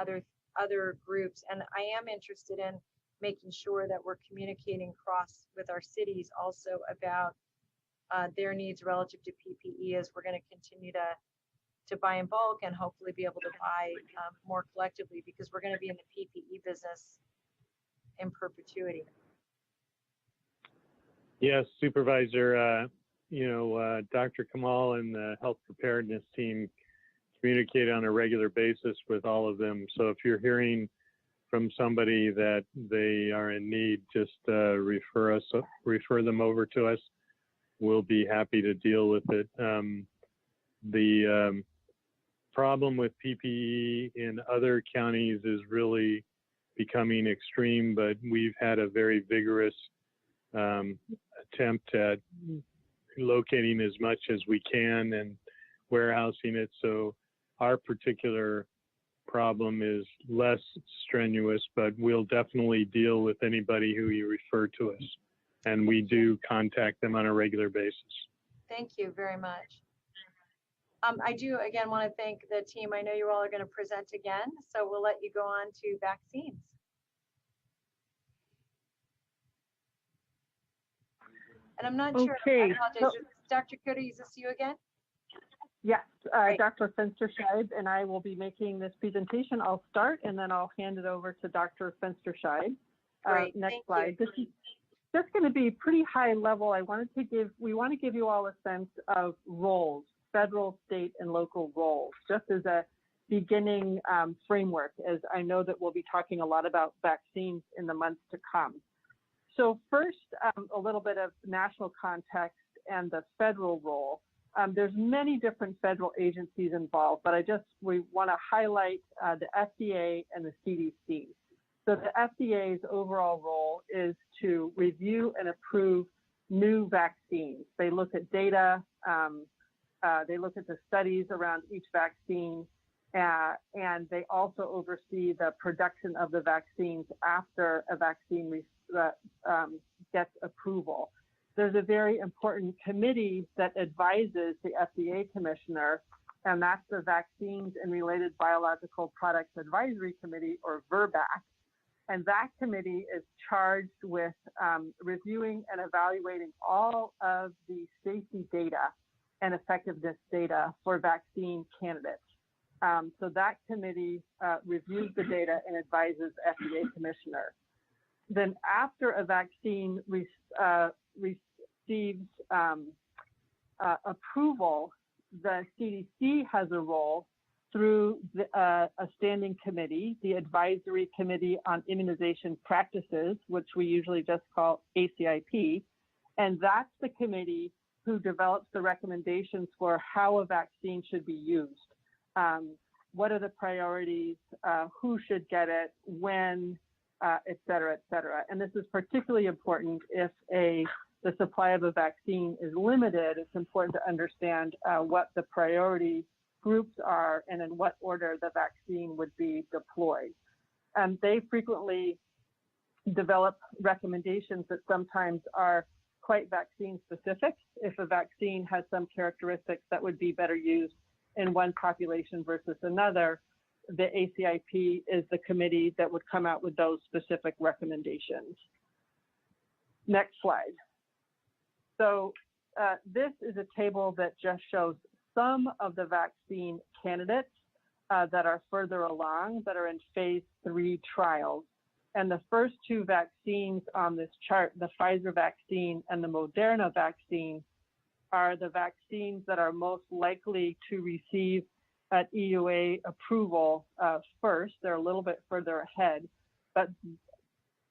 E: other groups. And I am interested in making sure that we're communicating across with our cities also about their needs relative to PPE, as we're going to continue to buy in bulk and hopefully be able to buy more collectively, because we're going to be in the PPE business in perpetuity.
J: Yes, Supervisor, Dr. Kamal and the health preparedness team communicate on a regular basis with all of them. So if you're hearing from somebody that they are in need, just refer them over to us. We'll be happy to deal with it. The problem with PPE in other counties is really becoming extreme, but we've had a very vigorous attempt at locating as much as we can and warehousing it. So our particular problem is less strenuous, but we'll definitely deal with anybody who you refer to us. and we do contact them on a regular basis.
E: Thank you very much. I do again want to thank the team. I know you all are going to present again, so we'll let you go on to vaccines. And I'm not sure, I
P: Okay,
E: apologize,
P: so-
E: is Dr. Cody, is this you again?
P: Yes, Dr. Fensterscheid and I will be making this presentation. I'll start and then I'll hand it over to Dr. Fensterscheid.
E: Great,
P: Next
E: thank
P: slide.
E: you.
P: This is just going to be pretty high level. We want to give you all a sense of roles, federal, state, and local roles, just as a beginning framework, as I know that we'll be talking a lot about vaccines in the months to come. So first, a little bit of national context and the federal role. There's many different federal agencies involved, but we want to highlight the FDA and the CDC. So the FDA's overall role is to review and approve new vaccines. They look at data, they look at the studies around each vaccine, and they also oversee the production of the vaccines after a vaccine gets approval. There's a very important committee that advises the FDA commissioner, and that's the Vaccines and Related Biological Products Advisory Committee, or VRBAC. And that committee is charged with reviewing and evaluating all of the safety data and effectiveness data for vaccine candidates. So that committee reviews the data and advises FDA commissioner. Then after a vaccine receives approval, the CDC has a role through a standing committee, the Advisory Committee on Immunization Practices, which we usually just call ACIP. And that's the committee who develops the recommendations for how a vaccine should be used. What are the priorities, who should get it, when, et cetera, et cetera. And this is particularly important if the supply of a vaccine is limited. It's important to understand what the priority groups are and in what order the vaccine would be deployed. They frequently develop recommendations that sometimes are quite vaccine specific. If a vaccine has some characteristics that would be better used in one population versus another, the ACIP is the committee that would come out with those specific recommendations. Next slide. So this is a table that just shows some of the vaccine candidates that are further along, that are in phase 3 trials. And the first two vaccines on this chart, the Pfizer vaccine and the Moderna vaccine, are the vaccines that are most likely to receive an EUA approval first. They're a little bit further ahead. But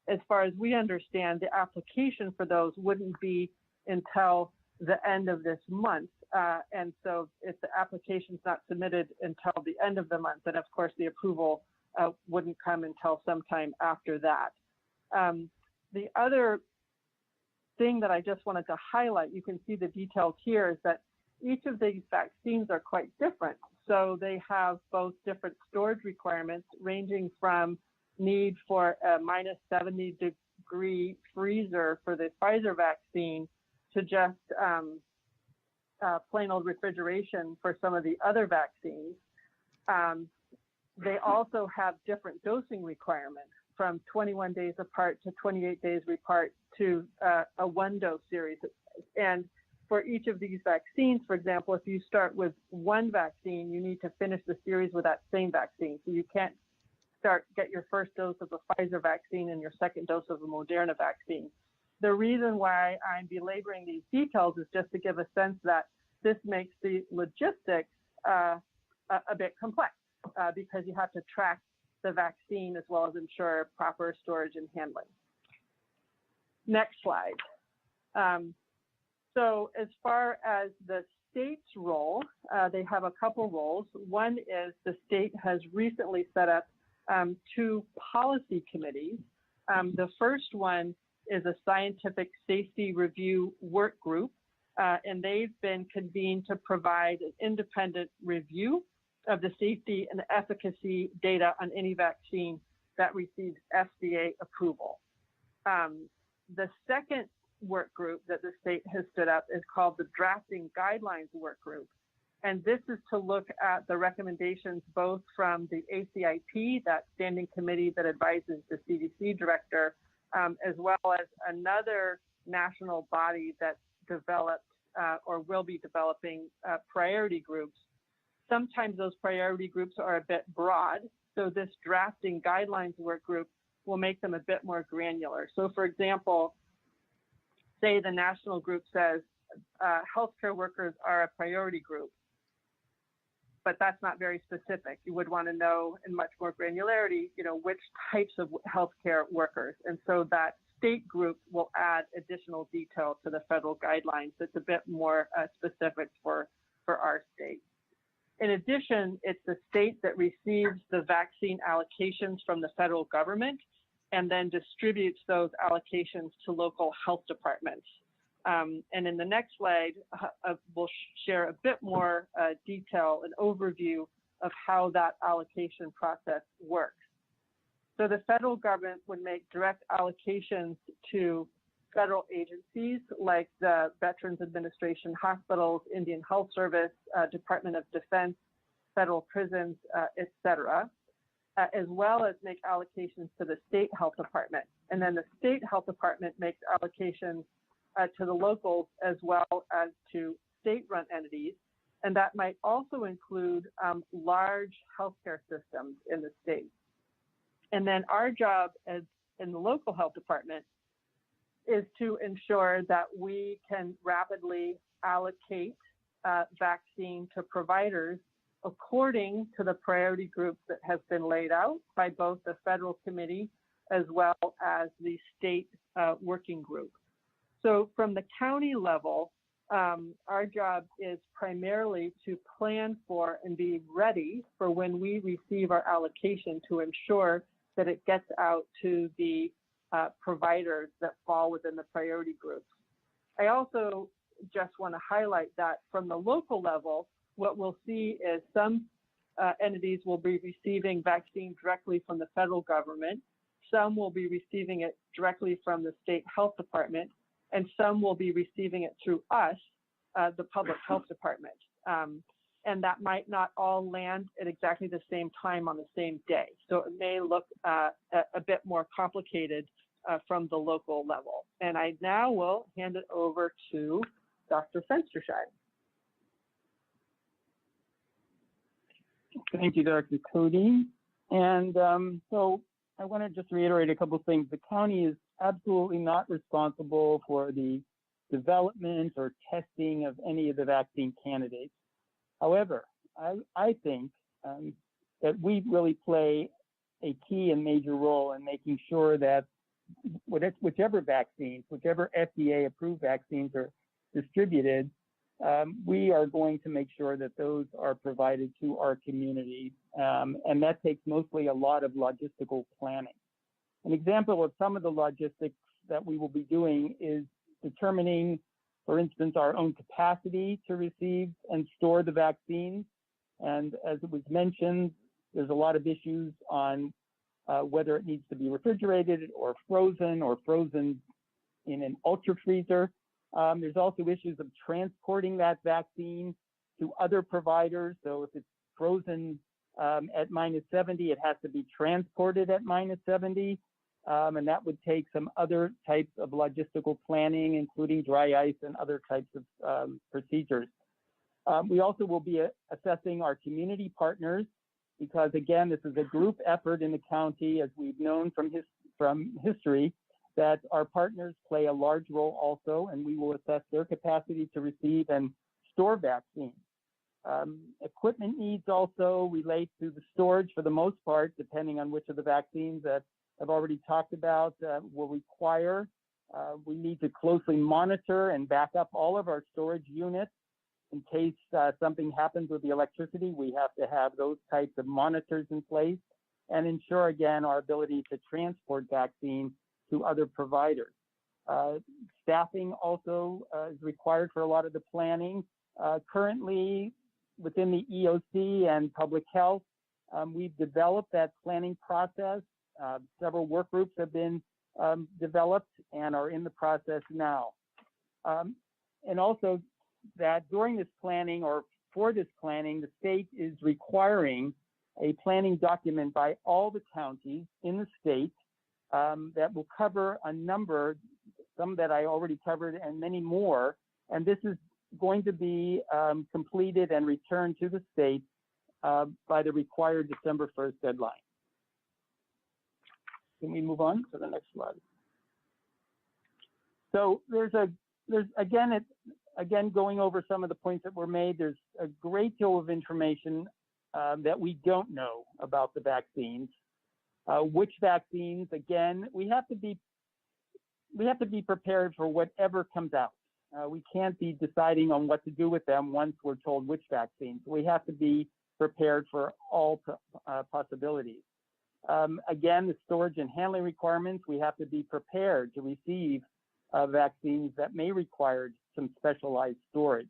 P: as far as we understand, the application for those wouldn't be until the end of this month. And so if the application's not submitted until the end of the month, then of course the approval wouldn't come until sometime after that. The other thing that I just wanted to highlight, you can see the details here, is that each of these vaccines are quite different. So they have both different storage requirements, ranging from need for a minus 70-degree freezer for the Pfizer vaccine to just plain old refrigeration for some of the other vaccines. They also have different dosing requirements, from 21 days apart to 28 days apart to a one-dose series. And for each of these vaccines, for example, if you start with one vaccine, you need to finish the series with that same vaccine. So you can't get your first dose of the Pfizer vaccine and your second dose of the Moderna vaccine. The reason why I'm belaboring these details is just to give a sense that this makes the logistics a bit complex because you have to track the vaccine as well as ensure proper storage and handling. Next slide. So as far as the state's role, they have a couple roles. One is the state has recently set up 2 policy committees. The first one is a scientific safety review work group, and they've been convened to provide an independent review of the safety and efficacy data on any vaccine that receives FDA approval. The second work group that the state has stood up is called the Drafting Guidelines Work Group. And this is to look at the recommendations both from the ACIP, that standing committee that advises the CDC director, as well as another national body that developed or will be developing priority groups. Sometimes those priority groups are a bit broad, so this Drafting Guidelines Work Group will make them a bit more granular. So for example, say the national group says healthcare workers are a priority group, but that's not very specific. You would want to know in much more granularity, which types of healthcare workers. And so that state group will add additional detail to the federal guidelines that's a bit more specific for our state. In addition, it's the state that receives the vaccine allocations from the federal government and then distributes those allocations to local health departments. And in the next slide, we'll share a bit more detail and overview of how that allocation process works. So the federal government would make direct allocations to federal agencies like the Veterans Administration, hospitals, Indian Health Service, Department of Defense, federal prisons, et cetera, as well as make allocations to the state health department. And then the state health department makes allocations to the locals as well as to state-run entities. And that might also include large healthcare systems in the state. And then our job as in the local health department is to ensure that we can rapidly allocate vaccine to providers according to the priority groups that have been laid out by both the federal committee as well as the state working group. So from the county level, our job is primarily to plan for and be ready for when we receive our allocation to ensure that it gets out to the providers that fall within the priority groups. I also just want to highlight that from the local level, what we'll see is some entities will be receiving vaccine directly from the federal government, some will be receiving it directly from the state health department, and some will be receiving it through us, the public health department. And that might not all land at exactly the same time on the same day. So it may look a bit more complicated from the local level. And I now will hand it over to Dr. Fensterscheid.
B: Thank you, Dr. Cody. And so I want to just reiterate a couple of things. The county is absolutely not responsible for the development or testing of any of the vaccine candidates. However, I think that we really play a key and major role in making sure that whichever vaccines, whichever FDA-approved vaccines are distributed, we are going to make sure that those are provided to our community. And that takes mostly a lot of logistical planning. An example of some of the logistics that we will be doing is determining, for instance, our own capacity to receive and store the vaccines. And as it was mentioned, there's a lot of issues on whether it needs to be refrigerated or frozen in an ultra freezer. There's also issues of transporting that vaccine to other providers. So if it's frozen at -70, it has to be transported at -70. And that would take some other types of logistical planning, including dry ice and other types of procedures. We also will be assessing our community partners because, again, this is a group effort in the county, as we've known from history, that our partners play a large role also, and we will assess their capacity to receive and store vaccines. Equipment needs also relate to the storage for the most part, depending on which of the vaccines that I've already talked about will require. We need to closely monitor and back up all of our storage units. In case something happens with the electricity, we have to have those types of monitors in place and ensure, again, our ability to transport vaccines to other providers. Staffing also is required for a lot of the planning. Currently, within the EOC and public health, we've developed that planning process. Several work groups have been developed and are in the process now. And also that during this planning or for this planning, the state is requiring a planning document by all the counties in the state that will cover a number, some that I already covered and many more. And this is going to be completed and returned to the state by the required December 1st deadline. Can we move on to the next slide? So again, going over some of the points that were made, there's a great deal of information that we don't know about the vaccines. Which vaccines, again, we have to be prepared for whatever comes out. We can't be deciding on what to do with them once we're told which vaccines. We have to be prepared for all possibilities. Again, the storage and handling requirements, we have to be prepared to receive vaccines that may require some specialized storage.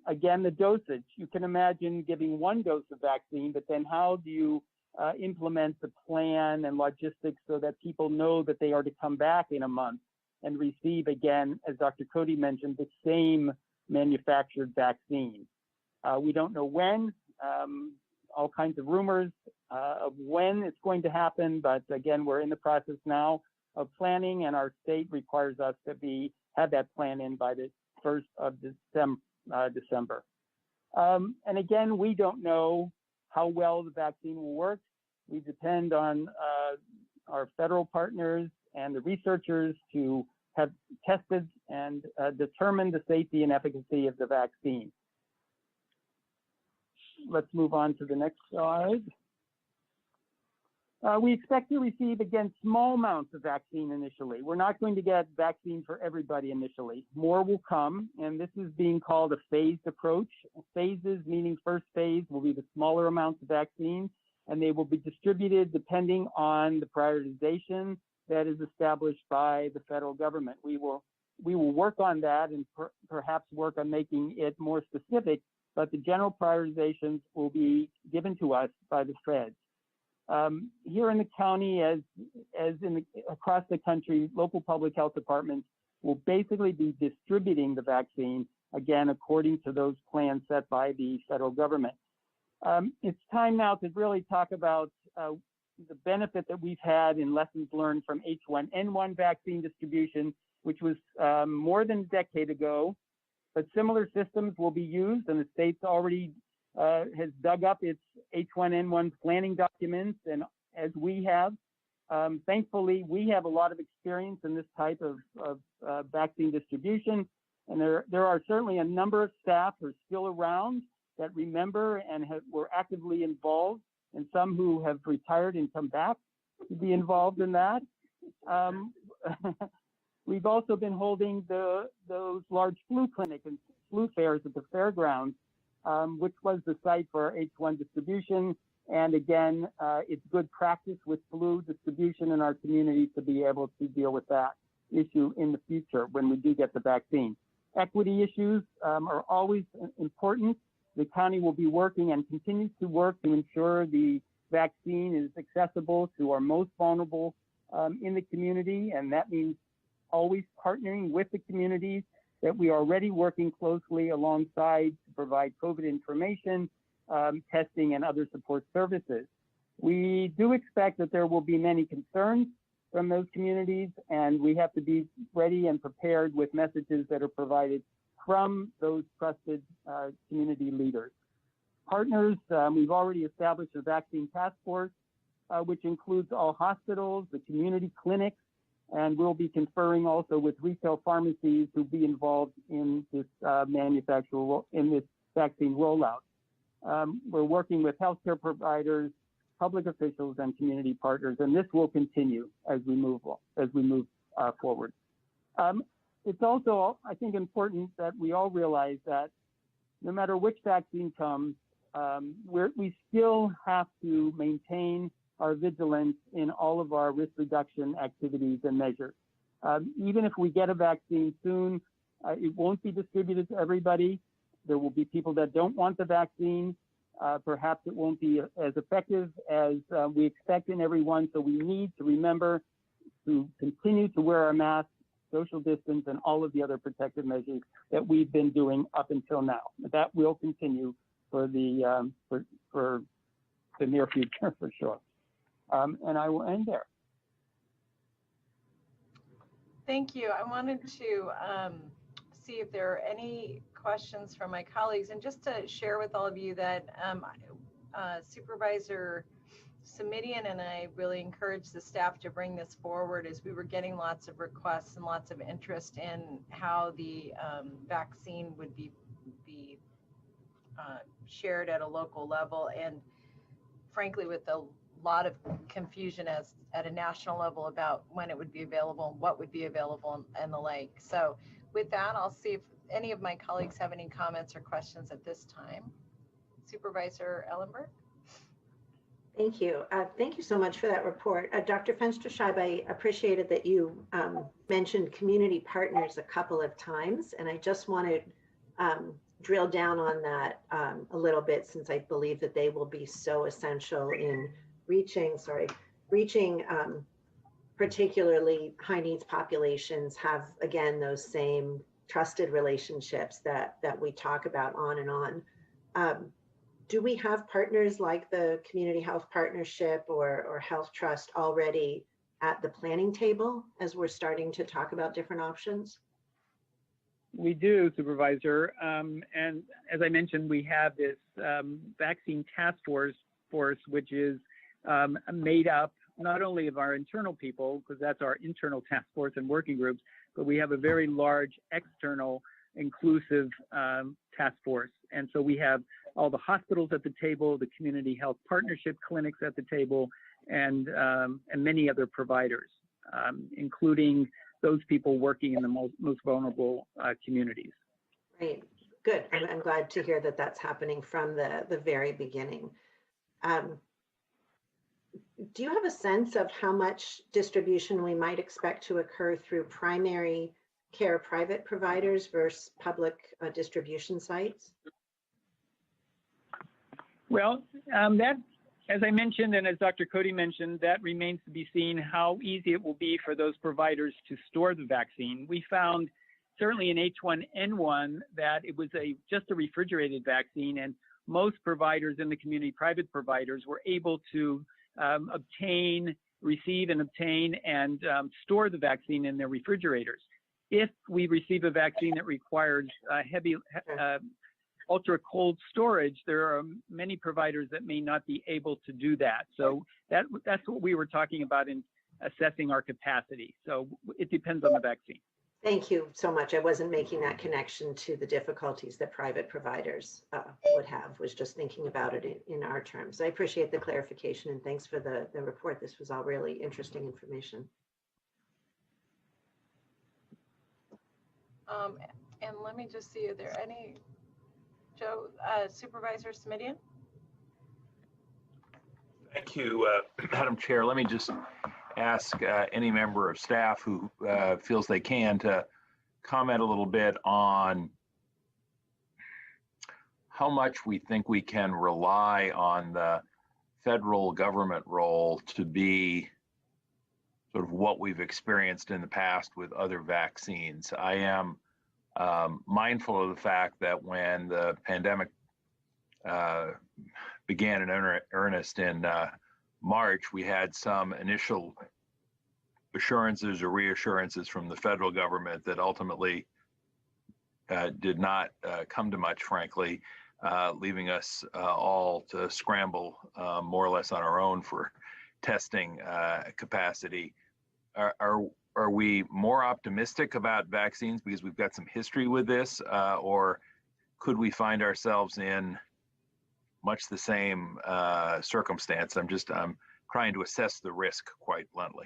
B: Again, the dosage, you can imagine giving one dose of vaccine, but then how do you implement the plan and logistics so that people know that they are to come back in a month and receive, again, as Dr. Cody mentioned, the same manufactured vaccine. We don't know when, all kinds of rumors of when it's going to happen, but again, we're in the process now of planning, and our state requires us to have that plan in by the 1st of December. And again, we don't know how well the vaccine will work. We depend on our federal partners and the researchers to have tested and determined the safety and efficacy of the vaccine. Let's move on to the next slide. We expect to receive, again, small amounts of vaccine initially. We're not going to get vaccine for everybody initially. More will come, and this is being called a phased approach. Phases, meaning first phase will be the smaller amounts of vaccine, and they will be distributed depending on the prioritization that is established by the federal government. We will work on that and perhaps work on making it more specific, but the general prioritizations will be given to us by the feds. Here in the county, as across the country, local public health departments will basically be distributing the vaccine, again, according to those plans set by the federal government. It's time now to really talk about the benefit that we've had in lessons learned from H1N1 vaccine distribution, which was more than a decade ago, but similar systems will be used, and the state's already has dug up its H1N1 planning documents, and as we have, thankfully, we have a lot of experience in this type of vaccine distribution, and there are certainly a number of staff who are still around that remember and were actively involved, and some who have retired and come back to be involved in that. We've also been holding those large flu clinics and flu fairs at the fairgrounds, which was the site for H1 distribution. And again, it's good practice with flu distribution in our community to be able to deal with that issue in the future when we do get the vaccine. Equity issues are always important. The county will be working and continues to work to ensure the vaccine is accessible to our most vulnerable in the community. And that means always partnering with the communities that we are already working closely alongside to provide COVID information, testing, and other support services. We do expect that there will be many concerns from those communities, and we have to be ready and prepared with messages that are provided from those trusted community leaders. Partners, we've already established a vaccine task force, which includes all hospitals, the community clinics, and we'll be conferring also with retail pharmacies who'll be involved in this in this vaccine rollout. We're working with healthcare providers, public officials, and community partners, and this will continue as we move forward. It's also, I think, important that we all realize that no matter which vaccine comes, we still have to maintain our vigilance in all of our risk reduction activities and measures. Even if we get a vaccine soon, it won't be distributed to everybody. There will be people that don't want the vaccine. Perhaps it won't be as effective as we expect in everyone. So we need to remember to continue to wear our masks, social distance, and all of the other protective measures that we've been doing up until now. That will continue for the near future, for sure. And I will end there.
E: Thank you. I wanted to see if there are any questions from my colleagues, and just to share with all of you that Supervisor Semidian and I really encouraged the staff to bring this forward as we were getting lots of requests and lots of interest in how the vaccine would be shared at a local level, and frankly with a lot of confusion at a national level about when it would be available and what would be available and the like. So with that, I'll see if any of my colleagues have any comments or questions at this time. Supervisor Ellenberg?
S: Thank you. Thank you so much for that report. Dr. Fensterscheib, I appreciated that you mentioned community partners a couple of times, and I just want to drill down on that a little bit, since I believe that they will be so essential in reaching particularly high needs populations, have, again, those same trusted relationships that we talk about on and on. Do we have partners like the Community Health Partnership or Health Trust already at the planning table as we're starting to talk about different options?
B: We do, Supervisor. And as I mentioned, we have this vaccine task force, which is made up not only of our internal people, because that's our internal task force and working groups, but we have a very large external inclusive task force. And so we have all the hospitals at the table, the Community Health Partnership clinics at the table, and many other providers, including those people working in the most vulnerable communities.
S: Great, good. I'm glad to hear that that's happening from the very beginning. Do you have a sense of how much distribution we might expect to occur through primary care private providers versus public distribution sites?
B: Well, that, as I mentioned, and as Dr. Cody mentioned, that remains to be seen how easy it will be for those providers to store the vaccine. We found certainly in H1N1 that it was just a refrigerated vaccine, and most providers in the community, private providers, were able to receive and obtain and store the vaccine in their refrigerators. If we receive a vaccine that requires heavy, ultra cold storage, there are many providers that may not be able to do that. So that's what we were talking about in assessing our capacity. So it depends on the vaccine.
S: Thank you so much. I wasn't making that connection to the difficulties that private providers would have, was just thinking about it in our terms. I appreciate the clarification, and thanks for the report. This was all really interesting information.
E: And let me just see, are there any, Joe, Supervisor Semidian?
G: Thank you, Madam Chair. Let me just ask any member of staff who feels they can to comment a little bit on how much we think we can rely on the federal government role to be sort of what we've experienced in the past with other vaccines. I am mindful of the fact that when the pandemic began in earnest in March, we had some initial assurances or reassurances from the federal government that ultimately did not come to much, frankly, leaving us all to scramble more or less on our own for testing capacity. Are we more optimistic about vaccines because we've got some history with this, or could we find ourselves in much the same circumstance? I'm trying to assess the risk quite bluntly.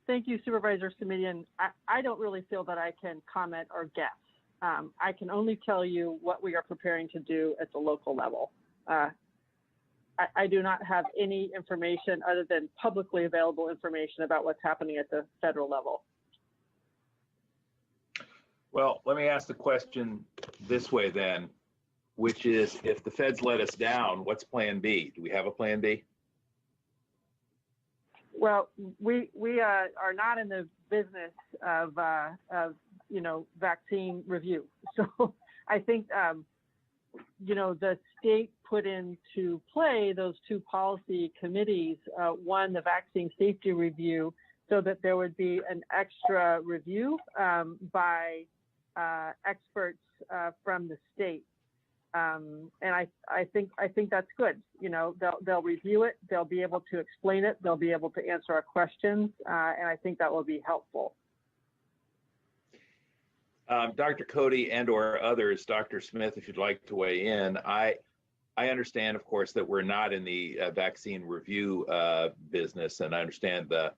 P: Thank you, Supervisor Semidian. I don't really feel that I can comment or guess. I can only tell you what we are preparing to do at the local level. I do not have any information other than publicly available information about what's happening at the federal level.
G: Well, let me ask the question this way then, which is, if the feds let us down, what's plan B? Do we have a plan B?
P: Well, we are not in the business of vaccine review. So I think the state put into play those two policy committees. One, the vaccine safety review, so that there would be an extra review by experts from the state. And I think that's good. They'll review it, they'll be able to explain it, they'll be able to answer our questions, and I think that will be helpful.
G: Dr. Cody and/or others, Dr. Smith, if you'd like to weigh in, I understand, of course, that we're not in the vaccine review business, and I understand the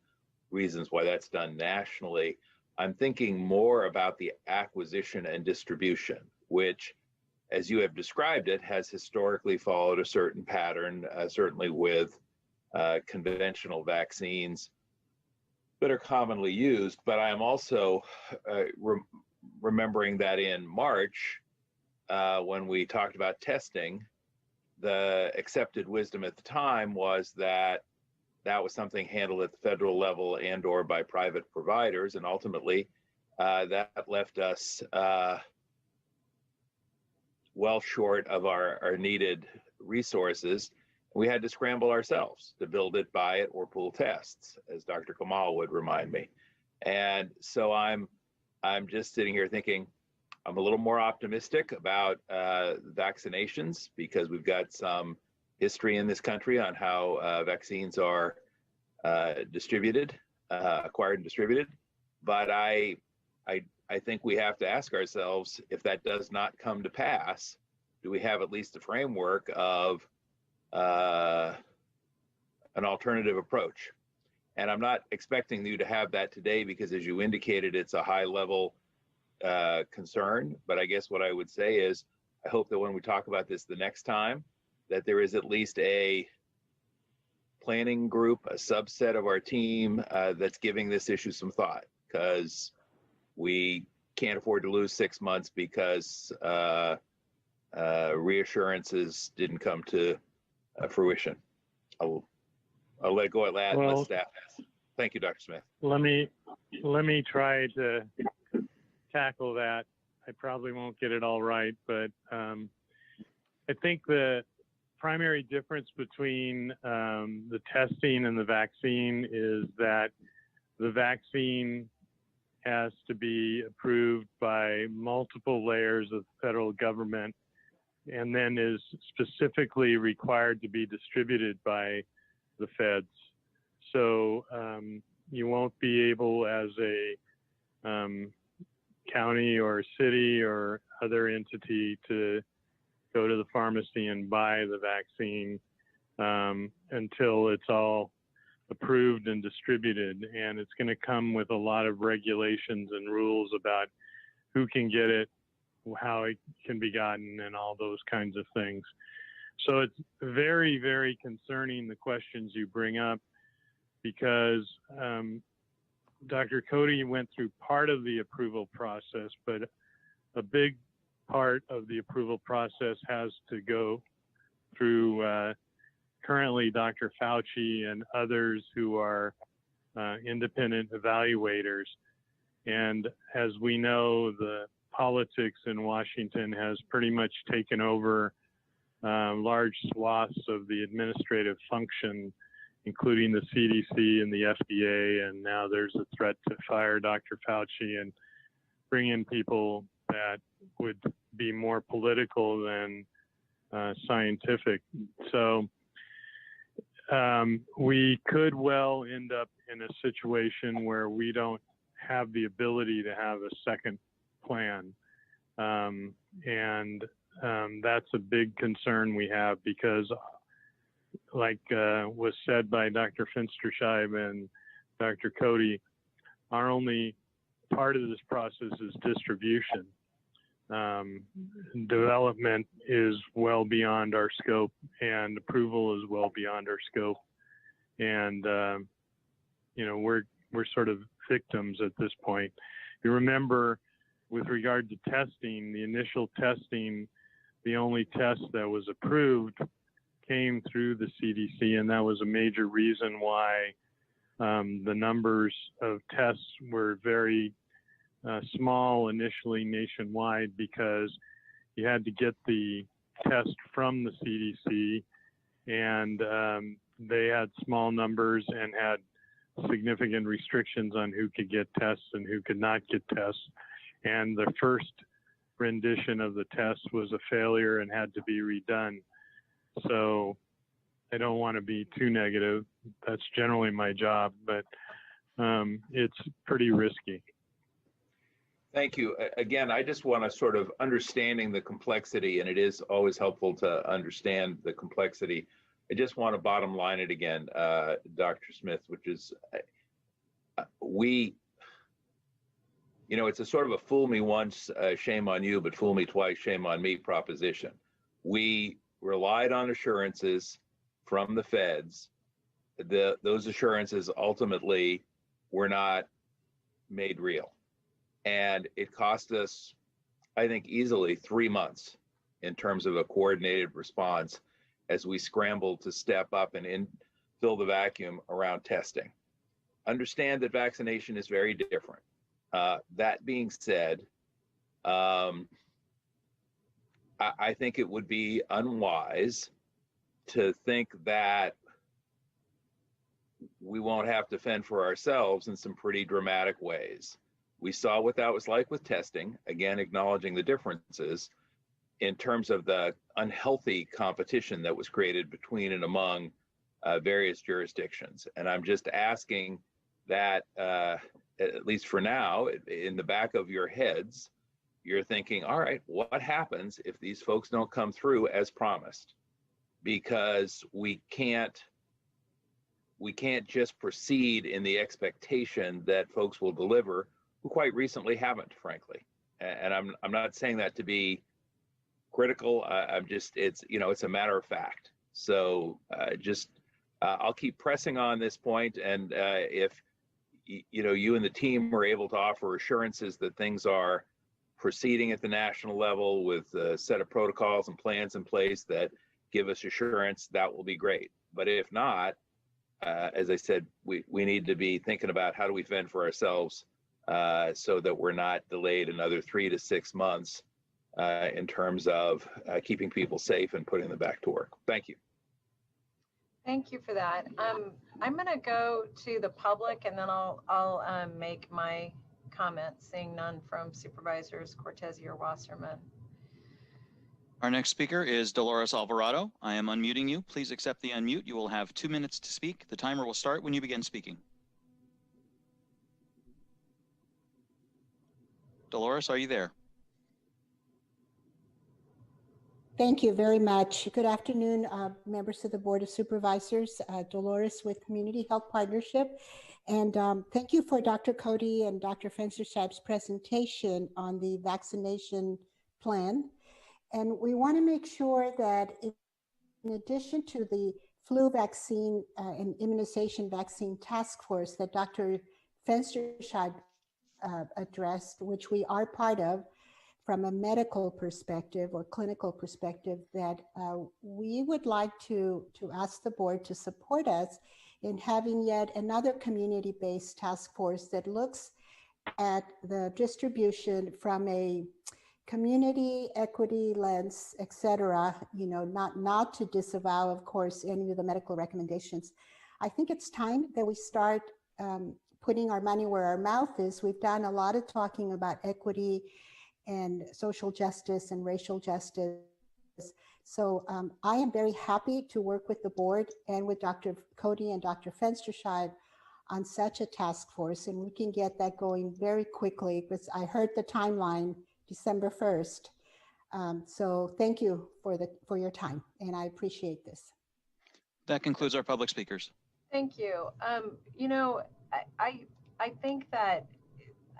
G: reasons why that's done nationally. I'm thinking more about the acquisition and distribution, which, as you have described it, has historically followed a certain pattern, certainly with conventional vaccines that are commonly used. But I am also remembering that in March, when we talked about testing, the accepted wisdom at the time was that that was something handled at the federal level and/or by private providers, and ultimately that left us well short of our needed resources. We had to scramble ourselves to build it, buy it, or pool tests, as Dr. Kamal would remind me. And so I'm just sitting here thinking I'm a little more optimistic about vaccinations, because we've got some history in this country on how vaccines are distributed, acquired and distributed. But I think we have to ask ourselves, if that does not come to pass, do we have at least a framework of an alternative approach? And I'm not expecting you to have that today, because as you indicated, it's a high level concern. But I guess what I would say is, I hope that when we talk about this the next time, that there is at least a planning group, a subset of our team that's giving this issue some thought, because we can't afford to lose 6 months because reassurances didn't come to fruition. I'll let it go at that.
J: Well,
G: let staff ask. Thank you, Dr. Smith.
J: Let me try to tackle that. I probably won't get it all right, but I think the primary difference between the testing and the vaccine is that the vaccine has to be approved by multiple layers of federal government, and then is specifically required to be distributed by the feds. So you won't be able, as a county or city or other entity, to go to the pharmacy and buy the vaccine until it's all approved and distributed. And it's going to come with a lot of regulations and rules about who can get it, how it can be gotten, and all those kinds of things. So it's very, very concerning, the questions you bring up, because Dr. Cody went through part of the approval process, but a big part of the approval process has to go through currently Dr. Fauci and others who are independent evaluators. And as we know, the politics in Washington has pretty much taken over large swaths of the administrative function, including the CDC and the FDA. And now there's a threat to fire Dr. Fauci and bring in people that would be more political than scientific. So we could well end up in a situation where we don't have the ability to have a second plan. And that's a big concern we have, because like was said by Dr. Finsterscheib and Dr. Cody, our only part of this process is distribution. Development is well beyond our scope, and approval is well beyond our scope. And we're sort of victims at this point. You remember, with regard to testing, the initial testing, the only test that was approved came through the CDC, and that was a major reason why
D: The numbers of tests were very small initially nationwide because you had to get the test from the CDC, and they had small numbers and had significant restrictions on who could get tests and who could not get tests. And the first rendition of the test was a failure and had to be redone. So I don't want to be too negative. That's generally my job, but it's pretty risky.
G: Thank you. Again, I just want to sort of understanding the complexity, and it is always helpful to understand the complexity. I just want to bottom line it again, Dr. Smith, which is it's a sort of a fool me once, shame on you, but fool me twice, shame on me proposition. We relied on assurances from the feds. Those assurances ultimately were not made real. And it cost us, I think, easily 3 months in terms of a coordinated response as we scrambled to step up and fill the vacuum around testing. Understand that vaccination is very different. That being said, I think it would be unwise to think that we won't have to fend for ourselves in some pretty dramatic ways. We saw what that was like with testing, again, acknowledging the differences in terms of the unhealthy competition that was created between and among various jurisdictions. And I'm just asking that, at least for now, in the back of your heads, you're thinking, all right, what happens if these folks don't come through as promised? Because we can't just proceed in the expectation that folks will deliver who quite recently haven't, frankly. And I'm not saying that to be critical. It's a matter of fact. So I'll keep pressing on this point. And if you and the team are able to offer assurances that things are proceeding at the national level with a set of protocols and plans in place that give us assurance, that will be great. But if not, as I said, we need to be thinking about how do we fend for ourselves so that we're not delayed another 3 to 6 months in terms of keeping people safe and putting them back to work. Thank you.
E: Thank you for that. I'm going to go to the public, and then I'll make my comments, seeing none from Supervisors Cortese or Wasserman.
A: Our next speaker is Dolores Alvarado. I am unmuting you. Please accept the unmute. You will have 2 minutes to speak. The timer will start when you begin speaking. Dolores, are you there?
Q: Thank you very much. Good afternoon, members of the Board of Supervisors. Dolores with Community Health Partnership. And thank you for Dr. Cody and Dr. Fenstersheib's presentation on the vaccination plan. And we want to make sure that in addition to the flu vaccine and immunization vaccine task force that Dr. Fensterscheib addressed, which we are part of, from a medical perspective or clinical perspective, that we would like to ask the board to support us in having yet another community-based task force that looks at the distribution from a community equity lens, et cetera, not to disavow, of course, any of the medical recommendations. I think it's time that we start putting our money where our mouth is. We've done a lot of talking about equity and social justice and racial justice. So I am very happy to work with the board and with Dr. Cody and Dr. Fensterscheib on such a task force, and we can get that going very quickly, because I heard the timeline, December 1st. So thank you for your time, and I appreciate this.
A: That concludes our public speakers.
E: Thank you. I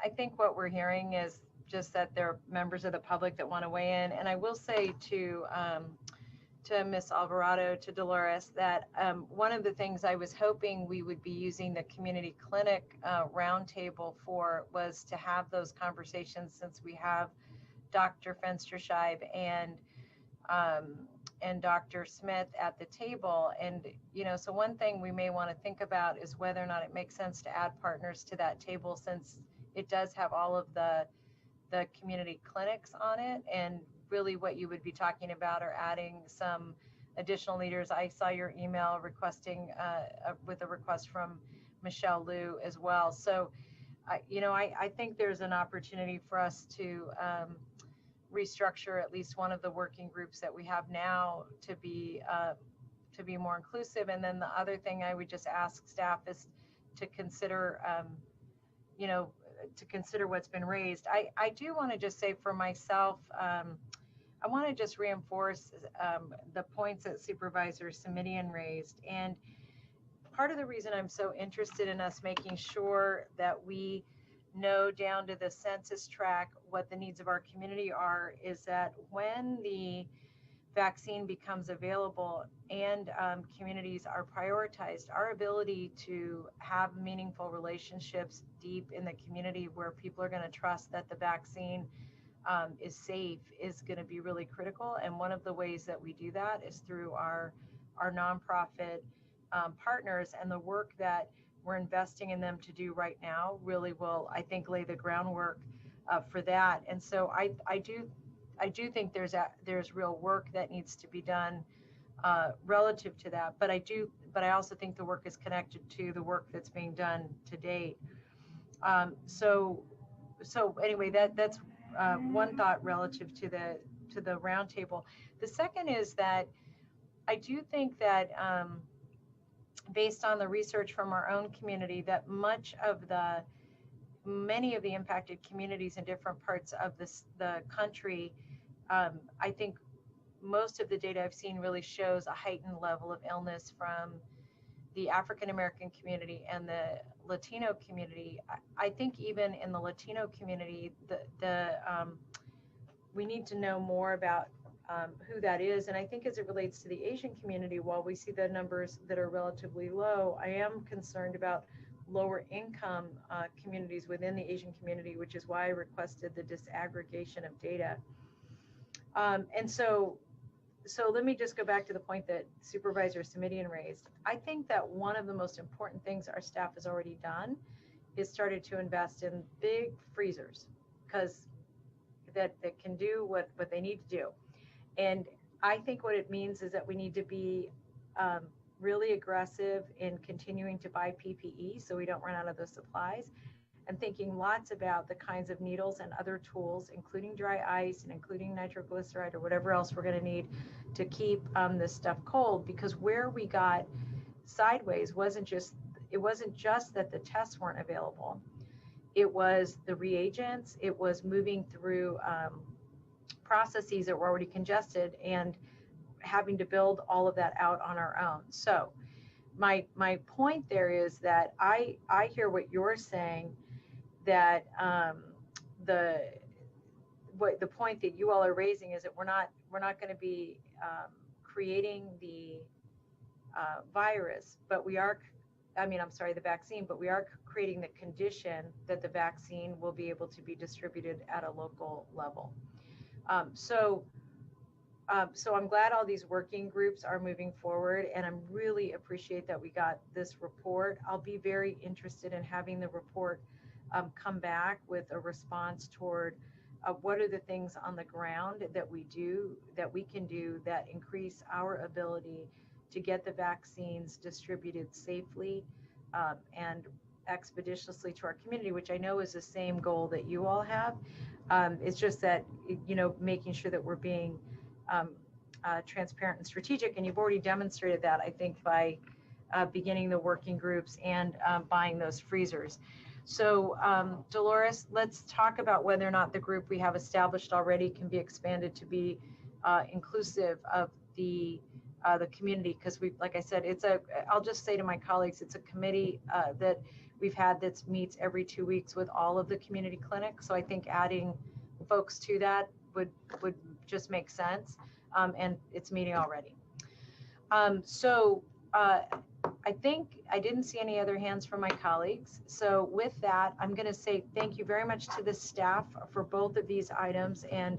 E: think what we're hearing is just that there are members of the public that want to weigh in. And I will say to Ms. Alvarado, to Dolores, that one of the things I was hoping we would be using the community clinic roundtable for was to have those conversations, since we have Dr. Fensterscheib and and Dr. Smith at the table. And, you know, so one thing we may want to think about is whether or not it makes sense to add partners to that table, since it does have all of the community clinics on it. And really what you would be talking about are adding some additional leaders. I saw your email requesting with a request from Michelle Liu as well. So, you know, I think there's an opportunity for us to restructure at least one of the working groups that we have now to be more inclusive. And then the other thing I would just ask staff is to consider, you know, to consider what's been raised. I do want to just say for myself, I want to just reinforce the points that Supervisor Simidian raised. And part of the reason I'm so interested in us making sure that we know down to the census tract what the needs of our community are is that when the vaccine becomes available and communities are prioritized, our ability to have meaningful relationships deep in the community where people are going to trust that the vaccine is safe is going to be really critical. And one of the ways that we do that is through our nonprofit partners, and the work that we're investing in them to do right now really will, I think, lay the groundwork for that. And so I do think there's real work that needs to be done relative to that. But I also think the work is connected to the work that's being done to date. So anyway, that's one thought relative to the roundtable. The second is that I do think that based on the research from our own community, that many of the impacted communities in different parts of the country, I think most of the data I've seen really shows a heightened level of illness from the African American community and the Latino community. I think even in the Latino community, we need to know more about who that is. And I think as it relates to the Asian community, while we see the numbers that are relatively low, I am concerned about lower income communities within the Asian community, which is why I requested the disaggregation of data. And so let me just go back to the point that Supervisor Simidian raised. I think that one of the most important things our staff has already done is started to invest in big freezers, because that can do what they need to do. And I think what it means is that we need to be really aggressive in continuing to buy PPE so we don't run out of those supplies, and thinking lots about the kinds of needles and other tools, including dry ice and including nitroglyceride or whatever else we're going to need to keep this stuff cold. Because where we got sideways wasn't just that the tests weren't available. It was the reagents. It was moving through processes that were already congested and having to build all of that out on our own. So my point there is that I hear what you're saying, that the point that you all are raising is that we're not going to be creating the virus, but we are, the vaccine, but we are creating the condition that the vaccine will be able to be distributed at a local level. So I'm glad all these working groups are moving forward, and I'm really appreciate that we got this report. I'll be very interested in having the report come back with a response toward what are the things on the ground that we can do that increase our ability to get the vaccines distributed safely and expeditiously to our community, which I know is the same goal that you all have. It's just that, making sure that we're being transparent and strategic, and you've already demonstrated that, I think, by beginning the working groups and buying those freezers. So Dolores, let's talk about whether or not the group we have established already can be expanded to be inclusive of the community, because like I said, I'll just say to my colleagues, it's a committee that we've had that meets every 2 weeks with all of the community clinics. So I think adding folks to that would just make sense, and it's meeting already. I think I didn't see any other hands from my colleagues. So with that, I'm going to say thank you very much to the staff for both of these items, and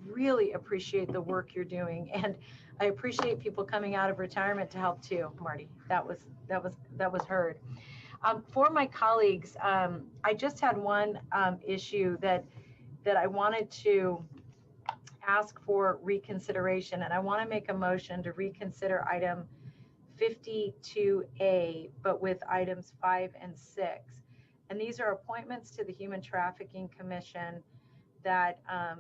E: really appreciate the work you're doing, and I appreciate people coming out of retirement to help too, Marty. That was heard. For my colleagues, I just had one issue that I wanted to ask for reconsideration, and I want to make a motion to reconsider item 52A, but with items 5 and 6. And these are appointments to the Human Trafficking Commission that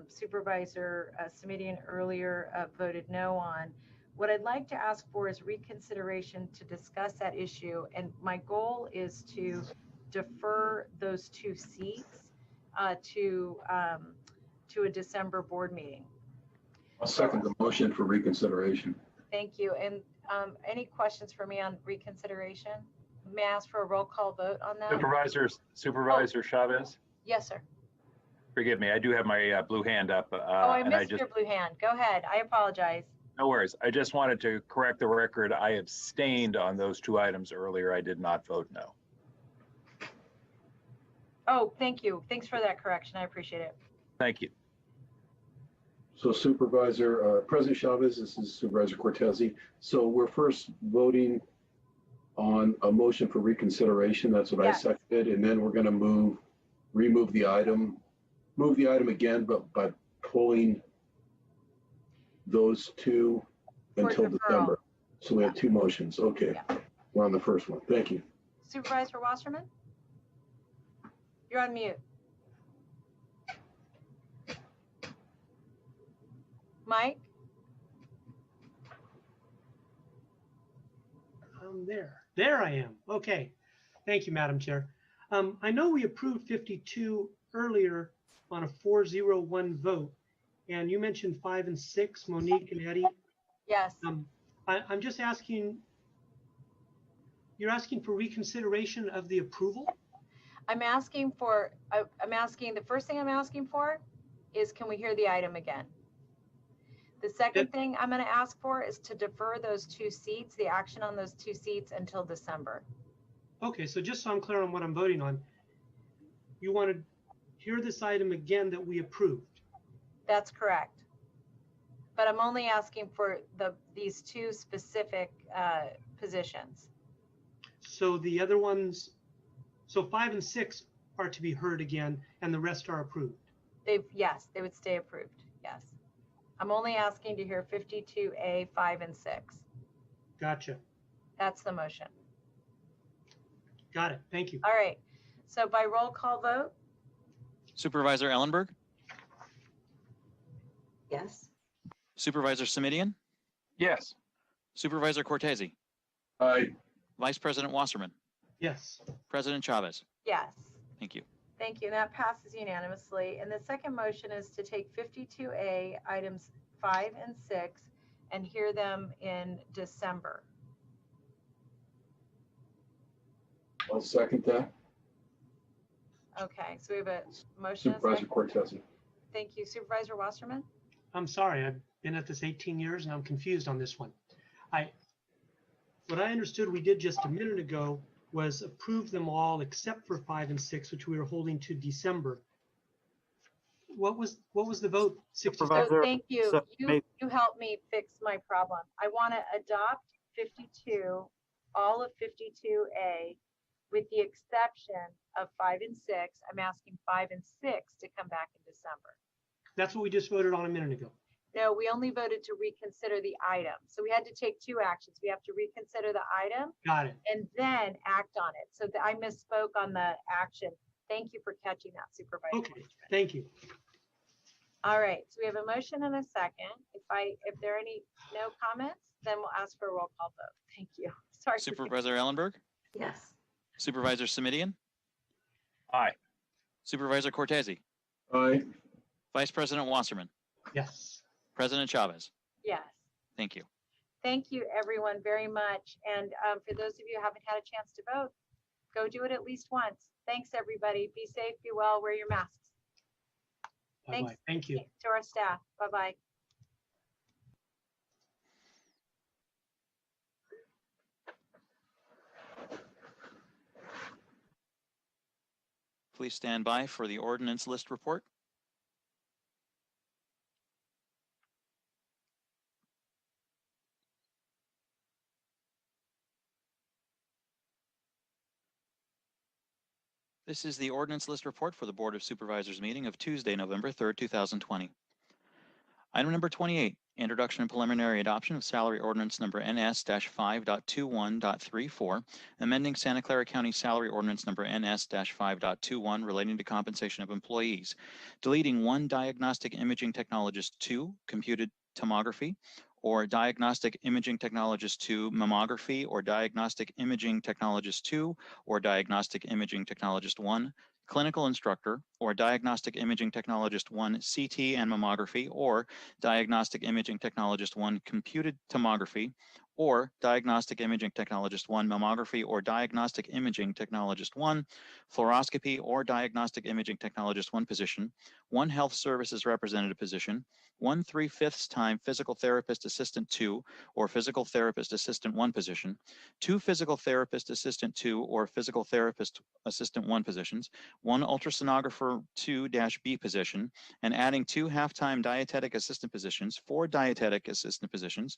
E: Supervisor Simidian earlier voted no on. What I'd like to ask for is reconsideration to discuss that issue, and my goal is to defer those 2 seats to a December board meeting.
H: I'll second the motion for reconsideration.
E: Thank you. And any questions for me on reconsideration? May I ask for a roll call vote on that?
G: Supervisor Chavez?
E: Yes, sir.
G: Forgive me, I do have my blue hand up.
E: I missed your blue hand. Go ahead. I apologize.
G: No worries. I just wanted to correct the record. I abstained on those 2 items earlier. I did not vote no.
E: Oh, thank you. Thanks for that correction. I appreciate it.
G: Thank you.
H: So President Chavez, this is Supervisor Cortese. So we're first voting on a motion for reconsideration. That's what I seconded. And then we're going to move the item again, but by pulling those 2 until December. So we have 2 motions. Okay. Yeah. We're on the first one. Thank you.
E: Supervisor Wasserman? You're on mute. Mike?
C: There I am. Okay. Thank you, Madam Chair. I know we approved 52 earlier on a 4-0-1 vote, and you mentioned 5 and 6, Monique and Eddie.
E: Yes.
C: I'm just asking, you're asking for reconsideration of the approval?
E: the first thing I'm asking for is, can we hear the item again? The second thing I'm going to ask for is to defer those 2 seats, the action on those 2 seats, until December.
C: Okay, so just so I'm clear on what I'm voting on, you want to hear this item again that we approved?
E: That's correct. But I'm only asking for these 2 specific positions.
C: So the other ones, so 5 and 6 are to be heard again, and the rest are approved?
E: Yes, they would stay approved, yes. I'm only asking to hear 52A, 5, and 6.
C: Gotcha.
E: That's the motion.
C: Got it. Thank you.
E: All right. So by roll call vote?
A: Supervisor Ellenberg?
S: Yes.
A: Supervisor Simidian?
G: Yes.
A: Supervisor Cortese?
H: Aye.
A: Vice President Wasserman?
C: Yes.
A: President Chavez?
E: Yes.
A: Thank you.
E: Thank you. That passes unanimously. And the second motion is to take 52A, items 5 and 6, and hear them in December.
H: I'll second that.
E: Okay, so we have a motion.
H: Supervisor Cortese.
E: Thank you. Supervisor Wasserman?
C: I'm sorry, I've been at this 18 years and I'm confused on this one. What I understood we did just a minute ago was approve them all except for 5 and 6, which we were holding to December. What was the vote?
E: So thank you. You helped me fix my problem. I want to adopt 52, all of 52A, with the exception of 5 and 6. I'm asking 5 and 6 to come back in December.
C: That's what we just voted on a minute ago.
E: No, we only voted to reconsider the item. So we had to take 2 actions. We have to reconsider the item.
C: Got it.
E: And then act on it. So I misspoke on the action. Thank you for catching that, Supervisor.
C: Okay, thank you.
E: All right, so we have a motion and a second. If there are no comments, then we'll ask for a roll call vote. Thank you. Sorry.
A: Supervisor Ellenberg?
S: Yes.
A: Supervisor Simidian?
G: Aye.
A: Supervisor Cortese?
H: Aye.
A: Vice President Wasserman?
C: Yes.
A: President Chavez?
E: Yes.
A: Thank you.
E: Thank you, everyone, very much. And for those of you who haven't had a chance to vote, go do it at least once. Thanks, everybody. Be safe, be well, wear your masks.
C: Bye-bye.
E: Thanks.
C: Thank you.
E: To our staff. Bye-bye.
A: Please stand by for the ordinance list report. This is the ordinance list report for the Board of Supervisors meeting of Tuesday, November 3rd, 2020. Item number 28, introduction and preliminary adoption of salary ordinance number NS-5.21.34, amending Santa Clara County salary ordinance number NS-5.21 relating to compensation of employees, deleting one diagnostic imaging technologist 2, computed tomography, or diagnostic imaging technologist 2, mammography, or diagnostic imaging technologist 2, or diagnostic imaging technologist 1, clinical instructor, or diagnostic imaging technologist 1, CT and mammography, or diagnostic imaging technologist 1, computed tomography, or diagnostic imaging technologist 1, mammography, or diagnostic imaging technologist 1, fluoroscopy, or diagnostic imaging technologist 1 position, 1 health services representative position, 1 3/5 time physical therapist assistant 2, or physical therapist assistant 1 position, 2 physical therapist assistant 2, or physical therapist assistant 1 positions, 1 ultrasonographer 2-B position, and adding 2 half-time dietetic assistant positions, 4 dietetic assistant positions,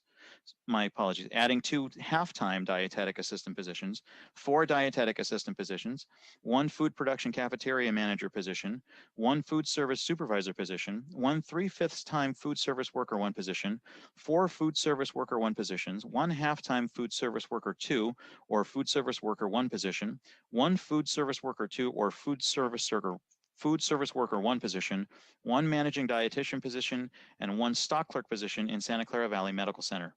A: my apologies, adding 2 half-time dietetic assistant positions, 4 dietetic assistant positions, 1 food production cafeteria manager position, 1 food service supervisor position, 1 3/5 time food service worker 1 position, 4 food service worker 1 positions, 1 half-time food service worker 2, or food service worker 1 position, 1 food service worker 2, or food service worker 1 position, 1 managing dietitian position, and 1 stock clerk position in Santa Clara Valley Medical Center.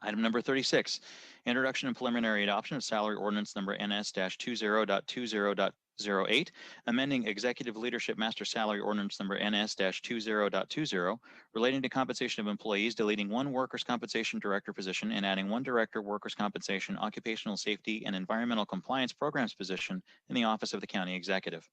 A: Item number 36, introduction and preliminary adoption of salary ordinance number NS-20.20.08, amending executive leadership master salary ordinance number NS-20.20, relating to compensation of employees, deleting 1 workers' compensation director position and adding 1 director workers' compensation, occupational safety, and environmental compliance programs position in the office of the county executive.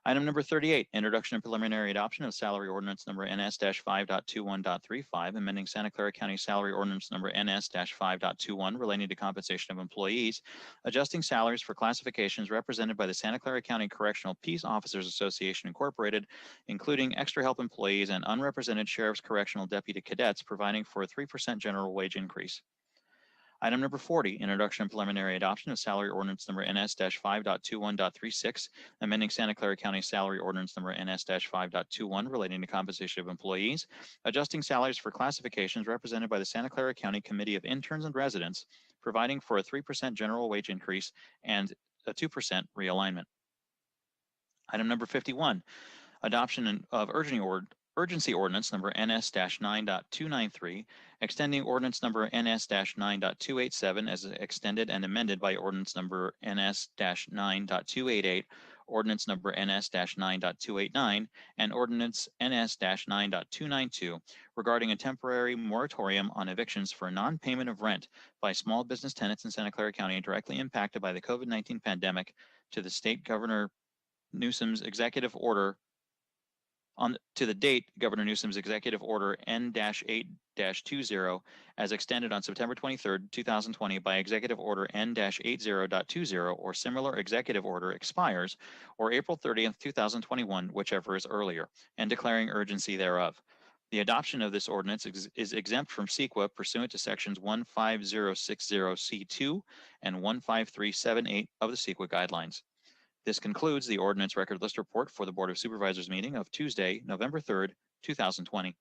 A: Item number 38, introduction and preliminary adoption of salary ordinance number NS-5.21.35, amending Santa Clara County salary ordinance number NS-5.21 relating to compensation of employees, adjusting salaries for classifications represented by the Santa Clara County Correctional Peace Officers Association Incorporated, including extra help employees and unrepresented sheriff's correctional deputy cadets, providing for a 3% general wage increase. Item number 40, introduction and preliminary adoption of salary ordinance number NS-5.21.36, amending Santa Clara County salary ordinance number NS-5.21 relating to compensation of employees, adjusting salaries for classifications represented by the Santa Clara County Committee of Interns and Residents, providing for a 3% general wage increase and a 2% realignment. Item number 51, adoption of urgency ordinance number NS-9.293, extending ordinance number NS-9.287 as extended and amended by ordinance number NS-9.288, ordinance number NS-9.289, and ordinance NS-9.292 regarding a temporary moratorium on evictions for non-payment of rent by small business tenants in Santa Clara County directly impacted by the COVID-19 pandemic to the state Governor Newsom's executive order to the date Governor Newsom's executive order N-8-20 as extended on September 23rd, 2020 by executive order N-80.20 or similar executive order expires, or April 30th, 2021, whichever is earlier, and declaring urgency thereof. The adoption of this ordinance is exempt from CEQA pursuant to sections 15060C2 and 15378 of the CEQA guidelines. This concludes the ordinance record list report for the Board of Supervisors meeting of Tuesday, November 3rd, 2020.